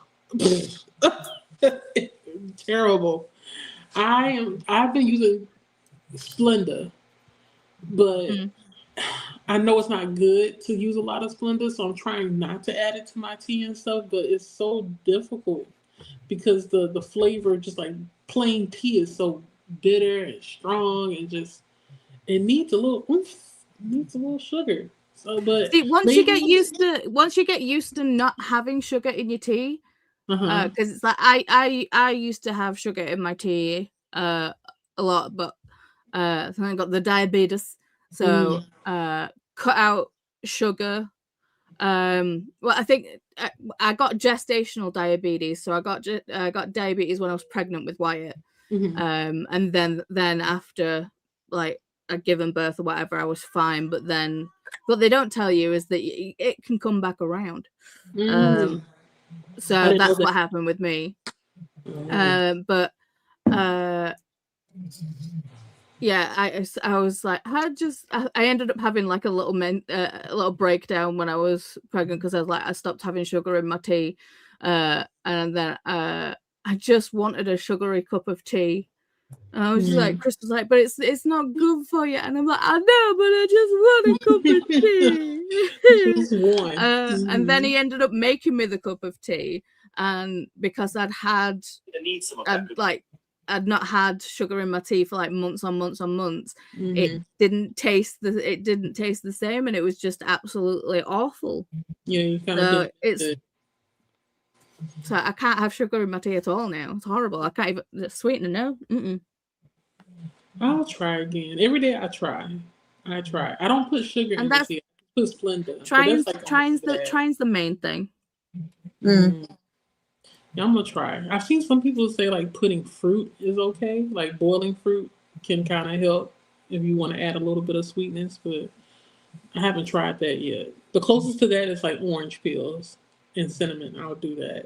terrible. I've been using Splenda, but Mm. I know it's not good to use a lot of Splenda, so I'm trying not to add it to my tea and stuff. But it's so difficult because the flavor, just like plain tea, is so bitter and strong, and just it needs a little oomph, needs a little sugar. So, but See, once you get maybe, used to not having sugar in your tea, uh-huh. because it's like I used to have sugar in my tea a lot, but then I got the diabetes, so cut out sugar. Well, I think I got gestational diabetes, so I got diabetes when I was pregnant with Wyatt, Mm-hmm. and then after like I'd given birth or whatever, I was fine. But then what they don't tell you is that it can come back around. Mm. I So didn't know that's that. what happened with me. Mm. But yeah, I was like, I ended up having like a little breakdown when I was pregnant because I was like, I stopped having sugar in my tea, and then I just wanted a sugary cup of tea. And I was just like, Chris was like, but it's not good for you, and I'm like, I know, but I just want a cup of tea. Just one. And then Mm-hmm. he ended up making me the cup of tea, and because I'd not had sugar in my tea for like months on months on months. Mm-hmm. It didn't taste the same, and it was just absolutely awful. Yeah, you kind So of so I can't have sugar in my tea at all now. It's horrible. I can't even sweetener. No. Mm-mm. I'll try again. Every day I try. I don't put sugar And in the that's tea. I put Splenda. But trying's that's like almost bad. trying's the main thing. Yeah, I'm gonna try. I've seen some people say like putting fruit is okay. Like boiling fruit can kind of help if you want to add a little bit of sweetness, but I haven't tried that yet. The closest to that is like orange peels and cinnamon. I'll do that.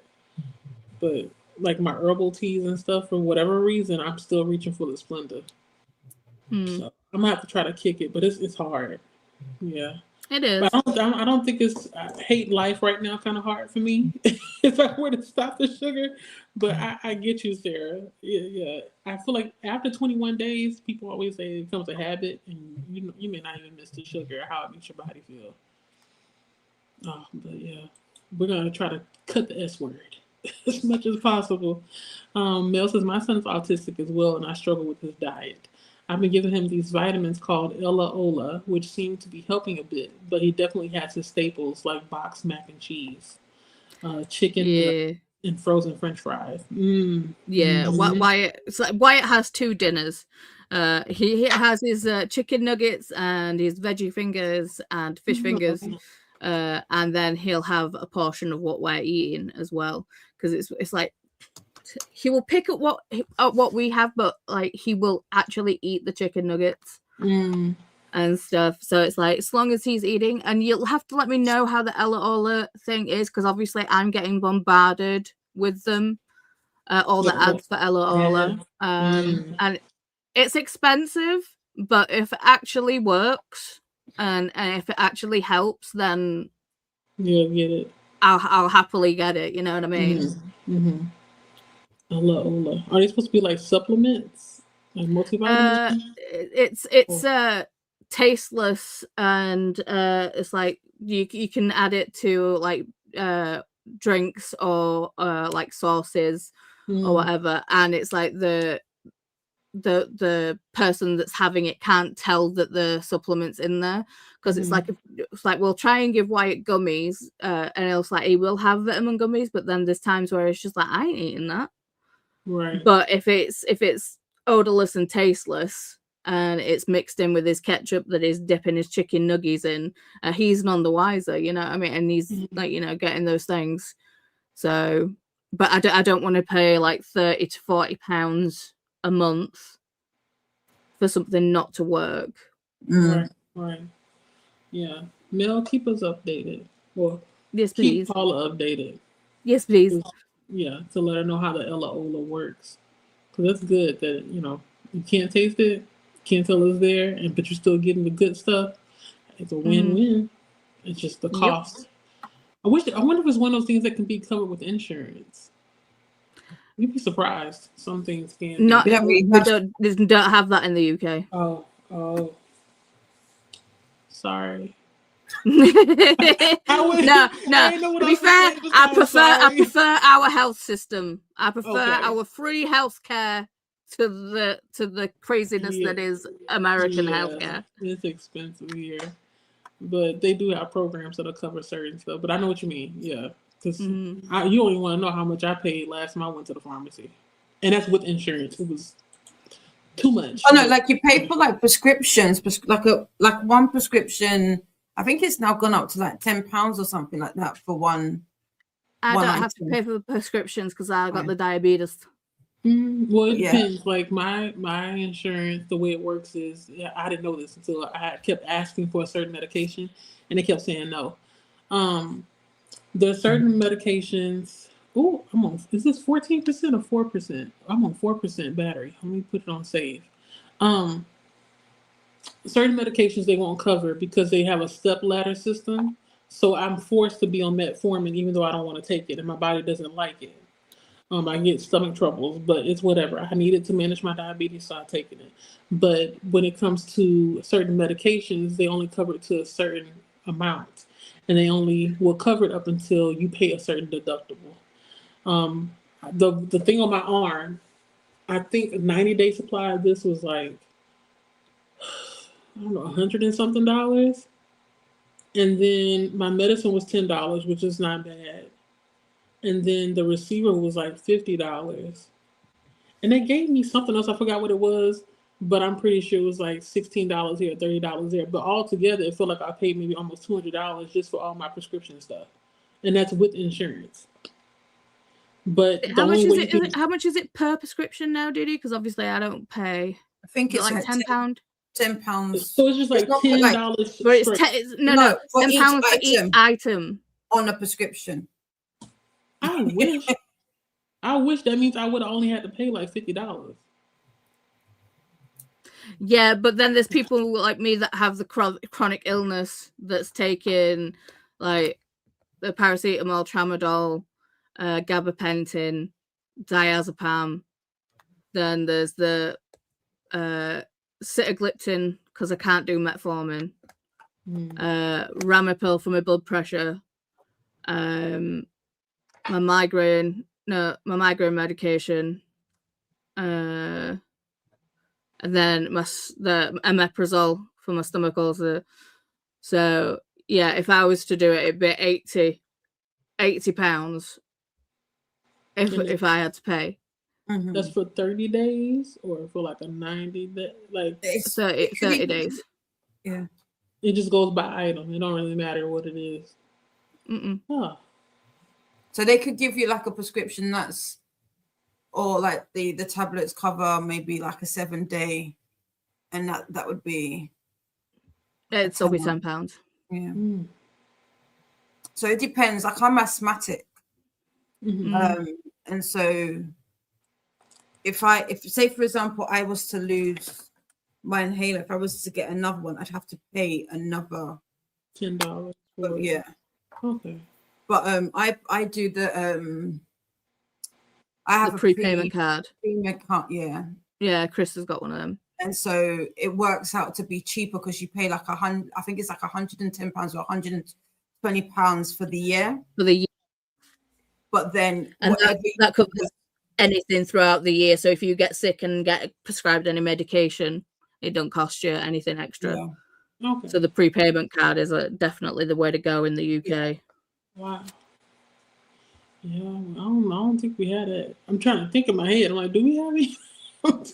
But like my herbal teas and stuff, for whatever reason, I'm still reaching for the Splenda. So I'm gonna have to try to kick it, but it's hard. Yeah. It is. But I don't think it's I hate life right now. Kind of hard for me if I were to stop the sugar. But I get you, Sarah. Yeah, yeah. I feel like after 21 days, people always say it becomes a habit, and you may not even miss the sugar or how it makes your body feel. Oh, but yeah, we're gonna try to cut the S word as much as possible. Mel says my son's autistic as well, and I struggle with his diet. I've been giving him these vitamins called Ella Ola, which seem to be helping a bit, but he definitely has his staples like boxed mac and cheese, chicken Yeah. and frozen French fries. Yeah. Wyatt has 2 dinners. He has his chicken nuggets and his veggie fingers and fish fingers, and then he'll have a portion of what we're eating as well, because it's like he will pick at what we have, but like he will actually eat the chicken nuggets and stuff. So it's like, as long as he's eating, and you'll have to let me know how the Ella Ola thing is, because obviously I'm getting bombarded with them, all the ads for Ella Ola, and it's expensive, but if it actually works and if it actually helps, then You'll get it. I'll happily get it. You know what I mean? Ola. Are they supposed to be like supplements, like multivitamins? It's tasteless, and it's like you can add it to like drinks or like sauces or whatever, and it's like the person that's having it can't tell that the supplements in there, because it's like we'll try and give Wyatt gummies, and it's like he will have vitamin gummies, but then there's times where it's just like, I ain't eating that. Right. But if it's odorless and tasteless, and it's mixed in with his ketchup that he's dipping his chicken nuggies in. He's none the wiser, you know what I mean? And he's like, you know, getting those things. So, but I don't want to pay like 30 to 40 pounds a month for something not to work. Right. Yeah. Mel, keep us updated. Well, Yes, keep please. Paula updated. Yes, please. Yeah, to let her know how the Ella Ola works. Because it's good that, you know, you can't taste it, can't tell it's there, but you're still getting the good stuff. It's a win-win. It's just the cost. I wonder if it's one of those things that can be covered with insurance. You'd be surprised. Some things can. Not, Yeah, we don't have that in the UK. Oh. Sorry. No. I To be fair, I prefer our health system. I prefer our free healthcare to the craziness that is American healthcare. It's expensive here, but they do have programs that'll cover certain stuff. But I know what you mean. Yeah, because you don't even want to know how much I paid last time I went to the pharmacy, and that's with insurance. It was too much. Oh no, like you pay for like prescriptions, like one prescription. I think it's now gone up to like £10 or something like that for one. I don't have to pay for prescriptions because I got the diabetes. Well, it depends. Like my insurance, the way it works is, I didn't know this until I kept asking for a certain medication, and they kept saying no. There's certain medications. Oh, I'm on. Is this 14% or 4%? I'm on 4% battery. Let me put it on save. Certain medications they won't cover because they have a step ladder system. So I'm forced to be on metformin even though I don't want to take it and my body doesn't like it. I get stomach troubles, but it's whatever. I need it to manage my diabetes, so I'm taking it. But when it comes to certain medications, they only cover it to a certain amount. And they only will cover it up until you pay a certain deductible. The thing on my arm, I think a 90-day supply of this was like, I don't know, $100 and something. And then my medicine was $10, which is not bad. And then the receiver was like $50. And they gave me something else. I forgot what it was, but I'm pretty sure it was like $16 here, $30 there. But altogether, it felt like I paid maybe almost $200 just for all my prescription stuff. And that's with insurance. But how much is it per prescription now, Didi? Because obviously I don't pay. I think it's like £10. £10. So it's just like $10. But it's £10 for each item on a prescription. I wish that means I would have only had to pay like $50. Yeah, but then there's people like me that have the chronic illness that's taking like the paracetamol, tramadol, gabapentin, diazepam. Then there's the sitagliptin because I can't do metformin. Ramipil for my blood pressure. My migraine medication. And then the omeprazole for my stomach ulcer. So yeah, if I was to do it, it'd be £80 if I had to pay. That's for 30 days or for like a 90 day, like 30 days. Yeah. It just goes by item. It don't really matter what it is. Huh. So they could give you like a prescription that's, or like the tablets cover maybe like a 7-day, and that would be. It'd still be £10. Yeah. So it depends. Like I'm asthmatic, and so if say for example I was to lose my inhaler, if I was to get another one, I'd have to pay another $10. Yeah. Okay. But I do the I have the prepayment card. Prepayment card, yeah. Yeah, Chris has got one of them. And so it works out to be cheaper because you pay like I think it's like £110 or £120 for the year. For the year. But then that covers anything throughout the year. So if you get sick and get prescribed any medication, it don't cost you anything extra. Yeah. Okay. So the prepayment card is definitely the way to go in the UK. Yeah. Wow. Yeah, I don't think we had it. I'm trying to think in my head. I'm like, do we have it?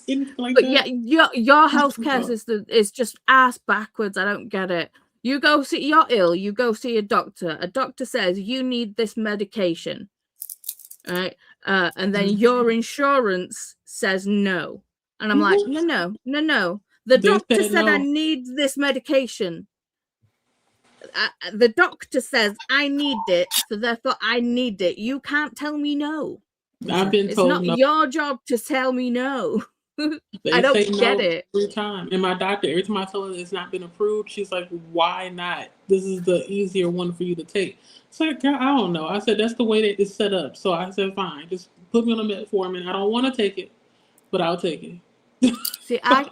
Anything like But that. yeah, your healthcare system is just ass backwards. I don't get it. You go see, you're ill, you go see a doctor. A doctor says you need this medication, right? And then your insurance says no. And I'm like, no. The They doctor said said I no. need this medication. The doctor says I need it, so therefore I need it. You can't tell me no. I've been It's told not no. your job to tell me no. They I don't say get no it. every time. And my doctor, every time I tell her it's not been approved, she's like, why not? This is the easier one for you to take. It's like, girl, I don't know. I said, that's the way that it's set up. So I said, fine, just put me on a metformin. I don't want to take it, but I'll take it. See, I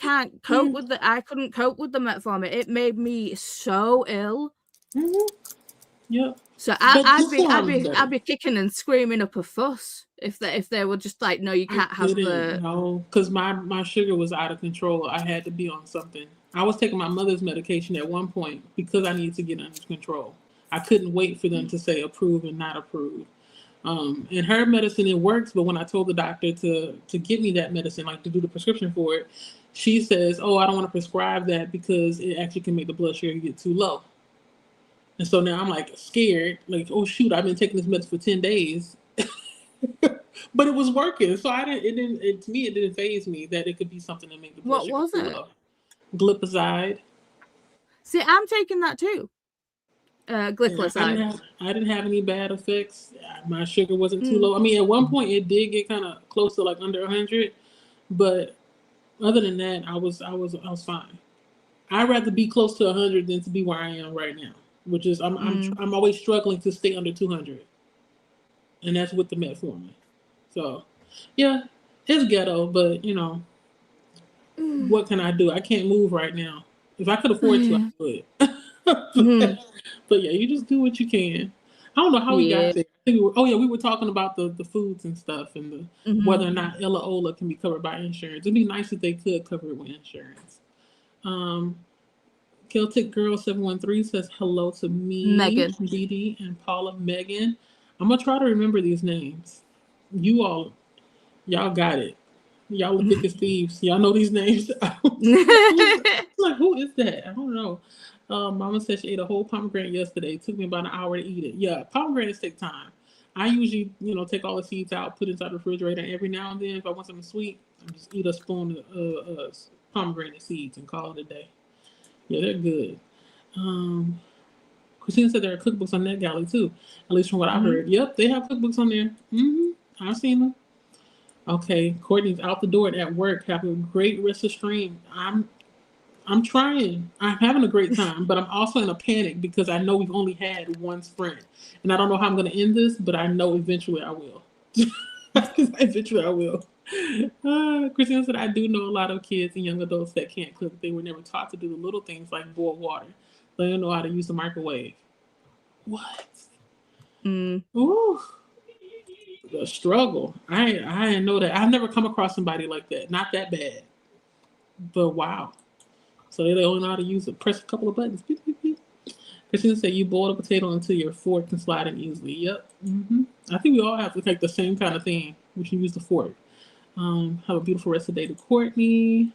can't cope with the. I couldn't cope with the metformin. It made me so ill. Yep. So But I'd be kicking and screaming up a fuss if they were just like, no, you can't have the. No, because my sugar was out of control. I had to be on something. I was taking my mother's medication at one point because I needed to get under control. I couldn't wait for them to say approve and not approve. And her medicine, it works, but when I told the doctor to get me that medicine, like to do the prescription for it, she says, oh, I don't want to prescribe that because it actually can make the blood sugar get too low. And so now I'm like scared, like, oh shoot, I've been taking this medicine for 10 days. But it was working. So to me, it didn't faze me that it could be something that made the blood sugar What was too it? low. Glipizide. See, I'm taking that too. Glycoside. I didn't have any bad effects. My sugar wasn't too low. I mean, at one point it did get kind of close to like under 100, but other than that, I was fine. I'd rather be close to 100 than to be where I am right now, which is I'm always struggling to stay under 200, and that's with the metformin. So, yeah, it's ghetto, but you know, what can I do? I can't move right now. If I could afford to, I would. But yeah, you just do what you can. I don't know how we got there. I think we were talking about the foods and stuff and whether or not Ella Ola can be covered by insurance. It'd be nice if they could cover it with insurance. Celtic Girl 713 says hello to me, Megan, Dee Dee, and Paula. Megan. I'm gonna try to remember these names. Y'all got it. Y'all the biggest thieves. Y'all know these names. Like, who is that? I don't know. Mama said she ate a whole pomegranate yesterday. It took me about an hour to eat it. Yeah, pomegranates take time. I usually, take all the seeds out, put it inside the refrigerator, and every now and then, if I want something sweet, I just eat a spoon of pomegranate seeds and call it a day. Yeah, they're good. Christina said there are cookbooks on NetGalley too, at least from what I heard. Yep, they have cookbooks on there. I've seen them. Okay, Courtney's out the door at work. Have a great rest of the stream. I'm trying. I'm having a great time, but I'm also in a panic because I know we've only had one sprint, and I don't know how I'm going to end this, but I know eventually I will. Eventually I will. Christina said, I do know a lot of kids and young adults that can't cook. They were never taught to do the little things like boil water. They don't know how to use the microwave. What? Ooh. The struggle. I didn't know that. I've never come across somebody like that. Not that bad. But wow. So they only know how to use it. Press a couple of buttons. Beep, beep, beep. Christina said you boil a potato until your fork can slide in easily. Yep. I think we all have to take the same kind of thing. We should use the fork. Have a beautiful rest of the day to Courtney.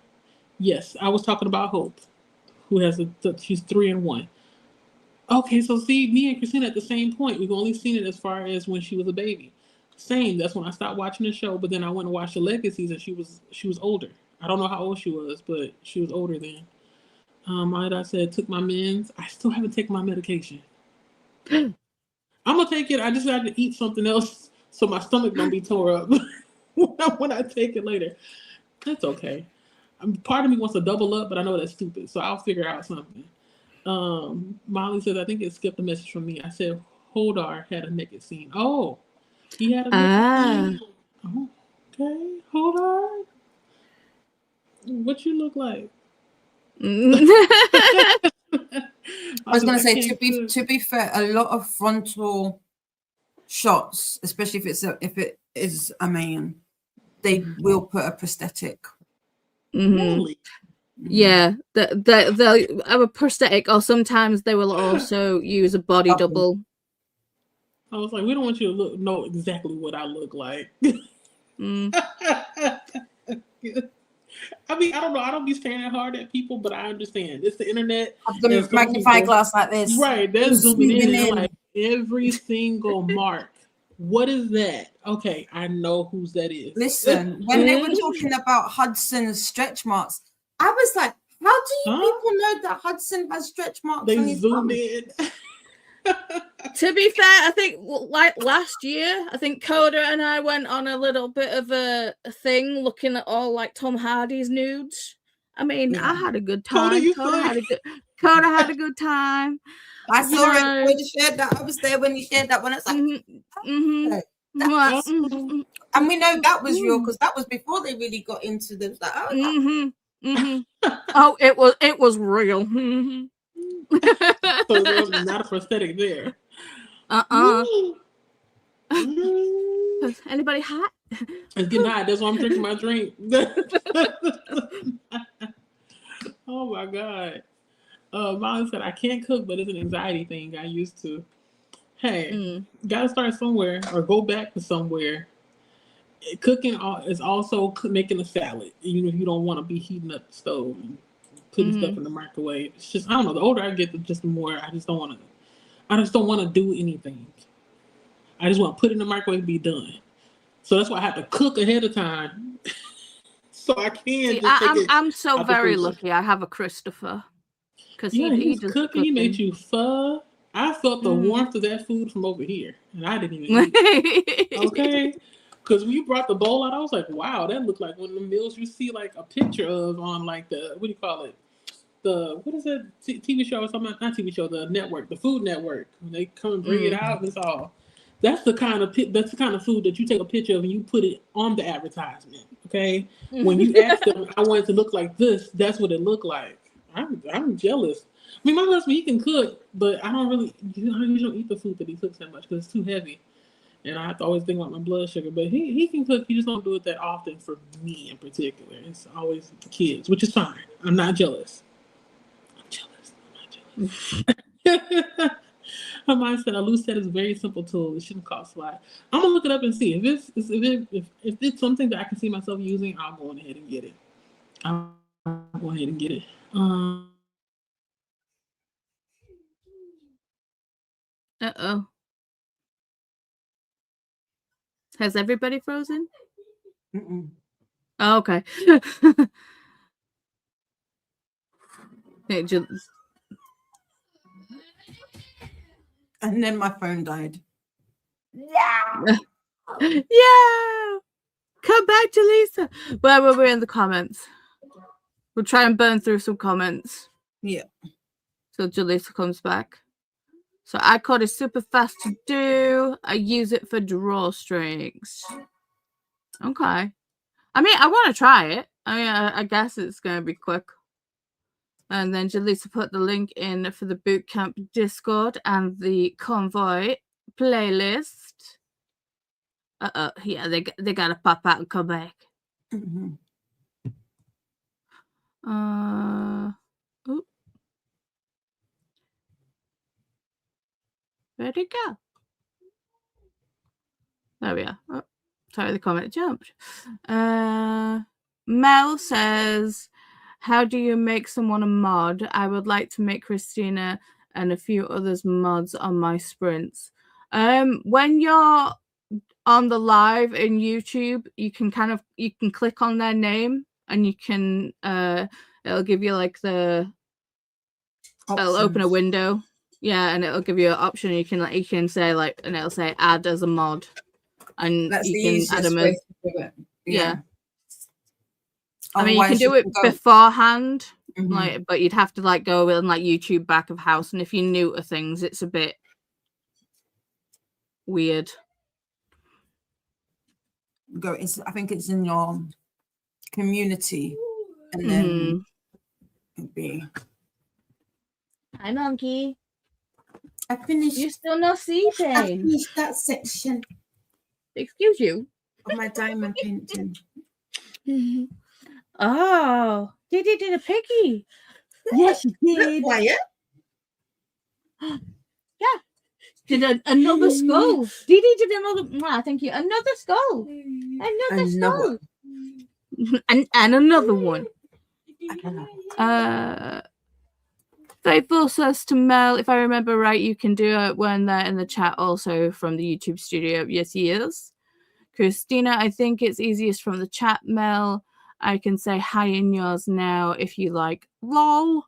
Yes, I was talking about Hope, who has she's 3 and 1. Okay, so see, me and Christina at the same point. We've only seen it as far as when she was a baby. Same. That's when I stopped watching the show. But then I went and watched the Legacies, and she was older. I don't know how old she was, but she was older then. I said took my meds. I still haven't taken my medication. I'm gonna take it. I just have to eat something else so my stomach don't be tore up when I take it later. That's okay. Part of me wants to double up, but I know that's stupid, so I'll figure out something. Molly says I think it skipped a message from me. I said Hodar had a naked scene. Oh, he had a naked scene. Oh, okay, Hodar. What you look like? I was going to say, to be fair, a lot of frontal shots, especially if it is a man, they will put a prosthetic. Really? Yeah, they'll have a prosthetic, or sometimes they will also use a body double. I was like, we don't want you to know exactly what I look like. Mm. I mean, I don't know. I don't be staring hard at people, but I understand. It's the internet. Have the and some magnifying people- glass like this. Right, they're Just zooming in zooming and in. like every single mark. What is that? Okay, I know whose that is. Listen, when they were talking about Hudson's stretch marks, I was like, how do you Huh? people know that Hudson has stretch marks on They his zoomed thumb? in. To be fair, I think like last year, I think Coda and I went on a little bit of a thing looking at all like Tom Hardy's nudes. I mean, I had a good Coda, time. you Coda think? had a good time. I You saw know. it when you shared that. I was there when you shared that one. It's like, That's- and we know that was real because that was before they really got into them. Like, Oh, it was real. Mhm. So there was not a prosthetic there. Anybody hot? It's getting hot. That's why I'm drinking my drink. Oh my God. Molly said, I can't cook, but it's an anxiety thing I used to. Hey, gotta start somewhere or go back to somewhere. Cooking is also making a salad, even if you don't want to be heating up the stove and putting stuff in the microwave. It's just, I don't know, the older I get, the more I just don't want to do anything. I just want to put it in the microwave and be done. So that's why I have to cook ahead of time. So I can I'm so very lucky. I have a Christopher. Because he does cooking. He made you pho. I felt the warmth of that food from over here, and I didn't even eat. Okay, because when you brought the bowl out, I was like, "Wow, that looked like one of the meals you see like a picture of on like the what do you call it? The what is it? TV show or something? Not TV show. The network, the Food Network. When they come and bring it out, and it's all. That's the kind of food that you take a picture of and you put it on the advertisement. Okay, when you ask them, I want it to look like this. That's what it looked like. I'm jealous. I mean, my husband, he can cook, but I don't really, I don't eat the food that he cooks that much because it's too heavy. And I have to always think about my blood sugar. But he can cook. He just don't do it that often for me in particular. It's always the kids, which is fine. I'm not jealous. I'm jealous. Her mind said a loose set is a very simple tool. It shouldn't cost a lot. I'm gonna look it up and see if it's something that I can see myself using. I'll go ahead and get it. Uh-oh. Has everybody frozen? Oh, okay. and then my phone died. Yeah. Come back to Lisa. Where were we in the comments? We'll try and burn through some comments. Yeah. So Jalisa comes back. So iCode is super fast to do. I use it for drawstrings. Okay. I mean, I want to try it. I mean, I guess it's going to be quick. And then Jalisa put the link in for the Boot Camp Discord and the Convoy playlist. Yeah, they got to pop out and come back. Where'd it go? There we are. Oh, sorry, the comment jumped. Mel says, how do you make someone a mod? I would like to make Christina and a few others mods on my sprints. When you're on the live in YouTube, you can click on their name and you can it'll give you like it'll open a window. Yeah, and it'll give you an option. You can say like, and it'll say add as a mod, and that's you can add them as. Yeah. I mean, you can do it beforehand, like, but you'd have to like go in like YouTube back of house, and if you're new to things, it's a bit weird. I think it's in your community, and then it'd be. Hi, monkey. I finished. You still not sleeping? I finished that section. Excuse you. Of my diamond painting. Oh, did a piggy? Yes, you did. Quiet. Yeah. Did another skull. Dee Dee did another. Thank you. Another skull. Another skull. And another one. Faithful says to Mel, if I remember right, you can do it when they're in the chat also from the YouTube studio. Yes, he is. Christina, I think it's easiest from the chat, Mel. I can say hi in yours now if you like. Lol.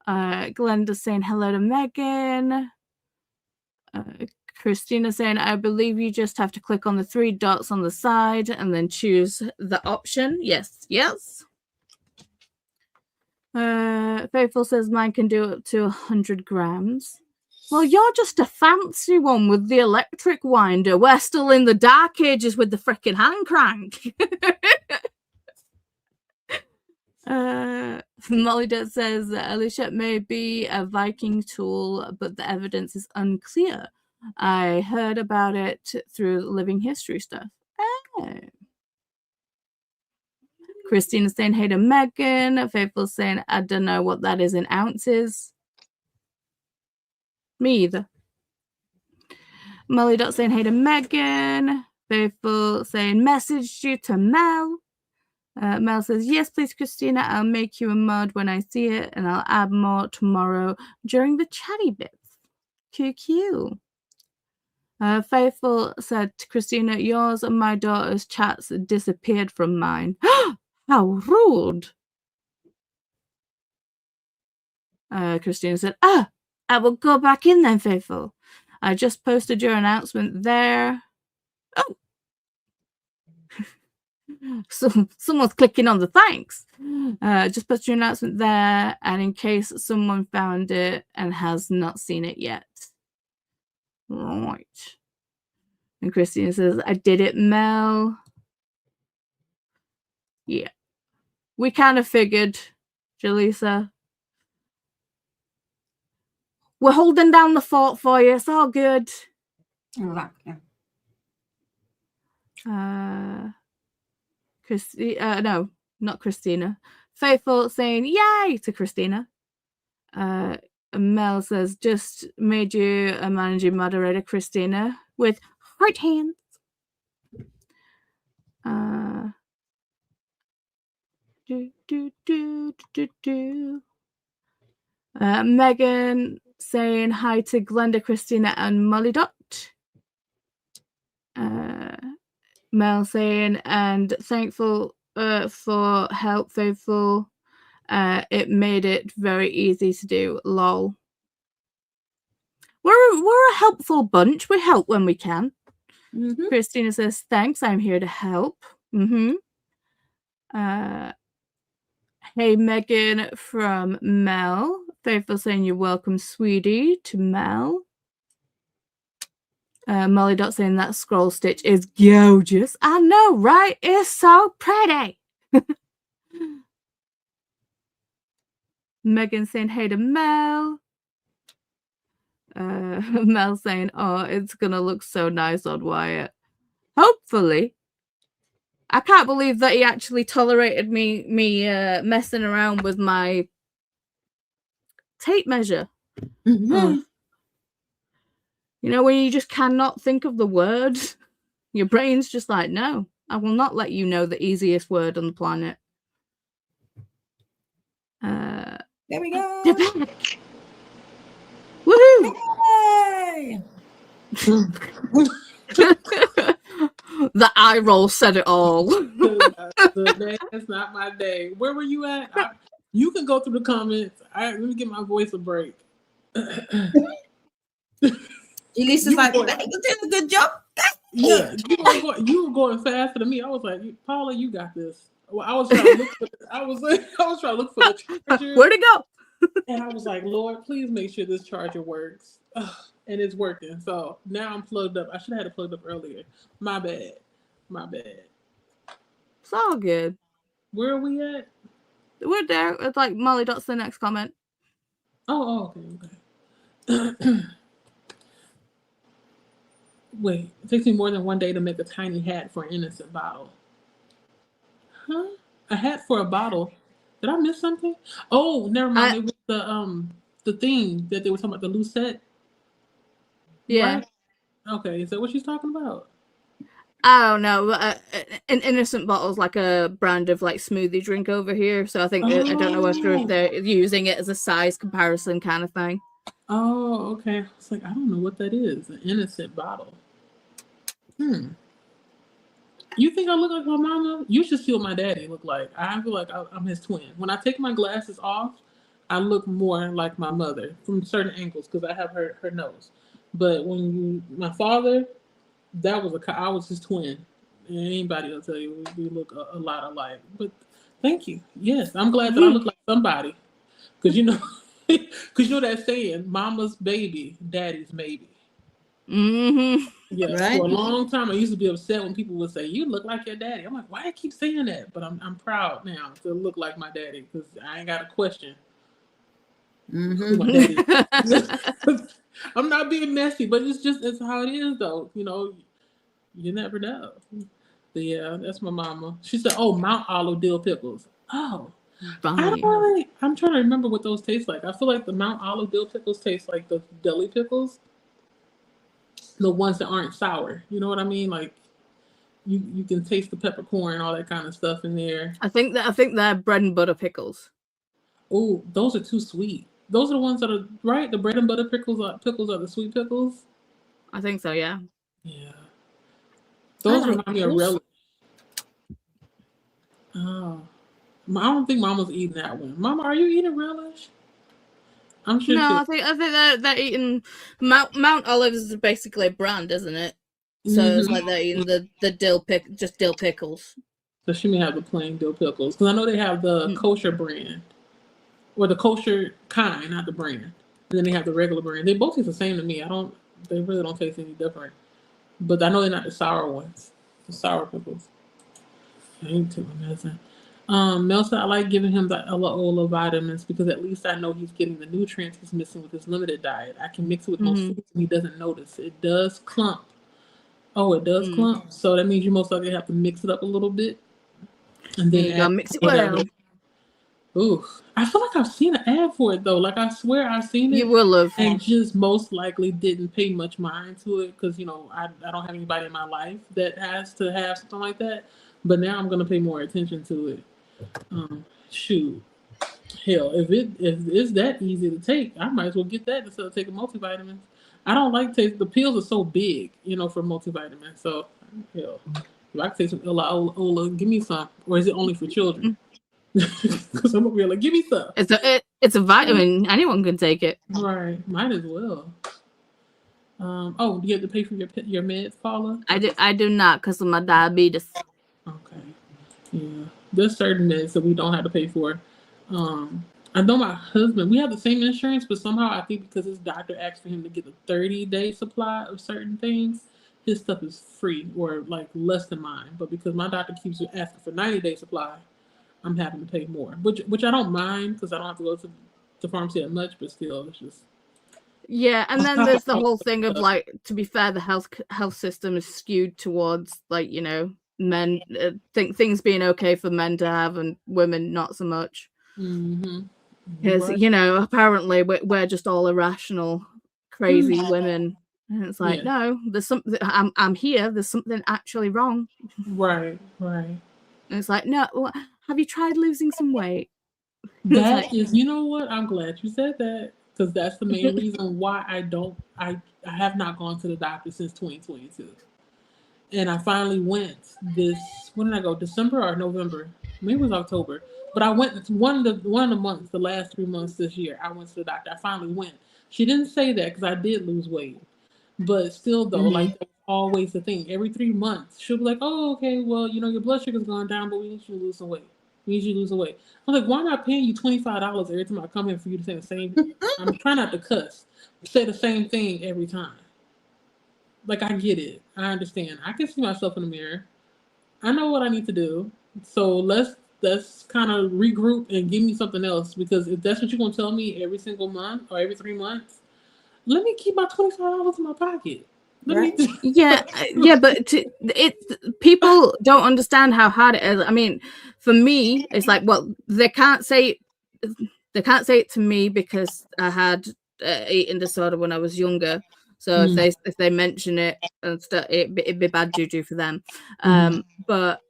Glenda's saying hello to Megan. Christina saying, I believe you just have to click on the 3 dots on the side and then choose the option. Yes, yes. Faithful says mine can do up to 100 grams. Well, you're just a fancy one with the electric winder. We're still in the dark ages with the frickin' hand crank. Molly Dutt says that Alicia may be a Viking tool, but the evidence is unclear. I heard about it through living history stuff. Oh. Christina's saying hey to Megan. Faithful's saying I don't know what that is in ounces. Me either. Molly Dot saying hey to Megan. Faithful saying messaged you to Mel. Mel says, yes, please, Christina. I'll make you a mod when I see it, and I'll add more tomorrow during the chatty bits. QQ. Faithful said, Christina, yours and my daughter's chats disappeared from mine. How rude. Christina said, I will go back in then, Faithful. I just posted your announcement there. Oh. So someone's clicking on the thanks. Just put your announcement there, and in case someone found it and has not seen it yet. Right. And Christina says, I did it, Mel. Yeah. We kind of figured, Jaleesa. We're holding down the fort for you. It's all good. No, not Christina. Faithful saying yay to Christina. Mel says just made you a managing moderator, Christina, with heart hands. Megan saying hi to Glenda, Christina, and Molly Dot. Mel saying, and thankful for help, Faithful. It made it very easy to do. Lol. We're a helpful bunch. We help when we can. Mm-hmm. Christina says, thanks. I'm here to help. Mm-hmm. Hey, Megan from Mel. Faithful saying, you're welcome, sweetie, to Mel. Molly Dot saying that scroll stitch is gorgeous. I know, right? It's so pretty. Megan saying hey to Mel. Mel saying, oh, it's gonna look so nice on Wyatt. Hopefully. I can't believe that he actually tolerated me messing around with my tape measure. Mm-hmm. You know, when you just cannot think of the word, your brain's just like, no, I will not let you know the easiest word on the planet. There we go. Woohoo! Yay! The eye roll said it all. That's not my day. Where were you at? You can go through the comments. Let me give my voice a break. Elisa's like, you did a good job. Yeah, you were going faster than me. I was like, Paula, you got this. Well, I was trying to look for the charger. Where'd it go? And I was like, Lord, please make sure this charger works. And it's working. So now I'm plugged up. I should have had it plugged up earlier. My bad. It's all good. Where are we at? We're there. It's like Molly Dot's the next comment. Oh, okay. Wait, it takes me more than one day to make a tiny hat for an innocent bottle. Huh? A hat for a bottle? Did I miss something? Oh, never mind. It was the thing that they were talking about, the Lucette. Yeah. Right? Okay, is that what she's talking about? I don't know. An innocent bottle is like a brand of like smoothie drink over here. So I think I don't know if they're using it as a size comparison kind of thing. Oh, okay. It's like I don't know what that is. An innocent bottle. You think I look like my mama? You should see what my daddy look like. I feel like I'm his twin. When I take my glasses off, I look more like my mother from certain angles because I have her nose. But when my father, I was his twin. And anybody will tell you we look a lot alike. But thank you. Yes, I'm glad that I look like somebody. Because that saying, mama's baby, daddy's maybe. Mm-hmm. Yes, Right. for a long time I used to be upset when people would say, "You look like your daddy." I'm like, "Why do I keep saying that?" But I'm proud now to look like my daddy because I ain't got a question who my daddy is. I'm not being messy, but it's how it is though. You never know. But yeah, that's my mama. She said, "Oh, Mount Olive dill pickles." Oh, Right. I'm trying to remember what those taste like. I feel like the Mount Olive dill pickles taste like the deli pickles, the ones that aren't sour. You know what I mean? Like you can taste the peppercorn, all that kind of stuff in there. I think they're bread and butter pickles. Oh, those are too sweet. Those are the ones that are right. The bread and butter pickles are the sweet pickles. I think so, yeah. Yeah, those like remind me of those. relish. Oh, I don't think Mama's eating that one. Mama, are you eating relish? I'm sure. No, I think they're eating Mount Olive is basically a brand, isn't it? So it's like they're eating the dill pickles. So she may have the plain dill pickles because I know they have the kosher brand or the kosher kind, not the brand. And then they have the regular brand. They both taste the same to me. They really don't taste any different. But I know they're not the sour ones. The sour pickles. I ain't too amazing. Mel said I like giving him the Ola vitamins because at least I know he's getting the nutrients he's missing with his limited diet. I can mix it with most foods and he doesn't notice. It does clump. Oh, it does clump. So that means you most likely have to mix it up a little bit. And then You gotta mix it whatever. well. Ooh, I feel like I've seen an ad for it though. Like I swear I've seen it. You will have. And just most likely didn't pay much mind to it because I don't have anybody in my life that has to have something like that. But now I'm gonna pay more attention to it. Shoot, hell, if it's that easy to take, I might as well get that instead of taking multivitamins. I don't like the pills are so big, for multivitamins. So hell, if I could take some Ola, give me some, or is it only for children? Because I'm gonna be like, give me some. It's a vitamin. Anyone can take it. Right, might as well. Do you have to pay for your meds, Paula? I do not because of my diabetes. Okay. Yeah. There's certain meds that we don't have to pay for. I know my husband, we have the same insurance, but somehow I think because his doctor asked for him to get a 30-day supply of certain things, his stuff is free or like less than mine. But because my doctor keeps asking for 90-day supply, I'm having to pay more. Which I don't mind because I don't have to go to the pharmacy that much, but still it's just Yeah, and then there's the whole thing of like, to be fair, the health system is skewed towards like men things being okay for men to have and women not so much. Because apparently we're just all irrational, crazy women, and it's like no, there's something. I'm here. There's something actually wrong. Right. And it's like no. Have you tried losing some weight? That is, you know what? I'm glad you said that because that's the main reason why I have not gone to the doctor since 2022. And I finally went when did I go? December or November? Maybe it was October. But I went one of the months, the last 3 months this year, I went to the doctor. I finally went. She didn't say that because I did lose weight. But still though, like that's always the thing. Every 3 months, she'll be like, oh, okay, well, your blood sugar's gone down, but we need you to lose some weight. We need you to lose some weight. I'm like, why am I paying you $25 every time I come here for you to say the same thing? I'm trying not to cuss. Say the same thing every time. Like, I get it. I understand. I can see myself in the mirror. I know what I need to do. So let's kind of regroup and give me something else. Because if that's what you're going to tell me every single month or every 3 months, let me keep my $25 in my pocket. But people don't understand how hard it is. I mean, for me, it's like, well, they can't say it to me because I had eating disorder when I was younger. So if they mention it and stuff, it'd be bad juju for them. But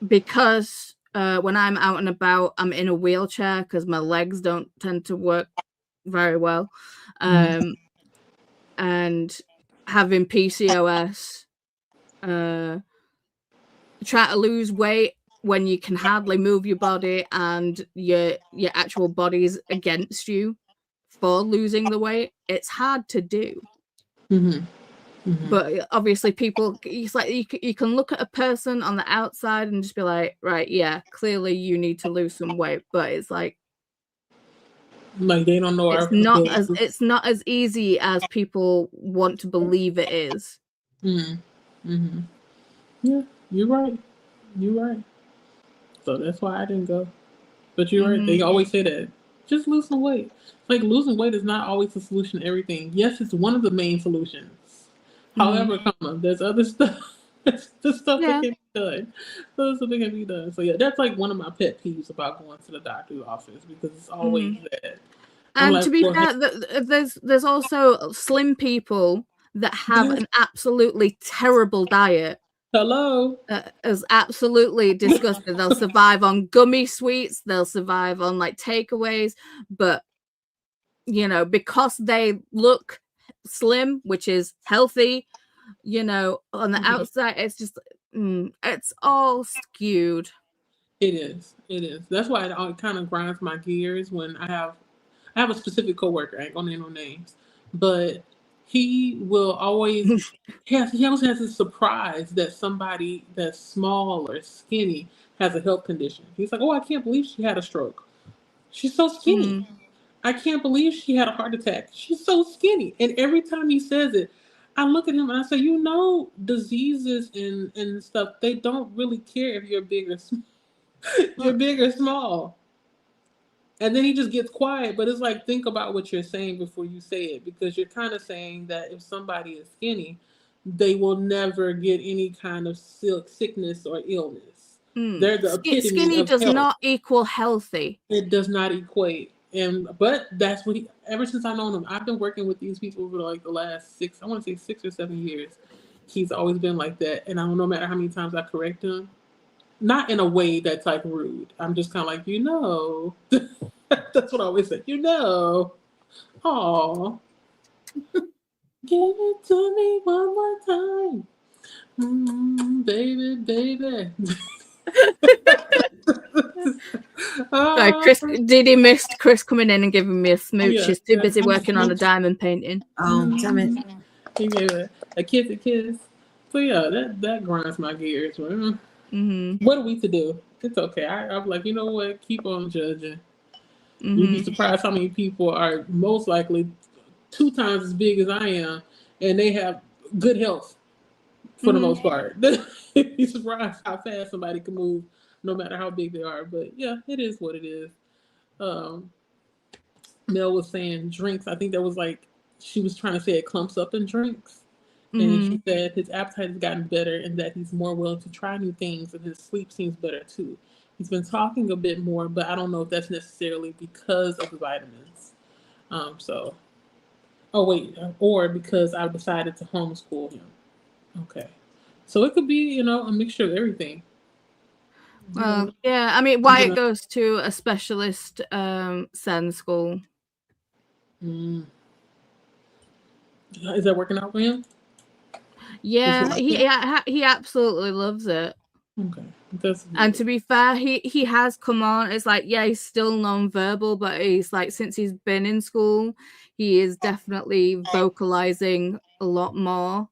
because when I'm out and about, I'm in a wheelchair because my legs don't tend to work very well, and having PCOS, try to lose weight when you can hardly move your body and your actual body's against you for losing the weight, it's hard to do. But obviously people, it's like you can look at a person on the outside and just be like, right, yeah, clearly you need to lose some weight, but it's like they don't know it's not as easy as people want to believe it is. Yeah, you're right. So that's why I didn't go. But you're right. They always say that. Just lose some weight. Like losing weight is not always the solution to everything. Yes, it's one of the main solutions. However, there's other stuff. The stuff that can be done. So something can be done. So yeah, that's like one of my pet peeves about going to the doctor's office because it's always that. And like, to be fair, there's also slim people that have an absolutely terrible diet. Hello. Is absolutely disgusting. They'll survive on gummy sweets. They'll survive on like takeaways, but because they look slim, which is healthy, on the outside, it's just it's all skewed. It is. That's why it kind of grinds my gears when I have a specific coworker. I ain't gonna name no names, but he will always he always has this surprise that somebody that's small or skinny has a health condition. He's like, "Oh, I can't believe she had a stroke. She's so skinny. I can't believe she had a heart attack. She's so skinny." And every time he says it, I look at him and I say, diseases and stuff, they don't really care if you're big or small. You're big or small. And then he just gets quiet, but it's like, think about what you're saying before you say it, because you're kind of saying that if somebody is skinny, they will never get any kind of sickness or illness. They're the epitome skinny of does health. not equal healthy. It does not equate. But that's what ever since I've known him, I've been working with these people for like the last 6 or 7 years. He's always been like that. And I don't know, no matter how many times I correct him, not in a way that's like rude. I'm just kind of like, that's what I always say. Aw, give it to me one more time, baby. Sorry, Chris. Didi missed Chris coming in and giving me a smooch. She's too busy working on a diamond painting. Oh, damn it! He gave a kiss. So yeah, that grinds my gears. What are we to do? It's okay. I'm like, you know what? Keep on judging. You'd be surprised how many people are most likely 2 times as big as I am, and they have good health for the most part. You'd be surprised how fast somebody can move, no matter how big they are. But yeah, it is what it is. Mel was saying drinks. I think that was like, she was trying to say it clumps up in drinks. And she said his appetite has gotten better and that he's more willing to try new things, and his sleep seems better too. He's been talking a bit more, but I don't know if that's necessarily because of the vitamins. Or because I've decided to homeschool him. Okay. So it could be, a mixture of everything. Well, yeah, I mean, Wyatt goes to a specialist SEN school. Is that working out for him? Yeah, he absolutely loves it. Okay. And to be fair, he has come on. It's like, yeah, he's still non-verbal, but he's like, since he's been in school, he is definitely vocalizing a lot more.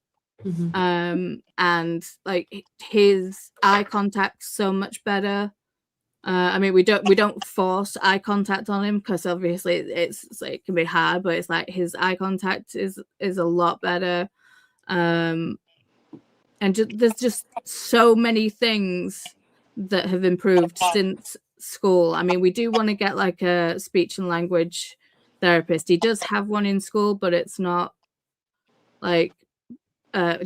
And like his eye contact's so much better. I mean, we don't force eye contact on him because obviously it's like, it can be hard, but it's like his eye contact is a lot better. And there's just so many things that have improved since school. I mean, we do want to get like a speech and language therapist. He does have one in school, but it's not like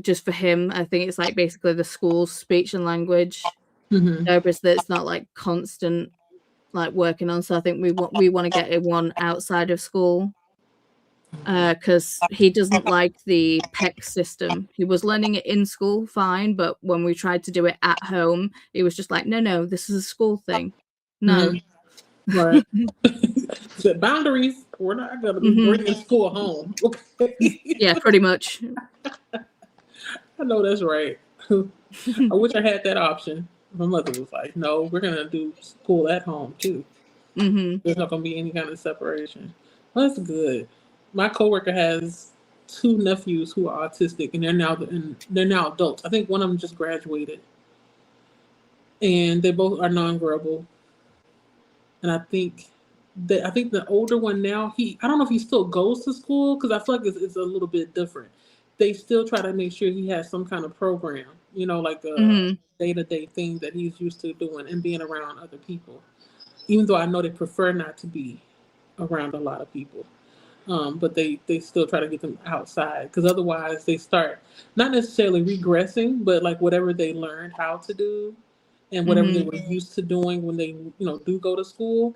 just for him. I think it's like basically the school's speech and language therapist that's not like constant like working on. So I think we want to get one outside of school. because he doesn't like the PEC system. He was learning it in school, fine, but when we tried to do it at home, he was just like, no, this is a school thing. No. Right. Said boundaries. We're not going to be bringing school home. Okay. Yeah, pretty much. I know that's right. I wish I had that option. My mother was like, no, we're going to do school at home too. There's not going to be any kind of separation. Well, that's good. My coworker has 2 nephews who are autistic, and they're now adults. I think one of them just graduated, and they both are nonverbal. And I think the older one now, I don't know if he still goes to school, because I feel like it's a little bit different. They still try to make sure he has some kind of program, like a day-to-day thing that he's used to doing and being around other people. Even though I know they prefer not to be around a lot of people. But they still try to get them outside, because otherwise they start not necessarily regressing, but like whatever they learned how to do and whatever they were used to doing when they do go to school,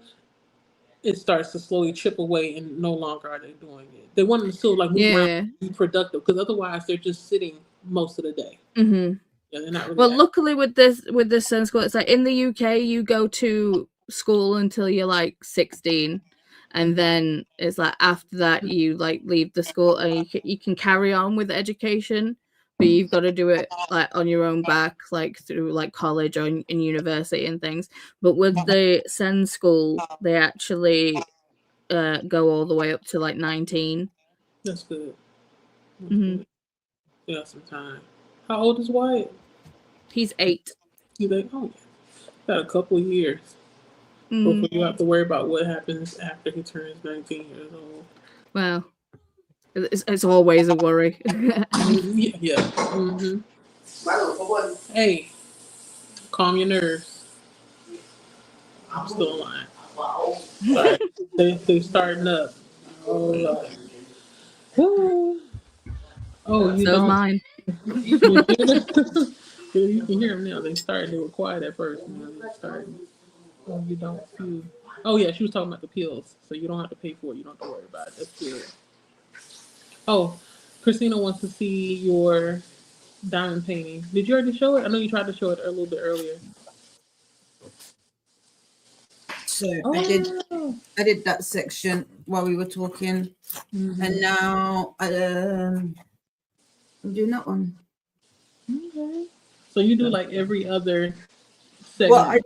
it starts to slowly chip away, and no longer are they doing it. They want them to still like move around and be productive, because otherwise they're just sitting most of the day. Yeah, they're not really well, luckily with this Sense School, it's like in the UK you go to school until you're like 16, and then it's like after that you like leave the school and you can carry on with education, but you've got to do it like on your own back, like through like college or in university and things. But with the Sense School, they actually go all the way up to like 19. That's good. You got some time. How old is Wyatt? He's 8. You think, got a couple of years before you have to worry about what happens after he turns 19 years old. Well, it's always a worry. Yeah. Hey, calm your nerves. I'm still lying. Sorry. They starting up. Oh, you so don't. Mine. You can hear them now. They were quiet at first. Now they're starting. Oh, you don't feel. Oh, yeah, she was talking about the pills. So you don't have to pay for it. You don't have to worry about it. That's good. Oh, Christina wants to see your diamond painting. Did you already show it? I know you tried to show it a little bit earlier. So I did that section while we were talking, and now I'm doing that one. Okay. So you do like every other segment? Well,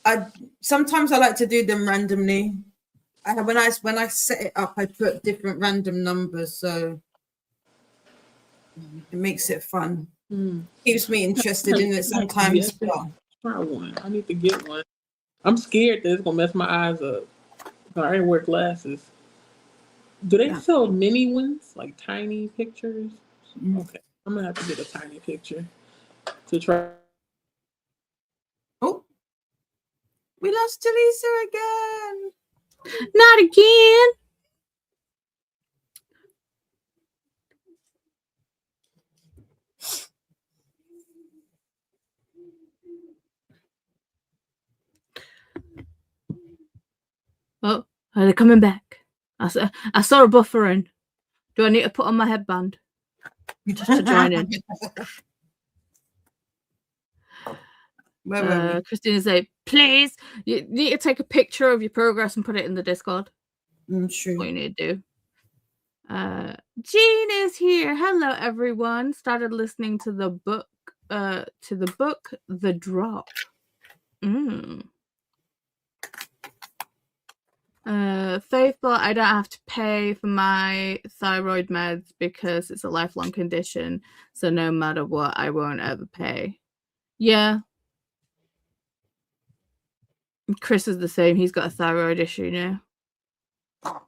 I sometimes I like to do them randomly. When I set it up, I put different random numbers, so it makes it fun. Keeps me interested in it sometimes. Try one. I need to get one. I'm scared that it's gonna mess my eyes up. I ain't wear glasses. Do they sell mini ones, like tiny pictures? Okay, I'm gonna have to get a tiny picture to try. Oh, we lost Talisa again. Not again. Oh, they're coming back. I saw a buffering. Do I need to put on my headband just to join in? Christina said, please, you need to take a picture of your progress and put it in the Discord. Sure. What you need to do. Jean is here. Hello, everyone. Started listening to the book, The Drop. Faithful, I don't have to pay for my thyroid meds because it's a lifelong condition. So no matter what, I won't ever pay. Yeah. Chris is the same. He's got a thyroid issue now.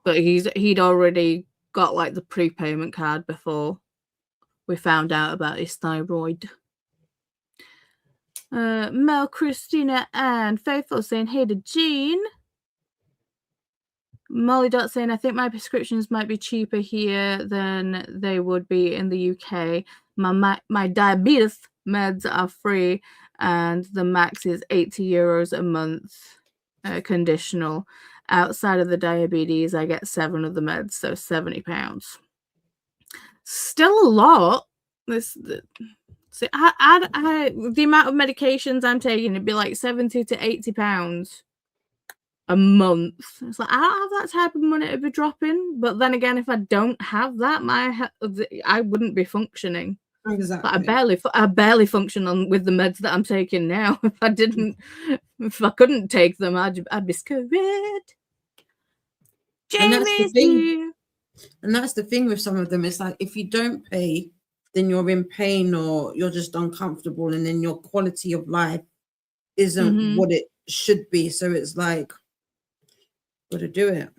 But he'd already got like the prepayment card before we found out about his thyroid. Mel, Christina, and Faithful saying, hey to Jean. Molly Dot saying, I think my prescriptions might be cheaper here than they would be in the UK. My diabetes meds are free and the max is €80 a month, conditional. Outside of the diabetes, I get 7 of the meds, so £70. Still a lot. The amount of medications I'm taking, it'd be like £70 to £80 a month. It's like I don't have that type of money to be dropping. But then again, if I don't have that, I wouldn't be functioning. Exactly. Like I barely function with the meds that I'm taking now. If I couldn't take them, I'd be screwed. Jamie's here. And that's the thing with some of them. It's like if you don't pay, then you're in pain or you're just uncomfortable, and then your quality of life isn't what it should be. So it's like, gotta do it.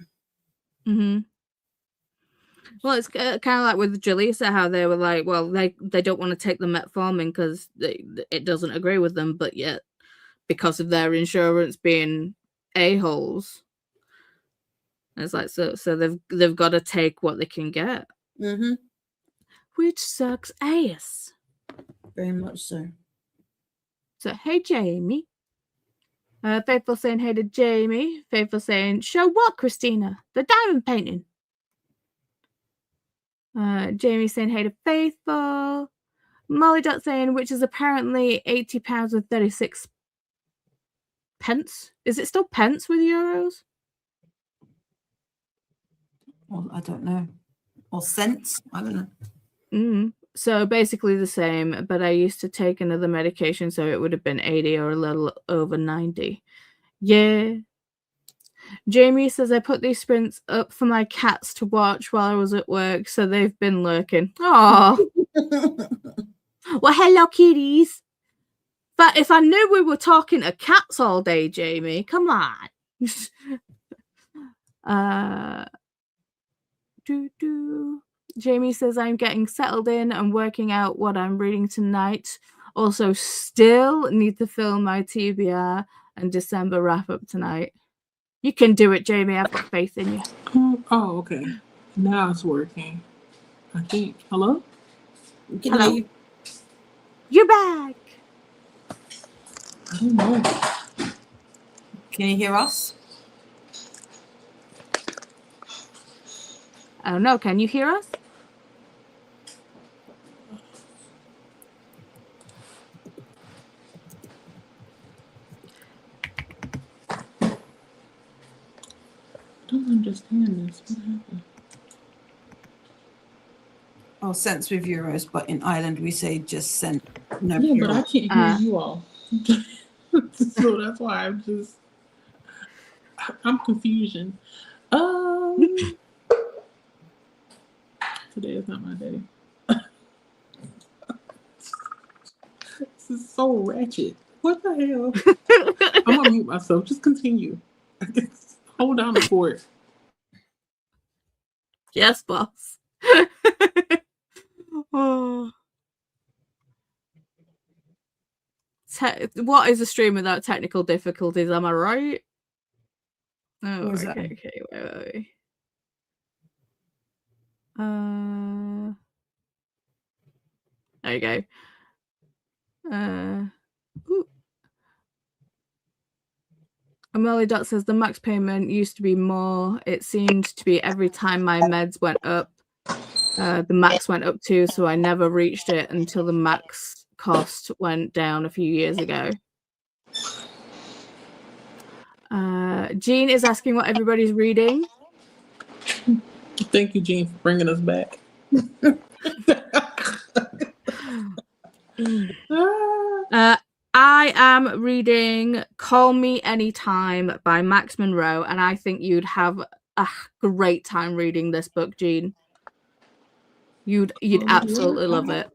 Well, it's kind of like with Jaleesa, how they were like, well, they don't want to take the metformin because it doesn't agree with them, but yet because of their insurance being a-holes, it's like so they've got to take what they can get, which sucks ass. Very much so. So hey, Jamie. Faithful saying hey to Jamie. Faithful saying, show what, Christina? The diamond painting. Jamie saying hey to Faithful. Molly Dot saying, which is apparently £80 and 36 pence. Is it still pence with euros? Well, I don't know. Or cents. I don't know. So basically the same, but I used to take another medication, so it would have been 80 or a little over 90. Yeah. Jamie says, I put these sprints up for my cats to watch while I was at work, so they've been lurking. Oh. Well, hello, kitties. But if I knew we were talking to cats all day, Jamie, come on. Jamie says, I'm getting settled in and working out what I'm reading tonight. Also, still need to film my TBR and December wrap-up tonight. You can do it, Jamie. I've got faith in you. Oh, okay. Now it's working. I think. Hello? Hello. You're back. I don't know. Can you hear us? I don't know. Can you hear us? I don't understand this. What happened? Oh, cents with euros, but in Ireland we say just cent. No, Yeah, but I can't hear you all. So that's why I'm confusion. Today is not my day. This is so ratchet. What the hell? I'm gonna mute myself. Just continue. Hold down the fort. Yes, boss. Oh. What is a stream without technical difficulties? Am I right? Oh, okay. Wait. There you go. Amelie Dot says the max payment used to be more. It seemed to be every time my meds went up, the max went up too, so I never reached it until the max cost went down a few years ago. Jean is asking what everybody's reading. Thank you, Jean, for bringing us back. I am reading Call Me Anytime by Max Monroe, and I think you'd have a great time reading this book, Jean. You'd absolutely love it.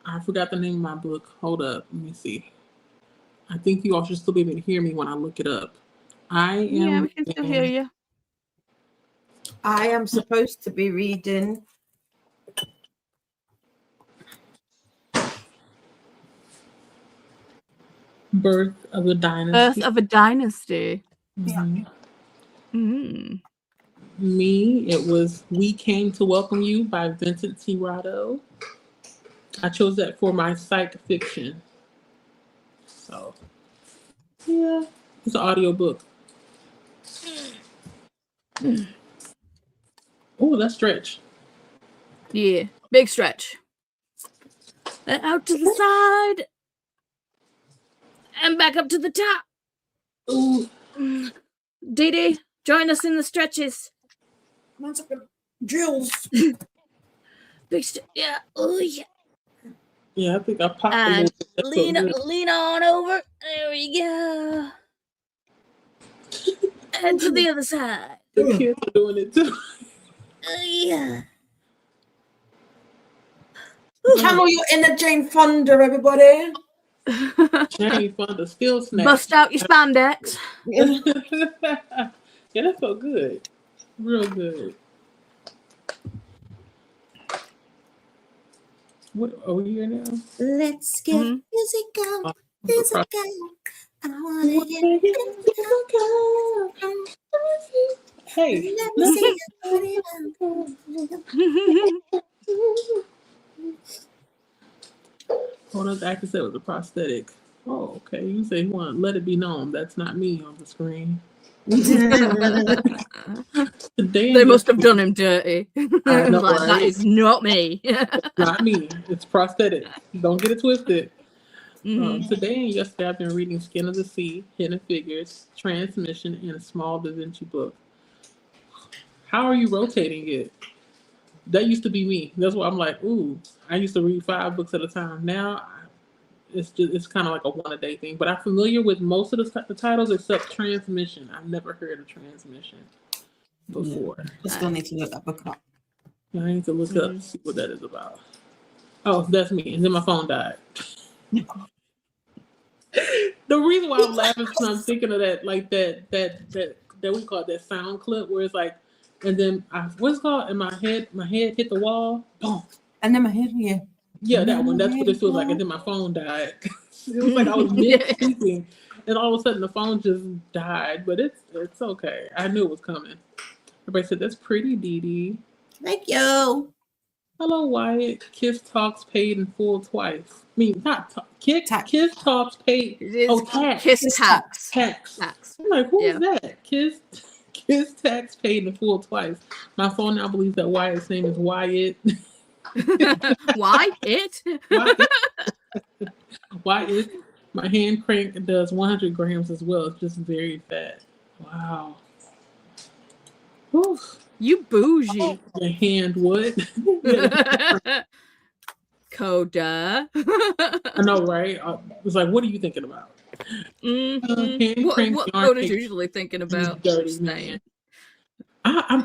I forgot the name of my book. Hold up. Let me see. I think you all should still be able to hear me when I look it up. Yeah, we can still hear you. I am supposed to be reading Birth of a Dynasty. Birth of a Dynasty. Me, it was We Came to Welcome You by Vincent Tirado. I chose that for my psych fiction. So Yeah, it's an audio book. Oh, that's stretch. Yeah, big stretch. And out to the side. And back up to the top. Ooh, Dee Dee, join us in the stretches. Drills. Big yeah. Oh yeah. yeah, I think I popped a And little bit. That's so good. lean on over. There we go. And to the other side. The kids are doing it too. Yeah. Channel your inner Jane Fonda, everybody. Jane Fonda still snap. Bust out your spandex. Yeah, that felt good. Real good. What are we here now? Let's get musical. Oh, Musical. I wanna get musical. Hey, Let me see your body. hold on, the actor said it was a prosthetic. Oh, okay. You say you want to let it be known that's not me on the screen. Today They must have done him dirty. I know, Like, that right? is not me. Not me. It's prosthetic. Don't get it twisted. Mhm. Today and yesterday, I've been reading Skin of the Sea, Hidden Figures, Transmission, and a small Da Vinci book. How are you rotating it? That used to be me. That's why I'm like, ooh, I used to read 5 books at a time. Now, it's kind of like a one-a-day thing. But I'm familiar with most of the titles except Transmission. I've never heard of Transmission before. I still need to look up a cup. I need to look up and see what that is about. Oh, that's me. And then my phone died. The reason why I'm laughing is because I'm thinking of that, like that we call it that sound clip where it's like, and then what's it called? And my head hit the wall. Boom. And then my head here. Yeah, that one. That's what it feels like. And then my phone died. It was like I was mid speaking, and all of a sudden the phone just died. But it's okay. I knew it was coming. Everybody said that's pretty, Dee Dee. Thank you. Hello, Wyatt. Kiss talks paid in full twice. I mean, not Kiss talks paid. Oh, tax. Kiss tax. Tax. Tax. I'm like, who's Yeah. that? Kiss tax paid in full twice. My phone now believes that Wyatt's name is Wyatt. Why it? Wyatt. My hand crank does 100 grams as well. It's just very fat. Wow. Whew. You bougie. Your hand what? Coda. I know, right? I was like, what are you thinking about? Hand What crank yarn Coda's cake. usually thinking about? Dirty Just man. saying.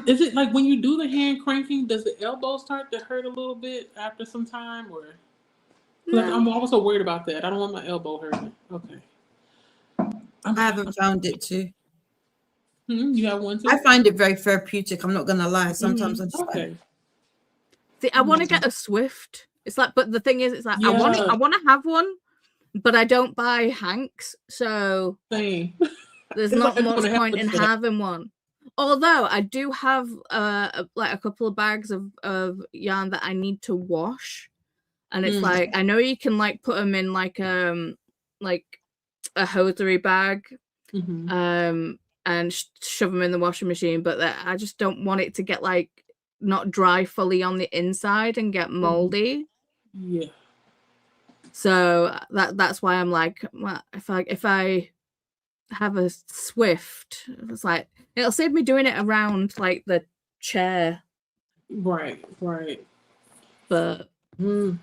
Is it like when you do the hand cranking, does the elbow start to hurt a little bit after some time, or? Like, I'm also worried about that. I don't want my elbow hurting. Okay. I haven't found it too. You have one too? I find it very therapeutic. I'm not gonna lie. Sometimes I just Okay. See, I want to get a Swift. It's like, but the thing is, it's like I want to have one, but I don't buy Hanks, so Same. there's It's not like much everyone point in has to have- having one. Although I do have like a couple of bags of yarn that I need to wash, and it's like I know you can like put them in like a hosiery bag, and shove them in the washing machine, but I just don't want it to get like not dry fully on the inside and get moldy. Yeah. So that's why I'm like, well, if I have a Swift, it's like it'll save me doing it around like the chair. Right. But I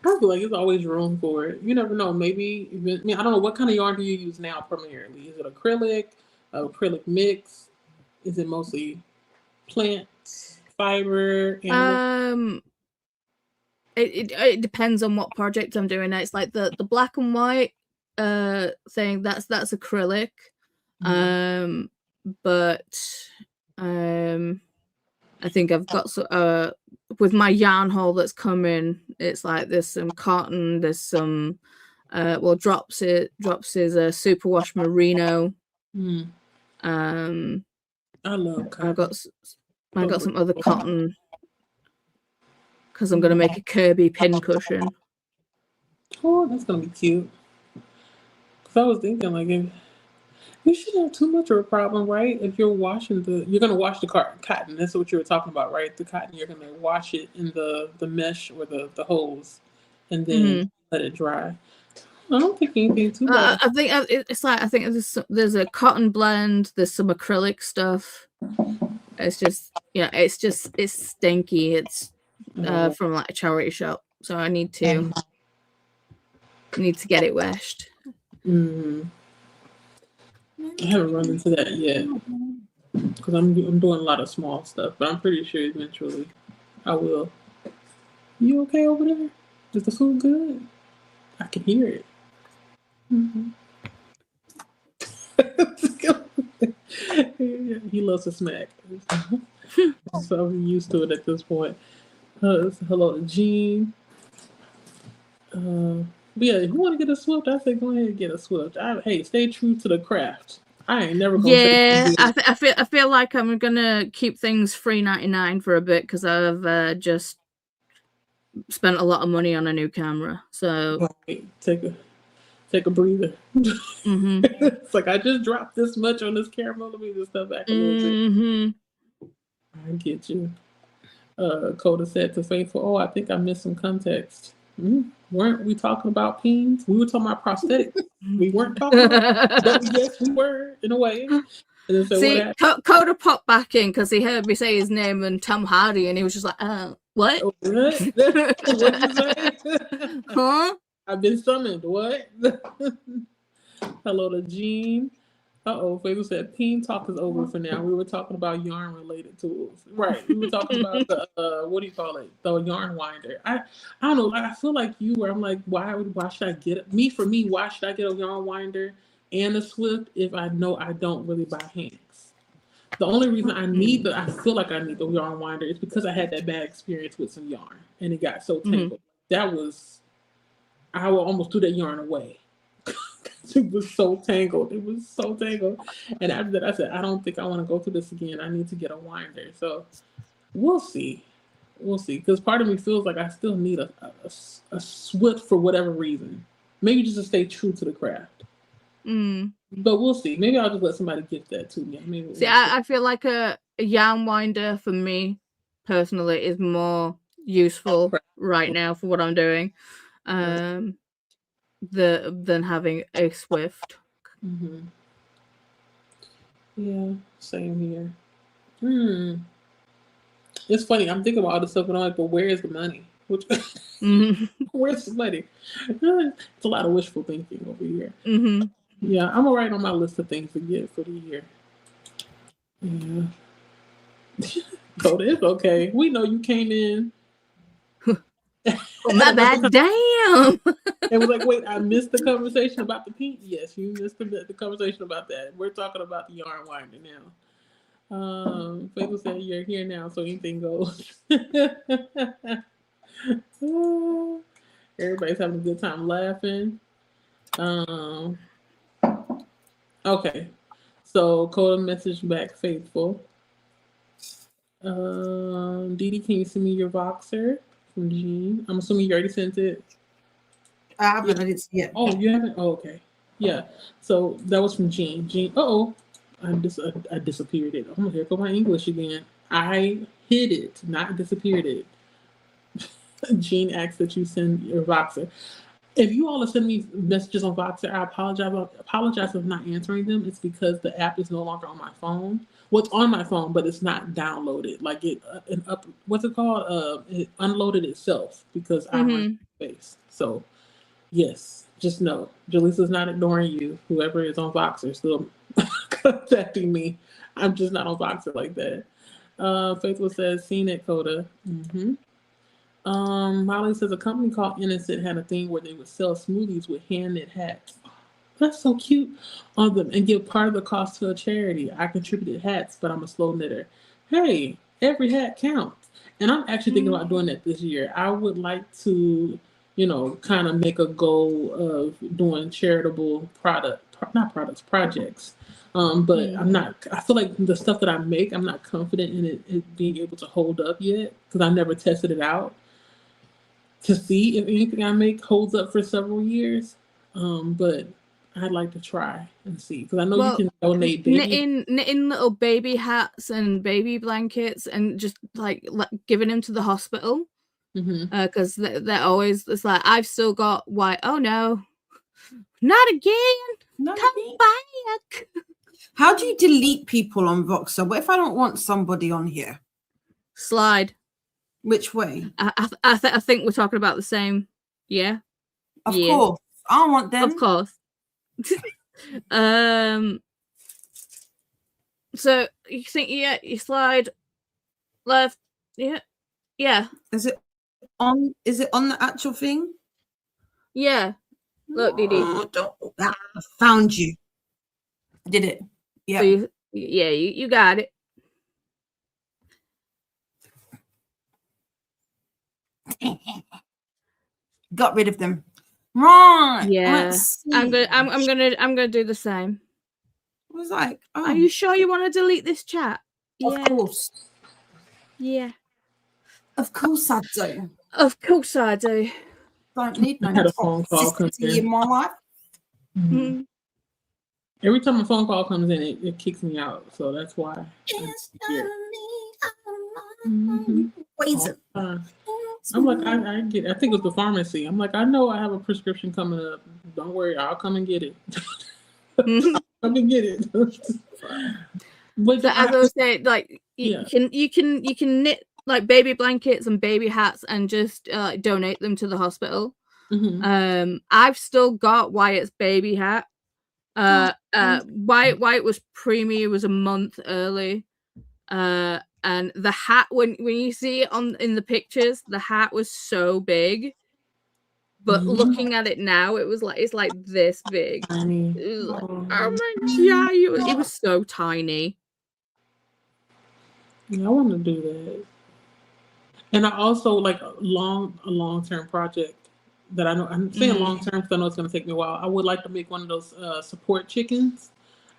feel like there's always room for it. You never know. Maybe I don't know, what kind of yarn do you use now primarily? Is it acrylic mix? Is it mostly plants, fiber, animal? It depends on what project I'm doing. It's like the black and white thing that's acrylic. But I think I've got with my yarn haul that's coming, it's like there's some cotton, there's some drops is a superwash merino. I love cotton. I got some other cotton because I'm gonna make a Kirby pin cushion. Oh, that's gonna be cute. I was thinking, like, if you shouldn't have too much of a problem, right? If you're you're gonna wash the cotton. That's what you were talking about, right? The cotton, you're gonna wash it in the mesh or the hose, and then let it dry. I don't think anything too bad. I think it's like I think there's a cotton blend. There's some acrylic stuff. It's just it's stinky. It's from like a charity shop, so I need to get it washed. Mm-hmm. I haven't run into that yet because I'm doing a lot of small stuff, but I'm pretty sure eventually I will. You okay over there? Is the food good? I can hear it. Mm-hmm. He loves to smack. So I'm used to it at this point. Hello to Gene. But yeah, if you want to get a Swift, I say go ahead and get a Swift. Hey, stay true to the craft. I ain't never gonna. Yeah, I feel like I'm gonna keep things $3.99 for a bit because I've just spent a lot of money on a new camera. So right, take a breather. It's like I just dropped this much on this camera. Let me just step back a little bit. I get you. Coda said to Faithful, "Oh, I think I missed some context. Weren't we talking about peens? We were talking about prosthetics. We weren't talking about, but yes, we were in a way." And then said, see, what Coda popped back in because he heard me say his name and Tom Hardy, and he was just like, what? What did you say? Huh? I've been summoned. What? Hello to Gene. Faithful said peen talk is over for now. We were talking about yarn related tools. Right. We were talking about the what do you call it? The yarn winder. I don't know, like I feel like you where I'm like, why should I get it? For me, why should I get a yarn winder and a Swift if I know I don't really buy hanks? The only reason I feel like I need the yarn winder is because I had that bad experience with some yarn and it got so tangled. I will almost threw that yarn away. It was so tangled. And after that, I said, I don't think I want to go through this again. I need to get a winder. So we'll see. Because part of me feels like I still need a Swift for whatever reason. Maybe just to stay true to the craft. But we'll see. Maybe I'll just let somebody gift that to me. I feel like a yarn winder for me personally is more useful right now for what I'm doing. Than having a Swift. Yeah, same here. It's funny. I'm thinking about all this stuff, and I'm like, but where is the money? Where's the money? It's a lot of wishful thinking over here. Yeah, I'm gonna write on my list of things to get for the year. Yeah. Coda, it's okay. We know you came in. Oh, my bad. Damn. It was like, wait, I missed the conversation about the pink. Yes, you missed the conversation about that. We're talking about the yarn winder now. Faithful said you're here now, so anything goes. Everybody's having a good time laughing. Okay, so Coda messaged back Faithful. Dee, can you send me your Voxer from Gene? I'm assuming you already sent it. I haven't read it yet. Oh, you haven't? Oh, okay. Yeah. So that was from Gene. Gene. I disappeared it. Oh, here go my English again. I hid it, not disappeared it. Gene asked that you send your Voxer. If you all are sending me messages on Voxer, I apologize for not answering them. It's because the app is no longer on my phone. Well, it's on my phone, but it's not downloaded. Like what's it called? It unloaded itself because I'm on space. So, yes, just know, Jaleesa's not ignoring you. Whoever is on Voxer still contacting me. I'm just not on Voxer like that. Faithful says, seen it, Coda. Molly says a company called Innocent had a thing where they would sell smoothies with hand-knit hats. That's so cute on them and give part of the cost to a charity. I contributed hats, but I'm a slow knitter. Hey, every hat counts. And I'm actually thinking about doing that this year. I would like to, kind of make a goal of doing charitable projects. But I'm not, I feel like the stuff that I make, I'm not confident in it being able to hold up yet because I never tested it out to see if anything I make holds up for several years. But I'd like to try and see because I know Well, you can donate baby. knitting little baby hats and baby blankets and just like giving them to the hospital because they're always, it's like, I've still got white. Oh no, not again. Come back. How do you delete people on Voxer? What if I don't want somebody on here? Slide. Which way? I think we're talking about the same. Yeah. Of course. I don't want them. Of course. So you think you slide left. Yeah. Is it on the actual thing? Yeah. Look, Didi. I found you. Did it? Yeah. So you got it. Got rid of them. Right. Yeah. I'm gonna do the same. I was like, oh. Are you sure you want to delete this chat? Of course. Yeah. Of course I do. Of course I do. Don't need no I had a phone call come toxicity in my life. Mm. Every time a phone call comes in, it kicks me out. So that's why. Poison. I'm like, I get it. I think it's the pharmacy. I'm like, I know I have a prescription coming up. Don't worry, I'll come and get it. Come and get it. But as I was saying, like you can knit like baby blankets and baby hats and just donate them to the hospital. I've still got Wyatt's baby hat. Wyatt was preemie, was a month early. And the hat, when you see it in the pictures, the hat was so big, but looking at it now, it's like this big. It was like, oh my god, it was so tiny. Yeah, I want to do that. And I also like a long-term project that I know. I'm saying long-term because I know it's going to take me a while. I would like to make one of those support chickens.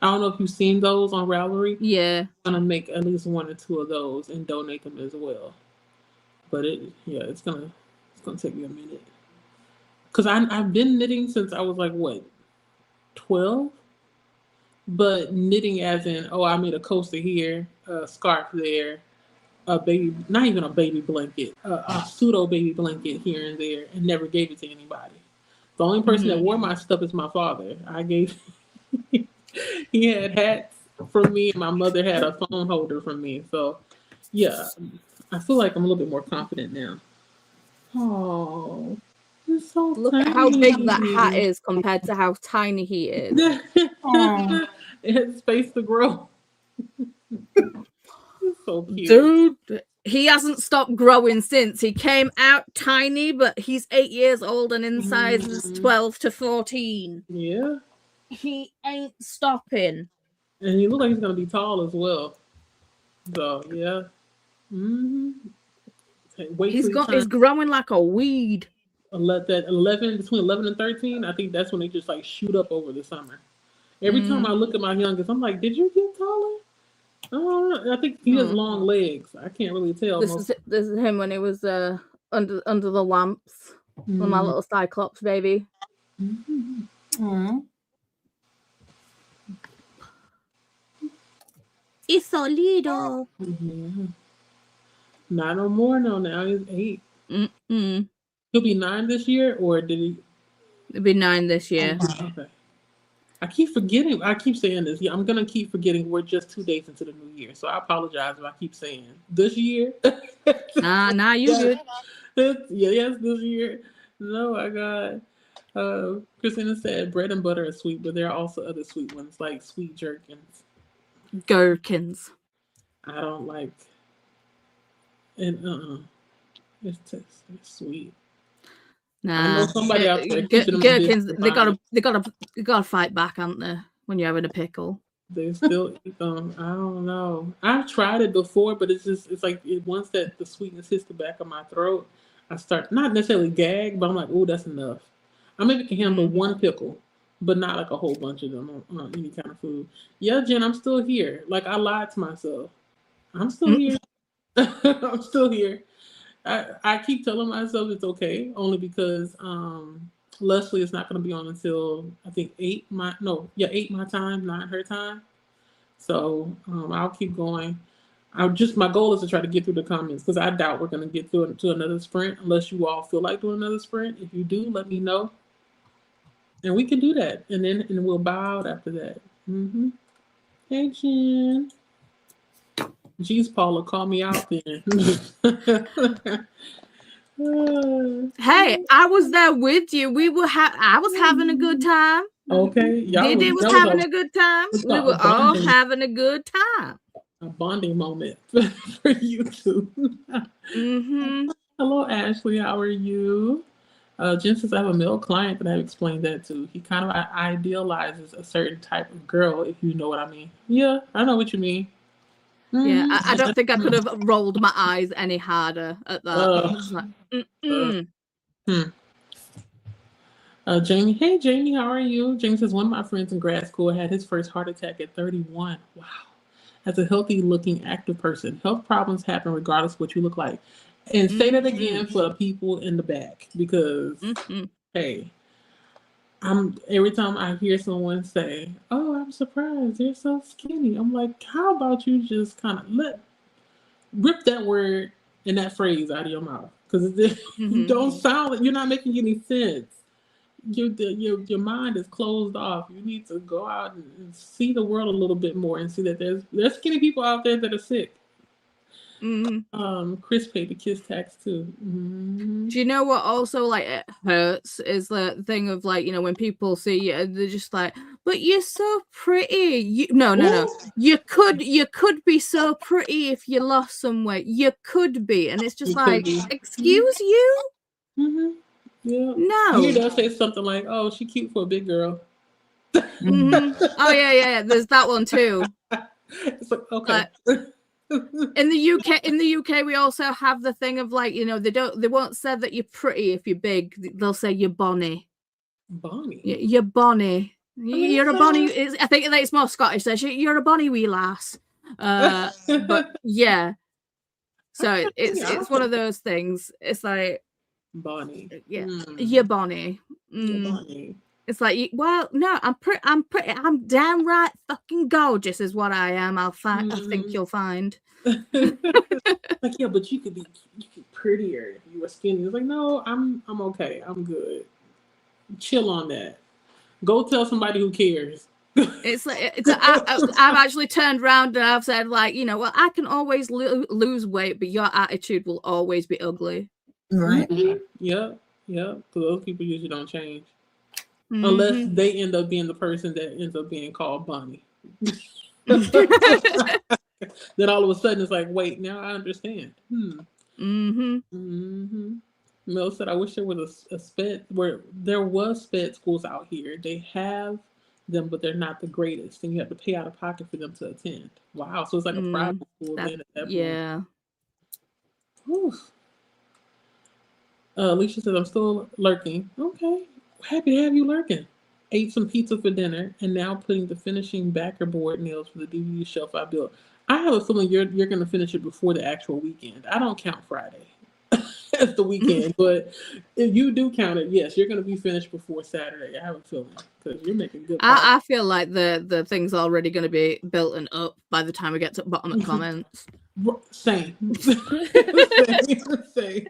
I don't know if you've seen those on Ravelry. Yeah. I'm going to make at least 1 or 2 of those and donate them as well. But it's gonna take me a minute. Because I've been knitting since I was like, what, 12? But knitting as in, I made a coaster here, a scarf there, a baby, not even a baby blanket, a pseudo baby blanket here and there, and never gave it to anybody. The only person that wore my stuff is my father. I gave, he had hats for me, and my mother had a phone holder for me. So, yeah, I feel like I'm a little bit more confident now. Oh, it's so Look tiny. at how big that hat is compared to how tiny he is. It has space to grow. So cute. Dude, he hasn't stopped growing since. He came out tiny, but he's 8 years old and in sizes 12 to 14. Yeah. He ain't stopping. And he looks like he's going to be tall as well. So, yeah. He's growing like a weed. Between 11 and 13, I think that's when they just like shoot up over the summer. Every time I look at my youngest, I'm like, did you get taller? I think he has long legs. I can't really tell. This is him when he was under the lamps. With my little Cyclops baby. He's so little. Not no more. No, now he's 8. He'll be 9 this year, or did he? He'll be 9 this year. Okay. I keep forgetting. I keep saying this. Yeah, I'm gonna keep forgetting. We're just 2 days into the new year, so I apologize if I keep saying this year. Nah, you good. Yes, this year. No, I got. Christina said bread and butter are sweet, but there are also other sweet ones like sweet gherkins. Gherkins. I don't like. And it's sweet. Nah, I know somebody out there gherkins. They gotta fight back, aren't they? When you're having a pickle, they still eat them. I don't know. I've tried it before, but it's like once that the sweetness hits the back of my throat, I start not necessarily gag, but I'm like, oh, that's enough. I maybe can handle 1 pickle, but not like a whole bunch of them on any kind of food. Yeah, Jen, I'm still here. Like I lied to myself. I'm still here. I'm still here. I keep telling myself it's okay, only because Leslie is not going to be on until I think 8 my time, 9 her time. So I'll keep going. My goal is to try to get through the comments because I doubt we're going to get through to another sprint unless you all feel like doing another sprint. If you do, let me know, and we can do that, and then we'll bow out after that. Hey, Jen. Jeez, Paula, call me out then. Hey, I was there with you. I was having a good time. Okay. Didi was having a good time. We were all having a good time. A bonding moment for you two. Hello, Ashley. How are you? Jen says I have a male client that I've explained that to. He kind of idealizes a certain type of girl, if you know what I mean. Yeah, I know what you mean. Yeah, I don't think I could have rolled my eyes any harder at that. Just like, Jamie, hey Jamie, how are you? Jamie says one of my friends in grad school had his first heart attack at 31. Wow. As a healthy looking active person, health problems happen regardless of what you look like. And say that again for the people in the back because hey, every time I hear someone say, "Oh, I'm surprised they're so skinny," I'm like, how about you just kind of rip that word and that phrase out of your mouth because you don't sound like you're not making any sense. Your mind is closed off. You need to go out and see the world a little bit more and see that there's skinny people out there that are sick. Chris paid the kiss tax too. Do you know what also like it hurts is the thing of like, you know, when people see you, they're just like, but you're so pretty. No. You could be so pretty if you lost some weight. You could be. And it's just like, excuse you? Yeah. No. You does say something like, "Oh, she cute for a big girl." Oh yeah. There's that one too. It's like, okay. In the UK, we also have the thing of like, you know, they won't say that you're pretty if you're big. They'll say you're bonny. Bonny. You're bonny. You're a bonny. I think it's more Scottish. So you're a bonny wee lass. But yeah. So it's one of those things. It's like bonny. Yeah, you're bonny. You're bonny. It's like, well, no, I'm pretty. I'm downright fucking gorgeous, is what I am. I think you'll find. Like, yeah, but you could be prettier if you were skinny. It's like, no, I'm okay. I'm good. Chill on that. Go tell somebody who cares. It's like I've actually turned around and I've said, like, you know, well, I can always lose weight, but your attitude will always be ugly. Right. Yep. Because those people usually don't change. Unless they end up being the person that ends up being called Bunny. Then all of a sudden it's like, wait, now I understand. Mel said, I wish there was a SPED where there was SPED schools out here. They have them, but they're not the greatest, and you have to pay out of pocket for them to attend. Wow, so it's like a private school then at that point. Yeah. Alicia says, I'm still lurking. Okay. Happy to have you lurking. Ate some pizza for dinner and now putting the finishing backer board nails for the DVD shelf I built. I have a feeling you're going to finish it before the actual weekend. I don't count Friday as the weekend, but if you do count it, yes, you're going to be finished before Saturday. I have a feeling because you're making good progress. I feel like the thing's already going to be built and up by the time we get to bottom of comments. Same. Same.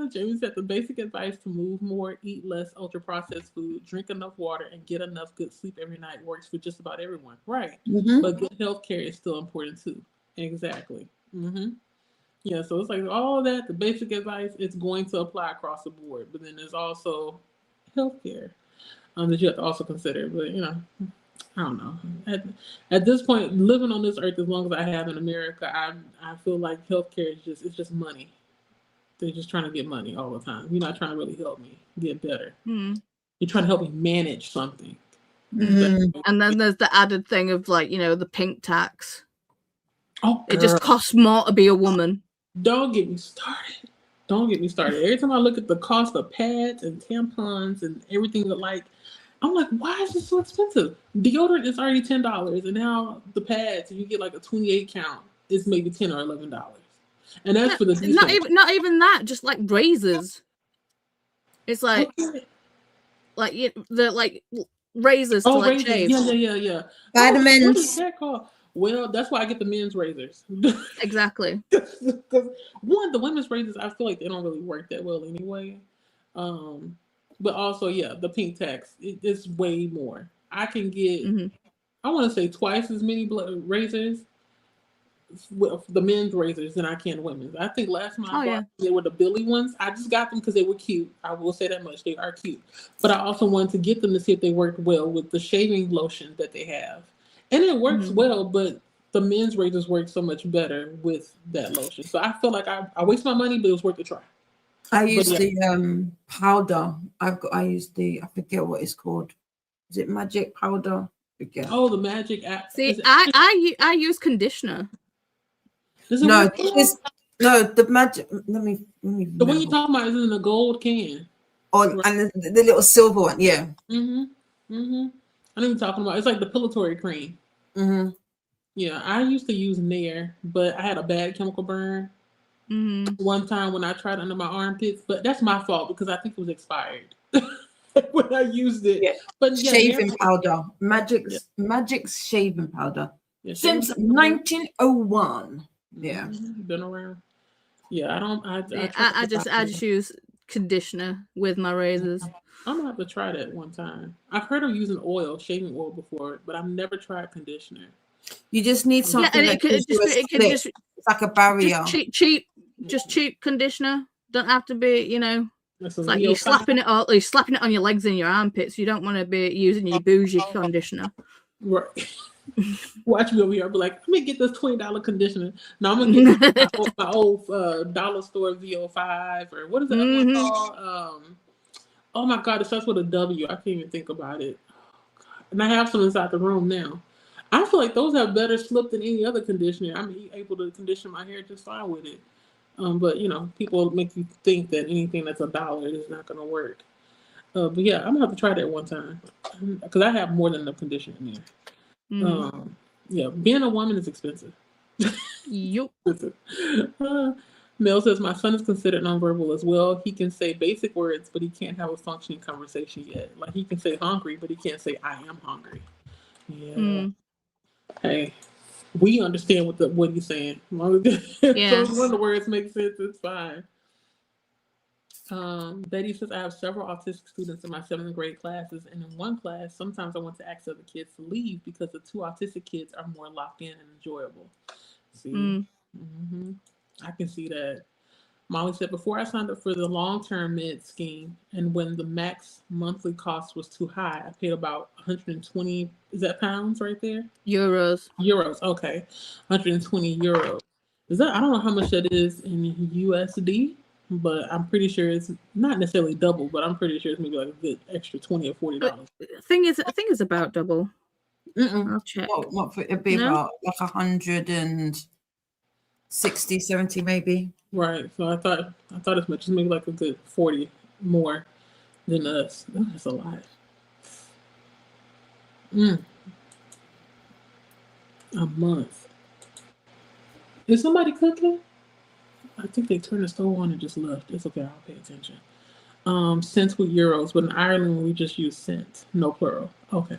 Jamie said the basic advice to move more, eat less ultra-processed food, drink enough water, and get enough good sleep every night works for just about everyone. Right. But good health care is still important too. Exactly. Yeah, so it's like all that, the basic advice, it's going to apply across the board. But then there's also health care that you have to also consider. But, you know, I don't know. At this point, living on this earth as long as I have in America, I feel like healthcare is just money. They're just trying to get money all the time. You're not trying to really help me get better. You're trying to help me manage something. And then there's the added thing of like, you know, the pink tax. Oh, it just costs more to be a woman. Don't get me started. Every time I look at the cost of pads and tampons and everything like, I'm like, why is this so expensive? Deodorant is already $10, and now the pads, if you get like a 28 count, it's maybe $10 or $11. And that's for the not even that, just like razors. It's like Okay. the razors to like razors. shave. Yeah. Vitamins. What is that called? Well, that's why I get the men's razors. Exactly. Because one, the women's razors, I feel like they don't really work that well anyway. But also, yeah, the pink tax, it's way more. I can get, Hmm. I want to say twice as many razors with the men's razors than I can women's. I think last time I Oh yeah. bought they were the Billy ones. I just got them because they were cute. I will say that much. They are cute. But I also wanted to get them to see if they worked well with the shaving lotion that they have. And it works Mhm. well, but the men's razors work so much better with that lotion. So I feel like I waste my money, but it was worth a try. I But use yeah. the powder. I use the, I forget what it's called. Is it magic powder? Forget. Oh, the magic app. See, Is it, I use conditioner. does it No, work well? the magic. Let me The one you're remember. talking about is in a gold can. Oh, Right. and the little silver one. Yeah. Mm-hmm. Mm-hmm. I know what you're talking about. It's like the pillatory cream. Mm-hmm. Yeah, I used to use Nair, but I had a bad chemical burn Hmm. one time when I tried it under my armpits. But that's my fault because I think it was expired when I used it. Yeah. But yeah, Nair, Shaving powder. yeah, Magic's shaving powder. yeah, Since shaving powder. 1901. Yeah. Been around. Yeah, I don't. I See, tried I to just buy use conditioner with my razors. I'm gonna have to try that one time. I've heard of using oil, shaving oil before, but I've never tried conditioner. You just need Yeah, something and that gives you a it could split. just It's like a barrier. just cheap conditioner. Don't have to be, That's it's a like you're VO5. you're slapping it on your legs and your armpits. You don't want to be using your bougie conditioner. Right. Watch me over here. I'll be like, let me get this $20 conditioner. No, I'm gonna get my old dollar store VO5 or what is that one called? Oh my god, it starts with a W. I can't even think about it. And I have some inside the room now. I feel like those have better slip than any other conditioner. I'm able to condition my hair just fine with it. But people make you think that anything that's $1 is not gonna work. But yeah, I'm gonna have to try that one time because I have more than enough conditioner in there. Yeah, being a woman is expensive. Yup. uh, Mel says my son is considered nonverbal as well. He can say basic words, but he can't have a functioning conversation yet. Like he can say hungry, but he can't say I am hungry. Yeah. Hey, we understand what he's saying. Yeah. So when the words make sense, it's fine. Betty says I have several autistic students in my 7th grade classes, and in one class, sometimes I want to ask other kids to leave because the 2 autistic kids are more locked in and enjoyable. See, I can see that. Molly said before I signed up for the long-term med scheme, and when the max monthly cost was too high, I paid about 120. Is that pounds right there? Euros. Euros. Okay, 120 euros. Is that? I don't know how much that is in USD. But I'm pretty sure it's not necessarily double, but I'm pretty sure it's maybe like a good extra $20 or $40. I think it's about double. I'll check. What for, it'd be about like 160, 70 maybe. Right. So I thought as much as maybe like a good 40 more than us. That's a lot. A month. Is somebody cooking? I think they turned the stove on and just left. It's okay, I'll pay attention. Cents with euros, but in Ireland we just use cents, no plural. Okay.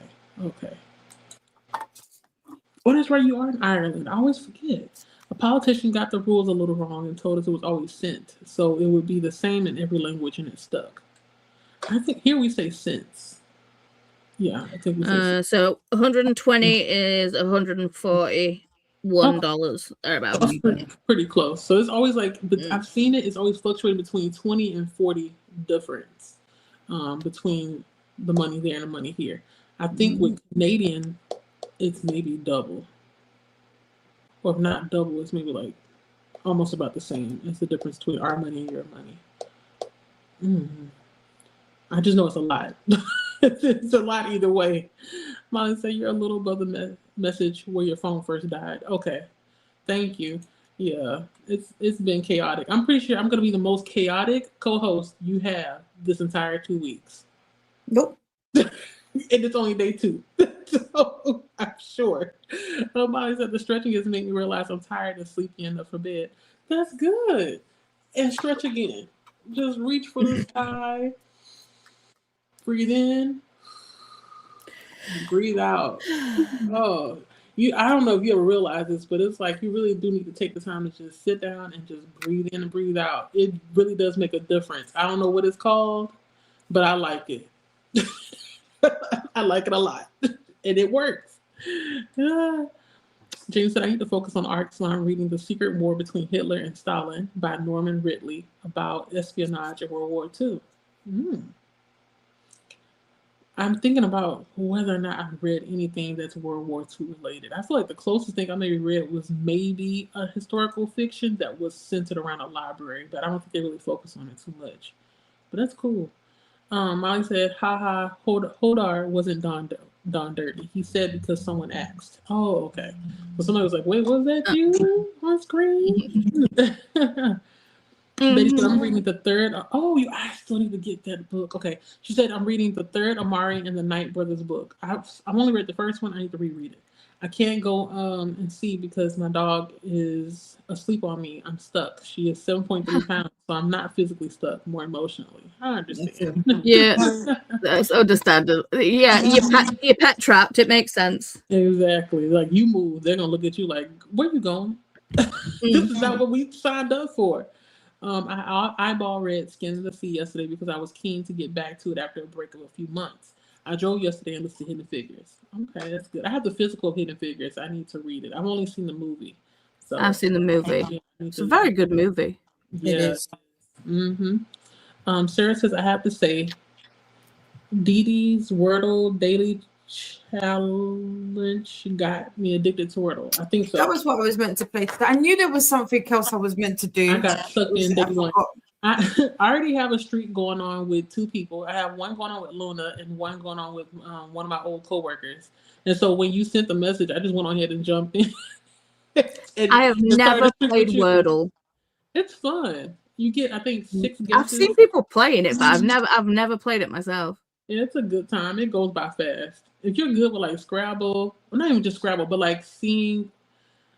Well, that's right, you are in Ireland. I always forget. A politician got the rules a little wrong and told us it was always cent, so it would be the same in every language and it stuck. I think here we say cents. Yeah, I think we say cents. So 120 is $141 thereabouts. Pretty close. So it's always like, but I've seen it. It's always fluctuating between 20 and 40 difference between the money there and the money here. I think with Canadian, it's maybe double, or if not double, it's maybe like almost about the same. It's the difference between our money and your money. I just know it's a lot. It's a lot either way. Molly said you're a little above the message where your phone first died. Okay, thank you. Yeah, it's been chaotic. I'm pretty sure I'm gonna be the most chaotic co-host you have this entire 2 weeks. Nope. And it's only day 2. So I'm sure. Molly said the stretching has made me realize I'm tired and sleepy enough for bed. That's good. And stretch again. Just reach for the sky. breathe in, breathe out. Oh, I don't know if you ever realize this, but it's like you really do need to take the time to just sit down and just breathe in and breathe out. It really does make a difference. I don't know what it's called, but I like it. I like it a lot, and it works. James said, I need to focus on art, so I'm reading The Secret War Between Hitler and Stalin by Norman Ridley about espionage in World War II. I'm thinking about whether or not I've read anything that's World War II related. I feel like the closest thing I maybe read was maybe a historical fiction that was centered around a library, but I don't think they really focus on it too much. But that's cool. Molly said, haha, Hodar wasn't Don Dirty. He said because someone asked. Oh, okay. So somebody was like, wait, was that you on screen? Betty said, I'm reading the third. I still need to get that book. Okay. She said, I'm reading the third Amari and the Knight Brothers book. I've only read the first one. I need to reread it. I can't go and see because my dog is asleep on me. I'm stuck. She is 7.3 pounds, so I'm not physically stuck, more emotionally. I understand. Yeah, that's understandable. Yeah, your pet trapped. It makes sense. Exactly. Like you move, they're gonna look at you like, where you going? This is not what we signed up for. I eyeball read Skin of the Sea yesterday because I was keen to get back to it after a break of a few months. I drove yesterday and listened to Hidden Figures. Okay, that's good. I have the physical of Hidden Figures. I need to read it. I've only seen the movie. So I've seen the movie. yeah, It's a very good movie. Yeah. It is. Sarah says, I have to say, Dee Dee's Wordle Daily Challenge got me addicted to Wordle. I think so. That was what I was meant to play today. I knew there was something else I was meant to do. I got sucked in day one. forgot. I already have a streak going on with two people. I have one going on with Luna and one going on with one of my old coworkers. And so when you sent the message, I just went on ahead and jumped in. I have never played Wordle. It's fun. You get, I think, 6 guesses. I've seen people playing it, but I've never played it myself. Yeah, it's a good time. It goes by fast. If you're good with like Scrabble, well, not even just Scrabble, but like seeing.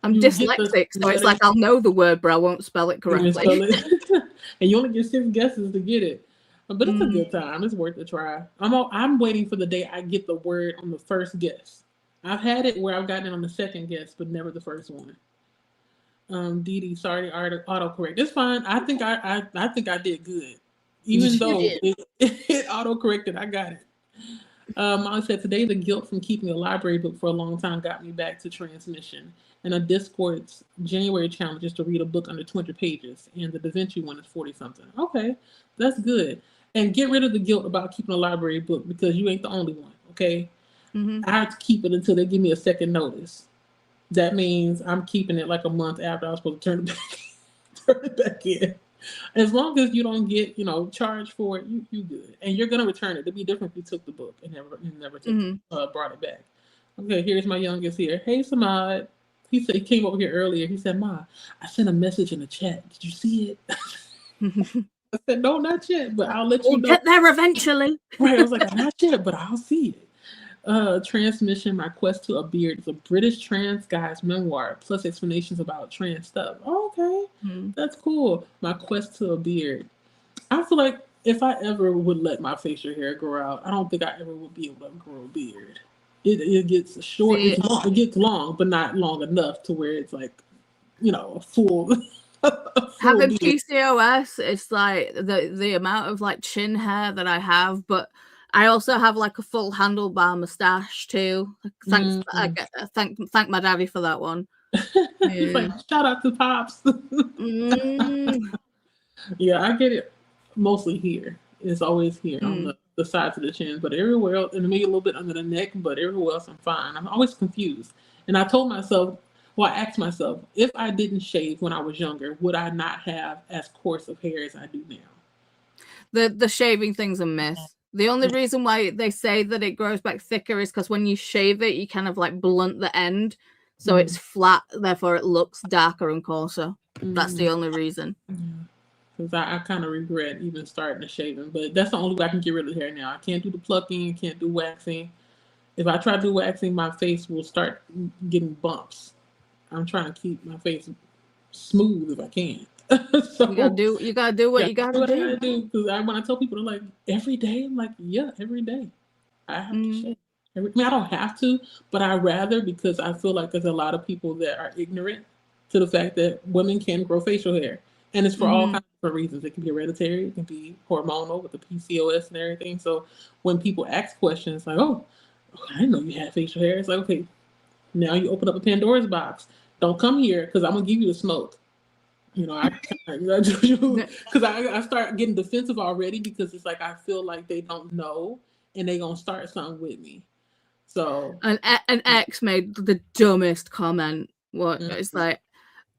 I'm dyslexic, so it's like I'll know the word, but I won't spell it correctly. And you only get 6 guesses to get it. But it's a good time. It's worth a try. I'm waiting for the day I get the word on the first guess. I've had it where I've gotten it on the second guess, but never the first one. Dee Dee, sorry, autocorrect. It's fine. I think I did good. Even though it autocorrected, I got it. I said today the guilt from keeping a library book for a long time got me back to transmission. And a Discord's January challenge is to read a book under 200 pages, and the Da Vinci one is 40 something. Okay, that's good. And get rid of the guilt about keeping a library book because you ain't the only one. Okay, I have to keep it until they give me a second notice. That means I'm keeping it like a month after I was supposed to turn it back in. As long as you don't get, charged for it, you good. And you're gonna return it. It'd be different if you took the book and never brought it back. Okay, here's my youngest here. Hey Samad. He said he came over here earlier. He said, Ma, I sent a message in the chat. Did you see it? I said, no, not yet, but I'll let you know. We'll get there eventually. Right. I was like, not yet, but I'll see it. Transmission, My Quest to a Beard. It's a British trans guy's memoir, plus explanations about trans stuff. Okay, that's cool. My Quest to a Beard. I feel like if I ever would let my facial hair grow out, I don't think I ever would be able to grow a beard. It gets short. It gets long, but not long enough to where it's like, a full. Having PCOS, it's like the amount of like chin hair that I have, but I also have like a full handlebar mustache too. Thanks, thank my daddy for that one. Yeah. Like, shout out to Pops. Yeah, I get it. Mostly here. It's always here on the sides of the chin, but everywhere else, and maybe a little bit under the neck, but everywhere else I'm fine. I'm always confused. And I told myself, I asked myself, if I didn't shave when I was younger, would I not have as coarse of hair as I do now? The shaving thing's a myth. The only reason why they say that it grows back thicker is because when you shave it, you kind of like blunt the end. So it's flat, therefore it looks darker and coarser. That's the only reason. Because I kind of regret even starting the shaving. But that's the only way I can get rid of the hair now. I can't do the plucking, can't do waxing. If I try to do waxing, my face will start getting bumps. I'm trying to keep my face smooth if I can. So You gotta do what yeah, you gotta what I do. gotta do. Because when I tell people, they're like, every day? I'm like, yeah, every day. I have to shave. I mean, I don't have to, but I rather, because I feel like there's a lot of people that are ignorant to the fact that women can grow facial hair. And it's for all kinds of different reasons. It can be hereditary, it can be hormonal with the PCOS and everything. So when people ask questions like, oh, I didn't know you had facial hair. It's like, okay, now you open up a Pandora's box. Don't come here because I'm going to give you the smoke. You know, because I start getting defensive already because it's like I feel like they don't know and they gonna start something with me. So An ex made the dumbest comment. What it's like,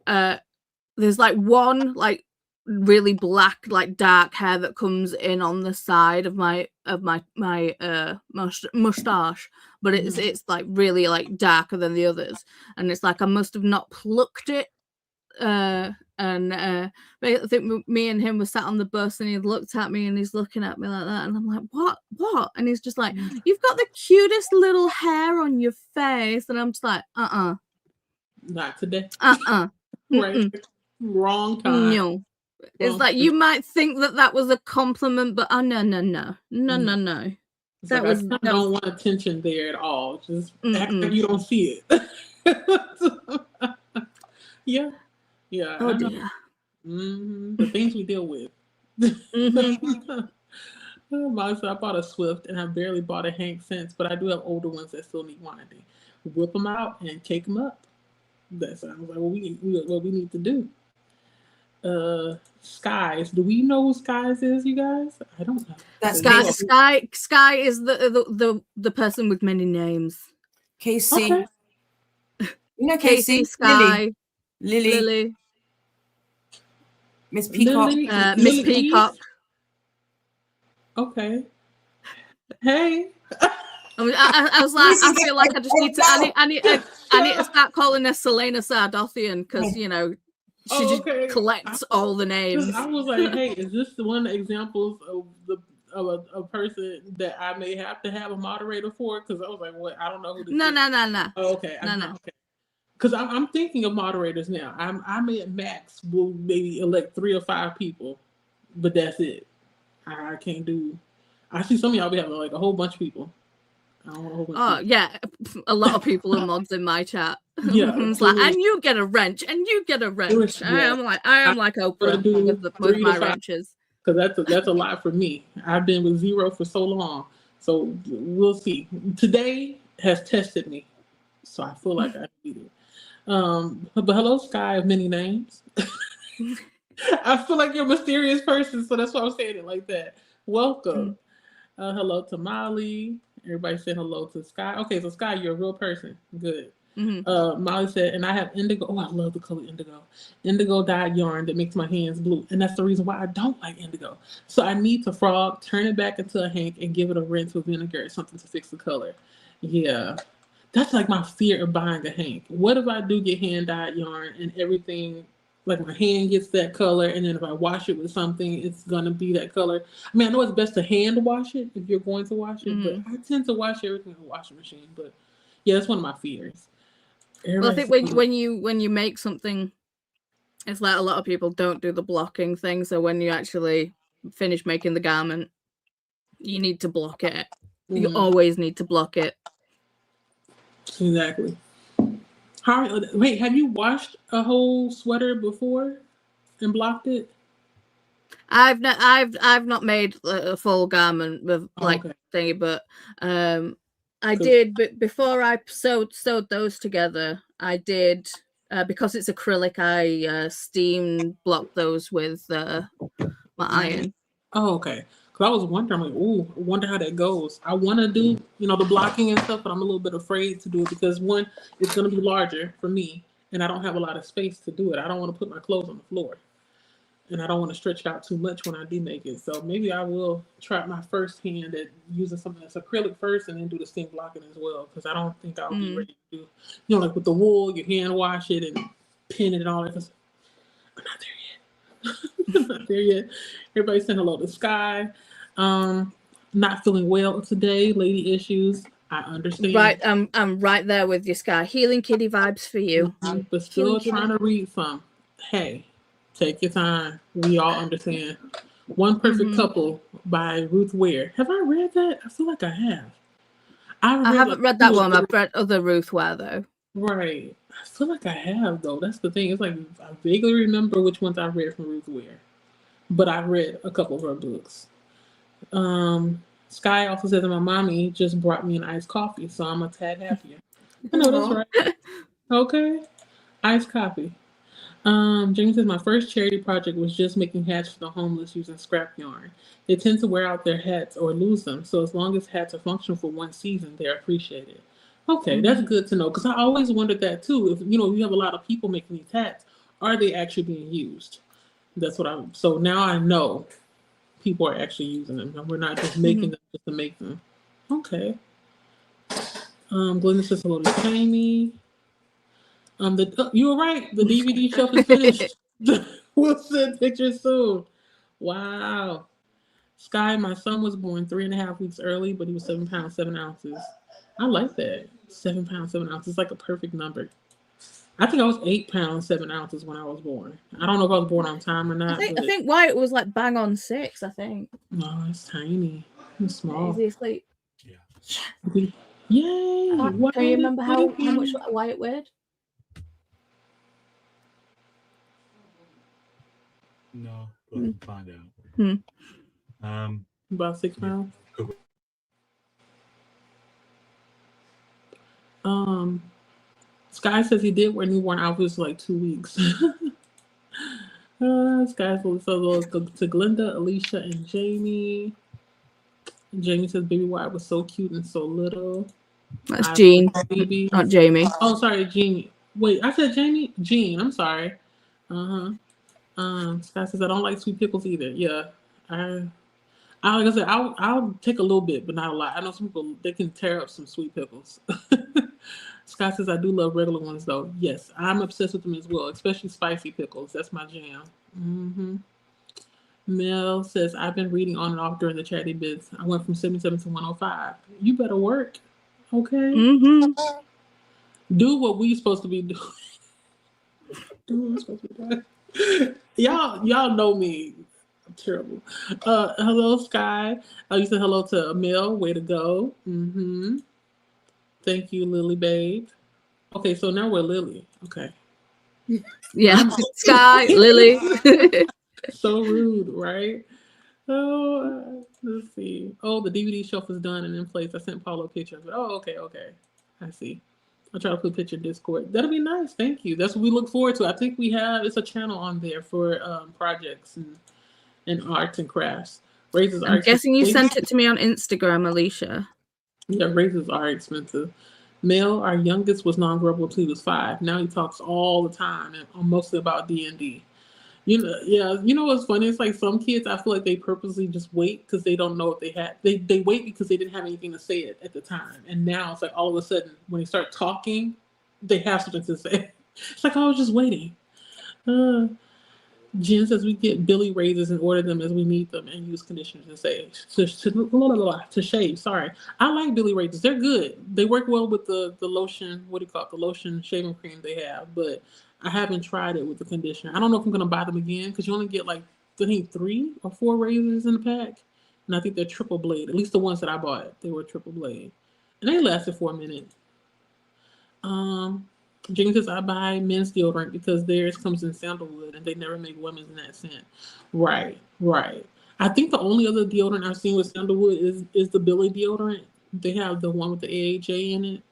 there's like one like really black like dark hair that comes in on the side of my mustache, but it's like really like darker than the others, and it's like I must have not plucked it. I think me and him were sat on the bus, and he looked at me and he's looking at me like that, and I'm like, what? And he's just like, you've got the cutest little hair on your face, and I'm just like, not today. Right. Wrong time. No. It's like you might think that was a compliment, but no. It's like, I don't want attention there at all. Just act like you don't see it. Yeah. Oh dear. The things we deal with. I bought a Swift and I barely bought a Hank since, but I do have older ones that still need winding. Whip them out and cake them up. That sounds like what we need to do. Skies. Do we know who Skies is, you guys? I don't know. That's Sky is the person with many names. Casey. Okay. You know Casey, Sky, Lily. Miss Peacock. Miss Peacock. Okay. Hey. I was like, I feel like I just need to. I need to start calling her Selena Sardothian because you know she just collects all the names. I was like, hey, is this one of the examples of a person that I may have to have a moderator for? Because I was like, what? I don't know who this is. No. Oh, okay. No. Okay. Because I'm thinking of moderators now. I may at max will maybe elect 3 or 5 people, but that's it. I can't do. I see some of y'all be having like a whole bunch of people. Yeah, a lot of people are mods in my chat. Yeah, it's like, and you get a wrench, and you get a wrench. Yeah. I am like Oprah with my wrenches. Because that's a lot for me. I've been with 0 for so long, so we'll see. Today has tested me, so I feel like I need it. But hello, Sky of many names. I feel like you're a mysterious person, so that's why I'm saying it like that. Welcome. Hello to Molly. Everybody said hello to Sky. Okay, so Sky, you're a real person. Good. Molly said, and I have indigo. Oh, I love the color indigo. Indigo dyed yarn that makes my hands blue. And that's the reason why I don't like indigo. So I need to frog, turn it back into a hank, and give it a rinse with vinegar or something to fix the color. Yeah. That's like my fear of buying a hank. What if I do get hand dyed yarn and everything, like my hand gets that color, and then if I wash it with something, it's gonna be that color. I mean, I know it's best to hand wash it if you're going to wash it, but I tend to wash everything in the washing machine. But yeah, that's one of my fears. Well, I think when you make something, it's like a lot of people don't do the blocking thing. So when you actually finish making the garment, you need to block it. You always need to block it. Exactly. Wait, have you washed a whole sweater before and blocked it? I've not made a full garment with thingy, but I did. But before I sewed those together, I did because it's acrylic. I steam blocked those with my iron. Oh, okay. Because I was wondering, like, I wonder how that goes. I want to do, the blocking and stuff, but I'm a little bit afraid to do it because one, it's going to be larger for me, and I don't have a lot of space to do it. I don't want to put my clothes on the floor, and I don't want to stretch out too much when I do make it. So maybe I will try my first hand at using something that's acrylic first, and then do the steam blocking as well. Because I don't think I'll be ready to do, like with the wool, you hand wash it and pin it and all that. I'm not there yet. Not there yet. Everybody saying hello to Sky. Not feeling well today. Lady issues. I understand. Right, I'm right there with you, Sky. Healing kitty vibes for you. But still trying to read some. Hey, Take your time. We all understand. One Perfect Couple by Ruth Ware. Have I read that? I feel like I have. I haven't read that one. I've read other Ruth Ware though. Right. I feel like I have though. That's the thing. It's like I vaguely remember which ones I read from Ruth Ware, but I read a couple of her books. Sky also says that my mommy just brought me an iced coffee, so I'm a tad happier. I know that's right. Okay. Iced coffee. James says my first charity project was just making hats for the homeless using scrap yarn. They tend to wear out their hats or lose them, so as long as hats are functional for one season, they're appreciated. Okay, that's good to know because I always wondered that too. If you have a lot of people making these hats, are they actually being used? That's what I'm. So now I know people are actually using them, and we're not just making them just to make them. Okay. Glenda says hello to Jamie. You were right. The DVD shelf is finished. We'll send pictures soon. Wow. Sky, my son was born 3.5 weeks early, but he was 7 pounds 7 ounces. I like that. 7 pounds 7 ounces, like a perfect number. I think I was 8 pounds 7 ounces when I was born. I don't know if I was born on time or not. I think Wyatt was like bang on 6. I think. No, it's tiny. It's small. Is he asleep? Yeah. Yay! Can you remember how much Wyatt weighed? No, but I can find out. About 6 pounds. Sky says he did wear newborn outfits for like 2 weeks. Sky says hello to Glenda, Alicia, and Jamie. Jamie says baby Wyatt was so cute and so little. That's Jean, not Jamie. Oh, sorry, Jean. Wait, I said Jamie? Jean, I'm sorry. Sky says I don't like sweet pickles either. Yeah. Like I said, I'll take a little bit, but not a lot. I know some people, they can tear up some sweet pickles. Scott says, I do love regular ones, though. Yes, I'm obsessed with them as well, especially spicy pickles. That's my jam. Mel says, I've been reading on and off during the chatty bits. I went from 77 to 105. You better work, okay? Do what we supposed to be doing. Do what we're supposed to be doing. Y'all know me. I'm terrible. Hello, Sky. You said hello to Mel. Way to go. Thank you, Lily babe. Okay, so now we're Lily. Okay. Yeah, Sky, Lily. So rude, right? Oh, let's see. Oh, the DVD shelf is done and in place. I sent Paulo a picture of it. Oh, okay. I see. I'll try to put a picture in Discord. That'll be nice. Thank you. That's what we look forward to. I think it's a channel on there for projects and arts and crafts. Raises I'm guessing you sent it to me on Instagram, Alicia. Yeah, raises are expensive. Mel, our youngest, was nonverbal until he was 5. Now he talks all the time and mostly about D&D. You know what's funny? It's like some kids, I feel like they purposely just wait because they don't know if they had. They wait because they didn't have anything to say at the time, and now it's like all of a sudden when they start talking, they have something to say. It's like I was just waiting. Jen says we get Billy razors and order them as we need them and use conditioner to shave. Sorry, I like Billy razors. They're good. They work well with the lotion. What do you call it? The lotion shaving cream they have. But I haven't tried it with the conditioner. I don't know if I'm gonna buy them again because you only get like I think 3 or 4 razors in the pack, and I think they're triple blade. At least the ones that I bought, they were triple blade, and they lasted for a minute. James says, I buy men's deodorant because theirs comes in sandalwood and they never make women's in that scent. Right. I think the only other deodorant I've seen with sandalwood is the Billy deodorant. They have the one with the AHA in it.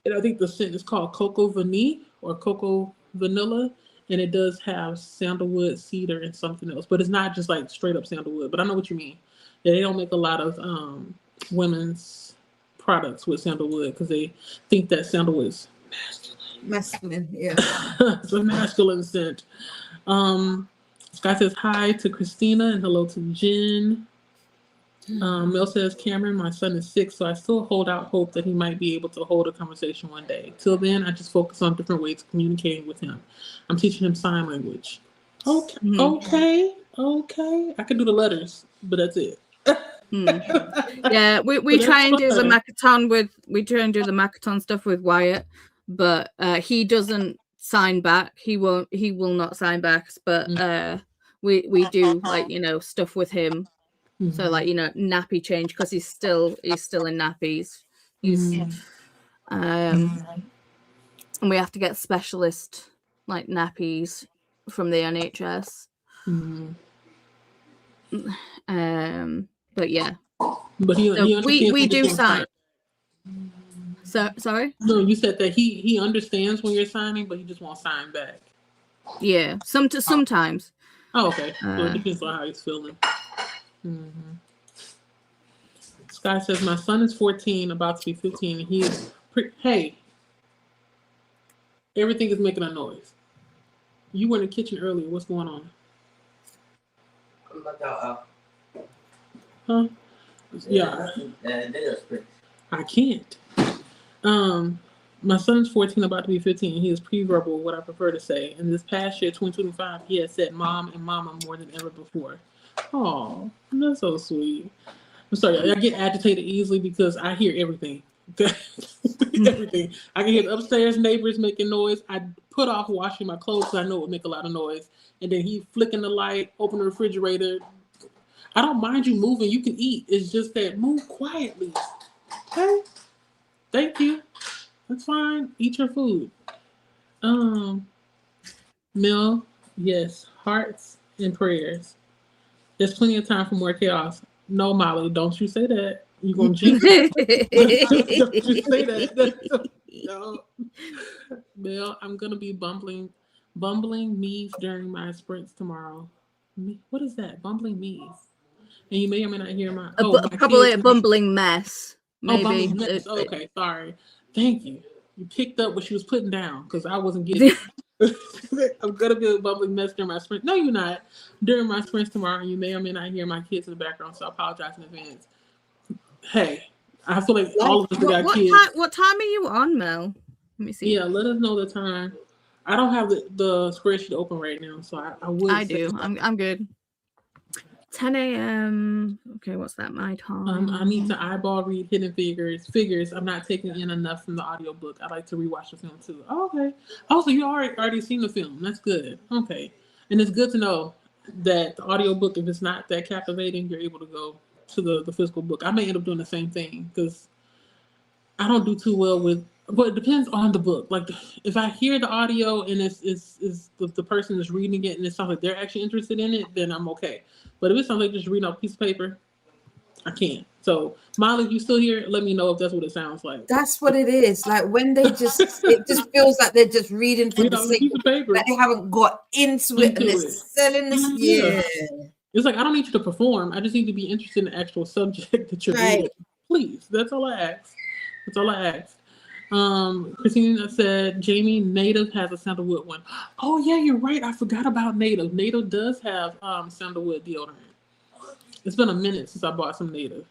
And I think the scent is called Cocoa Vanille or Cocoa Vanilla. And it does have sandalwood, cedar, and something else. But it's not just like straight up sandalwood. But I know what you mean. Yeah, they don't make a lot of women's products with sandalwood because they think that sandalwood is masculine, yeah. It's a masculine scent. Scott says hi to Christina and hello to Jen. Mel says, Cameron, my son is 6, so I still hold out hope that he might be able to hold a conversation one day. Till then, I just focus on different ways of communicating with him. I'm teaching him sign language. Okay. I can do the letters, but that's it. Yeah, we try and do the Makaton stuff with Wyatt, but he doesn't sign back. He will not sign back, but we do like, you know, stuff with him. So like, you know, nappy change, because he's still in nappies. He's and we have to get specialist like nappies from the NHS. But yeah. But he we do sign. So sorry? No, you said that he understands when you're signing, but he just won't sign back. Yeah, sometimes. Oh, okay. So it depends on how he's feeling. Sky says, my son is 14, about to be 15, and he is hey, everything is making a noise. You were in the kitchen earlier. What's going on? Huh? Yeah. I can't. My son's 14, about to be 15. He is pre-verbal, what I prefer to say. And this past year, 2025, he has said mom and mama more than ever before. Oh, that's so sweet. I'm sorry, I get agitated easily because I hear everything. Everything. I can hear the upstairs neighbors making noise. I put off washing my clothes because I know it would make a lot of noise. And then he flicking the light, open the refrigerator. I don't mind you moving. You can eat. It's just that move quietly. Okay? Thank you. That's fine. Eat your food. Mel, yes, hearts and prayers. There's plenty of time for more chaos. No, Molly, don't you say that. You're going to jinx it. Don't you say that. No. Mel, I'm going to be bumbling me's during my sprints tomorrow. What is that? Bumbling me's. And you may or may not hear my... probably a bumbling mess. Maybe. Bumbling mess. Okay, sorry. Thank you. You picked up what she was putting down because I wasn't getting it. I'm going to be a bubbling mess during my sprint. No, you're not. During my sprints tomorrow, you may or may not hear my kids in the background, so I apologize in advance. Hey, I feel like all of us got kids. What time are you on, Mel? Let me see. Yeah, let us know the time. I don't have the spreadsheet open right now, so I would. I do. I'm good. 10 a.m. Okay, what's that? My time. I need to eyeball read Hidden Figures. I'm not taking in enough from the audiobook. I like to rewatch the film too. Oh, okay. Oh, so you already seen the film. That's good. Okay. And it's good to know that the audiobook, if it's not that captivating, you're able to go to the physical book. I may end up doing the same thing because I don't do too well with, but it depends on the book. Like if I hear the audio and it's the person is reading it and it sounds like they're actually interested in it, then I'm okay. But if it sounds like just reading off a piece of paper, I can't. So Molly, if you still here, let me know if that's what it sounds like. That's what it is. Like when they just, it just feels like they're just reading for the sake of paper. Like they haven't got into it and they're selling this. Yeah. It's like I don't need you to perform. I just need to be interested in the actual subject that you're reading. Please, that's all I ask. That's all I asked. Christina said Jamie, Native has a sandalwood one. Oh yeah, you're right. I forgot about Native. Native does have sandalwood deodorant. It's been a minute since I bought some Native.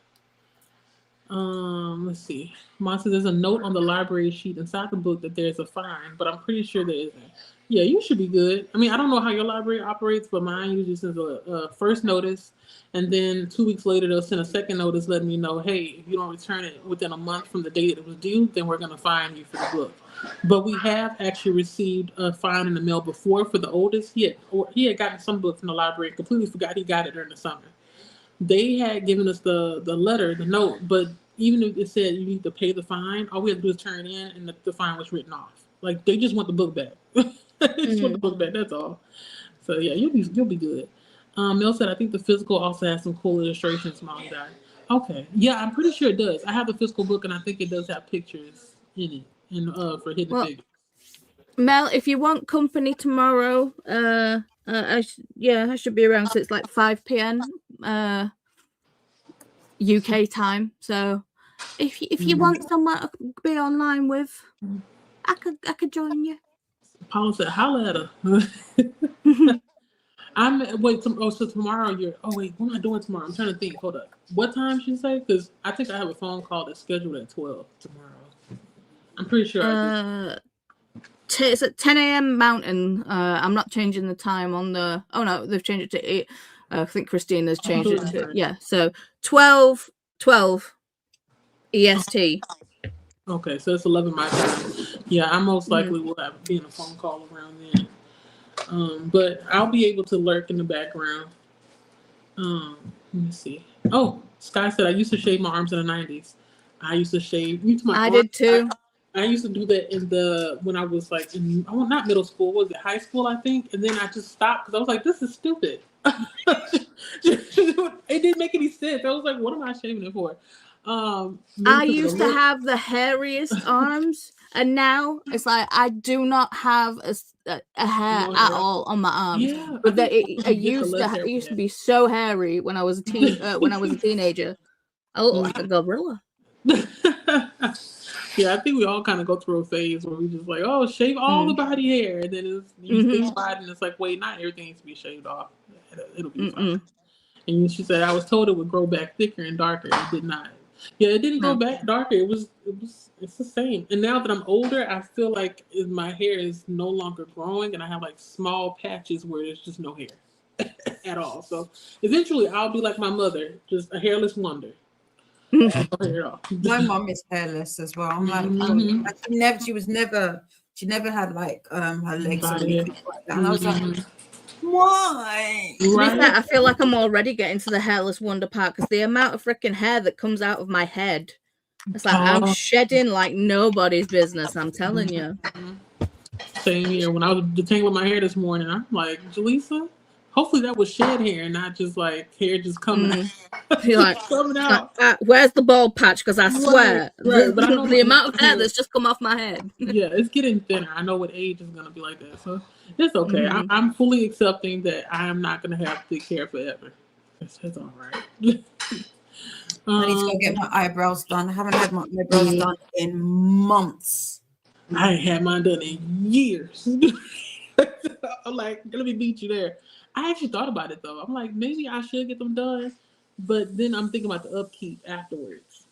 Let's see. Mom says there's a note on the library sheet inside the book that there's a fine, but I'm pretty sure there isn't. Yeah, you should be good. I mean, I don't know how your library operates, but mine usually sends a first notice, and then 2 weeks later they'll send a second notice letting me know, hey, if you don't return it within a month from the date it was due, then we're going to fine you for the book. But we have actually received a fine in the mail before for the oldest. He had gotten some books in the library and completely forgot he got it during the summer. They had given us the letter, the note, but even if it said you need to pay the fine, all we have to do is turn it in and the fine was written off. Like they just want the book back. They just want the book back, that's all. So yeah, you'll be good. Mel said, I think the physical also has some cool illustrations, Mom died. Okay. Yeah, I'm pretty sure it does. I have the physical book and I think it does have pictures in it and for Hidden Figures. Mel, if you want company tomorrow, I should be around, so it's like 5 p.m. UK time. So if you want someone to be online with, I could join you. Paula said, holla at her. So tomorrow what am I doing tomorrow? I'm trying to think. Hold up. What time should you say? Because I think I have a phone call that's scheduled at 12 tomorrow. I'm pretty sure. It's at 10 a.m. Mountain. I'm not changing the time on the. Oh no, they've changed it to 8. I think Christina's changed it to So 12 EST. Okay, so it's 11 my time. Yeah, I most likely will have be in a phone call around then. But I'll be able to lurk in the background. Let me see. Oh, Sky said I used to shave my arms in the 90s. I used to shave my I arms. did too. I used to do that when I was like not middle school, was it high school, I think? And then I just stopped because I was like, this is stupid. It didn't make any sense. I was like, what am I shaving it for? I used to have the hairiest arms, and now it's like I do not have a hair at all on my arms. Yeah, but it used to be so hairy when I was a teenager. I look like a gorilla. Yeah, I think we all kind of go through a phase where we just like, oh, shave all the body hair, and then you think about it, and it's like, wait, not everything needs to be shaved off. It'll be fine. And she said, I was told it would grow back thicker and darker. It did not. Yeah, it didn't go back darker. It's the same. And now that I'm older, I feel like my hair is no longer growing, and I have like small patches where there's just no hair at all. So eventually, I'll be like my mother, just a hairless wonder. My mom is hairless as well. I'm like, she never had like her legs or anything like that. And I was like, why? Right. I feel like I'm already getting to the hairless wonder part because the amount of freaking hair that comes out of my head, it's like I'm shedding like nobody's business. I'm telling you. Same here. When I was detangling my hair this morning, I'm like, Jaleesa, hopefully that was shed hair and not just like hair just coming out. You're like, coming out. Where's the bald patch? Because I swear, but I know the amount of hair that's just come off my head. Yeah, it's getting thinner. I know with age is gonna be like that, so it's okay. I'm fully accepting that I am not gonna have thick hair forever. That's all right. I need to go get my eyebrows done. I haven't had my eyebrows done in months. I ain't had mine done in years. I'm like, let me beat you there. I actually thought about it though. I'm like, maybe I should get them done, but then I'm thinking about the upkeep afterwards.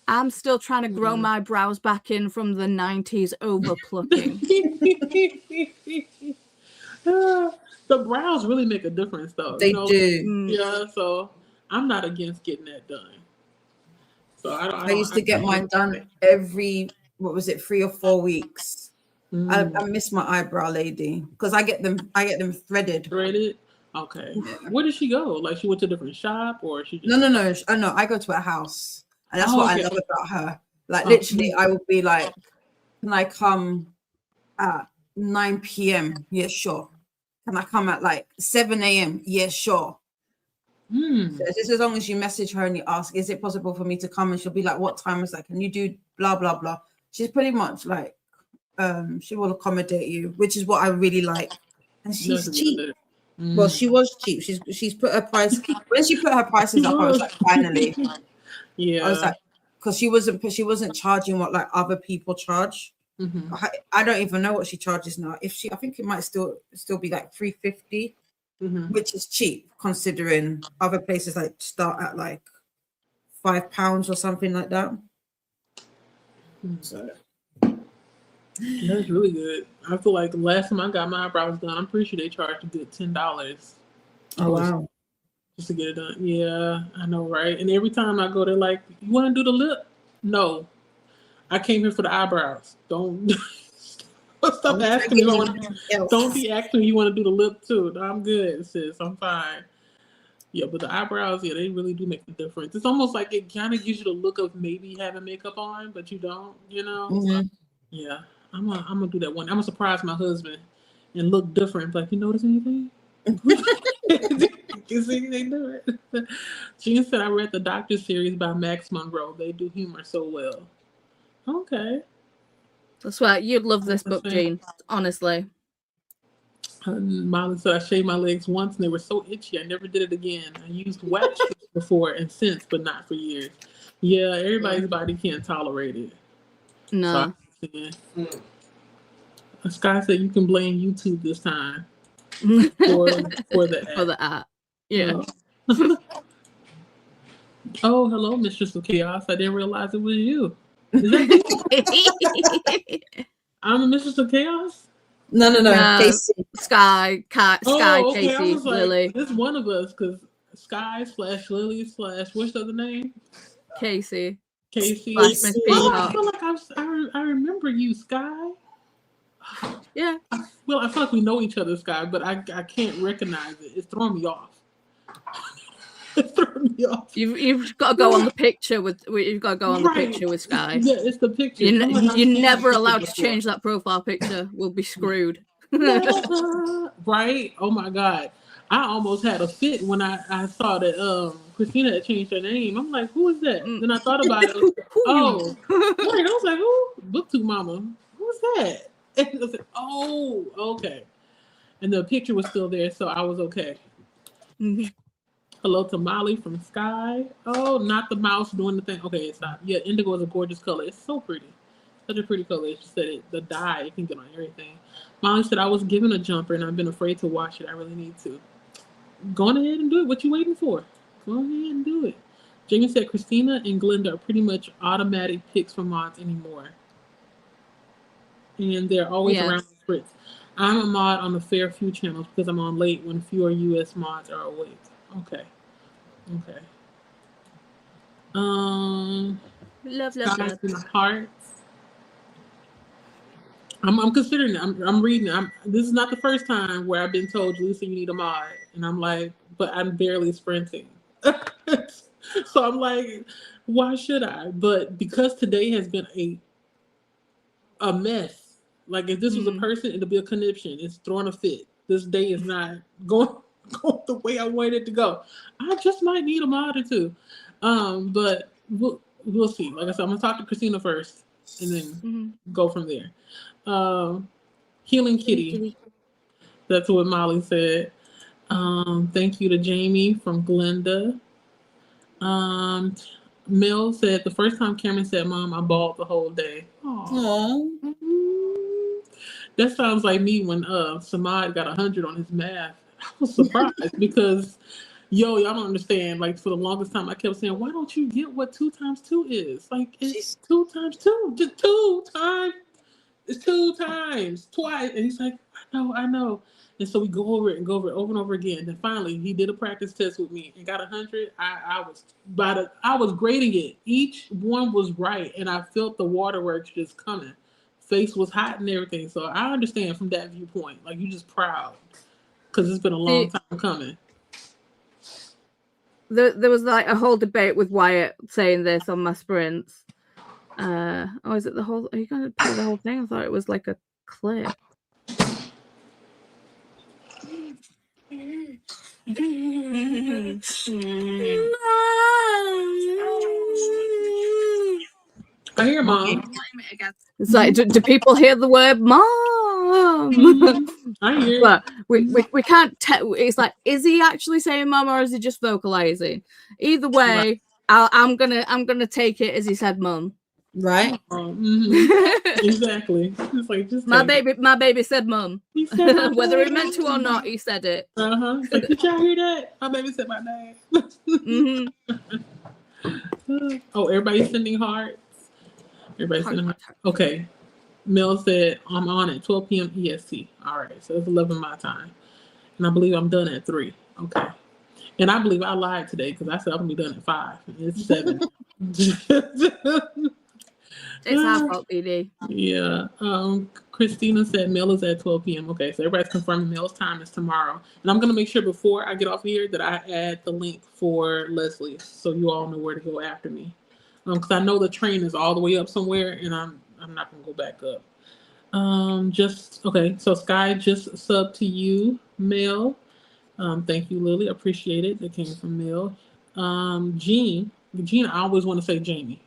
I'm still trying to grow my brows back in from the 90s over plucking. The brows really make a difference though. They do. Yeah, so I'm not against getting that done. So I used to get mine done every 3 or 4 weeks. I miss my eyebrow lady because I get them threaded. Threaded? Okay. Yeah. Where did she go? Like she went to a different shop or she just... No. I go to a house. And that's what I love about her. Like literally I would be like, can I come at 9 p.m.? Yeah, sure. Can I come at like 7 a.m.? Yeah, sure. So just as long as you message her and you ask, is it possible for me to come? And she'll be like, what time is that? Can you do blah, blah, blah? She's pretty much like, she will accommodate you, which is what I really like. And she's cheap. Well, she was cheap. She's put her price when she put her prices up. I was like, finally. Yeah. I was like, because she wasn't charging what like other people charge. I don't even know what she charges now. I think it might still be like $350, which is cheap considering other places like start at like £5 or something like that. So that's really good. I feel like the last time I got my eyebrows done, I'm pretty sure they charged a good $10. Oh wow. Just to get it done. Yeah, I know, right? And every time I go, they're like, you want to do the lip? No. I came here for the eyebrows. Don't stop asking me. Don't be asking me you want to do the lip too. No, I'm good, sis. I'm fine. Yeah, but the eyebrows, yeah, they really do make a difference. It's almost like it kind of gives you the look of maybe having makeup on, but you don't, you know? So, yeah, I'm gonna do that one. I'm gonna surprise my husband and look different. Like, you notice anything? You see anything different? Jean said, I read the Doctor series by Max Monroe. They do humor so well. Okay. That's right. You'd love this book, Jean. Honestly. Molly said, I shaved my legs once and they were so itchy. I never did it again. I used wax before and since, but not for years. Yeah, everybody's body can't tolerate it. No. Sky said you can blame YouTube this time for the app. Yeah. Oh, hello, Mistress of Chaos. I didn't realize it was you. Is that you? I'm a Mistress of Chaos? No. Casey. Sky, okay. Casey, I was like, Lily. this one of us, because Sky /Lily / what's the other name? Casey. Casey. Slash Miss Oh, I Peacock. feel like I remember you, Sky. Yeah. Well, I feel like we know each other, Sky, but I can't recognize it. It's throwing me off. It's throwing me off. You've got to go on the picture with Sky. Yeah, it's the picture. You're never allowed to change that profile picture. We'll be screwed. Right? Oh my God. I almost had a fit when I saw that Christina had changed her name. I'm like, who is that? Then I thought about it. Oh, right. I was like, who? BookTube Mama. Who's that? And I was like, oh, okay. And the picture was still there, so I was okay. Hello to Molly from Sky. Oh, not the mouse doing the thing. Okay, stop. Yeah, indigo is a gorgeous color. It's so pretty. Such a pretty color. She said it. The dye, you can get on everything. Molly said, I was given a jumper and I've been afraid to wash it. I really need to. Go on ahead and do it. What you waiting for? Go ahead and do it. Jamie said, Christina and Glenda are pretty much automatic picks for mods anymore. And they're always around the spritz. I'm a mod on a fair few channels because I'm on late when fewer US mods are awake. Okay. Love. In the hearts. I'm considering it. I'm reading it. This is not the first time where I've been told, Lucy, you need a mod. And I'm like, but I'm barely sprinting. So I'm like, why should I? But because today has been a mess. Like if this was a person, it'd be a conniption. It's throwing a fit. This day is not going the way I wanted it to go. I just might need a mod or two. But we'll see. Like I said, I'm gonna talk to Christina first and then go from there. Healing Kitty. That's what Molly said. Thank you to Jamie from Glenda. Mel said the first time Cameron said Mom, I bawled the whole day. Aww. That sounds like me when Samad got 100 on his math. I was surprised because y'all don't understand. Like for the longest time I kept saying, why don't you get what 2 times 2 is? Like it's 2 times 2. Just 2 times. It's 2 times, twice. And he's like, I know. And so we go over it over and over again. And then finally he did a practice test with me and got 100. I was grading it. Each one was right. And I felt the waterworks just coming. Face was hot and everything. So I understand from that viewpoint. Like you're just proud. Because it's been a long time coming. There was like a whole debate with Wyatt saying this on my sprints. Is it the whole? Are you going to play the whole thing? I thought it was like a clip. I hear Mom. It's like, do people hear the word Mom? I hear. But we can't tell. It's like, is he actually saying Mom or is he just vocalizing? Either way, I'm gonna take it as he said Mum. Right. Exactly. It's like just my baby said Mum. He said whether he meant to or not, he said it. Like, did y'all hear that? My baby said my name. Oh, everybody's sending hearts. Everybody's sending hearts. Okay. Mel said I'm on at 12 p.m. EST. All right, so it's 11 my time, and I believe I'm done at 3. Okay. And I believe I lied today because I said I'm gonna be done at 5. It's 7. It's our fault, BD. Yeah. Christina said Mel is at 12 p.m. Okay, so everybody's confirming Mel's time is tomorrow. And I'm gonna make sure before I get off here that I add the link for Leslie so you all know where to go after me. Because I know the train is all the way up somewhere and I'm not gonna go back up. So Sky just subbed to you, Mel. Thank you, Lily. Appreciate it. That came from Mel. Jean, I always want to say Jamie.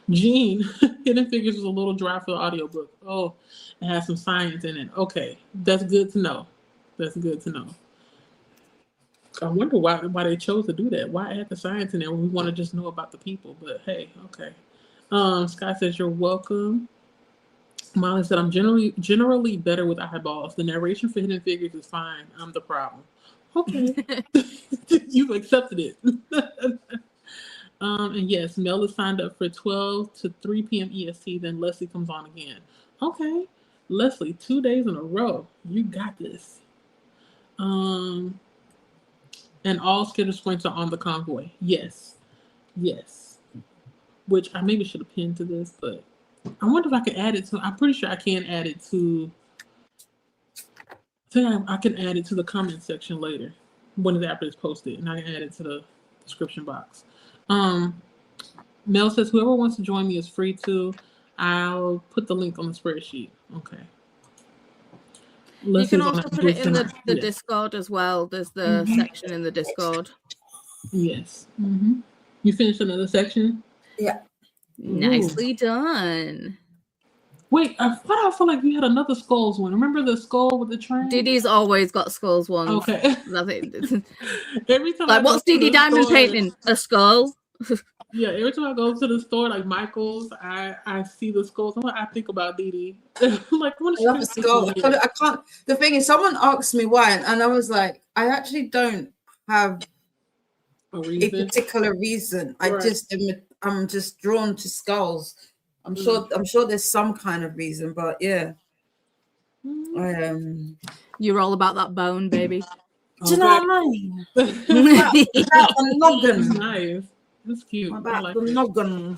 Jean, Hidden Figures was a little dry for the audiobook. Oh, it has some science in it. Okay, that's good to know. I wonder why they chose to do that. Why add the science in there when we want to just know about the people? But hey, okay. Scott says you're welcome. Molly said I'm generally better with eyeballs. The narration for Hidden Figures is fine. I'm the problem. Okay, you've accepted it. And yes, Mel is signed up for 12 to 3 p.m. EST. Then Leslie comes on again. Okay, Leslie, 2 days in a row. You got this. And all scheduled sprints are on the convoy. Yes. which I maybe should have pinned to this, but I wonder if I could add it to. I'm pretty sure I can add it to. I think I can add it to the comment section later when it's after it's posted, and I can add it to the description box. Mel says whoever wants to join me is free to. I'll put the link on the spreadsheet. Okay. You can also put it in the Discord as well. There's the section in the Discord. Yes. Mm-hmm. You finished another section? Yeah. Nicely done. Wait, I feel like you had another skulls one. Remember the skull with the train? Didi's always got skulls ones. Okay. Every time like, what's Didi Diamond painting? A skull? Yeah, every time I go to the store, like Michael's, I see the skulls. I think about Didi. Like, what is I love a skull. I can't. The thing is, someone asked me why, and I was like, I actually don't have a particular reason. I'm just drawn to skulls. I'm sure there's some kind of reason, but yeah. You're all about that bone, baby. Do you know what I mean? About the noggin. Nice. That's cute. About like the noggin.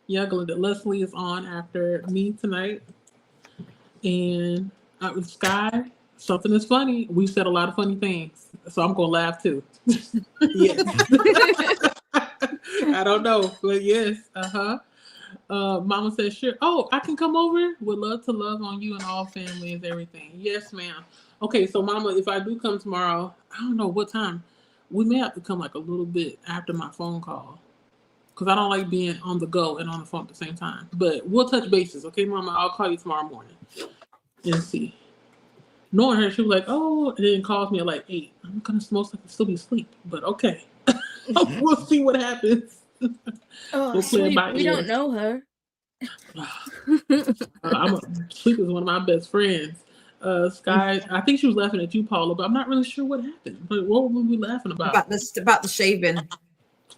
Yeah, Glinda. Leslie is on after me tonight, and with Sky. Something is funny. We said a lot of funny things, so I'm gonna laugh too. Yes. I don't know, but yes. Mama says sure. Oh, I can come over. Would love to love on you and all family and everything. Yes, ma'am. Okay, so Mama, if I do come tomorrow, I don't know what time. We may have to come like a little bit after my phone call, because I don't like being on the go and on the phone at the same time. But we'll touch bases, okay, Mama? I'll call you tomorrow morning and see. Knowing her, she was like, "Oh," and then calls me at like 8. I'm gonna most likely still be asleep, but okay. We'll see what happens. Oh, sleep. We don't know her. Sleep is one of my best friends. Sky, I think she was laughing at you, Paula, but I'm not really sure what happened. But what were we laughing about? About the shaving.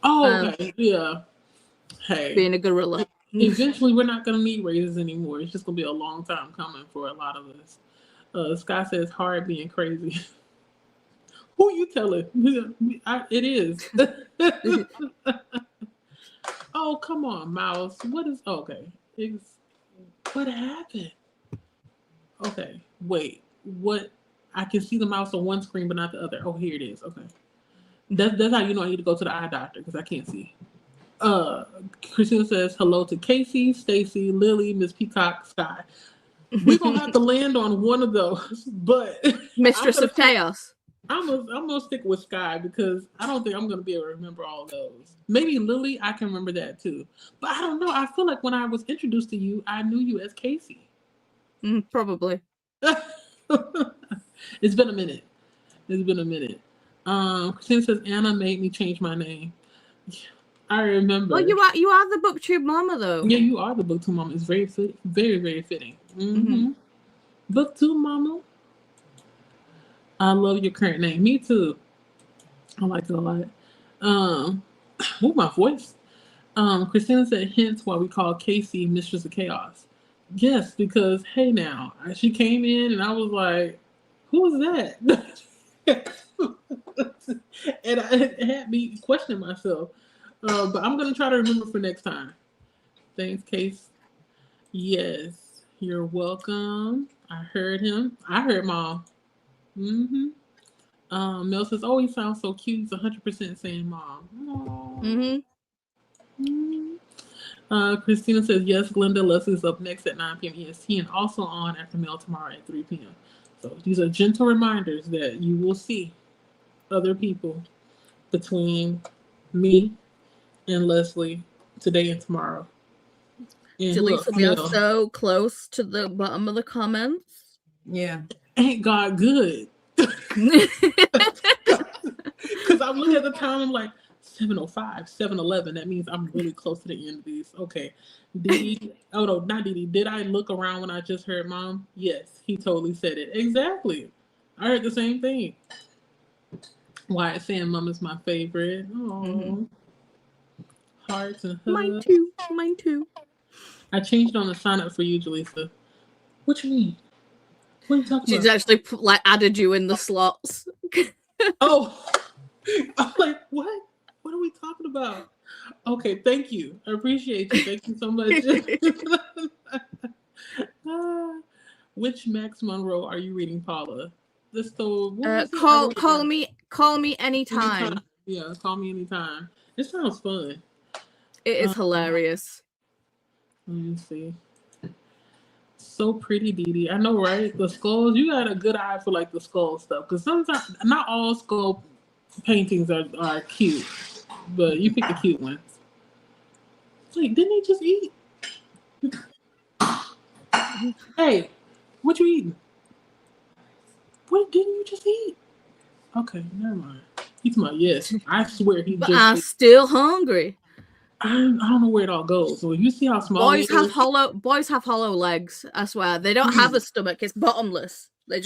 Oh, okay. Yeah. Hey. Being a gorilla. Eventually, we're not going to need raises anymore. It's just going to be a long time coming for a lot of us. Sky says, hard being crazy. Who you telling? It is. Oh, come on, Mouse. What is... Okay. What happened? Okay. Wait. What? I can see the mouse on one screen, but not the other. Oh, here it is. Okay. That's how you know I need to go to the eye doctor, because I can't see. Christina says hello to Casey, Stacy, Lily, Miss Peacock, Sky. We're gonna have to land on one of those, but Mistress of Chaos. I'm gonna stick with Sky, because I don't think I'm gonna be able to remember all those. Maybe Lily, I can remember that too, but I don't know. I feel like when I was introduced to you, I knew you as Casey. Probably. It's been a minute. Christina says Anna made me change my name. I remember. Well, you are the BookTube mama, though. Yeah, you are the BookTube mama. It's very fitting. Very, very fitting. BookTube mama. I love your current name. Me too. I like it a lot. My voice. Christina said, hence why we call Casey Mistress of Chaos. Yes, because hey now, she came in and I was like, who is that? And it had me questioning myself. But I'm gonna try to remember for next time. Thanks, Case. Yes, you're welcome. I heard him. I heard Mom. Mel says, "Oh, he sounds so cute. He's 100% saying Mom." Christina says, "Yes, Glenda Leslie's up next at 9 p.m. EST and also on after Mel tomorrow at 3 p.m. So these are gentle reminders that you will see other people between me and Leslie today and tomorrow." And Jaleesa, we are so close to the bottom of the comments. Yeah. Ain't God good? Because I'm looking at the time, I'm like, 7:05, 7:11. That means I'm really close to the end of these. Okay. Didi, oh no, not Didi. Did I look around when I just heard Mom? Yes, he totally said it. Exactly. I heard the same thing. Wyatt saying Mom is my favorite. Oh. Hearts and hugs. Mine too. I changed on the sign up for you, Jaleesa. What you mean? What are you talking about? She's actually added you in the slots. Oh, I'm like, what? What are we talking about? Okay, thank you. I appreciate you. Thank you so much. Which Max Monroe are you reading, Paula? This the what was it? I wrote it down. Call me anytime. Yeah, call me anytime. It sounds fun. It is hilarious. Let me see. So pretty, Dee Dee. I know, right? The skulls. You got a good eye for like the skull stuff, because sometimes not all skull paintings are cute, but you pick the cute ones. Wait, didn't he just eat? Hey, what you eating? What didn't you just eat? Okay, never mind. He's my yes. I swear he But just. I'm still hungry. I don't know where it all goes. So you see how small Boys have hollow legs. I swear they don't have a stomach. It's bottomless. It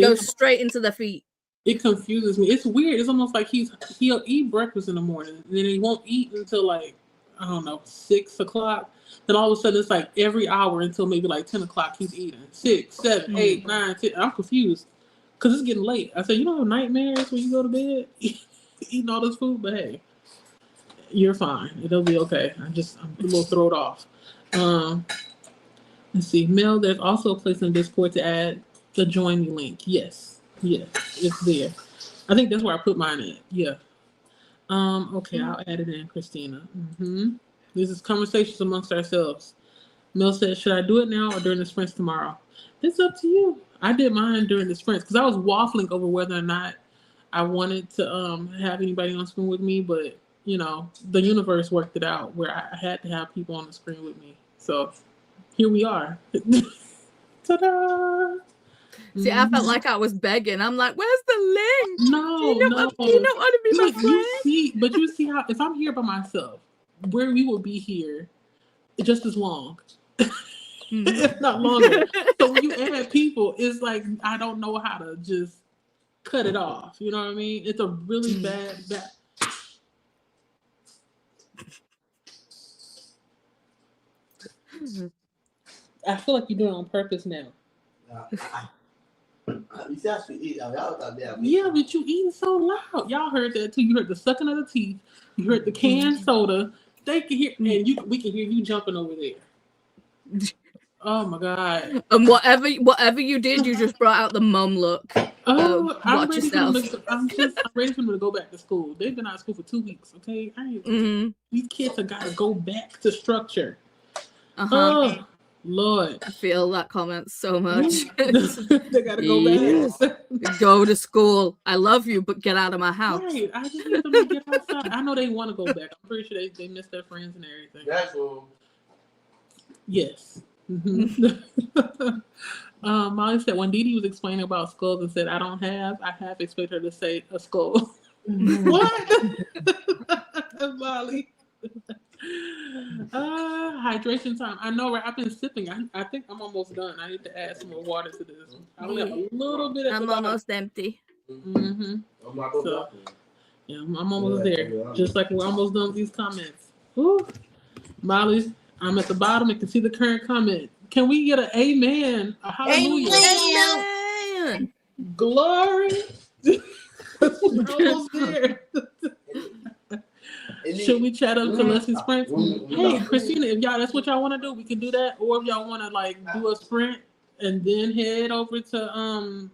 goes straight into their feet. It confuses me. It's weird. It's almost like he'll eat breakfast in the morning, and then he won't eat until like, I don't know, 6 o'clock. Then all of a sudden it's like every hour until maybe like 10 o'clock he's eating. 6, 7, 8, 9, 10. I'm confused because it's getting late. I said, you don't have nightmares when you go to bed eating all this food, but hey, you're fine. It'll be okay. I'm a little thrown off. Let's see. Mel, there's also a place in Discord to add the join me link. Yes, it's there. I think that's where I put mine at. Yeah. Okay, I'll add it in, Christina. This is conversations amongst ourselves. Mel said, should I do it now or during the sprints tomorrow? It's up to you. I did mine during the sprints because I was waffling over whether or not I wanted to have anybody on screen with me, but you know, the universe worked it out where I had to have people on the screen with me. So here we are. Ta-da! See, I felt like I was begging. I'm like, where's the link? No. Do you not want to be my friend? But you see how if I'm here by myself, where we will be here just as long. If not longer. So when you add people, it's like I don't know how to just cut it off. You know what I mean? It's a really bad. I feel like you're doing it on purpose now. Yeah, but you eating so loud. Y'all heard that too. You heard the sucking of the teeth. You heard the canned soda. They can hear, and we can hear you jumping over there. Oh my god! And whatever you did, you just brought out the mum look. Oh, I'm ready yourself. I'm ready for them to go back to school. They've been out of school for 2 weeks. Okay, these kids have got to go back to structure. Oh Lord, I feel that comment so much. They got to go back. Go to school. I love you, but get out of my house. Right. I just need them to get outside. I know they want to go back. I'm pretty sure they miss their friends and everything. That's all. Yes. Molly said when Dee Dee was explaining about skulls and said I half expect her to say a skull. What? Molly. Hydration time. I know, right? I've been sipping. I think I'm almost done. I need to add some more water to this. I only have a little bit. I'm almost empty. So, yeah, I'm almost there. Just like we're almost done with these comments. Ooh. Molly's. I'm at the bottom and can see the current comment. Can we get an amen? A hallelujah. Amen. Glory. We're almost there. Should we chat up to Leslie's sprint? Hey, Christina, if y'all that's what y'all want to do, we can do that. Or if y'all want to like do a sprint and then head over to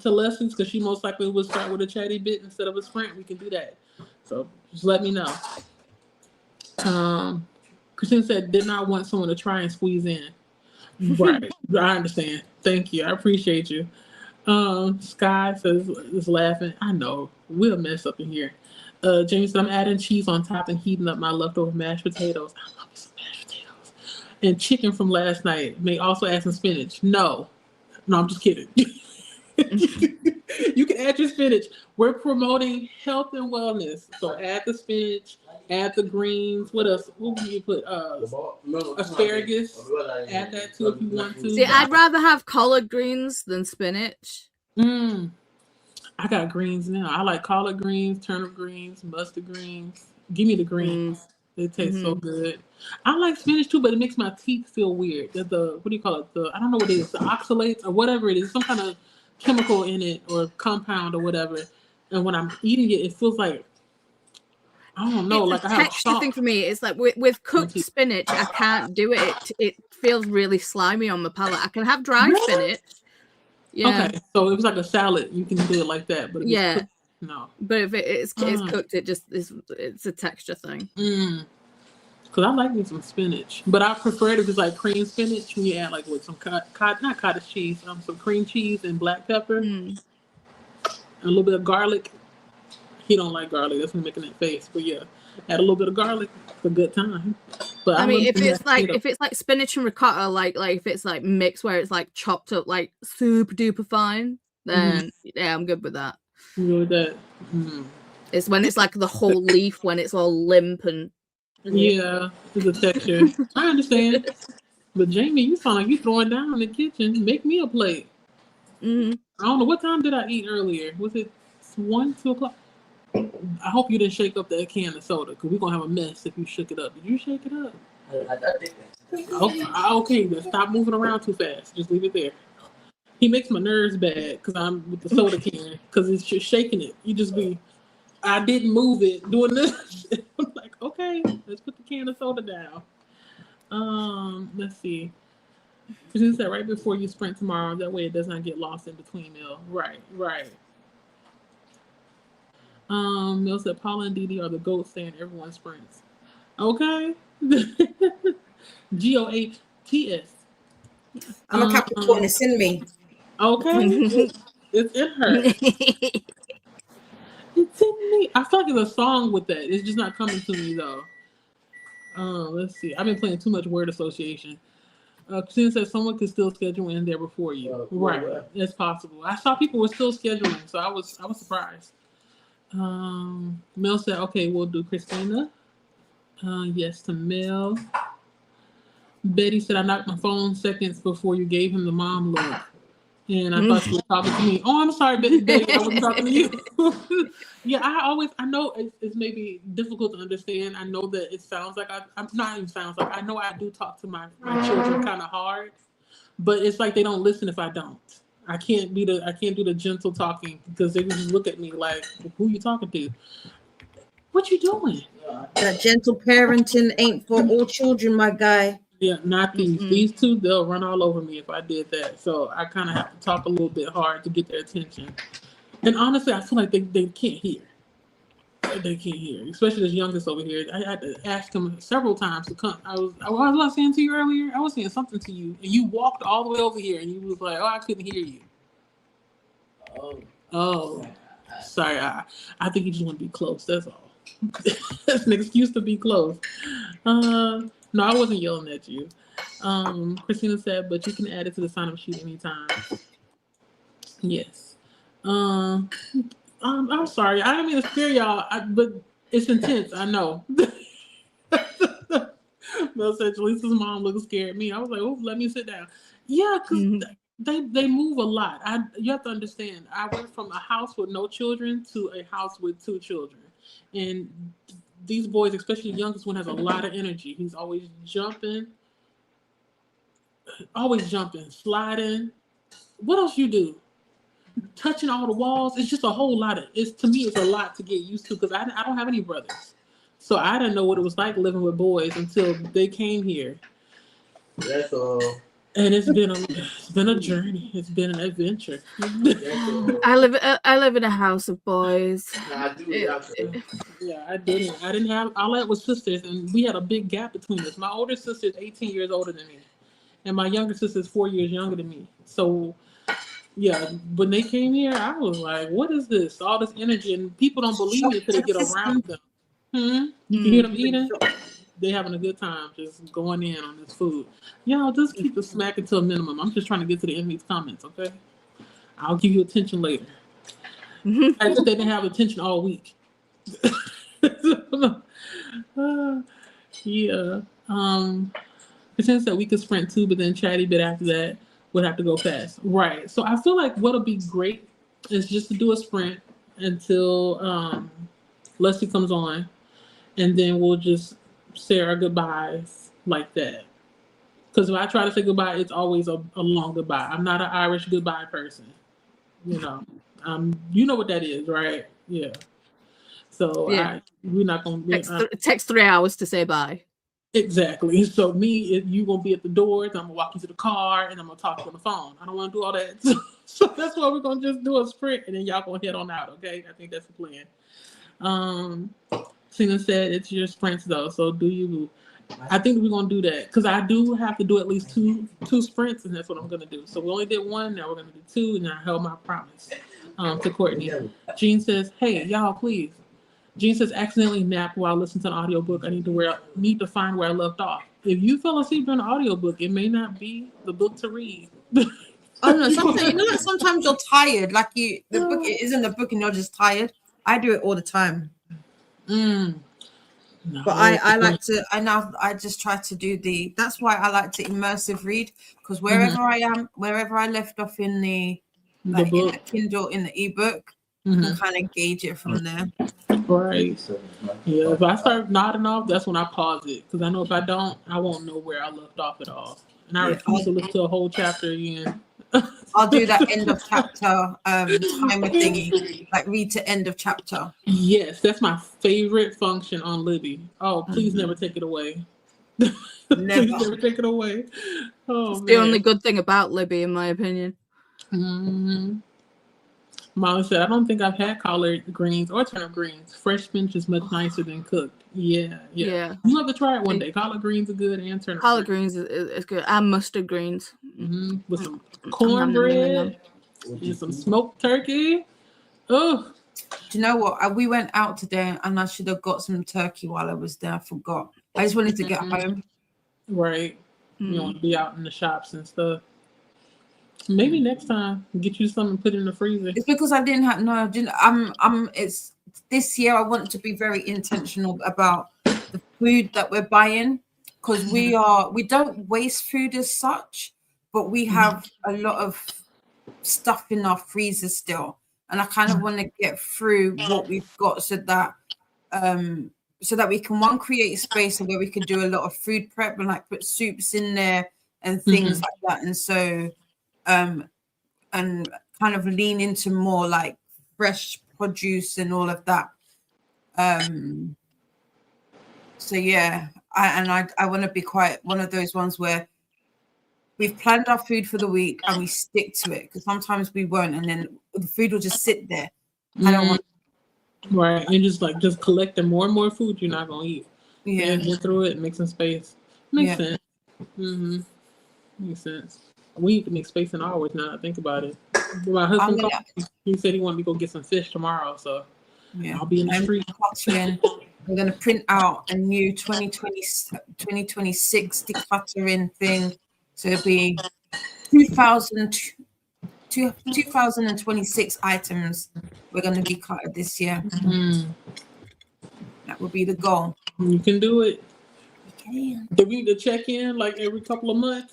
Leslie's because she most likely will start with a chatty bit instead of a sprint. We can do that. So just let me know. Christina said, did not want someone to try and squeeze in. Right. I understand. Thank you. I appreciate you. Sky says is laughing. I know. We'll mess up in here. James said, I'm adding cheese on top and heating up my leftover mashed potatoes. I love some mashed potatoes. And chicken from last night. May also add some spinach. No, I'm just kidding. You can add your spinach. We're promoting health and wellness. So add the spinach, add the greens. What else? What can you put? Asparagus. Add that too if you want to. See, I'd rather have collard greens than spinach. I got greens now. I like collard greens, turnip greens, mustard greens. Give me the greens. They taste so good. I like spinach too, but it makes my teeth feel weird. There's what do you call it? I don't know what it is. The oxalates or whatever it is. Some kind of chemical in it or compound or whatever. And when I'm eating it, it feels like I don't know. It's Like a I have texture thing for me. It's like with cooked teeth. spinach, I can't do it. It feels really slimy on my palate. I can have dry Really? spinach. Yeah. Okay, so it was like a salad. You can do it like that, but if it's Yeah. cooked, no. But if it's cooked, it's a texture thing. Because I like me some spinach, but I prefer it if it's like cream spinach when you add like with some not cottage cheese, some cream cheese and black pepper, and a little bit of garlic. He don't like garlic. That's me making that face. But yeah, add a little bit of garlic. It's a good time. But I mean, if it's like spinach and ricotta, like if it's like mixed where it's like chopped up like super duper fine, then yeah, I'm good with that. You know that. It's when it's like the whole leaf when it's all limp and yeah, it's a texture. I understand. But Jamie, you sound like you throwing down in the kitchen. Make me a plate. I don't know what time did I eat earlier. Was it 1, 2 o'clock? I hope you didn't shake up that can of soda because we're gonna have a mess if you shook it up. Did you shake it up? I did that. Okay, then stop moving around too fast. Just leave it there. He makes my nerves bad because I'm with the soda can because it's just shaking it. You just be, I didn't move it doing this. I'm like, okay, let's put the can of soda down. Let's see. You said right before you sprint tomorrow. That way it does not get lost in between meal. Right. Mill said Paula and Didi are the goats saying everyone sprints. Okay. GOATS. I'm a Capricorn. It's in me. Okay. It's in her. It's in me. I feel like it's a song with that. It's just not coming to me though. Let's see. I've been playing too much word association. Christina said someone could still schedule in there before you. Right. It's possible. I saw people were still scheduling, so I was surprised. Mel said, okay, we'll do Christina. Yes to Mel. Betty said, I knocked my phone seconds before you gave him the mom look. And I thought you were talking to me. Oh, I'm sorry, Betty. I wasn't talking to you. Yeah, I know it's maybe difficult to understand. I know that it sounds like I'm not even sounds like I know I do talk to my children kind of hard, but it's like they don't listen if I don't. I can't do the gentle talking because they just look at me like, who you talking to? What you doing? That gentle parenting ain't for all children, my guy. Yeah, not these. These two, they'll run all over me if I did that. So I kind of have to talk a little bit hard to get their attention. And honestly, I feel like they can't hear. They can't hear, especially this youngest over here. I had to ask him several times to come. I was saying to you earlier. I was saying something to you, and you walked all the way over here, and you was like, "Oh, I couldn't hear you." Oh, sorry. I think you just want to be close. That's all. That's an excuse to be close. No, I wasn't yelling at you. Christina said, but you can add it to the sign-up sheet anytime. Yes. I'm sorry. I didn't mean to scare y'all, but it's intense. I know. Mel said, Jaleesa's mom looked scared at me. I was like, oh, let me sit down. Yeah, because they move a lot. You have to understand, I went from a house with no children to a house with 2 children. And these boys, especially the youngest one, has a lot of energy. He's always jumping, sliding. What else you do? Touching all the walls. It's just a whole lot of. To me, it's a lot to get used to because I don't have any brothers, so I didn't know what it was like living with boys until they came here. That's all. And it's been a journey. It's been an adventure. I live in a house of boys. I do. Yeah, I didn't have. All that was sisters, and we had a big gap between us. My older sister is 18 years older than me, and my younger sister is 4 years younger than me. So, yeah, when they came here, I was like, "What is this? All this energy?" And people don't believe me until they get around them. You can hear them eating. They having a good time, just going in on this food. Y'all, just keep the smacking to a minimum. I'm just trying to get to the end of these comments, okay? I'll give you attention later. I just didn't have attention all week. Yeah. Since that we could sprint too, but then chatty bit after that would have to go fast. Right. So I feel like what'll be great is just to do a sprint until Leslie comes on, and then we'll just say our goodbyes like that. Because if I try to say goodbye, it's always a long goodbye. I'm not an Irish goodbye person. You know what that is, right? Yeah. So Yeah. we're not gonna It takes 3 hours to say bye. exactly. So you gonna be at the doors. I'm gonna walk you to the car, and I'm gonna talk to you on the phone. I don't want to do all that. So that's why we're gonna just do a sprint, and then y'all gonna head on out. Okay, I think that's the plan. Tina said it's your sprints though. So do you? I think we're gonna do that because I do have to do at least two sprints, and that's what I'm gonna do. So we only did one. Now we're gonna do two, and I held my promise to Courtney. Jean says, "Hey, y'all, please." Jean says, "Accidentally napped while listening to an audiobook. I need to find where I left off. If you fell asleep during the audiobook, it may not be the book to read." Oh no, sometimes like sometimes you're tired. Like the book it isn't the book and you're just tired. I do it all the time. No, But I like to I just try to do that's why I like to immersive read, because wherever I am, wherever I left off in the book, in the Kindle, in the ebook, I can kind of gauge it from there. Right. Yeah, if I start nodding off, that's when I pause it, because I know if I don't, I won't know where I left off at all. And I refuse to listen to a whole chapter again. I'll do that end of chapter timer thingy, like read to end of chapter. Yes, that's my favorite function on Libby. Oh, please never take it away. Please never take it away. Oh, It's man. the only good thing about Libby, in my opinion. Molly said, "I don't think I've had collard greens or turnip greens. Fresh spinach is much nicer than cooked." Yeah. You have to try it one day. Collard greens are good, and turnip collard greens is good, and mustard greens. With some cornbread and some smoked turkey. Oh, do you know what? We went out today, and I should have got some turkey while I was there. I forgot. I just wanted to get home. Right. You don't want to be out in the shops and stuff. Maybe next time get you something to put in the freezer. It's because I didn't have it's this year I want to be very intentional about the food that we're buying, because we don't waste food as such, but we have a lot of stuff in our freezer still, and I kind of want to get through what we've got so that we can create space where we can do a lot of food prep and like put soups in there and things like that, and so and kind of lean into more like fresh produce and all of that. So yeah, I want to be quite one of those ones where we've planned our food for the week and we stick to it, because sometimes we won't, and then the food will just sit there. I don't want. Right, and just collecting more and more food you're not gonna eat. Yeah, get through it and make some space. Makes sense. Makes sense. We need to make space in ours now. I think about it. My husband called, he said he wanted me to go get some fish tomorrow, so I'll be in the street. I'm going to print out a new 2026 decluttering thing. So it'll be 2026 items we're going to declutter this year. That would be the goal. You can do it. Okay. Do we need to check in like every couple of months?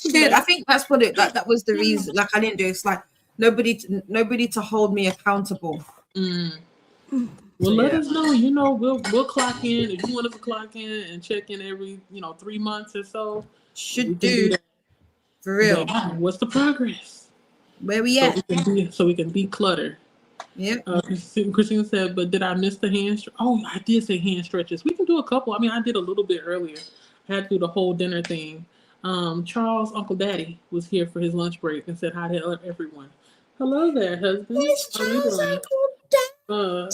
Dude, I think that's what that was the reason. Like I didn't do it. It's like nobody to hold me accountable. Well, let us know. You know, we'll clock in if you want us to clock in and check in every 3 months or so. Should do that. For real. But what's the progress? Where we at? So we can declutter. Yeah. Christina said, "But did I miss the hand? Oh, I did say hand stretches. We can do a couple. I mean, I did a little bit earlier. I had to do the whole dinner thing. Charles' Uncle Daddy was here for his lunch break and said hi to everyone. Hello there, husband. It's Charles' Uncle Daddy.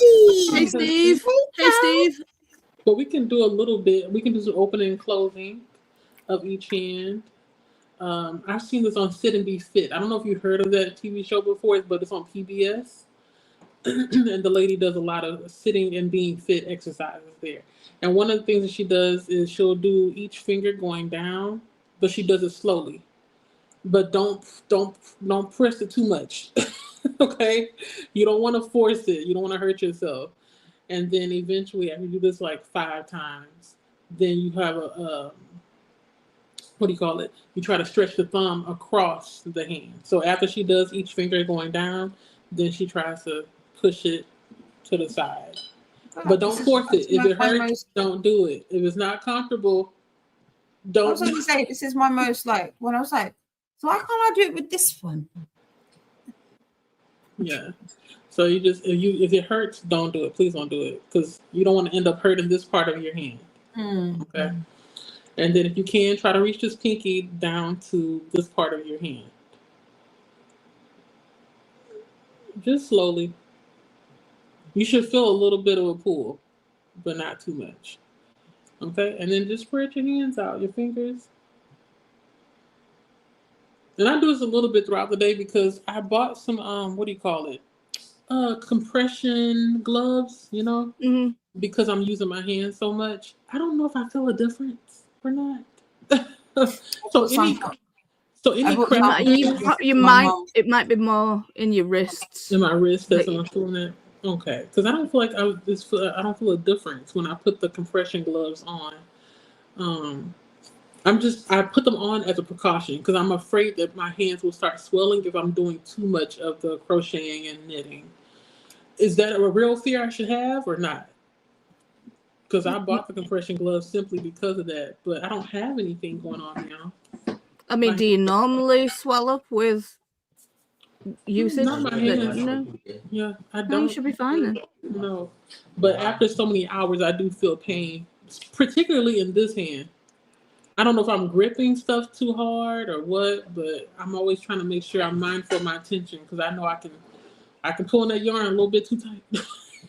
Hey, Steve. Hey, Steve. But we can do a little bit. We can do some opening and closing of each hand. I've seen this on Sit and Be Fit. I don't know if you've heard of that TV show before, but it's on PBS. And the lady does a lot of sitting and being fit exercises there. And one of the things that she does is she'll do each finger going down, but she does it slowly. But don't press it too much. Okay? You don't want to force it. You don't want to hurt yourself. And then eventually, after you do this like 5 times, then you have a what do you call it? You try to stretch the thumb across the hand. So after she does each finger going down, then she tries to push it to the side. But don't force it. If it hurts, don't do it. If it's not comfortable, don't. I was going to say, this is my most like, when I was like, so why can't I do it with this one? Yeah. So you just if it hurts, don't do it. Please don't do it because you don't want to end up hurting this part of your hand. Okay. And then if you can, try to reach this pinky down to this part of your hand. Just slowly. You should feel a little bit of a pull, but not too much. Okay, and then just spread your hands out, your fingers. And I do this a little bit throughout the day because I bought some what do you call it? Compression gloves, you know, because I'm using my hands so much. I don't know if I feel a difference or not. so any you might it might be more in your wrists. In my wrist, that's what I'm feeling that. Okay, because I don't feel like I don't feel a difference when I put the compression gloves on. I put them on as a precaution because I'm afraid that my hands will start swelling if I'm doing too much of the crocheting and knitting. Is that a real fear I should have or not? Because I bought the compression gloves simply because of that, but I don't have anything going on now. I mean, do you normally swell up with usage? Not my hands. No. Yeah, I don't. No, you should be fine then. No, but after so many hours, I do feel pain, particularly in this hand. I don't know if I'm gripping stuff too hard or what, but I'm always trying to make sure I'm mindful of my attention because I know I can pull in that yarn a little bit too tight.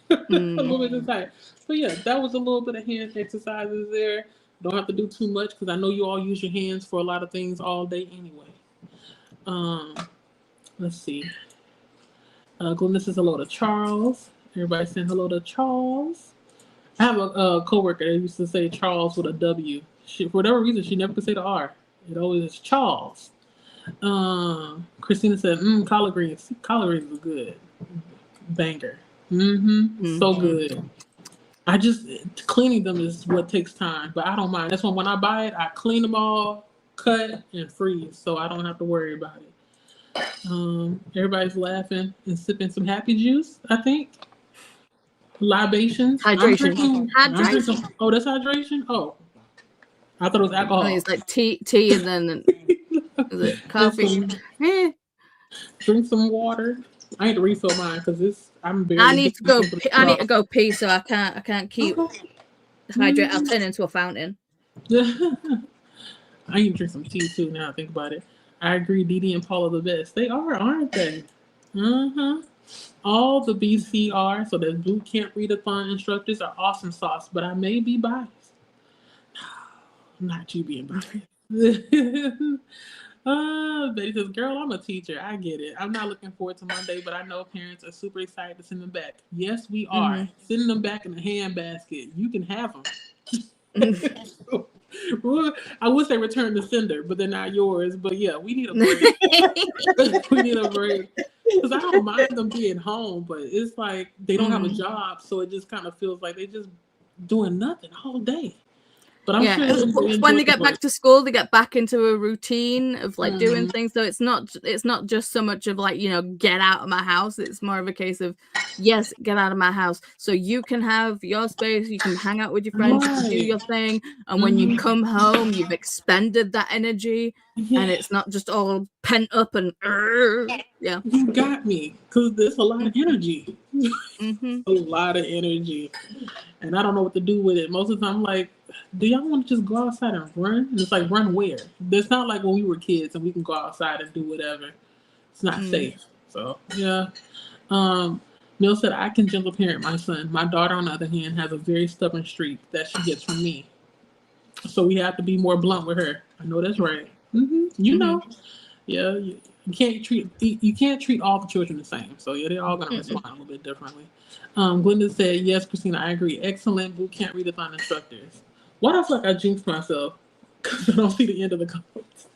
A little bit too tight. So yeah, that was a little bit of hand exercises there. Don't have to do too much because I know you all use your hands for a lot of things all day anyway. Let's see. Glenn, this is hello to Charles. Everybody saying hello to Charles. I have a coworker that used to say Charles with a W. For whatever reason, she never could say the R. It always is Charles. Christina said, collard greens. Collard greens are good. Banger. So good. I just, cleaning them is what takes time, but I don't mind. That's when I buy it, I clean them all, cut, and freeze, so I don't have to worry about it. Everybody's laughing and sipping some happy juice, I think. Libations. Hydration. Oh, that's hydration? Oh. I thought it was alcohol. It's like tea and then is it coffee? Drink some water. I need to refill mine because I'm barely. I need to go pee, so I can't keep hydrated. I'll turn into a fountain. I need to drink some tea too. Now I think about it. I agree. Dee and Paul are the best. They are, aren't they? All the BCR, so the Boot Camp Readathon instructors are awesome sauce, but I may be biased. Not you being biased. Betty says, girl, I'm a teacher. I get it. I'm not looking forward to Monday, but I know parents are super excited to send them back. Yes, we are. Sending them back in a hand basket. You can have them. I would say return the sender, but they're not yours. But yeah, we need a break. We need a break. Because I don't mind them being home, but it's like they don't have a job, so it just kind of feels like they're just doing nothing all day. But I'm sure when they get back to school, they get back into a routine of like doing things. So it's not just so much of like, get out of my house. It's more of a case of, yes, get out of my house. So you can have your space, you can hang out with your friends, you can do your thing. And when you come home, you've expended that energy and it's not just all pent up and You got me. Because there's a lot of energy. A lot of energy. And I don't know what to do with it. Most of the time I'm like, do y'all want to just go outside and run? And it's like, run where? It's not like when we were kids and we can go outside and do whatever. It's not safe. So, yeah. Neil said, I can gentle parent my son. My daughter, on the other hand, has a very stubborn streak that she gets from me. So we have to be more blunt with her. I know that's right. You know. Yeah. You can't treat all the children the same. So, yeah, they're all going to respond a little bit differently. Glenda said, yes, Christina, I agree. Excellent Boot Camp Readathon instructors. Why do I feel like I jinxed myself? Because I don't see the end of the comments.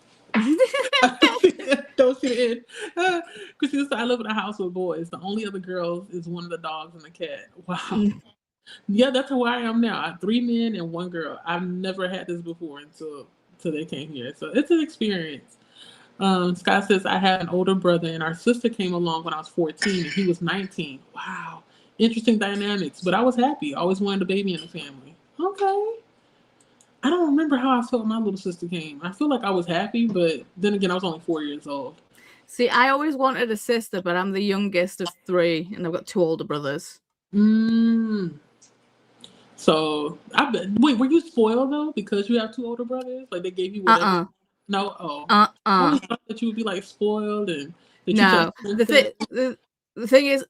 Don't see the end. Christina said, I live in a house with boys. The only other girls is one of the dogs and the cat. Wow. Yeah, that's who I am now. I have 3 men and 1 girl. I've never had this before until they came here. So it's an experience. Scott says, I have an older brother and our sister came along when I was 14 and he was 19. Wow. Interesting dynamics. But I was happy. I always wanted a baby in the family. Okay. I don't remember how I felt when my little sister came. I feel like I was happy, but then again, I was only 4 years old. See, I always wanted a sister, but I'm the youngest of 3, and I've got 2 older brothers. So I bet. Wait, were you spoiled though because you have 2 older brothers? Like they gave you whatever? No. Oh. I always thought that you would be like spoiled and that No. you The thing is,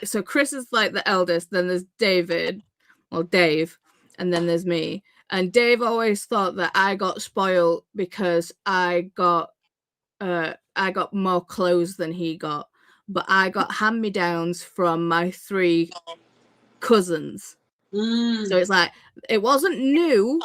so Chris is like the eldest. Then there's Dave, and then there's me. And Dave always thought that I got spoiled because I got more clothes than he got, but I got hand-me-downs from my 3 cousins. So it's like it wasn't new,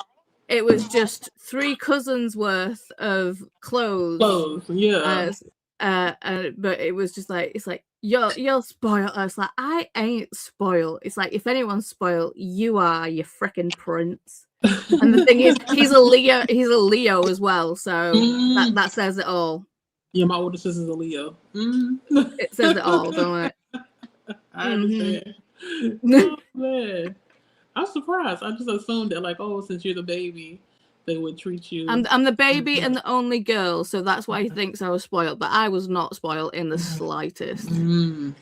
it was just 3 cousins worth of clothes. Yeah. But it was just like, it's like you're spoiled. I was like, I ain't spoiled. It's like, if anyone's spoiled, you are, you freaking prince. And the thing is, he's a Leo as well, so that says it all. Yeah, my older sister's a Leo. It says it all, don't it? I understand. Oh man, I'm surprised. I just assumed that, like, oh, since you're the baby, they would treat you. I'm the baby and the only girl, so that's why he thinks I was spoiled. But I was not spoiled in the slightest. Maybe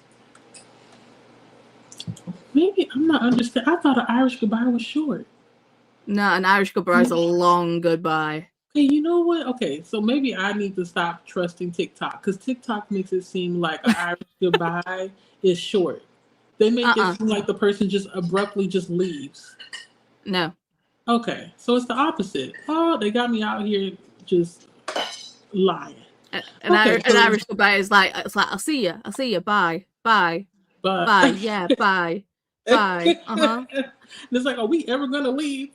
I'm not understanding. I thought an Irish goodbye was short. No, an Irish goodbye is a long goodbye. Hey, you know what? Okay, so maybe I need to stop trusting TikTok because TikTok makes it seem like an Irish goodbye is short. They make it seem like the person just abruptly just leaves. No. Okay, so it's the opposite. Oh, they got me out here just lying. An Irish goodbye is like, it's like, I'll see you, bye, yeah, bye. It's like, are we ever gonna leave?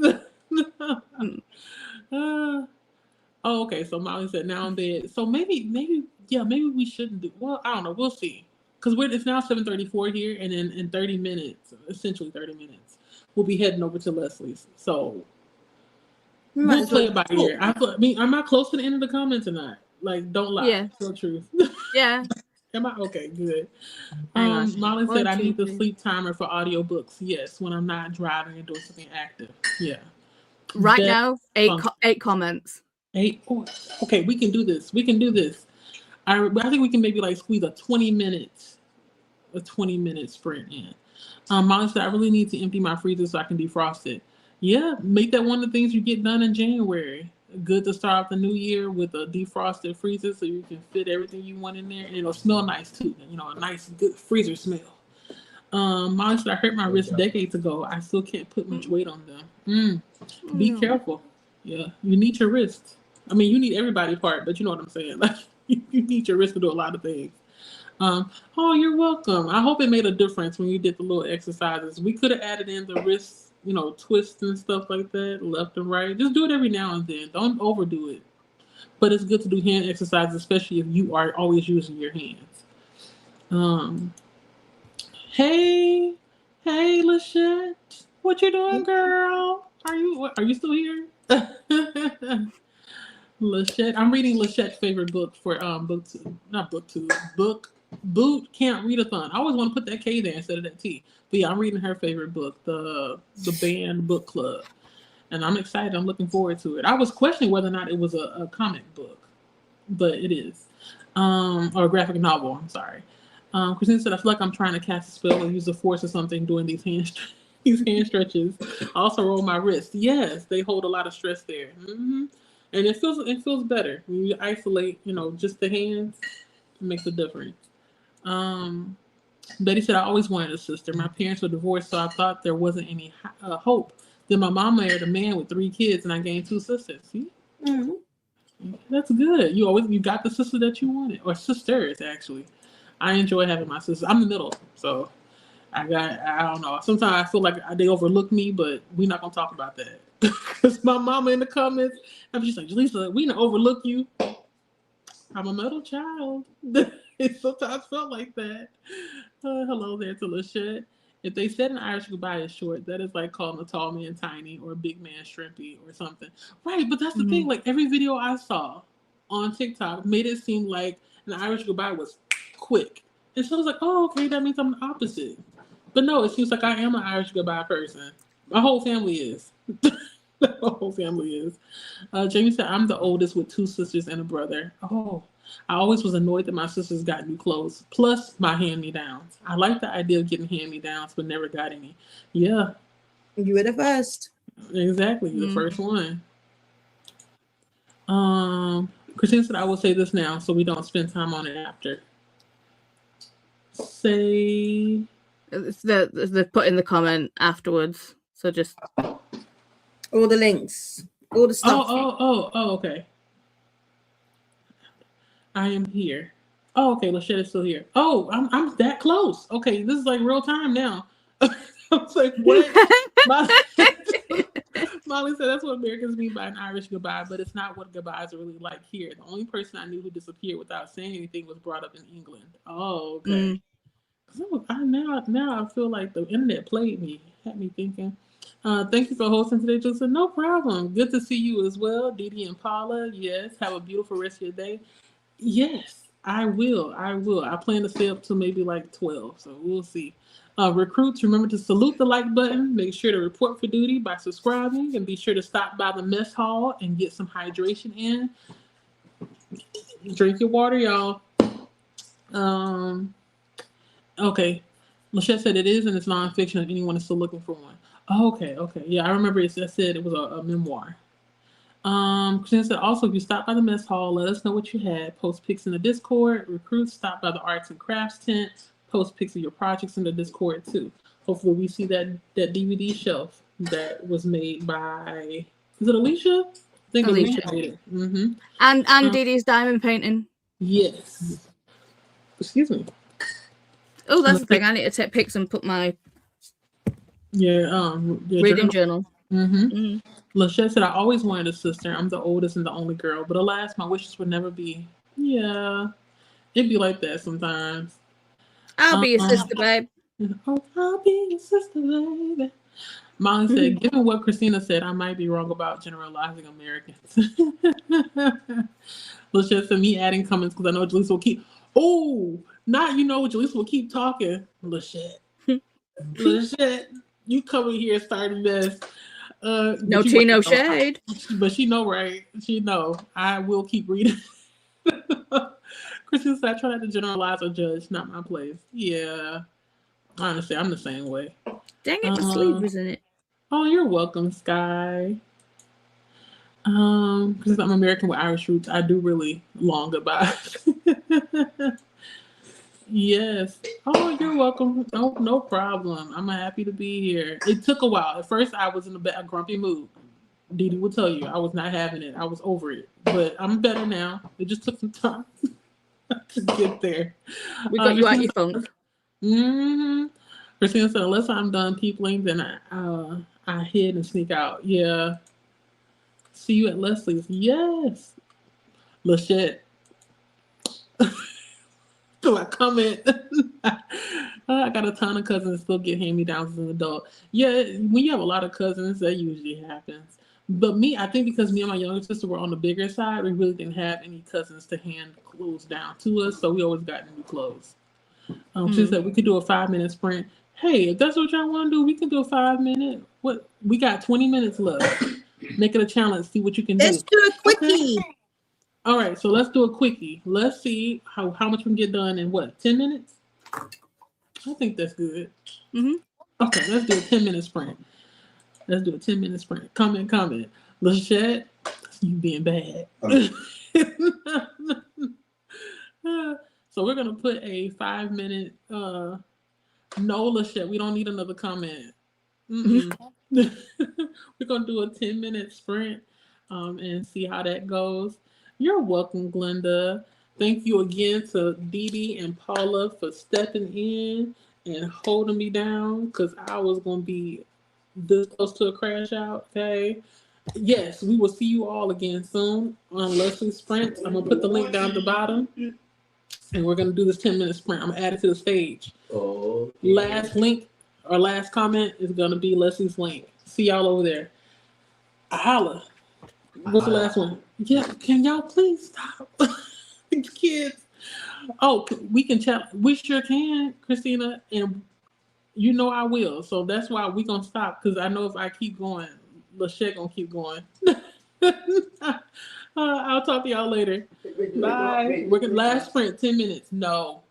Okay. So Molly said, now I'm dead. So maybe we shouldn't do. Well, I don't know. We'll see. Because it's now 7:34 here, and then in 30 minutes, essentially 30 minutes, we'll be heading over to Leslie's. So we'll play it by ear. I mean, am I close to the end of the comments or not? Like, don't lie. Yeah. Tell the truth. Yeah. Am I okay? Good. Molly said I need the sleep timer for audiobooks. Yes, when I'm not driving and doing something active. Yeah. Right now, 8 comments. 8. Oh, okay, we can do this. I think we can maybe like squeeze a 20 minute sprint in. Molly said I really need to empty my freezer so I can defrost it. Yeah, make that one of the things you get done in January. Good to start off the new year with a defrosted freezer so you can fit everything you want in there, and it'll smell nice too. You know, a nice good freezer smell. Molly said I hurt my wrist decades ago. I still can't put much weight on them. Be careful. Yeah, you need your wrist. I mean, you need everybody's part, but you know what I'm saying. Like, you need your wrist to do a lot of things. Oh, you're welcome. I hope it made a difference when you did the little exercises. We could have added in the wrist, twists and stuff like that, left and right. Just do it every now and then. Don't overdo it. But it's good to do hand exercises, especially if you are always using your hands. Hey, Lachette, what you doing, girl? Are you still here? Lachette, I'm reading Lachette's favorite book for Boot Camp Readathon. I always want to put that K there instead of that T. But yeah, I'm reading her favorite book, the Band Book Club. And I'm excited. I'm looking forward to it. I was questioning whether or not it was a comic book, but it is. Or a graphic novel, I'm sorry. Christine said, I feel like I'm trying to cast a spell or use the force or something doing these hand stretches. I also roll my wrist. Yes, they hold a lot of stress there. And it feels better when you isolate, just the hands. It makes a difference. Betty said, I always wanted a sister. My parents were divorced, so I thought there wasn't any hope. Then my mom married a man with 3 kids, and I gained 2 sisters. See? That's good. You got the sister that you wanted, or sisters actually. I enjoy having my sisters. I'm the middle, so I don't know. Sometimes I feel like they overlook me, but we're not gonna talk about that. Because my mama in the comments, I'm just like, Jaleesa, we didn't overlook you. I'm a middle child. It sometimes felt like that. Hello there to Lachette. If they said an Irish goodbye is short, that is like calling a tall man tiny or a big man shrimpy or something. Right, but that's the thing. Like every video I saw on TikTok made it seem like an Irish goodbye was quick. And so I was like, oh, okay, that means I'm the opposite. But no, it seems like I am an Irish goodbye person. My whole family is. The whole family is. Jamie said, I'm the oldest with 2 sisters and a brother. Oh, I always was annoyed that my sisters got new clothes, plus my hand-me-downs. I like the idea of getting hand-me-downs, but never got any. Yeah, You were the first. exactly. The first one. Christine said, I will say this now so we don't spend time on it after. Say... They put in the comment afterwards. So just... All the links. All the stuff. Oh, okay. I am here. Oh, okay. Lachette is still here. Oh, I'm that close. Okay, this is like real time now. I was like, what? Molly said that's what Americans mean by an Irish goodbye, but it's not what goodbyes are really like here. The only person I knew who disappeared without saying anything was brought up in England. Oh, okay. Now I feel like the internet played me, had me thinking. Thank you for hosting today, Joseph. No problem. Good to see you as well, Dee and Paula. Yes, have a beautiful rest of your day. Yes, I will. I plan to stay up till maybe like 12, so we'll see. Recruits, remember to salute the like button. Make sure to report for duty by subscribing, and be sure to stop by the mess hall and get some hydration in. Drink your water, y'all. Okay. Lachette said it is, and it's nonfiction if anyone is still looking for one. Okay. Yeah, I remember it said it was a memoir. Christina said, also, if you stop by the mess hall, let us know what you had. Post pics in the Discord. Recruits, stop by the arts and crafts tent. Post pics of your projects in the Discord too. Hopefully we see that DVD shelf that was made by, is it Alicia? I think Alicia made it. Mm-hmm. And Didi's diamond painting. Yes. Excuse me. Oh, that's the thing. I need to take pics and put my reading journal. Lachette said, I always wanted a sister. I'm the oldest and the only girl, but alas, my wishes would never be. Yeah, it'd be like that sometimes. I'll be your sister, babe. Oh, I'll be your sister, baby. Molly said, given what Christina said, I might be wrong about generalizing Americans. Lachette said, me adding comments because I know Jaleesa will keep. Oh, not Jaleesa will keep talking. Lachette, you come in here starting this. No tea, no shade. But she know, right? She know. I will keep reading. Christina said, I try not to generalize or judge. Not my place. Yeah. Honestly, I'm the same way. Dang it, my sleeve was in it. Oh, you're welcome, Sky. Because I'm American with Irish roots, I do really long goodbye. Yes. Oh, you're welcome. No problem. I'm happy to be here. It took a while. At first, I was in a grumpy mood. Dee will tell you, I was not having it. I was over it. But I'm better now. It just took some time to get there. We got you out your funk. Christina said, unless I'm done peopling, then I hid and sneak out. Yeah. See you at Leslie's. Yes. Lachette. So I comment. I got a ton of cousins that still get hand-me-downs as an adult. Yeah, when you have a lot of cousins, that usually happens. But I think because me and my younger sister were on the bigger side, we really didn't have any cousins to hand clothes down to us, so we always got new clothes. She said we could do a 5-minute sprint. Hey, if that's what y'all want to do, we can do a 5-minute. What? We got 20 minutes left. Make it a challenge. See what you can do. Let's do a quickie. Okay. All right, so let's do a quickie. Let's see how much we can get done in 10 minutes? I think that's good. Okay, let's do a 10-minute sprint. Comment. Lachette, you being bad. So we're going to put a 5-minute, no, Lachette, we don't need another comment. We're going to do a 10-minute sprint and see how that goes. You're welcome, Glenda. Thank you again to Dee and Paula for stepping in and holding me down because I was going to be this close to a crash out, okay? Yes, we will see you all again soon on Leslie's Sprint. I'm going to put the link down at the bottom, and we're going to do this 10-minute sprint. I'm going to add it to the stage. Oh. Last link or last comment is going to be Leslie's link. See y'all over there. Holla. What's the last one? Yeah, can y'all please stop? Kids. Oh, we can chat. We sure can, Christina, and I will. So that's why we're going to stop because I know if I keep going, Lachey gonna keep going. I'll talk to y'all later. Bye. We're gonna last sprint 10 minutes. No.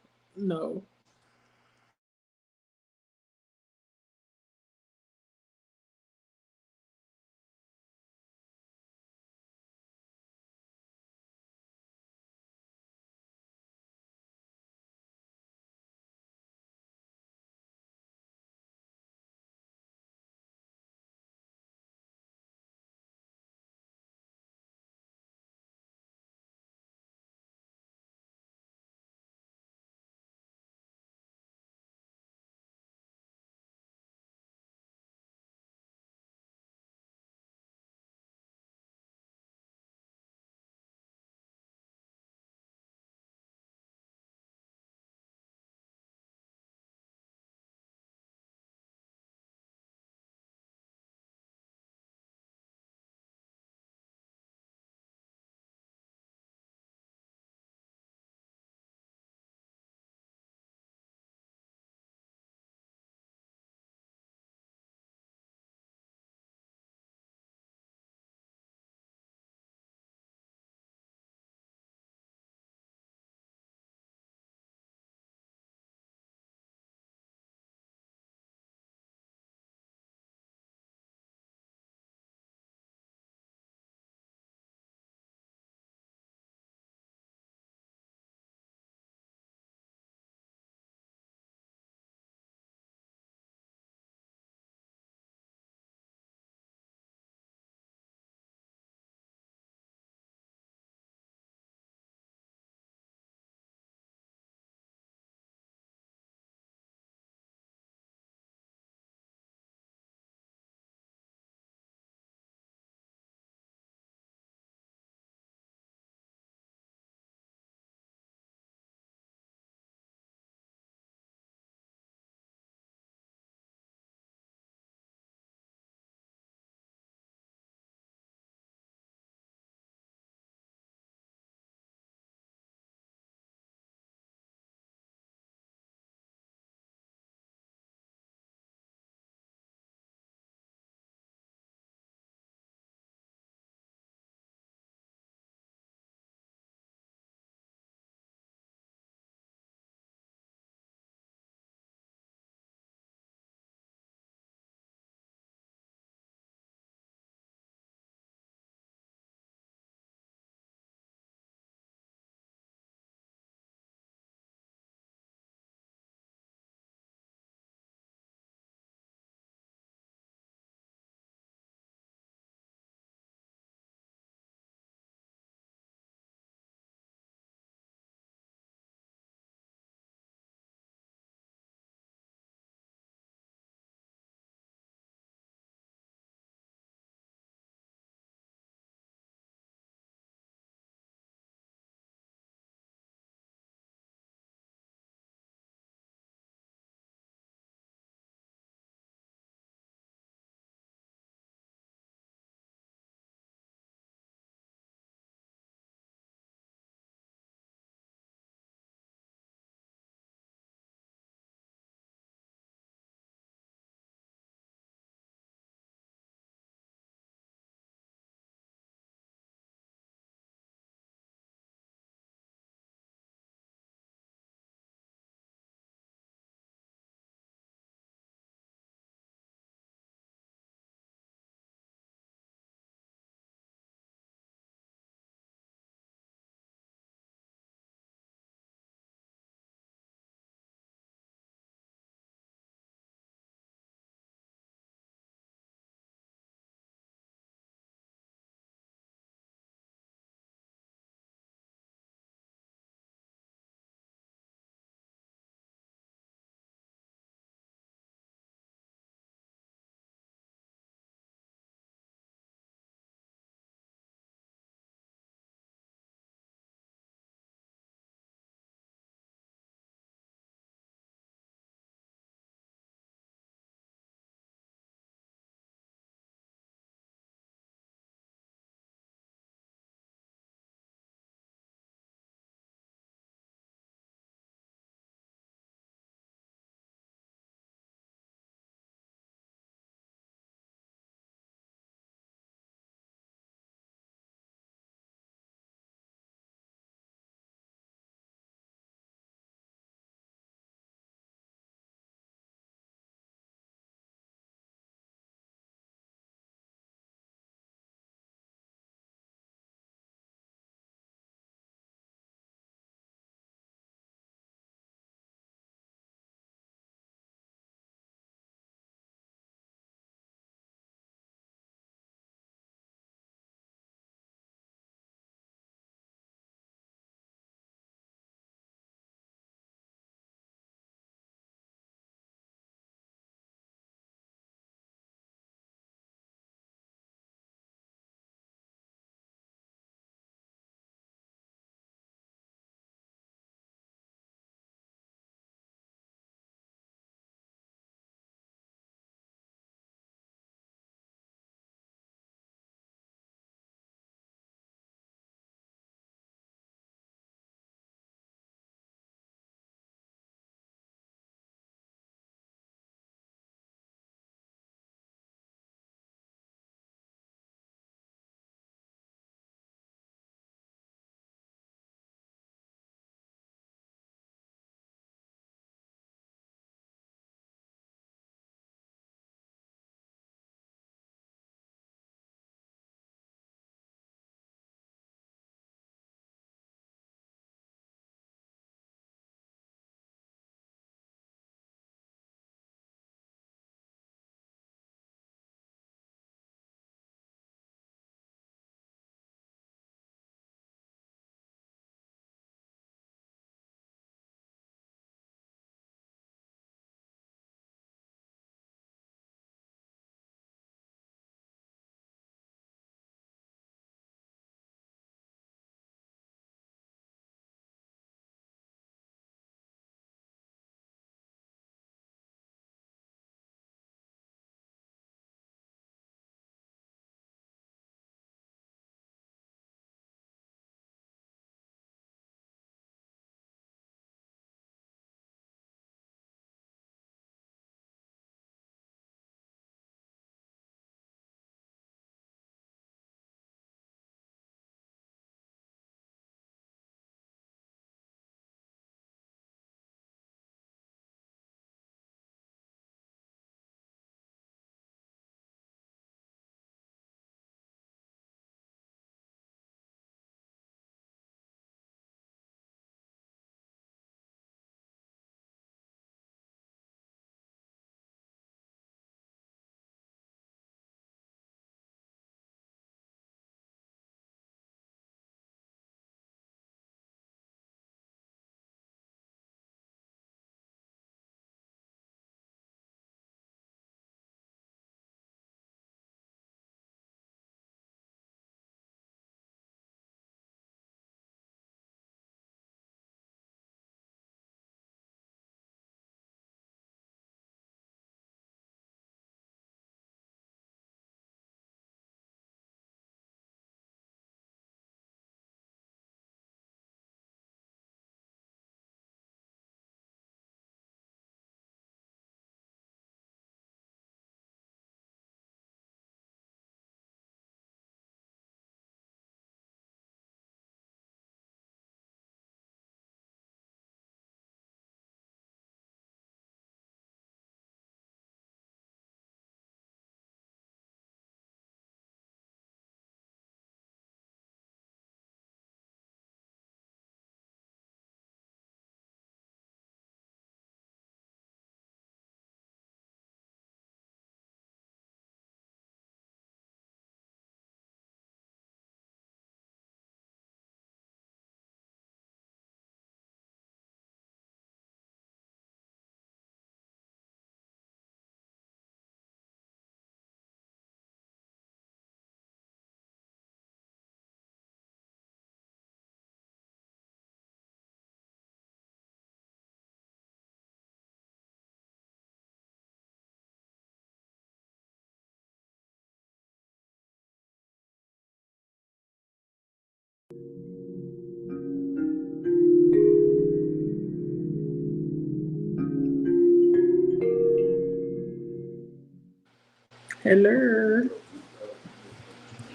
Hello.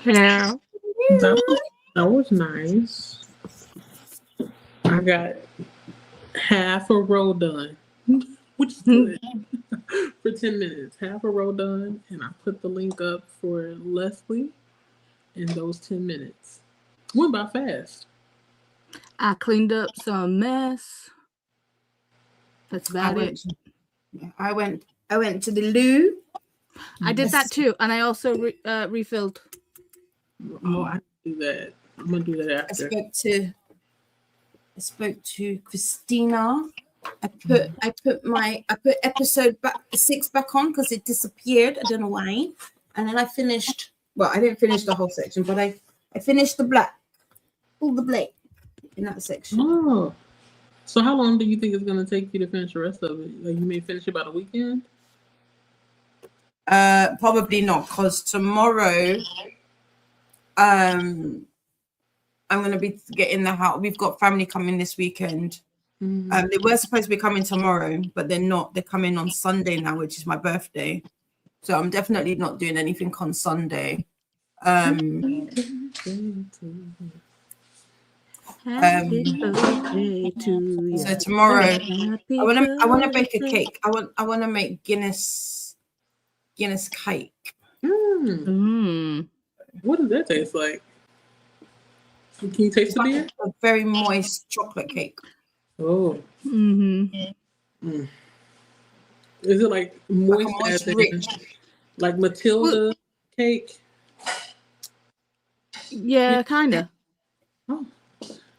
Hello. That was nice. I got half a row done, which is good. For 10 minutes. Half a row done, and I put the link up for Leslie in those 10 minutes. Went by fast. I cleaned up some mess. That's about it. I went to the loo. I did that too, and I also refilled. Oh, I do that. I'm gonna do that after. I spoke to Christina. I put episode 6 back on because it disappeared. I don't know why. And then I finished. Well, I didn't finish the whole section, but I finished all the black in that section. Oh, so how long do you think it's gonna take you to finish the rest of it? Like you may finish it by the weekend? Probably not, because tomorrow, I'm gonna be getting the house. We've got family coming this weekend. They were supposed to be coming tomorrow, but they're not. They're coming on Sunday now, which is my birthday. So I'm definitely not doing anything on Sunday. Happy birthday to you. So tomorrow, Happy I want to bake a birthday. cake. I want to make Guinness cake. What does that taste like? Can you taste the beer? A very moist chocolate cake. Oh. Mm-hmm. Is it like moist, Like a moist, as in, rich. like Matilda cake? Yeah, kind of. Oh,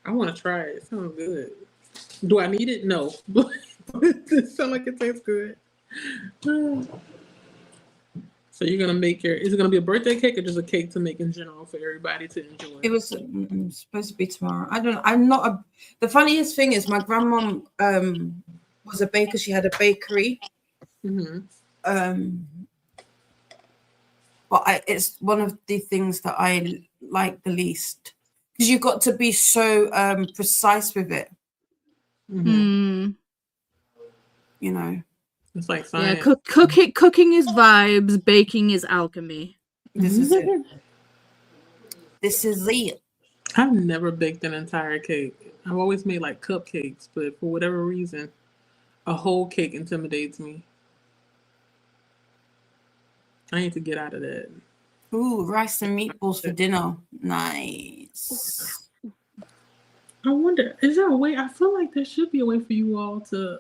I want to try it. It sounds good. Do I need it? No. But it sounds like it tastes good. So you're gonna make is it gonna be a birthday cake or just a cake to make in general for everybody to enjoy? It was supposed to be tomorrow. I don't know. I'm not the funniest thing is my grandmom was a baker. She had a bakery. But it's one of the things that I like the least, because you've got to be so precise with it. You know. It's like science. Yeah, cooking is vibes, baking is alchemy. This is it. This is it. I've never baked an entire cake. I've always made like cupcakes, but for whatever reason, a whole cake intimidates me. I need to get out of that. Ooh, rice and meatballs for dinner. Nice. I wonder, is there a way? I feel like there should be a way for you all to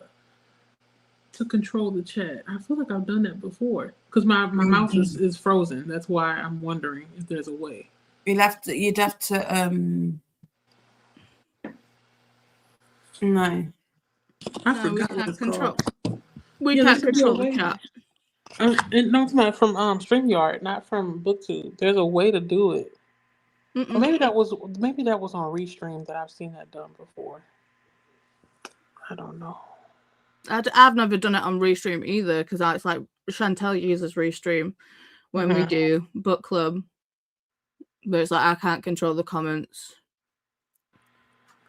control the chat. I feel like I've done that before because my mouse is frozen. That's why I'm wondering if there's a way. You'd have to no. I forgot we what can't it's control. called. We Yeah, can't there should be a control the way. chat. And no, it's not from StreamYard, not from BookTube. There's a way to do it. Or maybe that was on Restream that I've seen that done before. I don't know. I've never done it on Restream either, because it's like Chantel uses Restream when we do book club, but it's like I can't control the comments.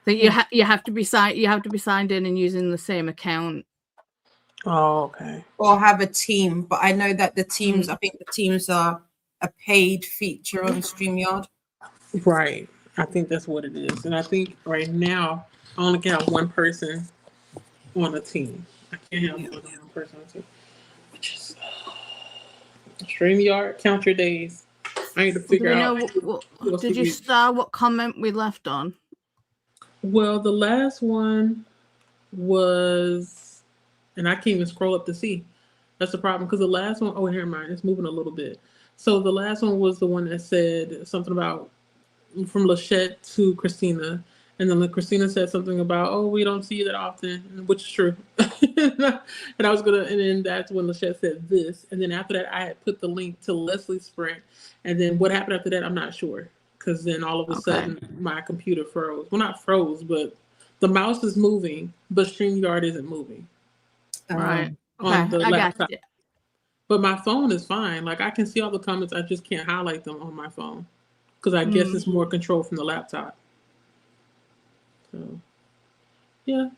So you have to be signed in and using the same account. Oh, okay. Or have a team, but I know that the teams. I think the teams are a paid feature on StreamYard. Right. I think that's what it is. And I think right now I only can have one person on a team. I can't have more than one person on a team. Which is StreamYard, count your days. I need to figure out. Did you star what comment we left on? Well, the last one was, and I can't even scroll up to see. That's the problem, because the last one, oh, here mine, it's moving a little bit. So the last one was the one that said something about from Lachette to Christina, and then Christina said something about, oh, we don't see you that often, which is true. And I was gonna, and then that's when Lachette said this, and then after that I had put the link to Leslie's sprint, and then what happened after that I'm not sure, because then all of a sudden my computer froze. Well, not froze, but the mouse is moving, but StreamYard isn't moving. Right. On the I laptop. got it. But my phone is fine. Like I can see all the comments, I just can't highlight them on my phone, because I guess it's more control from the laptop. So, yeah.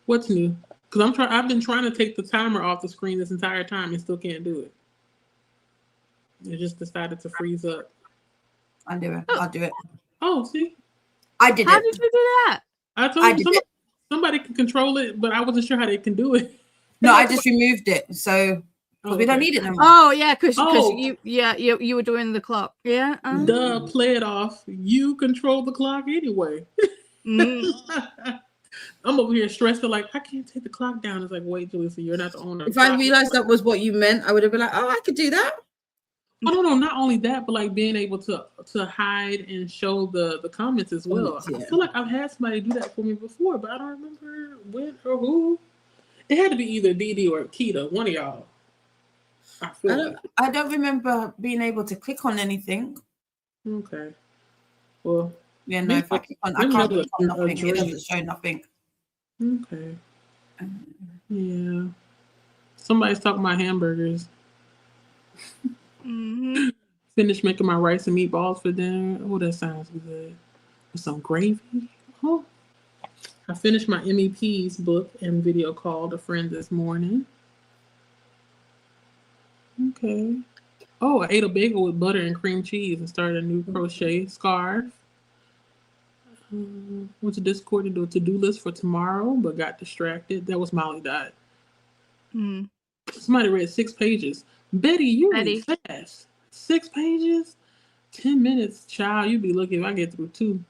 What's new? Because I've been trying to take the timer off the screen this entire time and still can't do it. It just decided to freeze up. I'll do it. I'll do it. Oh, see, I did How it. did you do that? I told I you did it. somebody can control it, but I wasn't sure how they can do it. No, I just removed it. So we don't need it no more. Oh yeah, because Oh. you were doing the clock. Yeah. Duh, play it off. You control the clock anyway. Mm. I'm over here stressing like I can't take the clock down. It's like, wait, Julissa, you're not the owner. If I realized that was what you meant, I would have been like, oh, I could do that. Oh, no, not only that, but like being able to hide and show the comments as well. Yeah. I feel like I've had somebody do that for me before, but I don't remember when or who. It had to be either Dee or Keita, one of y'all. I don't remember being able to click on anything. Okay. Well. Yeah, no, if I click on, I can't click on nothing. It doesn't show nothing. Okay. Yeah. Somebody's talking about hamburgers. Mm-hmm. Finished making my rice and meatballs for dinner. Oh, that sounds good. With some gravy. Oh. I finished my MEP's book and video called a friend this morning. Okay. Oh, I ate a bagel with butter and cream cheese and started a new crochet scarf. Went to Discord to do a to-do list for tomorrow, but got distracted. That was Molly died. Mm. Somebody read 6 pages. Betty, you read fast. 6 pages? 10 minutes, child. You'd be lucky if I get through 2.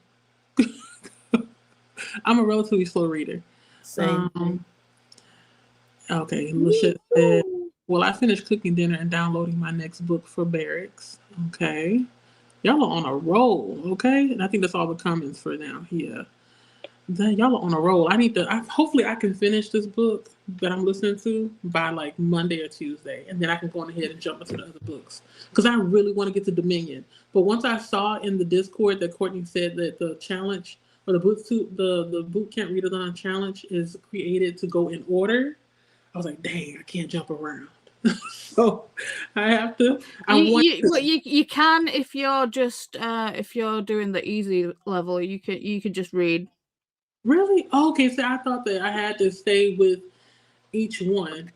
I'm a relatively slow reader. Same. Okay, Lachette said, well, I finished cooking dinner and downloading my next book for Barracks. Okay. Y'all are on a roll, okay? And I think that's all the comments for now. Yeah. Y'all are on a roll. Hopefully I can finish this book that I'm listening to by like Monday or Tuesday. And then I can go on ahead and jump into the other books. Because I really want to get to Dominion. But once I saw in the Discord that Courtney said that the challenge or the Boot Camp Readathon challenge is created to go in order, I was like, dang, I can't jump around. So I have to. You can if you're just if you're doing the easy level, you could just read. Really? Okay, so I thought that I had to stay with each one,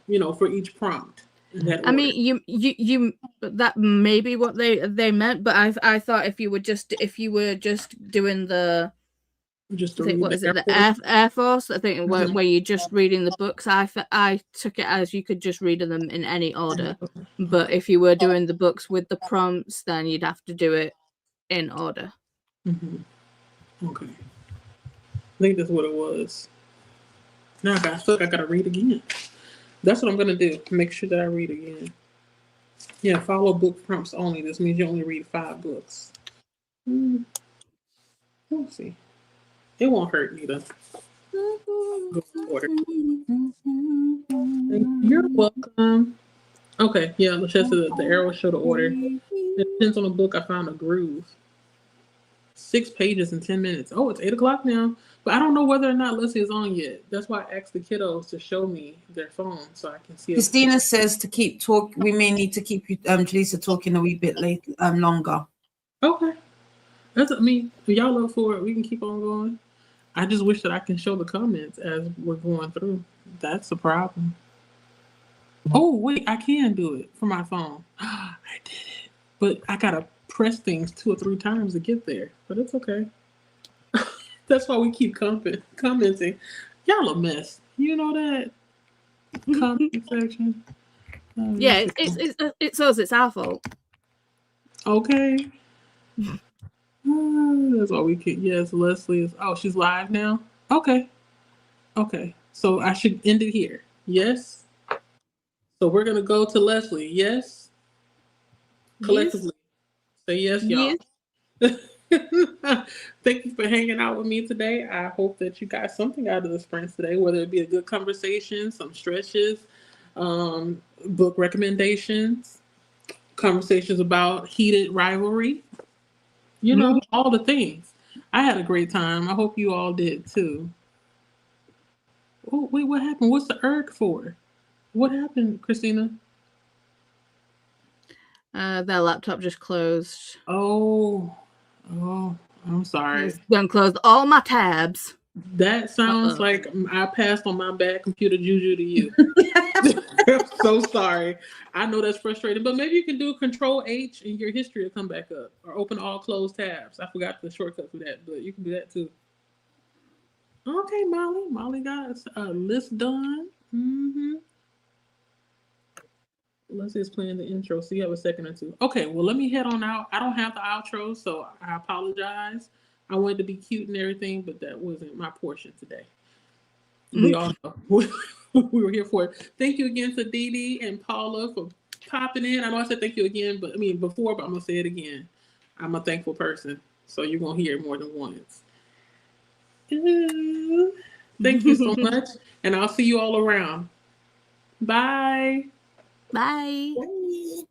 for each prompt. I mean, you that may be what they meant, but I thought if you were just doing the Air Force? I think where you're just reading the books. I took it as you could just read them in any order. But if you were doing the books with the prompts, then you'd have to do it in order. Mm-hmm. Okay. I think that's what it was. Now I feel like I gotta read again. That's what I'm gonna do. Make sure that I read again. Yeah, follow book prompts only. This means you only read 5 books. We'll see. It won't hurt either. You're welcome. Okay, yeah, Lachette said the arrow show the order. It depends on the book. I found a groove. 6 pages in 10 minutes. Oh, it's 8 o'clock now. But I don't know whether or not Leslie is on yet. That's why I asked the kiddos to show me their phone so I can see. Christina says to keep talk. We may need to keep Julissa talking a wee bit longer. Okay. If y'all up for it, we can keep on going. I just wish that I can show the comments as we're going through. That's the problem. Oh, wait, I can do it from my phone. I did it. But I got to press things 2 or 3 times to get there. But it's okay. That's why we keep commenting. Y'all a mess. You know that? Comment section. Yeah, it's us. It's our fault. Okay. That's all we can. Yes, Leslie is. Oh, she's live now. Okay. So I should end it here. Yes. So we're gonna go to Leslie. Yes. Collectively, say yes, y'all. Yes. Thank you for hanging out with me today. I hope that you got something out of this sprint today, whether it be a good conversation, some stretches, book recommendations, conversations about heated rivalry. All the things. I had a great time. I hope you all did too. Oh, wait, what happened? What's the erg for? What happened, Christina? Their laptop just closed. Oh, I'm sorry. Done closed all my tabs. That sounds like I passed on my bad computer juju to you. I'm so sorry. I know that's frustrating, but maybe you can do Control H and your history will come back up, or open all closed tabs. I forgot the shortcut for that, but you can do that too. Okay, Molly. Molly got a list done. Let's just playing the intro. So you have a second or two. Okay, well, let me head on out. I don't have the outro, so I apologize. I wanted to be cute and everything, but that wasn't my portion today. We all know we were here for it. Thank you again to Dee Dee and Paula for popping in. I know I said thank you again, but I mean before, but I'm gonna say it again. I'm a thankful person, so you're gonna hear it more than once. Ooh. Thank you so much, and I'll see you all around. Bye. Bye. Bye.